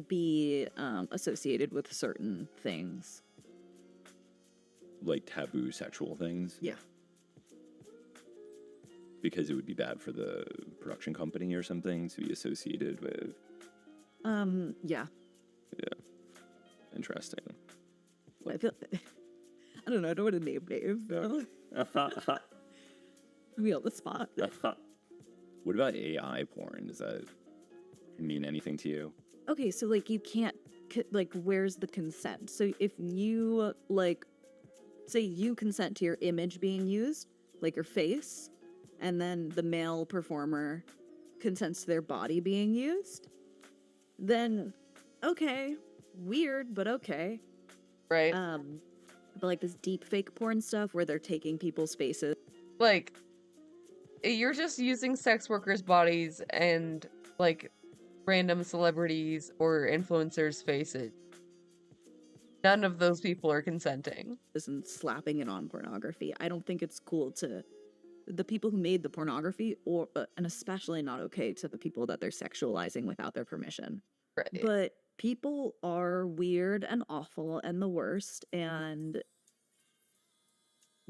be associated with certain things. Like taboo sexual things? Yeah. Because it would be bad for the production company or something to be associated with. Yeah. Yeah. Interesting. I feel. I don't know. I don't want to name names. Me on the spot. What about AI porn? Does that mean anything to you? Okay, so like you can't like where's the consent? So if you like say you consent to your image being used, like your face, and then the male performer consents to their body being used, then okay, weird, but okay. Right. But like this deep fake porn stuff where they're taking people's faces. Like, you're just using sex workers' bodies and like random celebrities or influencers' faces. None of those people are consenting. Isn't slapping it on pornography. I don't think it's cool to the people who made the pornography, or and especially not okay to the people that they're sexualizing without their permission. Right. But people are weird and awful and the worst, and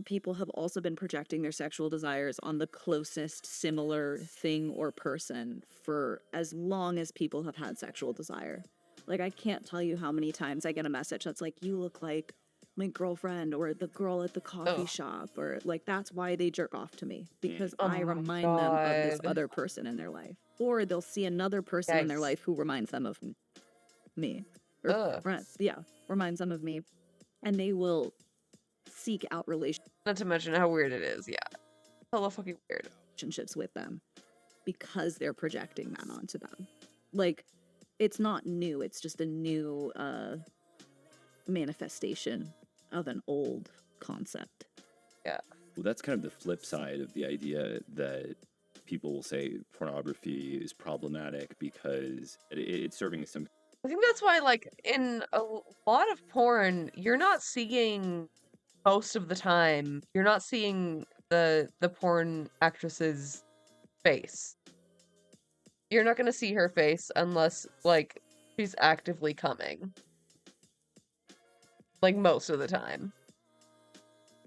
people have also been projecting their sexual desires on the closest similar thing or person for as long as people have had sexual desire. Like, I can't tell you how many times I get a message that's like, you look like my girlfriend or the girl at the coffee shop, or like, that's why they jerk off to me, because I remind them of this other person in their life. Or they'll see another person in their life who reminds them of me. Or friends, reminds them of me. And they will seek out relationships. Not to mention how weird it is, hella fucking weird. Relationships with them because they're projecting that onto them. Like, it's not new, it's just a new manifestation of an old concept. Yeah. Well, that's kind of the flip side of the idea that people will say pornography is problematic because it's serving some. I think that's why, like, in a lot of porn, you're not seeing, most of the time, you're not seeing the porn actress's face. You're not gonna see her face unless, like, she's actively coming. Like, most of the time.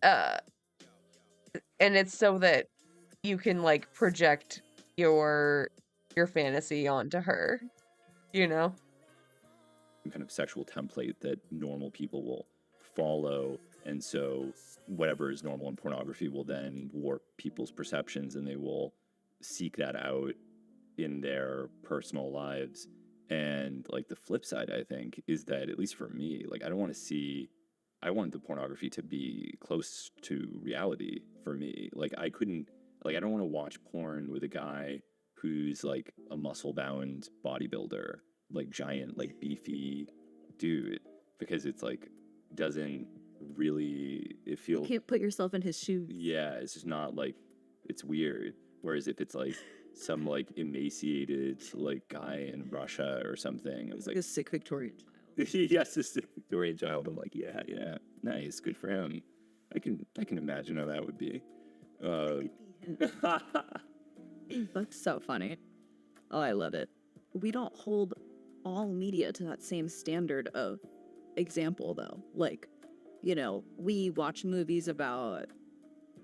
And it's so that you can, like, project your fantasy onto her, you know? Kind of sexual template that normal people will follow, and so whatever is normal in pornography will then warp people's perceptions, and they will seek that out in their personal lives. And like the flip side, I think, is that at least for me, like I want the pornography to be close to reality for me. Like I don't want to watch porn with a guy who's like a muscle bound bodybuilder, like giant, like beefy dude, because it's like doesn't really, it feels, You can't put yourself in his shoes. yeah, it's just not like, it's weird. Whereas if it's like some like emaciated like guy in Russia or something, it was like a sick Victorian child. yes, a sick Victorian child. I'm like, yeah, nice, good for him. I can imagine how that would be. That's so funny. Oh, I love it. We don't hold all media to that same standard of example, though. Like, you know, we watch movies about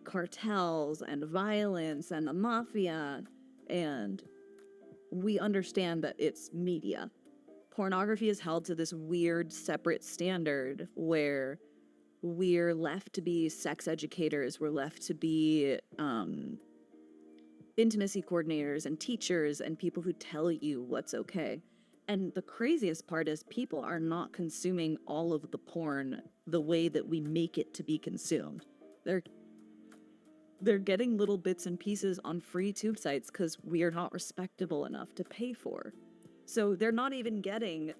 cartels and violence and the mafia, and we understand that it's media. Pornography is held to this weird separate standard where we're left to be sex educators, we're left to be intimacy coordinators and teachers and people who tell you what's okay. And the craziest part is people are not consuming all of the porn the way that we make it to be consumed. They're getting little bits and pieces on free tube sites because we are not respectable enough to pay for. So they're not even getting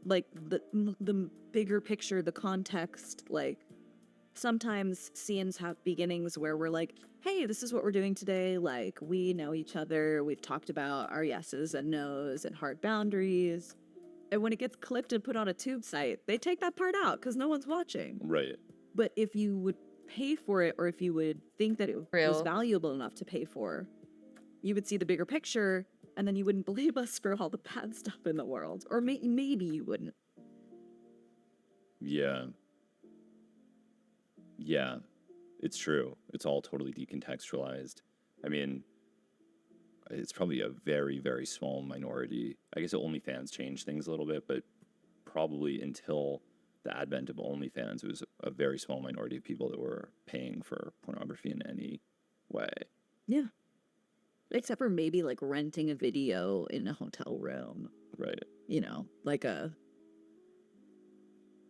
like the bigger picture, the context. Like sometimes scenes have beginnings where we're like, hey, this is what we're doing today. Like we know each other. We've talked about our yeses and nos and hard boundaries. And when it gets clipped and put on a tube site, they take that part out because no one's watching. Right. But if you would pay for it, or if you would think that it was Real. valuable enough to pay for, you would see the bigger picture, and then you wouldn't blame us for all the bad stuff in the world. Or maybe you wouldn't. Yeah. Yeah, it's true. It's all totally decontextualized. I mean, it's probably a very, very small minority. I guess OnlyFans changed things a little bit, but probably until the advent of OnlyFans, it was a very small minority of people that were paying for pornography in any way. Yeah. Except for maybe like renting a video in a hotel room. Right. You know,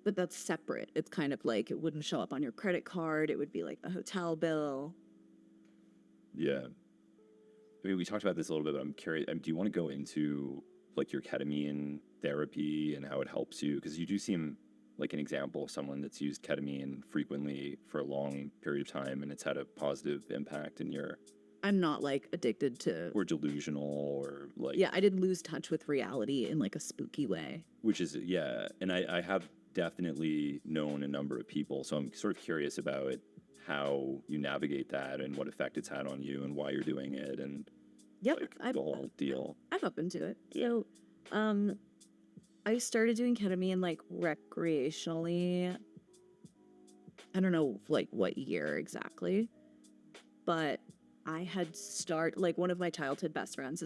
but that's separate. It's kind of like it wouldn't show up on your credit card. It would be like a hotel bill. Yeah. I mean, we talked about this a little bit, but I'm curious. Do you want to go into like your ketamine therapy and how it helps you? Because you do seem like an example of someone that's used ketamine frequently for a long period of time, and it's had a positive impact in your... I'm not like addicted to... Or delusional, or like... Yeah, I did lose touch with reality in like a spooky way. Which is, yeah. And I have definitely known a number of people, so I'm sort of curious about how you navigate that and what effect it's had on you and why you're doing it and yep, like, the whole deal. I'm up into it. Yeah. So, I started doing ketamine like recreationally. I don't know like what year exactly, but I had like one of my childhood best friends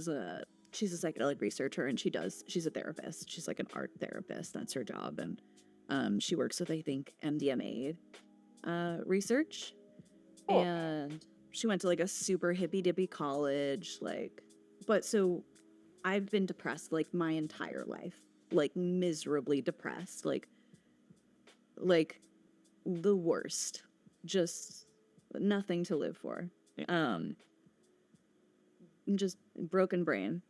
she's a psychedelic researcher, and she's a therapist. She's like an art therapist. That's her job. And she works with, I think, MDMA research. Cool. And she went to like a super hippy dippy college. But so I've been depressed like my entire life, like miserably depressed, like the worst, just nothing to live for. Just broken brain.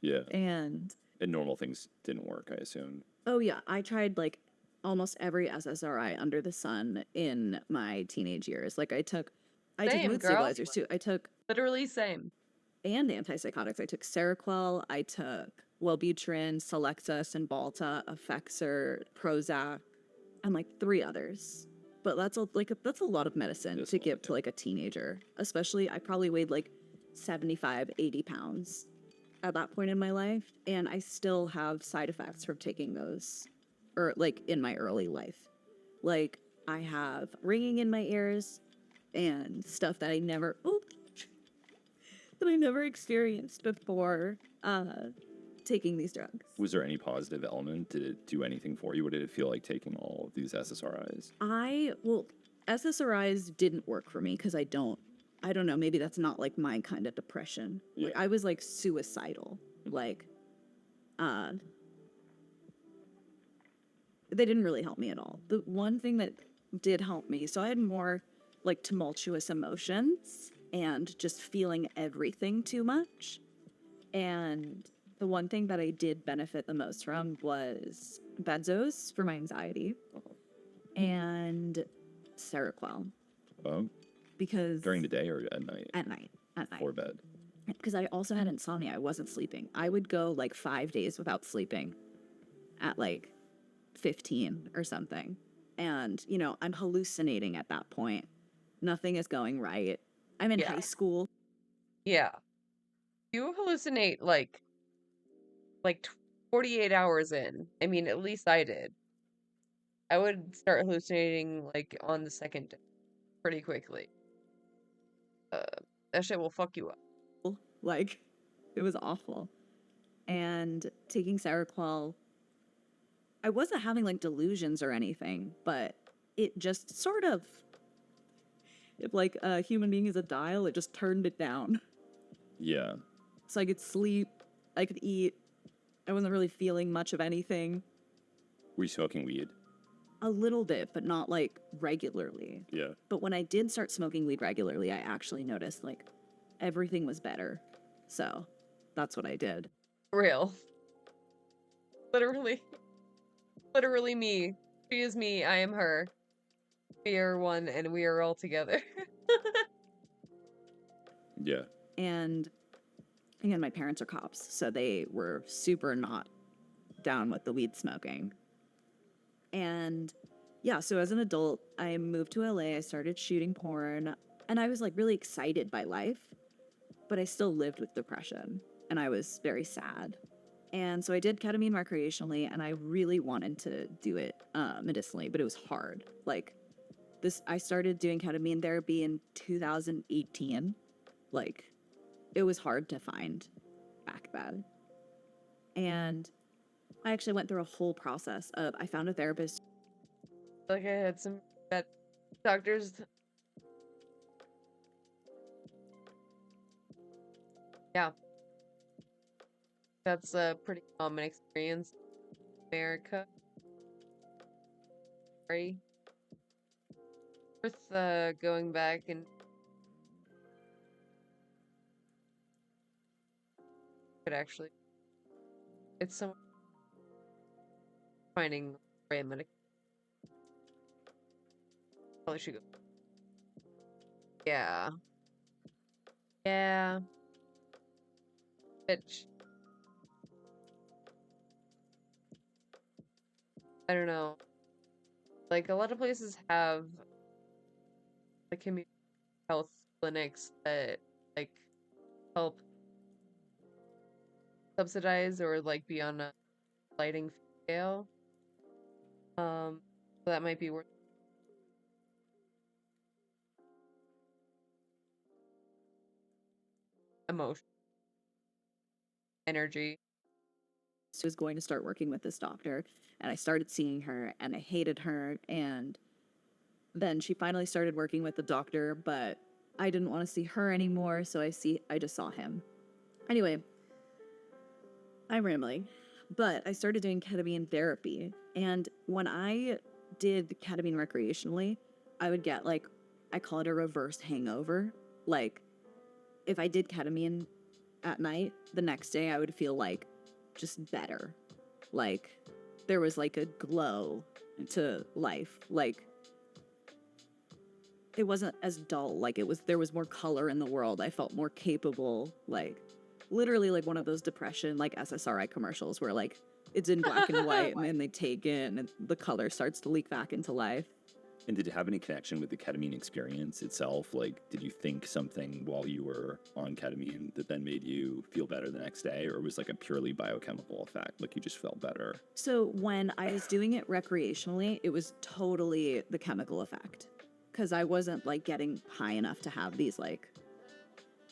Yeah. And normal things didn't work, I assume. Oh yeah, I tried like almost every SSRI under the sun in my teenage years. Like I took mood stabilizers too. I took literally same. And antipsychotics. I took Seroquel, I took Wellbutrin, Celexa, Cymbalta, Effexor, Prozac, and like 3 others. But that's a lot of medicine to give to like a teenager. Especially, I probably weighed like 75, 80 pounds at that point in my life. And I still have side effects from taking those, or like in my early life. Like I have ringing in my ears and stuff that I never experienced before taking these drugs. Was there any positive element? Did it do anything for you? What did it feel like taking all of these SSRIs? SSRIs didn't work for me because I don't know, maybe that's not like my kind of depression. Yeah. Like I was like suicidal. Like they didn't really help me at all. The one thing that did help me, so I had more like tumultuous emotions and just feeling everything too much. And the one thing that I did benefit the most from was benzos for my anxiety and Seroquel. Oh. Because during the day or at night? At night. Before bed. Because I also had insomnia. I wasn't sleeping. I would go like 5 days without sleeping at like 15 or something. And, you know, I'm hallucinating at that point. Nothing is going right. I'm in high school. Yeah. You hallucinate like 48 hours in. I mean, at least I did. I would start hallucinating like on the second day pretty quickly. That shit will fuck you up. Like, it was awful. And taking Seroquel, I wasn't having like delusions or anything, but it just sort of, if like a human being is a dial, it just turned it down. Yeah. So I could sleep, I could eat, I wasn't really feeling much of anything. Were you smoking weed? A little bit, but not like regularly. Yeah. But when I did start smoking weed regularly, I actually noticed like everything was better. So that's what I did. Real. Literally. Literally me. She is me, I am her. We are one and we are all together. Yeah. And again, my parents are cops, so they were super not down with the weed smoking. And yeah, so as an adult, I moved to LA, I started shooting porn, and I was like really excited by life, but I still lived with depression, and I was very sad. And so I did ketamine recreationally, and I really wanted to do it medicinally, but it was hard. Like I started doing ketamine therapy in 2018. Like, it was hard to find back then. And I actually went through a whole process of, I found a therapist. Like I had some bad doctors. Yeah. That's a pretty common experience in America. Sorry. Worth going back and could actually it's some finding right medic. Probably should go. Yeah. Yeah. Bitch. I don't know. Like a lot of places have like community health clinics that like help subsidize or like be on a sliding scale. So that might be worth emotion, energy. I was going to start working with this doctor, and I started seeing her, and I hated her, and then she finally started working with the doctor, but I didn't want to see her anymore, so I just saw him. Anyway, I'm rambling, but I started doing ketamine therapy, and when I did ketamine recreationally, I would get like, I call it a reverse hangover. Like, if I did ketamine at night, the next day I would feel like just better. Like, there was like a glow to life. Like, it wasn't as dull. Like, there was more color in the world. I felt more capable. Like, literally like one of those depression, like SSRI commercials where like it's in black and white and then they take it and the color starts to leak back into life. And did it have any connection with the ketamine experience itself? Like, did you think something while you were on ketamine that then made you feel better the next day? Or was like a purely biochemical effect? Like you just felt better? So when I was doing it recreationally, it was totally the chemical effect. Because I wasn't like getting high enough to have these like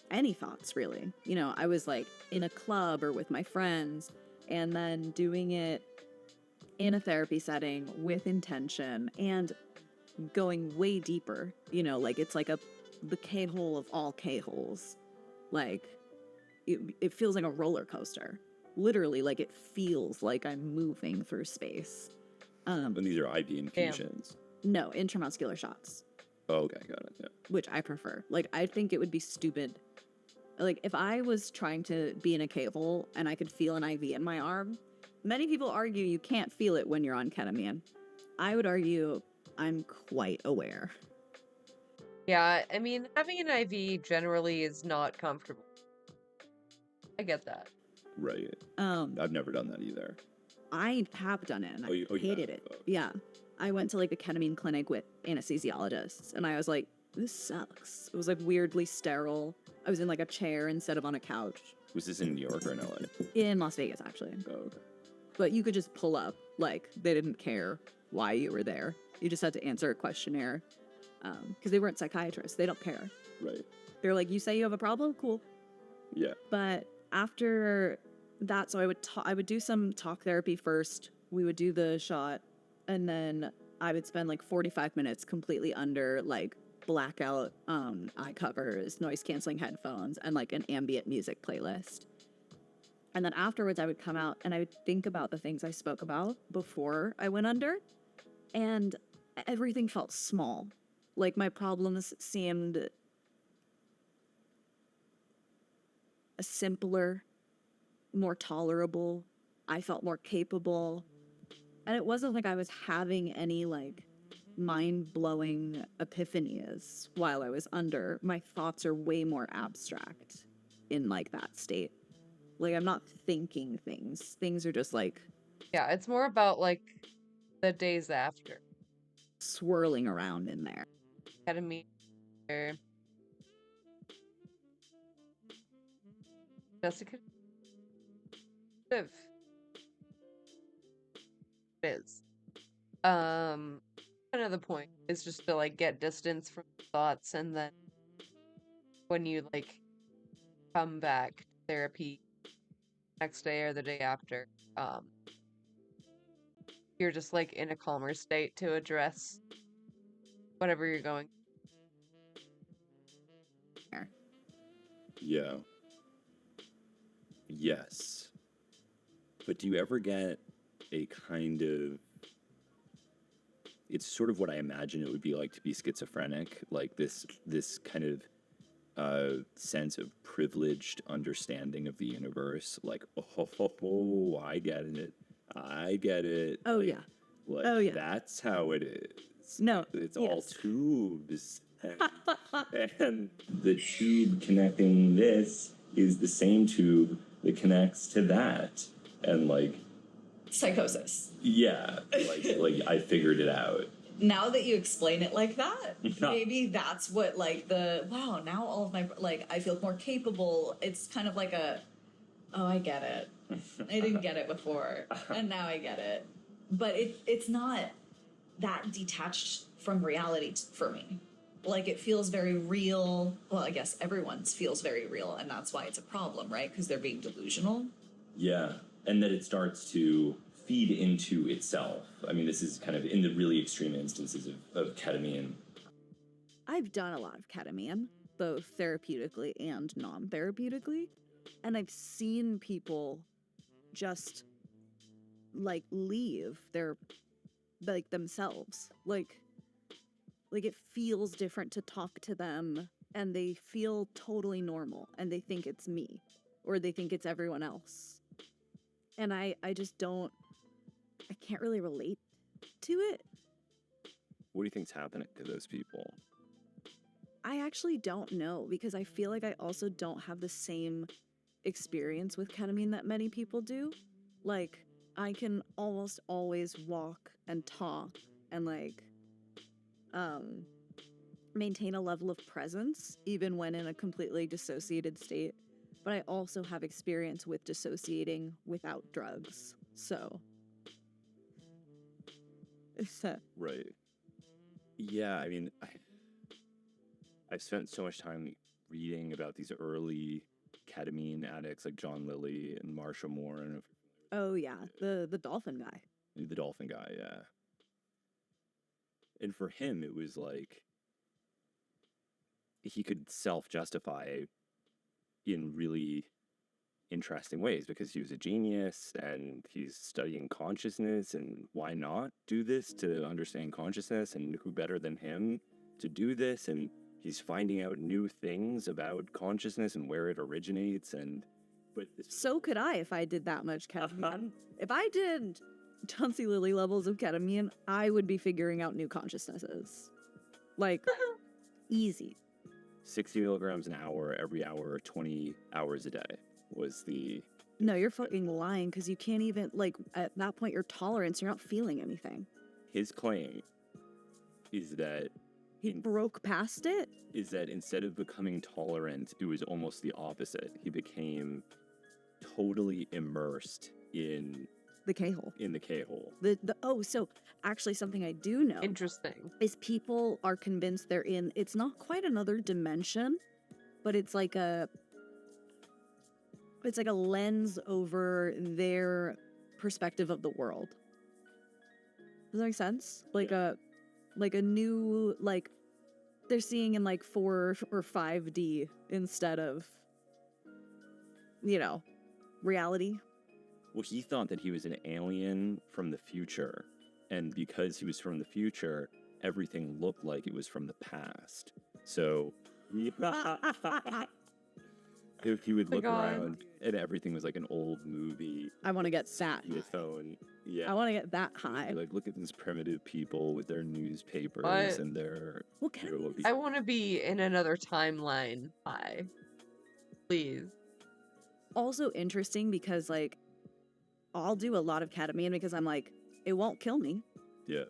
any thoughts really. You know, I was like in a club or with my friends and then doing it in a therapy setting with intention and going way deeper, you know, like it's like the K-hole of all K-holes. Like it feels like a roller coaster. Literally, like it feels like I'm moving through space. And these are IV infusions? No, intramuscular shots. Oh, okay, got it, yeah. Which I prefer. Like, I think it would be stupid. Like, if I was trying to be in a K-hole and I could feel an IV in my arm, many people argue you can't feel it when you're on ketamine. I would argue I'm quite aware. Yeah, I mean, having an IV generally is not comfortable. I get that. Right. I've never done that either. I have done it and I hated it. Oh. Yeah. I went to like a ketamine clinic with anesthesiologists and I was like, this sucks. It was like weirdly sterile. I was in like a chair instead of on a couch. Was this in New York or in LA? In Las Vegas, actually. Oh, okay. But you could just pull up. Like, they didn't care why you were there. You just had to answer a questionnaire. Because they weren't psychiatrists. They don't care. Right. They're like, you say you have a problem? Cool. Yeah. But after that, so I would do some talk therapy first. We would do the shot, and then I would spend like 45 minutes completely under like blackout eye covers, noise canceling headphones, and like an ambient music playlist. And then afterwards I would come out and I would think about the things I spoke about before I went under, and everything felt small. Like my problems seemed simpler, more tolerable. I felt more capable. And it wasn't like I was having any like mind-blowing epiphanies while I was under. My thoughts are way more abstract in like that state. Like I'm not thinking things. Things are just like Yeah, it's more about like the days after. swirling around in there. Ketamine. Jessica. It is. Another point is just to like get distance from thoughts, and then when you like come back to therapy next day or the day after, you're just like in a calmer state to address whatever you're going. Yeah. Yes. But do you ever get a kind of... It's sort of what I imagine it would be like to be schizophrenic, like this kind of sense of privileged understanding of the universe, like, oh, I get it. Oh, like, yeah. Like, Oh, yeah. That's how it is. No. It's all tubes. And the tube connecting this is the same tube that connects to that. And, like... Psychosis. Yeah. Like I figured it out. Now that you explain it like that, maybe that's what, like, wow, now all of my, like, I feel more capable. It's kind of like oh, I get it. I didn't get it before, and now I get it. But it's not that detached from reality for me. Like, it feels very real. Well, I guess everyone's feels very real, and that's why it's a problem, right? Because they're being delusional. Yeah, and that it starts to feed into itself. I mean, this is kind of in the really extreme instances of ketamine. I've done a lot of ketamine, both therapeutically and non-therapeutically, and I've seen people just like leave their like themselves. Like it feels different to talk to them, and they feel totally normal, and they think it's me, or they think it's everyone else. And I just don't, I can't really relate to it. What do you think's happening to those people? I actually don't know, because I feel like I also don't have the same experience with ketamine that many people do. Like, I can almost always walk and talk and like maintain a level of presence even when in a completely dissociated state. But I also have experience with dissociating without drugs. So Right. Yeah, I mean, I've spent so much time reading about these early ketamine addicts like John Lilly and Marsha Moore, and oh yeah, the dolphin guy. The dolphin guy, yeah. And for him, it was like he could self-justify in really interesting ways because he was a genius and he's studying consciousness, and why not do this to understand consciousness, and who better than him to do this? And he's finding out new things about consciousness and where it originates. And so could I if I did that much ketamine. If I did Chauncey Lilly levels of ketamine, I would be figuring out new consciousnesses. Like, easy. 60 milligrams an hour, every hour, 20 hours a day was the... No, you're fucking lying, because you can't even, like, at that point, your tolerance, you're not feeling anything. His claim is that... He broke past it? Is that instead of becoming tolerant, it was almost the opposite. He became totally immersed in The K-hole. In the K-hole. So actually something I do know. Interesting. Is people are convinced they're in, it's not quite another dimension, but it's like a lens over their perspective of the world. Does that make sense? Like a new, like, they're seeing in like 4 or 5D instead of, reality. Well, he thought that he was an alien from the future, and because he was from the future, everything looked like it was from the past. So if he would look around and everything was like an old movie. I want to get that. Phone. Yeah. I want to get that high. Like, look at these primitive people with their newspapers What? and their. I want to be in another timeline. Hi. Please. Also interesting because, like, I'll do a lot of ketamine because I'm like, it won't kill me. Yeah.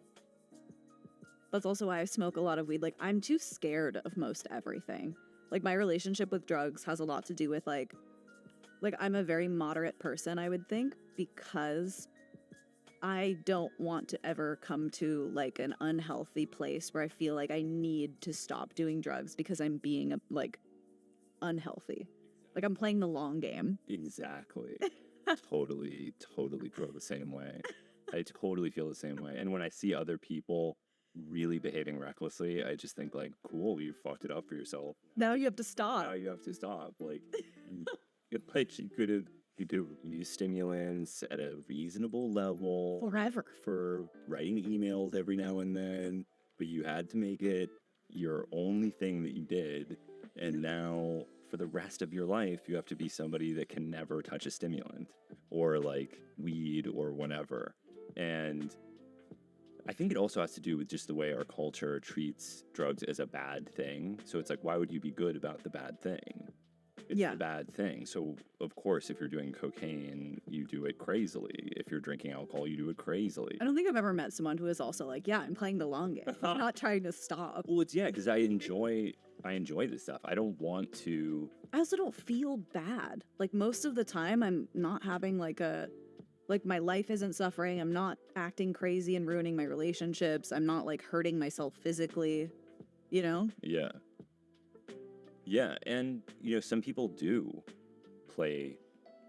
That's also why I smoke a lot of weed. Like, I'm too scared of most everything. Like, my relationship with drugs has a lot to do with, like I'm a very moderate person, I would think, because I don't want to ever come to, like, an unhealthy place where I feel like I need to stop doing drugs because I'm being, unhealthy. Like, I'm playing the long game. Exactly. totally feel the same way. I totally feel the same way. And when I see other people really behaving recklessly, I just think, like, cool, you fucked it up for yourself. Now you have to stop. Like, you could use stimulants at a reasonable level. Forever. For writing emails every now and then, but you had to make it your only thing that you did. And now, for the rest of your life, you have to be somebody that can never touch a stimulant or, like, weed or whatever. And I think it also has to do with just the way our culture treats drugs as a bad thing. So it's like, why would you be good about the bad thing? It's a bad thing. So, of course, if you're doing cocaine, you do it crazily. If you're drinking alcohol, you do it crazily. I don't think I've ever met someone who is also like, yeah, I'm playing the long game. I'm not trying to stop. Well, it's, because I enjoy this stuff. I don't want to. I also don't feel bad. Like, most of the time, I'm not having, like, my life isn't suffering. I'm not acting crazy and ruining my relationships. I'm not, like, hurting myself physically, Yeah. Yeah, and, some people do play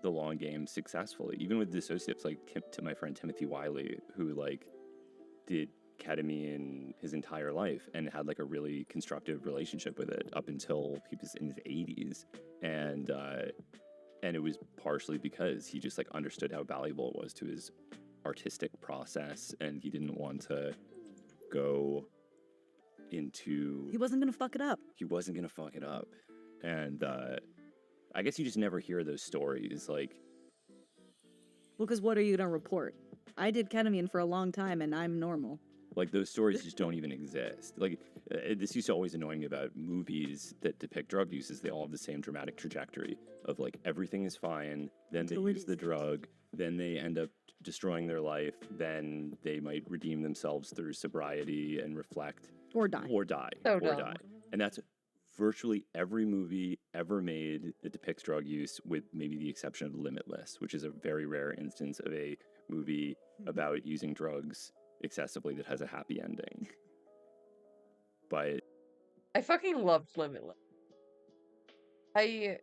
the long game successfully, even with dissociatives, like to my friend Timothy Wiley, who, like, did ketamine his entire life and had, like, a really constructive relationship with it up until he was in his 80s. And it was partially because he just, like, understood how valuable it was to his artistic process, and he didn't want to go into. He wasn't gonna fuck it up. And I guess you just never hear those stories, like. Well, because what are you gonna report? I did ketamine for a long time and I'm normal. Like, those stories just don't even exist. Like, this used to always annoy me about movies that depict drug use, is they all have the same dramatic trajectory of, like, everything is fine, then they use the drug, then they end up destroying their life, then they might redeem themselves through sobriety and reflect. Or die. So dumb. And that's virtually every movie ever made that depicts drug use, with maybe the exception of Limitless, which is a very rare instance of a movie about using drugs excessively that has a happy ending. But I fucking loved Limitless. I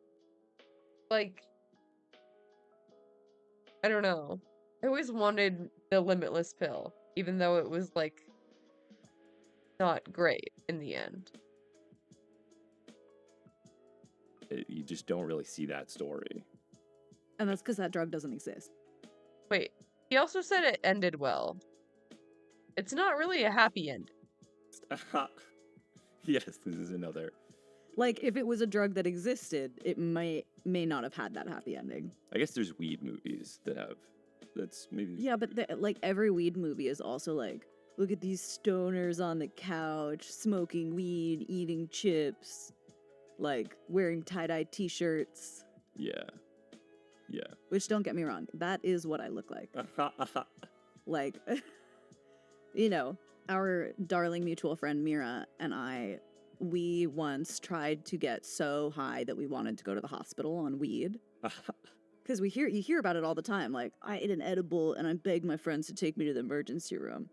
don't know. I always wanted the Limitless pill, even though it was, like, not great in the end. you just don't really see that story. And that's because that drug doesn't exist. Wait, he also said it ended well. It's not really a happy end. Yes, this is another. Like, if it was a drug that existed, it may not have had that happy ending. I guess there's weed movies that have. That's maybe. Yeah, but like every weed movie is also like, look at these stoners on the couch, smoking weed, eating chips, like wearing tie-dye t-shirts. Yeah. Yeah. Which, don't get me wrong, that is what I look like. Like, you know, our darling mutual friend Mira and I, we once tried to get so high that we wanted to go to the hospital on weed. Because you hear about it all the time. Like, I ate an edible and I begged my friends to take me to the emergency room.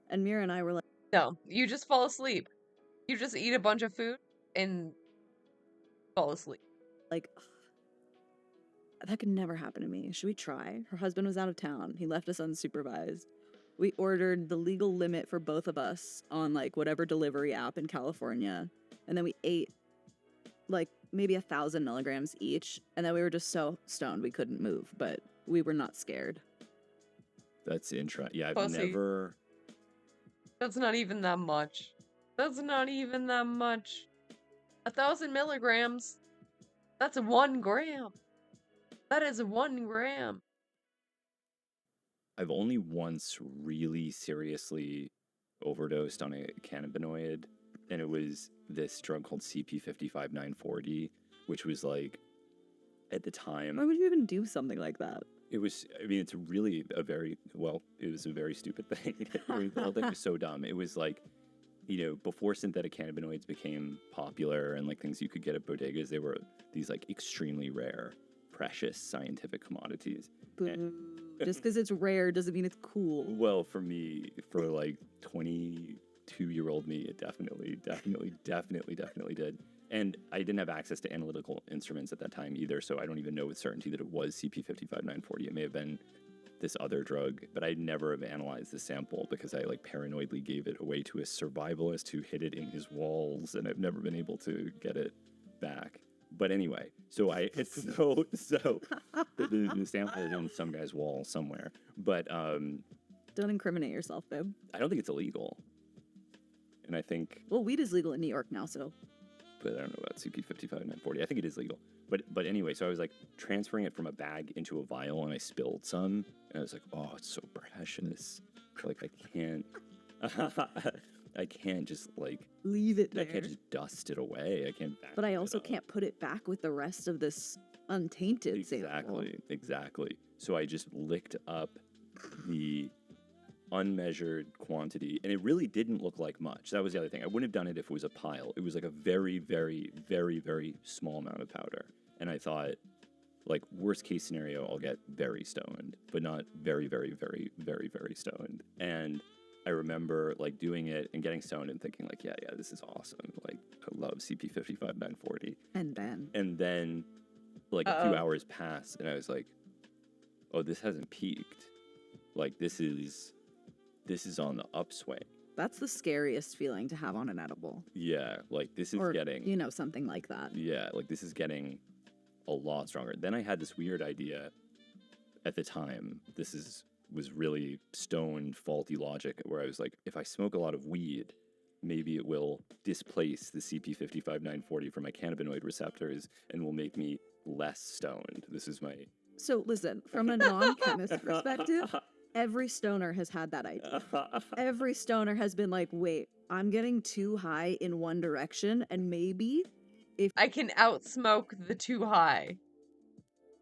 And Mira and I were like, No, you just fall asleep. You just eat a bunch of food and fall asleep. Like, that could never happen to me. Should we try? Her husband was out of town. He left us unsupervised. We ordered the legal limit for both of us on like whatever delivery app in California. And then we ate like maybe 1,000 milligrams each. And then we were just so stoned we couldn't move, but we were not scared. That's interesting. Yeah, I've Pussy. never. That's not even that much. That's not even that much. 1,000 milligrams. That's 1 gram. That is 1 gram. I've only once really seriously overdosed on a cannabinoid, and it was this drug called CP55940, which was like, at the time, Why would you even do something like that? it was, I mean, it's really it was a very stupid thing. I mean, the whole thing was so dumb. It was like, before synthetic cannabinoids became popular and like things you could get at bodegas, they were these like extremely rare, precious scientific commodities. Boo. Just because it's rare doesn't mean it's cool. Well, for me, for like 22-year-old me, it definitely did. And I didn't have access to analytical instruments at that time either, so I don't even know with certainty that it was CP55940. It may have been this other drug, but I'd never have analyzed the sample because I like paranoidly gave it away to a survivalist who hid it in his walls, and I've never been able to get it back. But anyway, so the sample is in some guy's wall somewhere. But Don't incriminate yourself, babe. I don't think it's illegal. And I think, Well, weed is legal in New York now, so. but I don't know about CP55940. I think it is legal. But anyway, so I was like transferring it from a bag into a vial, and I spilled some, and I was like, oh, it's so precious. Like I can't just like leave it there. I can't just dust it away. I can't. But I also can't put it back with the rest of this untainted sample. Exactly. So I just licked up the unmeasured quantity, and it really didn't look like much. That was the other thing. I wouldn't have done it if it was a pile. It was like a very, very, very, very small amount of powder. And I thought, like, worst case scenario, I'll get very stoned, but not very, very, very, very, very stoned. And I remember like doing it and getting stoned and thinking like, yeah, this is awesome. Like, I love CP55940. And then like a few hours passed, and I was like, oh, this hasn't peaked. Like, this is on the upswing. That's the scariest feeling to have on an edible. Yeah, like this is Or, getting, something like that. yeah, like this is getting a lot stronger. Then I had this weird idea at the time. Was really stoned, faulty logic, where I was like, if I smoke a lot of weed, maybe it will displace the CP55940 from my cannabinoid receptors and will make me less stoned. This is my... So listen, from a non-chemist perspective, every stoner has had that idea. Every stoner has been like, wait, I'm getting too high in one direction, and maybe if I can outsmoke the too high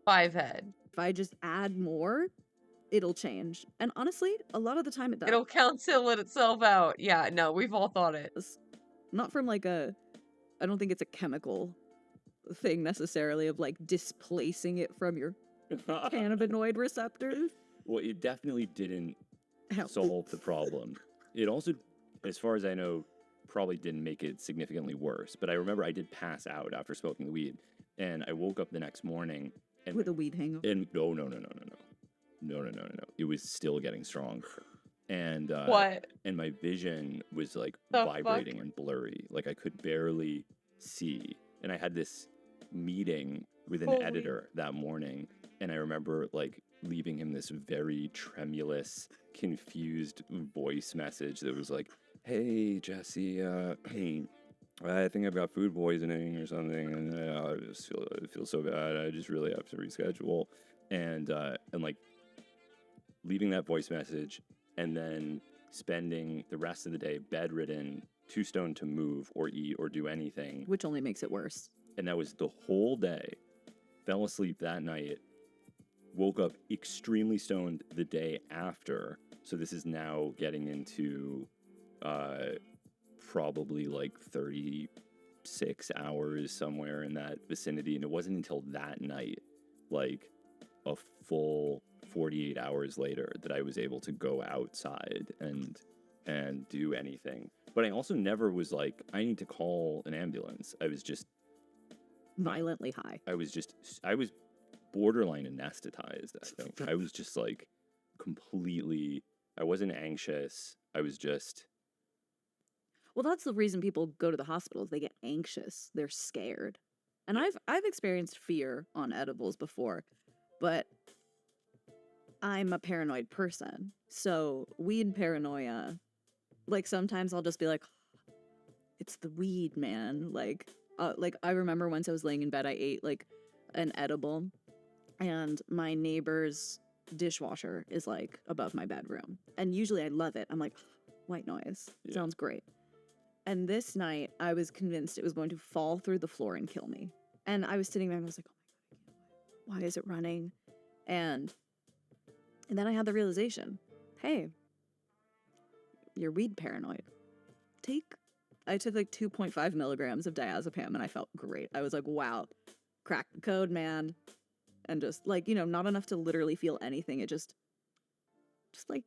5 head. If I just add more, it'll change. And honestly, a lot of the time it does. It'll cancel itself out. Yeah, no, we've all thought it. Not from like I don't think it's a chemical thing necessarily of like displacing it from your cannabinoid receptors. Well, it definitely didn't solve the problem. It also, as far as I know, probably didn't make it significantly worse. But I remember I did pass out after smoking the weed, and I woke up the next morning and with a weed hangover. And no. It was still getting stronger. And what? And my vision was like The vibrating fuck? and blurry. Like I could barely see. And I had this meeting with an Holy- editor that morning, and I remember like leaving him this very tremulous, confused voice message that was like, "Hey Jesse, I think I've got food poisoning or something, and I just feel so bad. I just really have to reschedule." And like leaving that voice message, and then spending the rest of the day bedridden, too stoned to move or eat or do anything. Which only makes it worse. And that was the whole day. Fell asleep that night. Woke up extremely stoned the day after. So this is now getting into probably like 36 hours, somewhere in that vicinity. And it wasn't until that night, like a full 48 hours later that I was able to go outside and do anything. But I also never was like, I need to call an ambulance. I was just violently high. I was borderline anesthetized. I think I was just like completely. I wasn't anxious. I was just. Well, that's the reason people go to the hospitals. They get anxious. They're scared. And I've experienced fear on edibles before, but I'm a paranoid person. So weed paranoia, like sometimes I'll just be like, it's the weed, man. Like I remember once I was laying in bed, I ate like an edible, and my neighbor's dishwasher is like above my bedroom. And usually I love it. I'm like, white noise. Yeah. Sounds great. And this night I was convinced it was going to fall through the floor and kill me. And I was sitting there and I was like, oh my God, why is it running? And then I had the realization, hey, you're weed paranoid. I took like 2.5 milligrams of diazepam and I felt great. I was like, wow, cracked the code, man. And just like, you know, not enough to literally feel anything. It just like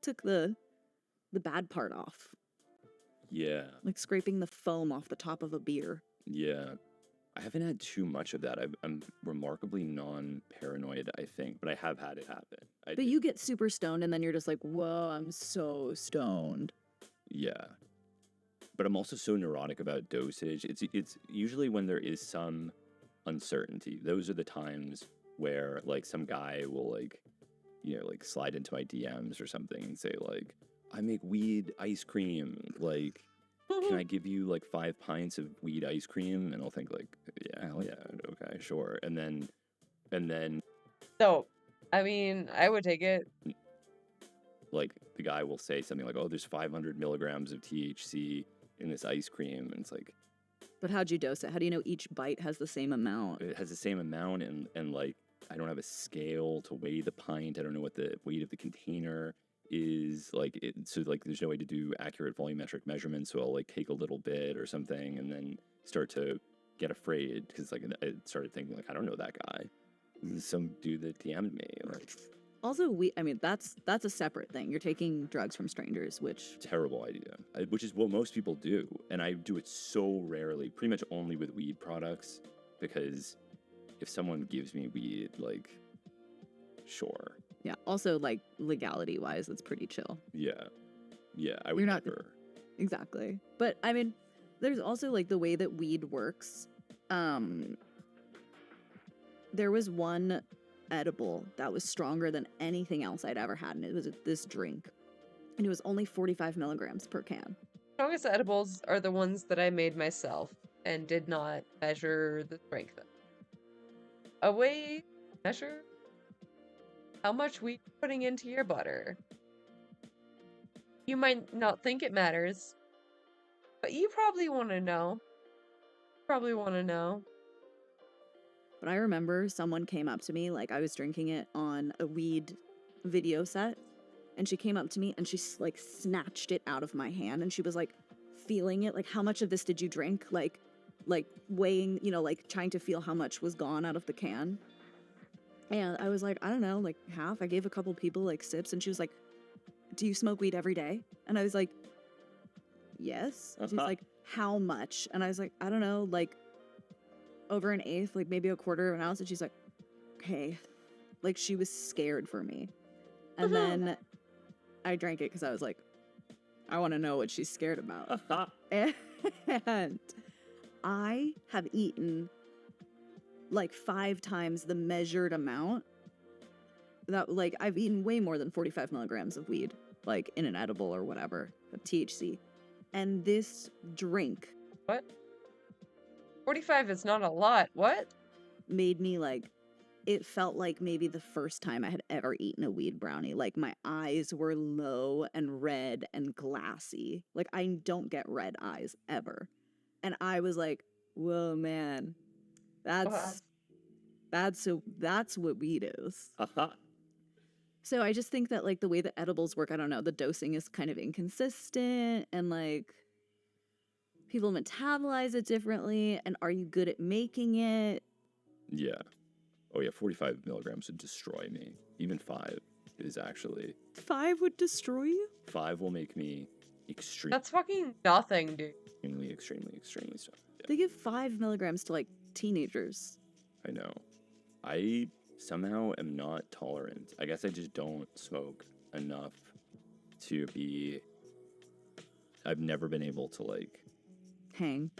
took the bad part off. Yeah. Like scraping the foam off the top of a beer. Yeah. I haven't had too much of that. I'm remarkably non-paranoid, I think, but I have had it happen. But you get super stoned and then you're just like, whoa, I'm so stoned. Yeah. But I'm also so neurotic about dosage. It's usually when there is some uncertainty. Those are the times where like some guy will like, you know, like slide into my DMs or something and say like, I make weed ice cream. Like, can I give you like 5 pints of weed ice cream? And I'll think like, yeah, hell yeah, okay, sure. And then. So, I mean, I would take it. Like the guy will say something like, oh, there's 500 milligrams of THC in this ice cream. And it's like. But how'd you dose it? How do you know each bite has the same amount? It has the same amount and like, I don't have a scale to weigh the pint. I don't know what the weight of the container is like so like there's no way to do accurate volumetric measurements, so I'll like take a little bit or something and then start to get afraid because like I started thinking like I don't know that guy. Some dude that DM'd me. Like, also, that's a separate thing. You're taking drugs from strangers, which terrible idea. Which is what most people do, and I do it so rarely, pretty much only with weed products, because if someone gives me weed, like, sure. Yeah. Also, like legality wise, it's pretty chill. Yeah. I would never. Exactly. But I mean, there's also like the way that weed works. There was one edible that was stronger than anything else I'd ever had, and it was this drink, and it was only 45 milligrams per can. Strongest edibles are the ones that I made myself and did not measure the strength of. A way to measure how much wheat you're putting into your butter. You might not think it matters, but you probably want to know. But I remember someone came up to me, like I was drinking it on a weed video set, and she came up to me and she like snatched it out of my hand and she was like feeling it, like how much of this did you drink? Like weighing, you know, like trying to feel how much was gone out of the can. And I was like, I don't know, like half. I gave a couple people like sips and she was like, do you smoke weed every day? And I was like, yes. And she's like, how much? And I was like, I don't know, like over an eighth, like maybe a quarter of an ounce. And she's like, okay. Like she was scared for me. And then I drank it because I was like, I want to know what she's scared about. And I have eaten like 5 times the measured amount. That like I've eaten way more than 45 milligrams of weed, like in an edible or whatever, of THC. And this drink, what? 45 is not a lot. What? Made me like, it felt like maybe the first time I had ever eaten a weed brownie. Like my eyes were low and red and glassy. Like I don't get red eyes ever. And I was like, whoa, man, that's what weed is. So I just think that like the way that edibles work, I don't know, the dosing is kind of inconsistent and like people metabolize it differently. And are you good at making it? Yeah. Oh yeah, 45 milligrams would destroy me. Even 5 is actually 5 would destroy you? 5 will make me extremely, That's fucking nothing, dude. extremely stoned. Yeah, They give 5 milligrams to like teenagers. I know. I somehow am not tolerant. I guess I just don't smoke enough to be. I've never been able to like hang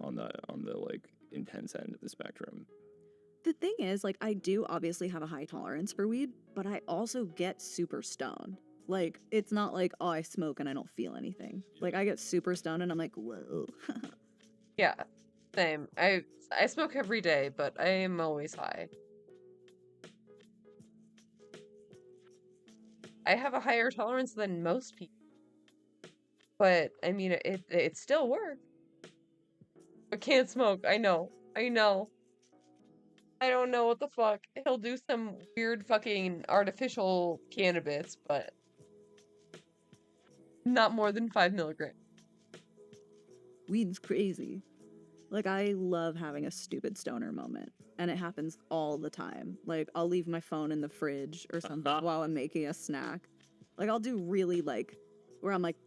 on the like intense end of the spectrum. The thing is, like, I do obviously have a high tolerance for weed, but I also get super stoned. Like, it's not like, oh, I smoke and I don't feel anything. Like, I get super stoned and I'm like, whoa. Yeah, same. I smoke every day, but I am always high. I have a higher tolerance than most people. But, I mean, it still works. I can't smoke. I know. I don't know what the fuck. He'll do some weird fucking artificial cannabis, but not more than 5 milligrams. Weed's crazy. Like, I love having a stupid stoner moment, and it happens all the time. Like, I'll leave my phone in the fridge or something while I'm making a snack. Like, I'll do really, like, where I'm like,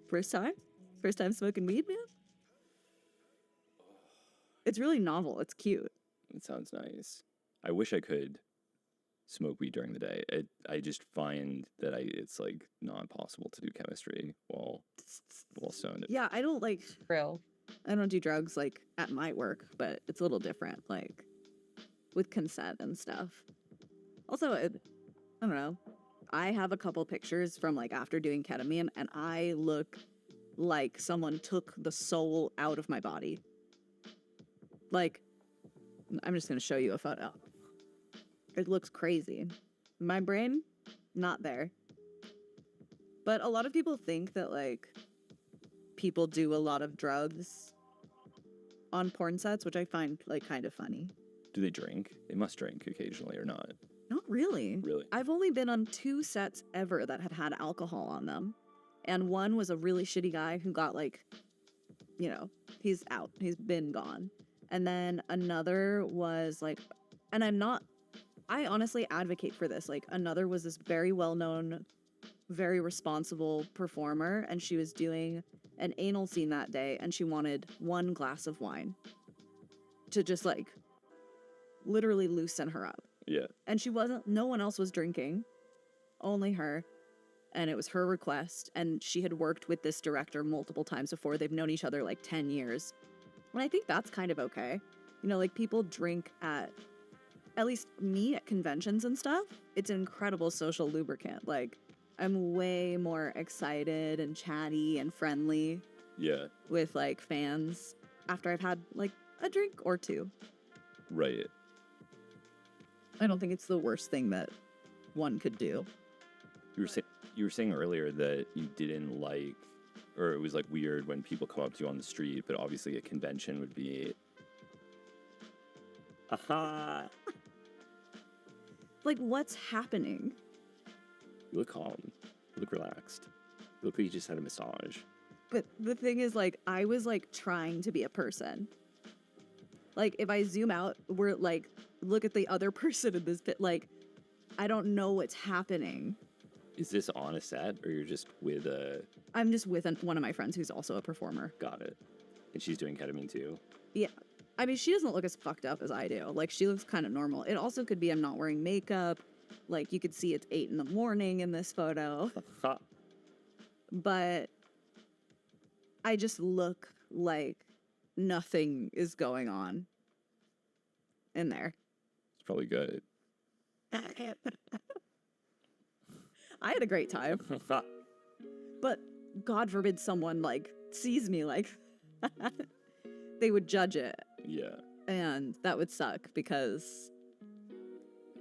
first time smoking weed, man? It's really novel. It's cute. It sounds nice. I wish I could smoke weed during the day. I just find that it's like not possible to do chemistry while stoned. Yeah, I don't like real. I don't do drugs like at my work, but it's a little different, like with consent and stuff. Also, I don't know. I have a couple pictures from like after doing ketamine, and I look like someone took the soul out of my body. Like, I'm just gonna show you a photo. It looks crazy. My brain, not there. But a lot of people think that like people do a lot of drugs on porn sets, which I find like kind of funny. Do they drink? They must drink occasionally or not. Not really. Really? I've only been on 2 sets ever that had alcohol on them. And one was a really shitty guy who got like, you know, he's out. He's been gone. And then another was like, and I honestly advocate for this. Like, another was this very well-known, very responsible performer, and she was doing an anal scene that day, and she wanted 1 glass of wine to just like literally loosen her up. Yeah. And no one else was drinking, only her. And it was her request, and she had worked with this director multiple times before. They've known each other like 10 years. And I think that's kind of okay. You know, like people drink at least me at conventions and stuff. It's an incredible social lubricant. Like, I'm way more excited and chatty and friendly. Yeah. With like fans after I've had like a drink or 2. Right. I don't think it's the worst thing that one could do. You were saying earlier that you didn't like, or it was like weird when people come up to you on the street, but obviously a convention would be. Aha! Like, what's happening? You look calm. You look relaxed. You look like you just had a massage. But the thing is, like, I was like trying to be a person. Like, if I zoom out, we're like, look at the other person in this bit. Like, I don't know what's happening. Is this on a set, or you're just with a... I'm just with one of my friends who's also a performer. Got it. And she's doing ketamine too? Yeah. I mean, she doesn't look as fucked up as I do. Like, she looks kind of normal. It also could be I'm not wearing makeup. Like, you could see it's 8 in the morning in this photo. But I just look like nothing is going on in there. It's probably good. I had a great time. But God forbid someone like sees me like they would judge it. Yeah. And that would suck because,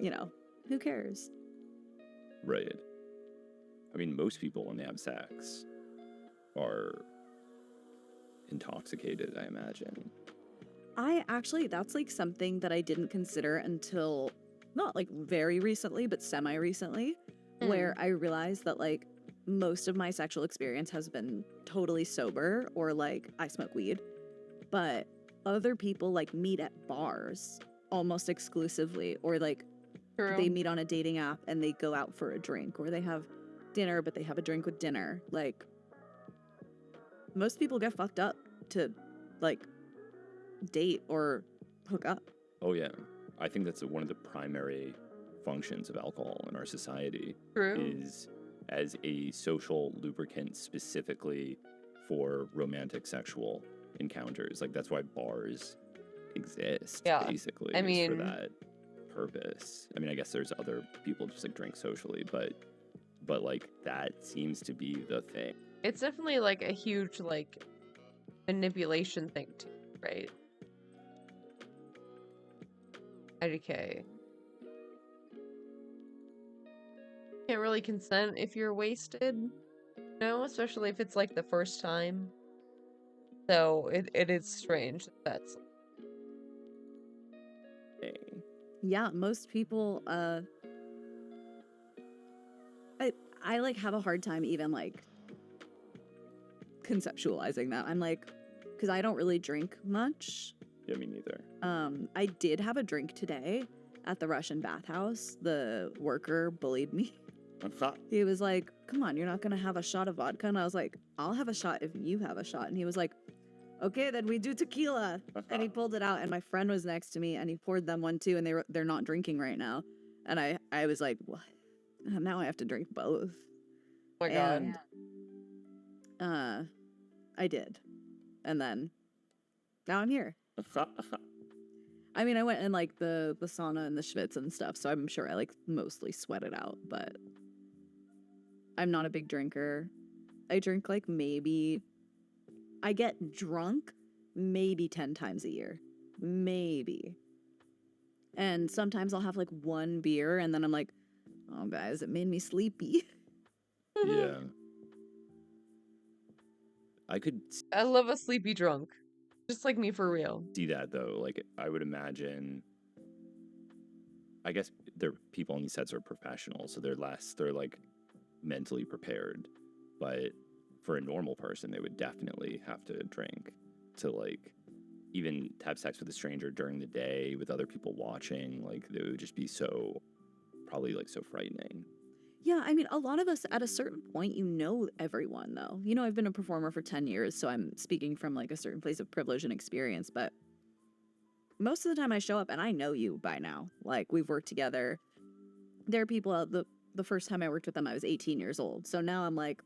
you know, who cares? Right. I mean, most people when they have sex are intoxicated, I imagine. That's like something that I didn't consider until not like very recently, but semi-recently, where I realized that like most of my sexual experience has been totally sober or like I smoke weed, but other people like meet at bars almost exclusively, or like True. they meet on a dating app and they go out for a drink, or they have dinner but they have a drink with dinner. Like, most people get fucked up to like date or hook up. Oh yeah, I think that's one of the primary functions of alcohol in our society. True. Is as a social lubricant specifically for romantic sexual encounters. Like that's why bars exist. Yeah. Basically, I is for mean- that purpose. I mean, I guess there's other people just like drink socially, but like that seems to be the thing. It's definitely like a huge like manipulation thing too, right? IDK. Can't really consent if you're wasted, no, especially if it's like the first time. So it is strange that's Yeah, most people I like have a hard time even like conceptualizing that. I'm like, because I don't really drink much. Yeah, me neither. I did have a drink today at the Russian bathhouse. The worker bullied me. He was like, come on, you're not gonna have a shot of vodka? And I was like, I'll have a shot if you have a shot. And he was like, okay, then we do tequila. And he pulled it out, and my friend was next to me, and he poured them one too, and they're not drinking right now. And I was like, what? Now I have to drink both. Oh my God. And I did. And then now I'm here. I mean, I went in like the sauna and the schwitz and stuff, so I'm sure I like mostly sweated out, but I'm not a big drinker. I drink like maybe, I get drunk maybe 10 times a year. Maybe. And sometimes I'll have like one beer and then I'm like, oh guys, it made me sleepy. Yeah. I love a sleepy drunk. Just like me for real. See that though. Like I would imagine, I guess people on these sets are professionals, so they're like mentally prepared. But for a normal person, they would definitely have to drink to like even have sex with a stranger during the day with other people watching. Like it would just be probably like so frightening. Yeah, I mean, a lot of us at a certain point, you know everyone, though. You know, I've been a performer for 10 years, so I'm speaking from, like, a certain place of privilege and experience, but most of the time I show up and I know you by now. Like, we've worked together. There are people, the first time I worked with them, I was 18 years old, so now I'm like,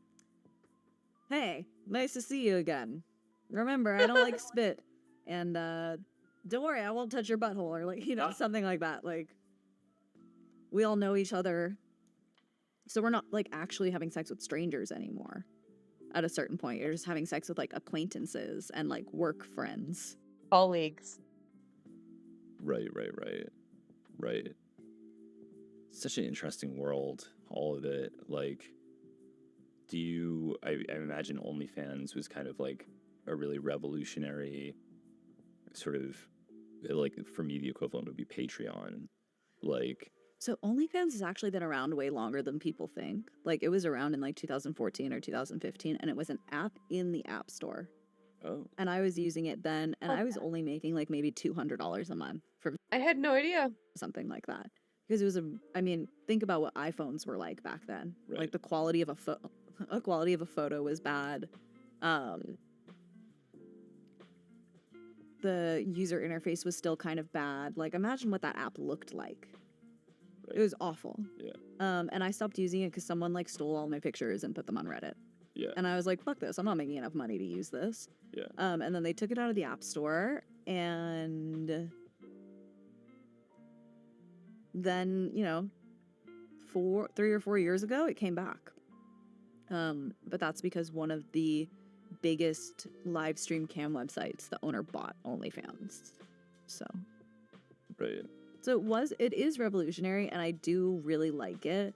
hey, nice to see you again. Remember, I don't like spit, and don't worry, I won't touch your butthole, or, like, you know, something like that. Like, we all know each other. So we're not, like, actually having sex with strangers anymore. At a certain point, you're just having sex with, like, acquaintances and, like, work friends. Colleagues. Right. Such an interesting world, all of it. Like, I imagine OnlyFans was kind of, like, a really revolutionary sort of, like, for me, the equivalent would be Patreon. Like... So OnlyFans has actually been around way longer than people think. Like, it was around in like 2014 or 2015, and it was an app in the App Store. Oh. And I was using it then, and I was only making like maybe $200 a month from. I had no idea. Something like that, because it was I mean, think about what iPhones were like back then. Right. Like the quality of a photo was bad. The user interface was still kind of bad. Like, imagine what that app looked like. It was awful. Yeah. And I stopped using it because someone like stole all my pictures and put them on Reddit. Yeah. And I was like, fuck this. I'm not making enough money to use this. Yeah. And then they took it out of the App Store, and then, you know, 3 or 4 years ago, it came back. But that's because one of the biggest live stream cam websites, the owner bought OnlyFans. So. Right. So it is revolutionary, and I do really like it.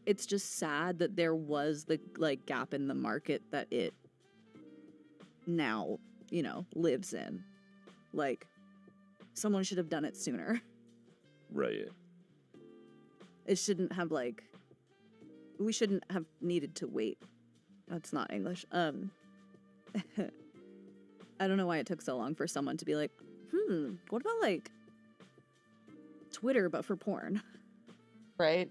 It's just sad that there was the like gap in the market that it now, you know, lives in. Like, someone should have done it sooner. Right. It shouldn't have we shouldn't have needed to wait. That's not English. I don't know why it took so long for someone to be like, what about like Twitter but for porn? Right?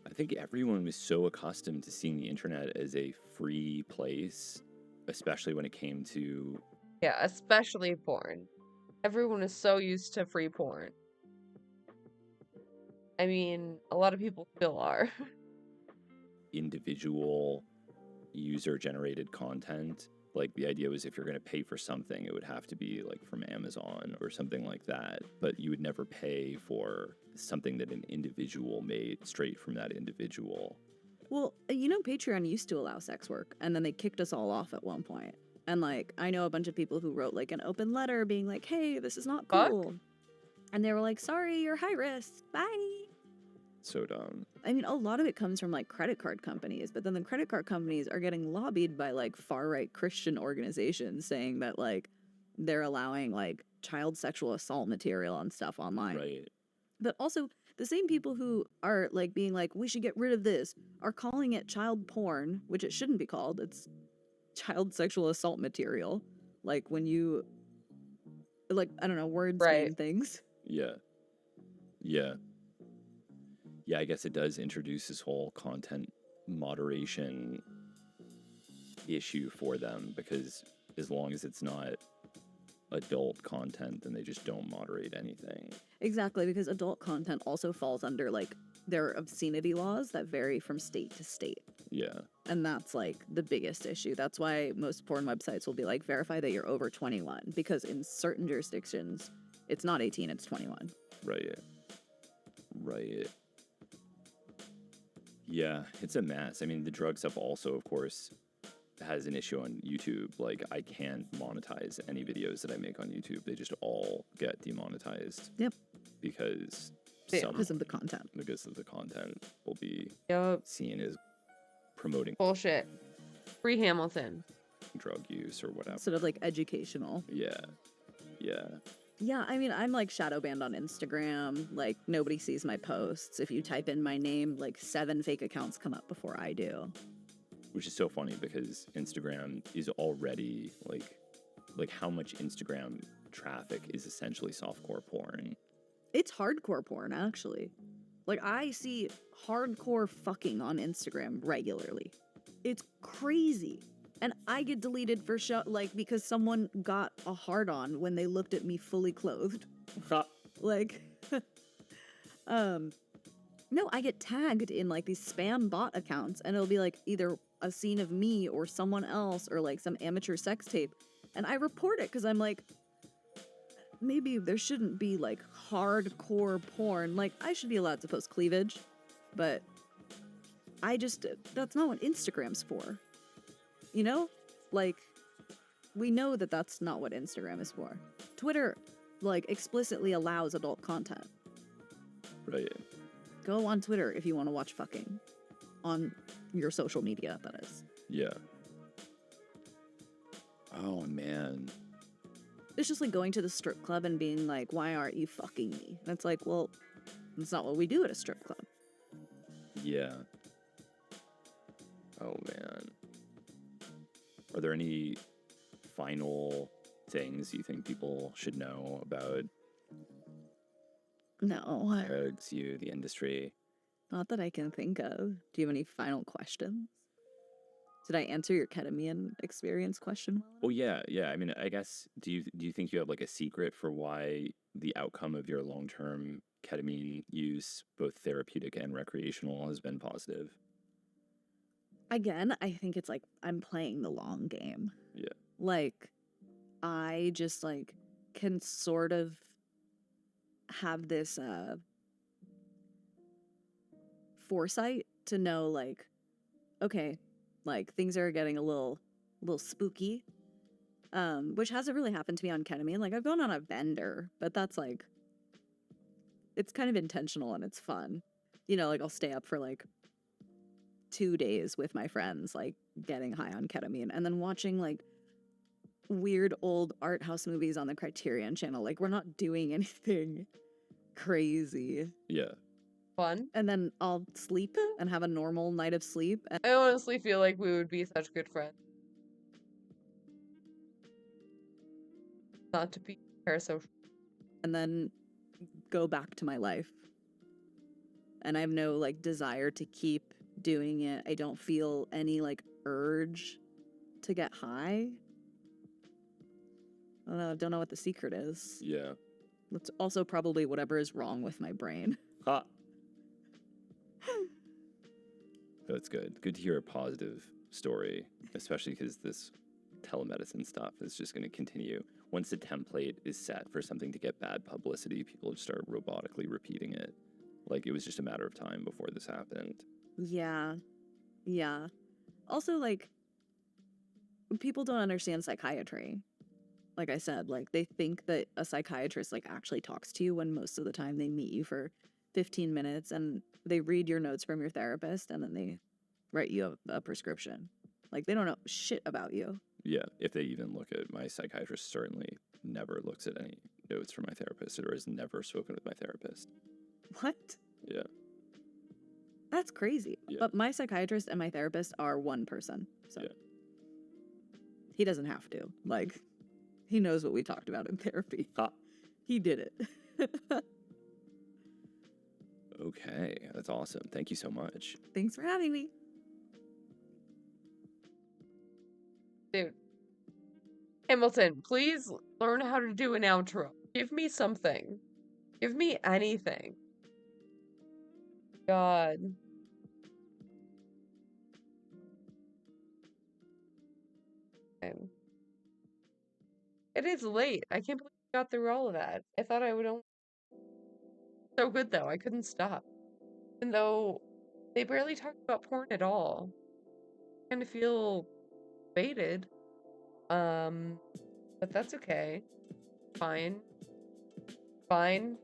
I think everyone was so accustomed to seeing the internet as a free place, especially when it came to Yeah, especially porn. Everyone is so used to free porn. I mean, a lot of people still are. individual user-generated content. Like, the idea was if you're going to pay for something, it would have to be like from Amazon or something like that. But you would never pay for something that an individual made straight from that individual. Well, you know, Patreon used to allow sex work, and then they kicked us all off at one point. And like, I know a bunch of people who wrote like an open letter being like, hey, this is not cool. And they were like, sorry, you're high risk. Bye. So dumb. I mean, a lot of it comes from like credit card companies, but then the credit card companies are getting lobbied by like far-right Christian organizations saying that like they're allowing like child sexual assault material and stuff online. Right. But also the same people who are like being like, we should get rid of this, are calling it child porn, which it shouldn't be called. It's child sexual assault material. Like when you, like, I don't know, words mean things. Yeah. Yeah. Yeah, I guess it does introduce this whole content moderation issue for them, because as long as it's not adult content, then they just don't moderate anything. Exactly, because adult content also falls under like there are obscenity laws that vary from state to state. Yeah. And that's like the biggest issue. That's why most porn websites will be like, verify that you're over 21, because in certain jurisdictions, it's not 18, it's 21. Right. Right. Yeah, it's a mess. I mean, the drug stuff also, of course, has an issue on YouTube. Like, I can't monetize any videos that I make on YouTube. They just all get demonetized. Yep. Because because of the content. Because of the content will be Yup. seen as promoting Bullshit. Free Hamilton. drug use or whatever. Sort of like educational. Yeah. Yeah. Yeah, I mean, I'm like shadow banned on Instagram. Like, nobody sees my posts. If you type in my name, like 7 fake accounts come up before I do. Which is so funny because Instagram is already like how much Instagram traffic is essentially softcore porn. It's hardcore porn, actually. Like, I see hardcore fucking on Instagram regularly. It's crazy. And I get deleted for because someone got a hard-on when they looked at me fully clothed. Like, no, I get tagged in like these spam bot accounts, and it'll be like either a scene of me or someone else or like some amateur sex tape. And I report it because I'm like, maybe there shouldn't be like hardcore porn. Like, I should be allowed to post cleavage, but that's not what Instagram's for. You know? Like, we know that that's not what Instagram is for. Twitter, like, explicitly allows adult content. Right. Go on Twitter if you want to watch fucking. On your social media, that is. Yeah. Oh, man. It's just like going to the strip club and being like, why aren't you fucking me? And it's like, well, that's not what we do at a strip club. Yeah. Oh, man. Are there any final things you think people should know about No. drugs, you, the industry? Not that I can think of. Do you have any final questions? Did I answer your ketamine experience question? Oh, yeah. Yeah. I mean, I guess, do you think you have like a secret for why the outcome of your long-term ketamine use, both therapeutic and recreational, has been positive? Again, I think it's like I'm playing the long game. Yeah. Like, I just like can sort of have this foresight to know like, okay, like things are getting a little spooky. Which hasn't really happened to me on ketamine. Like, I've gone on a bender, but that's like, it's kind of intentional and it's fun. You know, like I'll stay up for like 2 days with my friends, like getting high on ketamine and then watching like weird old art house movies on the Criterion channel. Like, we're not doing anything crazy. Yeah. Fun. And then I'll sleep and have a normal night of sleep. And I honestly feel like we would be such good friends. not to be parasocial. And then go back to my life. And I have no like desire to keep doing it. I don't feel any like urge to get high. I don't know what the secret is. Yeah. That's also probably whatever is wrong with my brain. Ha. That's good. Good to hear a positive story, especially because this telemedicine stuff is just going to continue. Once the template is set for something to get bad publicity, people just start robotically repeating it. Like, it was just a matter of time before this happened. Yeah. Yeah. Also, like, people don't understand psychiatry. Like I said, like, they think that a psychiatrist, like, actually talks to you when most of the time they meet you for 15 minutes and they read your notes from your therapist and then they write you a prescription. Like, they don't know shit about you. Yeah, if they even look at my psychiatrist, certainly never looks at any notes from my therapist or has never spoken with my therapist. What? Yeah. That's crazy. Yeah. But my psychiatrist and my therapist are one person. So Yeah. he doesn't have to. Like, he knows what we talked about in therapy. Ha. He did it. Okay, that's awesome. Thank you so much. Thanks for having me. Dude. Hamilton, please learn how to do an outro. Give me something. Give me anything. God. Okay. It is late. I can't believe I got through all of that. I thought I would only... So good, though. I couldn't stop. Even though they barely talked about porn at all. I kind of feel baited. But that's okay. Fine. Fine.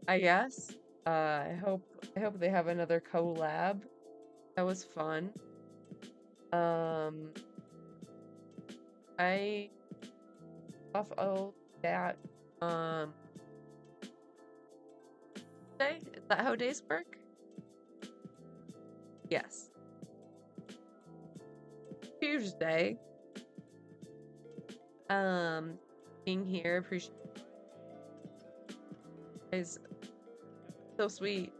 I guess. I hope they have another collab. That was fun. I off all that day? Is that how days work? Yes. Tuesday. Being here, appreciate is so sweet.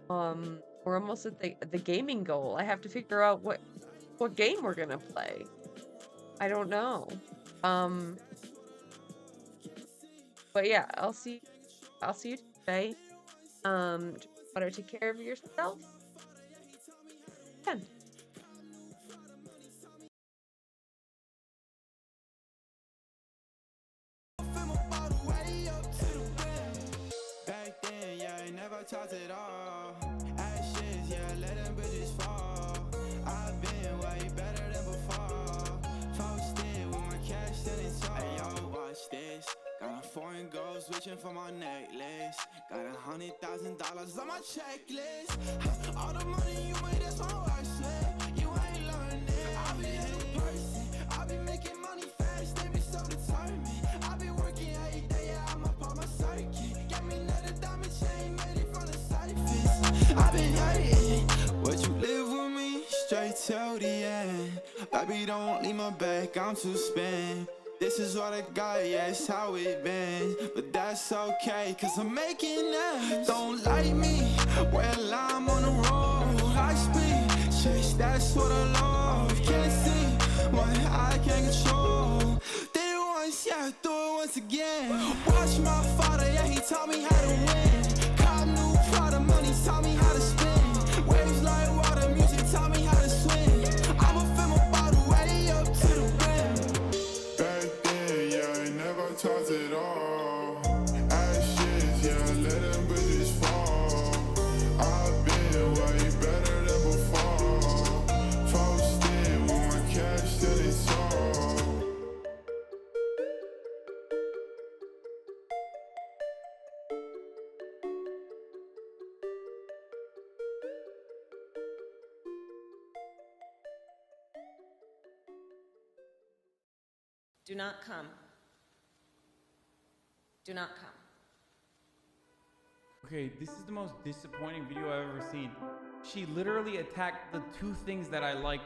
We're almost at the gaming goal. I have to figure out what game we're gonna play. I don't know. But yeah, I'll see you today. Better take care of yourself. And Back then, yeah, I never talked at all. Ashes, yeah, let them bitches fall. I've been way better than before. Posted with my cash standing tall. Hey, yo, watch this. Got a foreign gold switching for my necklace. Got $100,000 on my checklist. All the money you made, that's my work slip. You ain't learning. I be a person. I be making money fast. They be so determined. I be working every day. Yeah, I'm up on my circuit. Get me another diamond chain, made it from the surface. I been hurting. Would you live with me straight till the end? Baby, don't leave my back. I'm too spent. This is what I got, yeah, it's how it been. But that's okay, cause I'm making ends. Don't like me, well, I'm on the road. I speak, chase, that's what I love. Can't see what I can't control. Did it once, yeah, do it once again. Watch my father, yeah, he taught me how to win. Cop new Prada, money taught me how to spin. Waves like water, music taught me how to swim. I'ma fill my bottle way up to the rim. Back then, yeah, I never talked at all. Ashes, yeah, let them bitches fall. I've been way better than before. Posted with my cash till it's all. Do not come. Do not come. Okay, this is the most disappointing video I've ever seen. She literally attacked the two things that I like